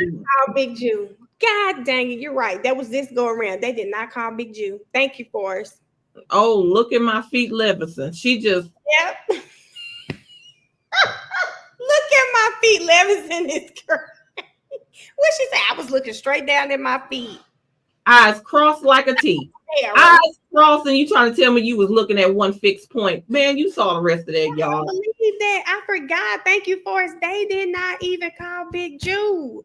Big Ju. God dang it, you're right. That was this go around. They did not call Big Ju. Thank you, Forrest. Oh, look at my feet, Levison. She just Yep. Look at my feet, Levison is correct. What she said? I was looking straight down at my feet. Eyes crossed like a T. Yeah, right. Eyes crossed, and you trying to tell me you was looking at one fixed point. Man, you saw the rest of that, y'all. I believe that. I forgot. Thank you, Forrest. They did not even call Big Ju.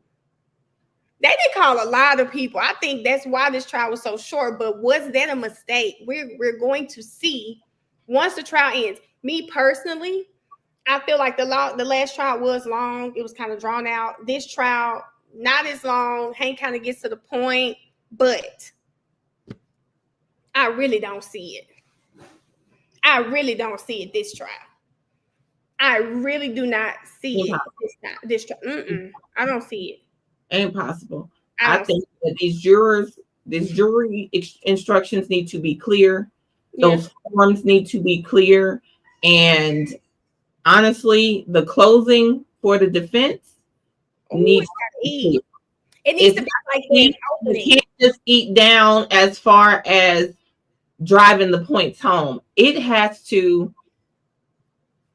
They did call a lot of people. I think that's why this trial was so short. But was that a mistake? We're going to see once the trial ends. Me personally, I feel like the last trial was long. It was kind of drawn out. This trial, not as long. Hank kind of gets to the point, but I really don't see it. I really don't see it this trial. I really do not see it this trial. I don't see it. Ain't possible. I think that these jury instructions need to be clear. Those forms need to be clear. And honestly, the closing for the defense needs to be clear. It needs to be like that. You can't just eat down as far as driving the points home. It has to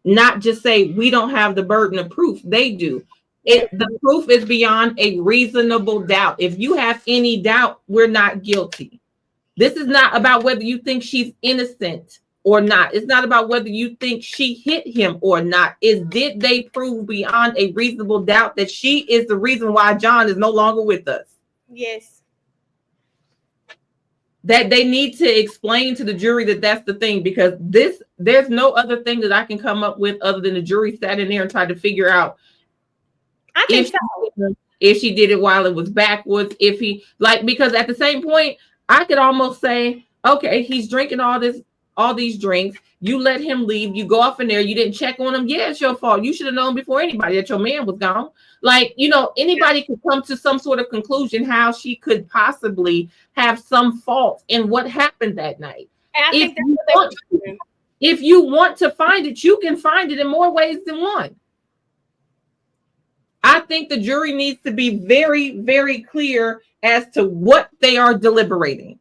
not just say we don't have the burden of proof. They do. The proof is beyond a reasonable doubt. If you have any doubt, we're not guilty. This is not about whether you think she's innocent or not. It's not about whether you think she hit him or not. Did they prove beyond a reasonable doubt that she is the reason why John is no longer with us? Yes. That they need to explain to the jury that that's the thing, because there's no other thing that I can come up with other than the jury sat in there and tried to figure out I think so. If she did it while it was backwards, because at the same point, I could almost say, okay, he's drinking all these drinks. You let him leave. You go off in there. You didn't check on him. Yeah, it's your fault. You should have known before anybody that your man was gone. Anybody could come to some sort of conclusion how she could possibly have some fault in what happened that night. If you want to find it, you can find it in more ways than one. I think the jury needs to be very, very clear as to what they are deliberating.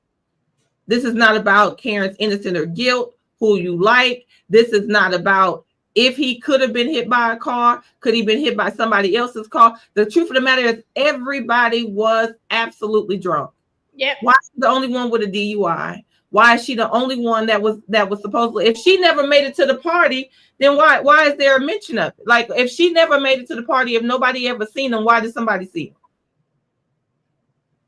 This is not about Karen's innocent or guilt, who you like. This is not about if he could have been hit by a car, could he been hit by somebody else's car. The truth of the matter is everybody was absolutely drunk. Yep. Why is she the only one with a DUI? Why is she the only one that was supposedly? If she never made it to the party, then why is there a mention of it? Like, if she never made it to the party, if nobody ever seen him, why did somebody see him?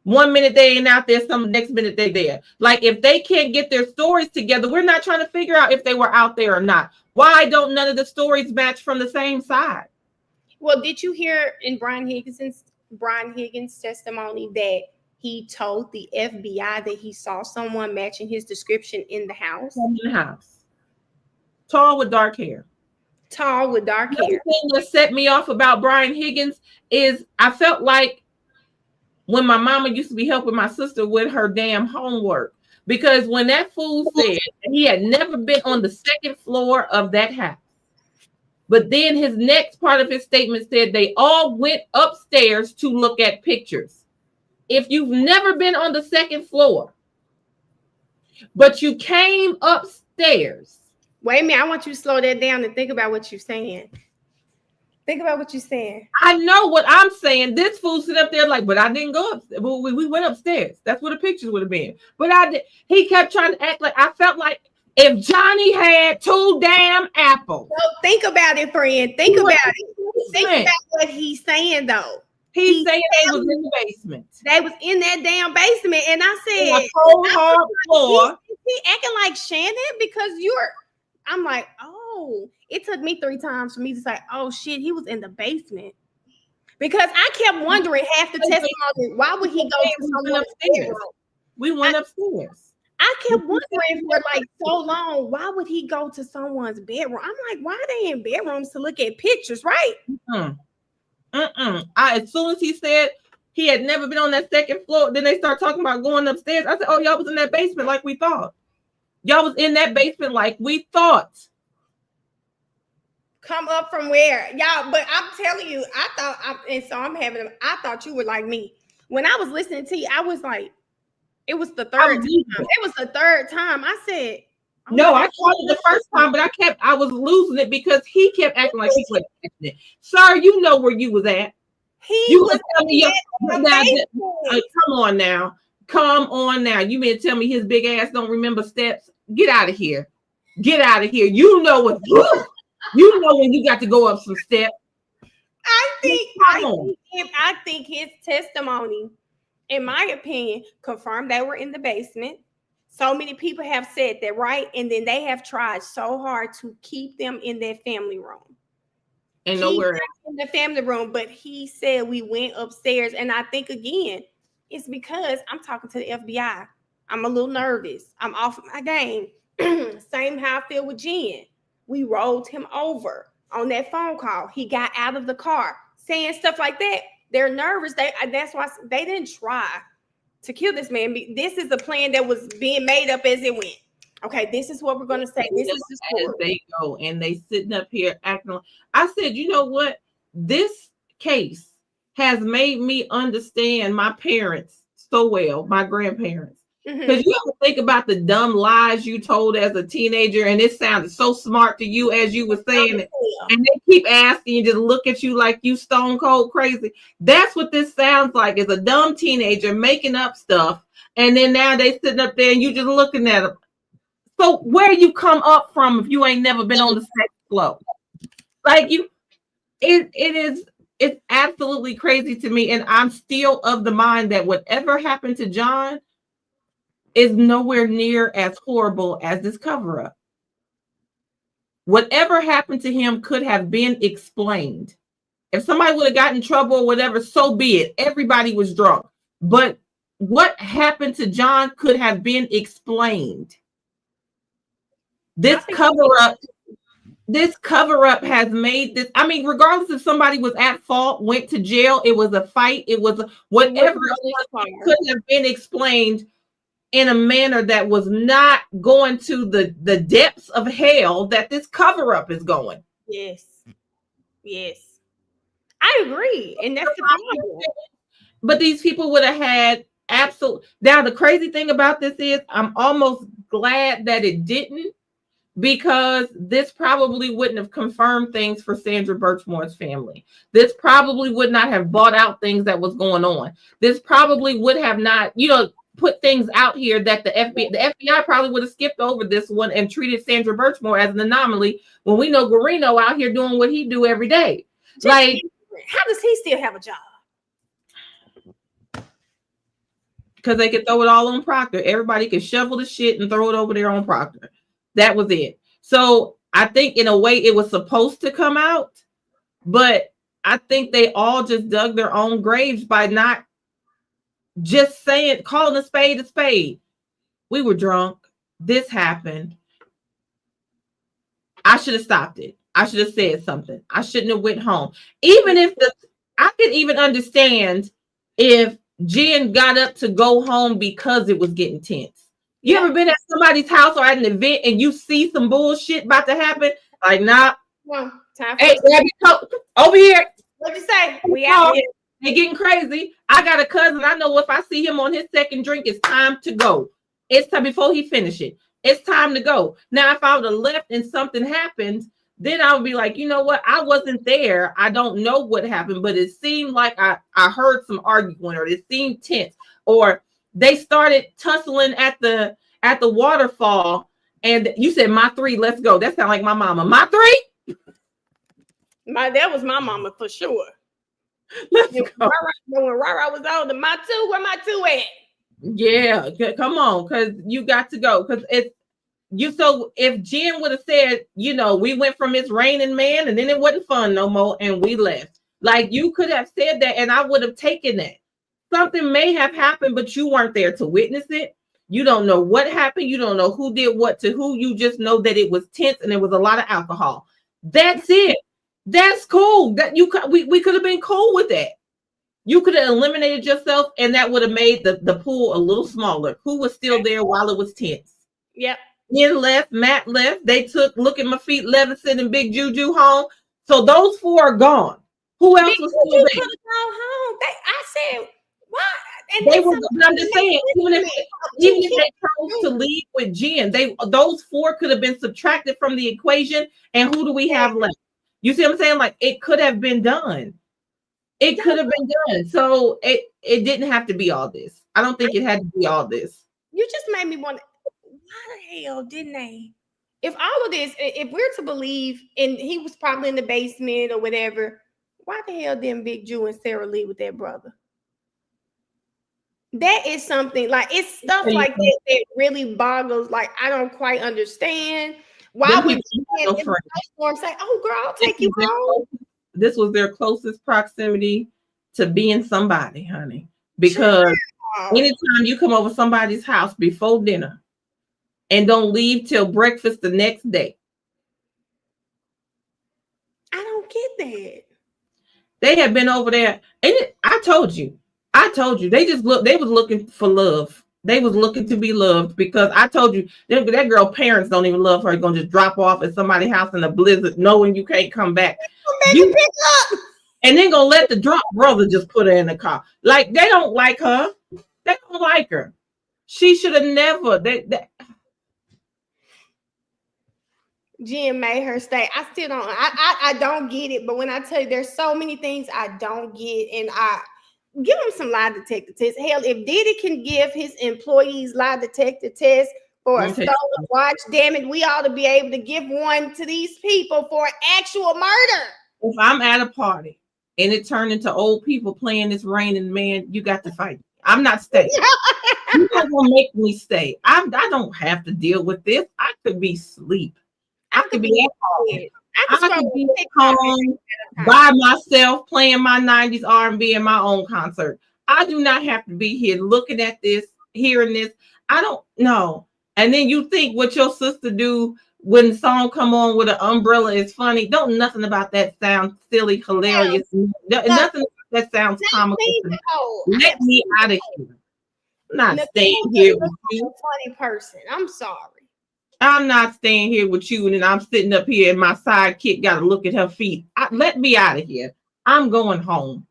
1 minute they ain't out there, some next minute they there. Like if they can't get their stories together, we're not trying to figure out if they were out there or not. Why don't none of the stories match from the same side? Well, did you hear in Brian Higgins' testimony that he told the FBI that he saw someone matching his description in the house? In the house. Tall with dark hair. Tall with dark hair. The thing that set me off about Brian Higgins is I felt like when my mama used to be helping my sister with her damn homework. Because when that fool said he had never been on the second floor of that house, but then his next part of his statement said they all went upstairs to look at pictures. If you've never been on the second floor, but you came upstairs. Wait a minute, I want you to slow that down and think about what you're saying. Think about what you're saying. I know what I'm saying. This fool sit up there like, but I didn't go upstairs. We went upstairs. That's where the pictures would have been. But I did. He kept trying to act like I felt like if Johnny had 2 damn apples. So think about it, friend. Think about it. Think about what he's saying, though. He's saying they was in the basement. They was in that damn basement, and I said, cold hard floor. He acting like Shannon because I'm like, oh, it took me 3 times for me to say, oh shit, he was in the basement. Because I kept wondering half the testimony, why would he go to someone's upstairs? We went upstairs. I kept wondering for like so long, why would he go to someone's bedroom? I'm like, why are they in bedrooms to look at pictures, right? As soon as he said he had never been on that second floor, then they start talking about going upstairs. I said, oh, y'all was in that basement like we thought. Y'all was in that basement like we thought. Come up from where? Y'all, but I'm telling you, I thought you were like me. When I was listening to you, I was like, it was the third time. It was the third time. I said, oh, no, I caught it the first time, but I was losing it because he kept acting like he wasn't catching it. Sir, you know where you was at. You was telling me come on now. Come on now. You mean to tell me his big ass don't remember steps? Get out of here. Get out of here. You know what? You know when you got to go up some steps. I think his testimony, in my opinion, confirmed they were in the basement. So many people have said that, right? And then they have tried so hard to keep them in their family room. And nowhere in the family room, but he said we went upstairs. And I think again, it's because I'm talking to the FBI. I'm a little nervous. I'm off my game. Same how I feel with Jen. We rolled him over on that phone call. He got out of the car saying stuff like that. They're nervous. That's why they didn't try to kill this man. This is the plan that was being made up as it went. Okay, this is what we're going to say. This is the story. As they go, and they sitting up here acting like, I said, you know what? This case has made me understand my parents so well, my grandparents. Because you have to think about the dumb lies you told as a teenager, and it sounded so smart to you as you were saying it. And they keep asking you to look at you like you stone cold crazy. That's what this sounds like, is a dumb teenager making up stuff. And then now they sitting up there and you just looking at them. So where you come up from if you ain't never been on the second floor? Like it's absolutely crazy to me. And I'm still of the mind that whatever happened to John is nowhere near as horrible as this cover up. Whatever happened to him could have been explained. If somebody would have gotten in trouble or whatever, so be it. Everybody was drunk. But what happened to John could have been explained. This cover up has made this. I mean, regardless if somebody was at fault, went to jail, it was a fight, it was whatever could have been explained in a manner that was not going to the depths of hell that this cover up is going. Yes. I agree. And that's the problem. But these people would have had absolute. Now, the crazy thing about this is I'm almost glad that it didn't, because this probably wouldn't have confirmed things for Sandra Birchmore's family. This probably would not have bought out things that was going on. This probably would have not, put things out here that the FBI probably would have skipped over this one and treated Sandra Birchmore as an anomaly when we know Guarino out here doing what he do every day. Like, how does he still have a job? because they could throw it all on Proctor. Everybody could shovel the shit and throw it over there on Proctor. That was it. So I think in a way it was supposed to come out, but I think they all just dug their own graves by not just saying, calling a spade a spade. We were drunk. This happened. I should have stopped it. I should have said something. I shouldn't have went home. Even if I could even understand if Jen got up to go home because it was getting tense. You ever been at somebody's house or at an event and you see some bullshit about to happen? Like, nah. Well, time for Hey, over here. What'd you say? We out here. They getting crazy. I got a cousin. I know if I see him on his second drink, it's time to go. It's time before he finish it. It's time to go. Now, if I would have left and something happened, then I would be like, you know what? I wasn't there. I don't know what happened, but it seemed like I heard some arguing, or it seemed tense, or they started tussling at the waterfall. And you said, my three, let's go. That sounds like my mama. My three? That was my mama for sure. Let's go. When Rara was older, my two, where my two at? Yeah, come on, because you got to go. Because it's you. So if Jen would have said, you know, we went from It's Raining Man and then it wasn't fun no more and we left. Like, you could have said that and I would have taken that. Something may have happened, but you weren't there to witness it. You don't know what happened. You don't know who did what to who. You just know that it was tense and there was a lot of alcohol. That's it. That's cool. That we could have been cool with that. You could have eliminated yourself, and that would have made the pool a little smaller. Who was still there while it was tense? Yep. Ian left, Matt left. They took Look at My Feet, Levinson, and Big Juju home. So those four are gone. Who else was still there? Could have gone home. I said, why? And They were. I'm just saying, even if they chose to leave with Jen, those four could have been subtracted from the equation. And who do we have left? You see what I'm saying? Like, it could have been done. It could have been done. So it didn't have to be all this. I don't think it had to be all this. You just made me wonder, why the hell didn't they? If all of this, if we're to believe, and he was probably in the basement or whatever, why the hell didn't Big Jew and Sarah leave with their brother? That is something, like, it's stuff like that really boggles. Like, I don't quite understand. Why would you say, oh girl, I'll take you home? This was their closest proximity to being somebody, honey. Because anytime you come over somebody's house before dinner and don't leave till breakfast the next day, I don't get that. They had been over there, and I told you, they was looking for love. They was looking to be loved, because I told you that girl parents don't even love her. You're gonna just drop off at somebody's house in a blizzard, knowing you can't come back. You pick up, and then gonna let the drunk brother just put her in the car. Like, they don't like her. They don't like her. She should have never. Jen made her stay. I still don't. I don't get it. But when I tell you, there's so many things I don't get, and I give them some lie detector tests. Hell, if Diddy can give his employees lie detector tests for a stolen watch, damn it, we ought to be able to give one to these people for actual murder. If I'm at a party and it turned into old people playing It's Raining Man, you got to fight. I'm not staying. You're not gonna make me stay. I don't have to deal with this. I could be asleep. I could be at home. I could be at home by myself playing my 90s R&B in my own concert. I do not have to be here looking at this, hearing this. I don't know. And then you think what your sister do when the song come on with an umbrella is funny. Don't nothing about that sound silly, hilarious. Nothing about that sounds comical. Let me out of here. I'm not staying here with you. Funny person. I'm sorry. I'm not staying here with you, and then I'm sitting up here and my sidekick got to look at her feet. Let me out of here. I'm going home.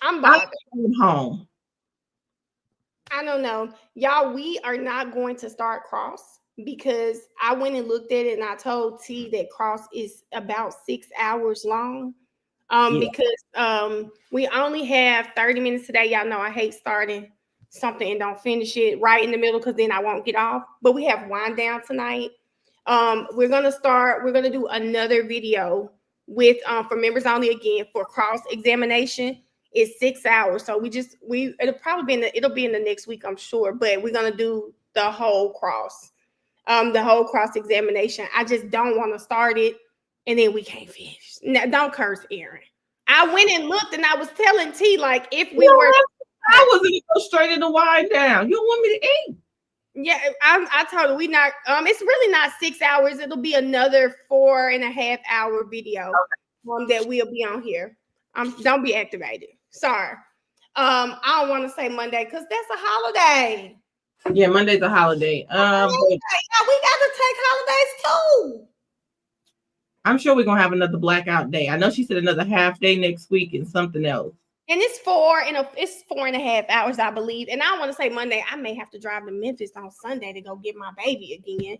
I'm going home. I don't know. Y'all, we are not going to start Cross, because I went and looked at it and I told T that Cross is about 6 hours long. Because we only have 30 minutes today. Y'all know I hate starting something and don't finish it right in the middle, because then I won't get off. But we have wind down tonight. We're gonna do another video with for members only again for cross examination. It's 6 hours. So it'll be in the next week, I'm sure. But we're gonna do the whole cross examination. I just don't want to start it and then we can't finish. Now, don't curse, Aaron. I went and looked and I was telling T, like, if we were, I was gonna go straight in the wind down. You don't want me to eat? yeah, I told her we not. It's really not 6 hours. It'll be another 4.5 hour video that we'll be on here. Don't be activated. Sorry. I don't want to say Monday because that's a holiday. Yeah, Monday's a holiday. Yeah, we got to take holidays too. I'm sure we're gonna have another blackout day. I know she said another half day next week and something else. And it's 4.5 hours, I believe. And I want to say Monday. I may have to drive to Memphis on Sunday to go get my baby again.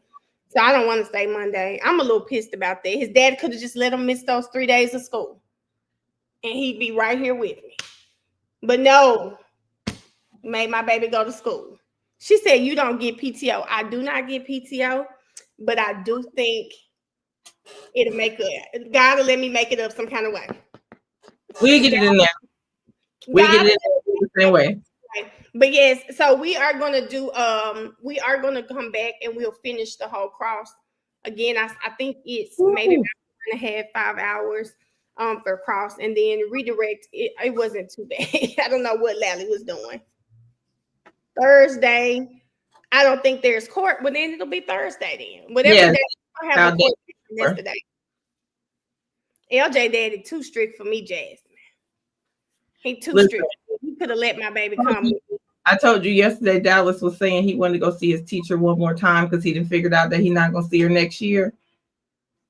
So I don't want to say Monday. I'm a little pissed about that. His dad could have just let him miss those 3 days of school, and he'd be right here with me. But no, made my baby go to school. She said, you don't get PTO. I do not get PTO, but I do think it'll make it. God will let me make it up some kind of way. We'll get it in there. We'll get it in the same way. But yes, so we are going to come back and we'll finish the whole cross. Again, I think it's maybe about 4.5, 5 hours for cross, and then redirect. It wasn't too bad. I don't know what Lally was doing. Thursday, I don't think there's court, but then it'll be Thursday then. Whatever day I have a court yesterday. LJ daddy too strict for me, Jasmine. He too strict. He could have let my baby come. I told you yesterday Dallas was saying he wanted to go see his teacher one more time because he didn't figured out that he's not gonna see her next year.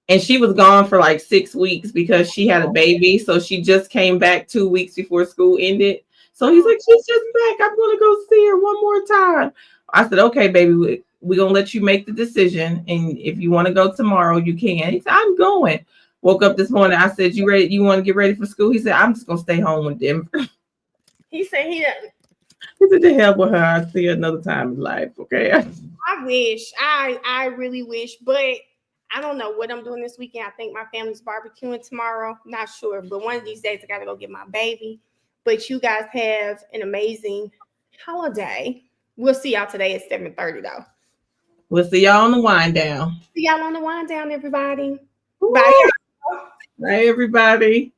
And she was gone for like 6 weeks because she had a baby. So she just came back 2 weeks before school ended. So he's like, she's just back. I'm going to go see her one more time. I said, okay, baby, we're going to let you make the decision. And if you want to go tomorrow, you can. He said, I'm going. Woke up this morning. I said, you ready? You want to get ready for school? He said, I'm just going to stay home with Denver. He said he doesn't. He said, to hell with her. I'll see her another time in life. Okay. I wish. I really wish. But I don't know what I'm doing this weekend. I think my family's barbecuing tomorrow. Not sure. But one of these days, I got to go get my baby. But you guys have an amazing holiday. We'll see y'all today at 7:30 though. We'll see y'all on the wind down. See y'all on the wind down, everybody. Woo! Bye. Bye, everybody.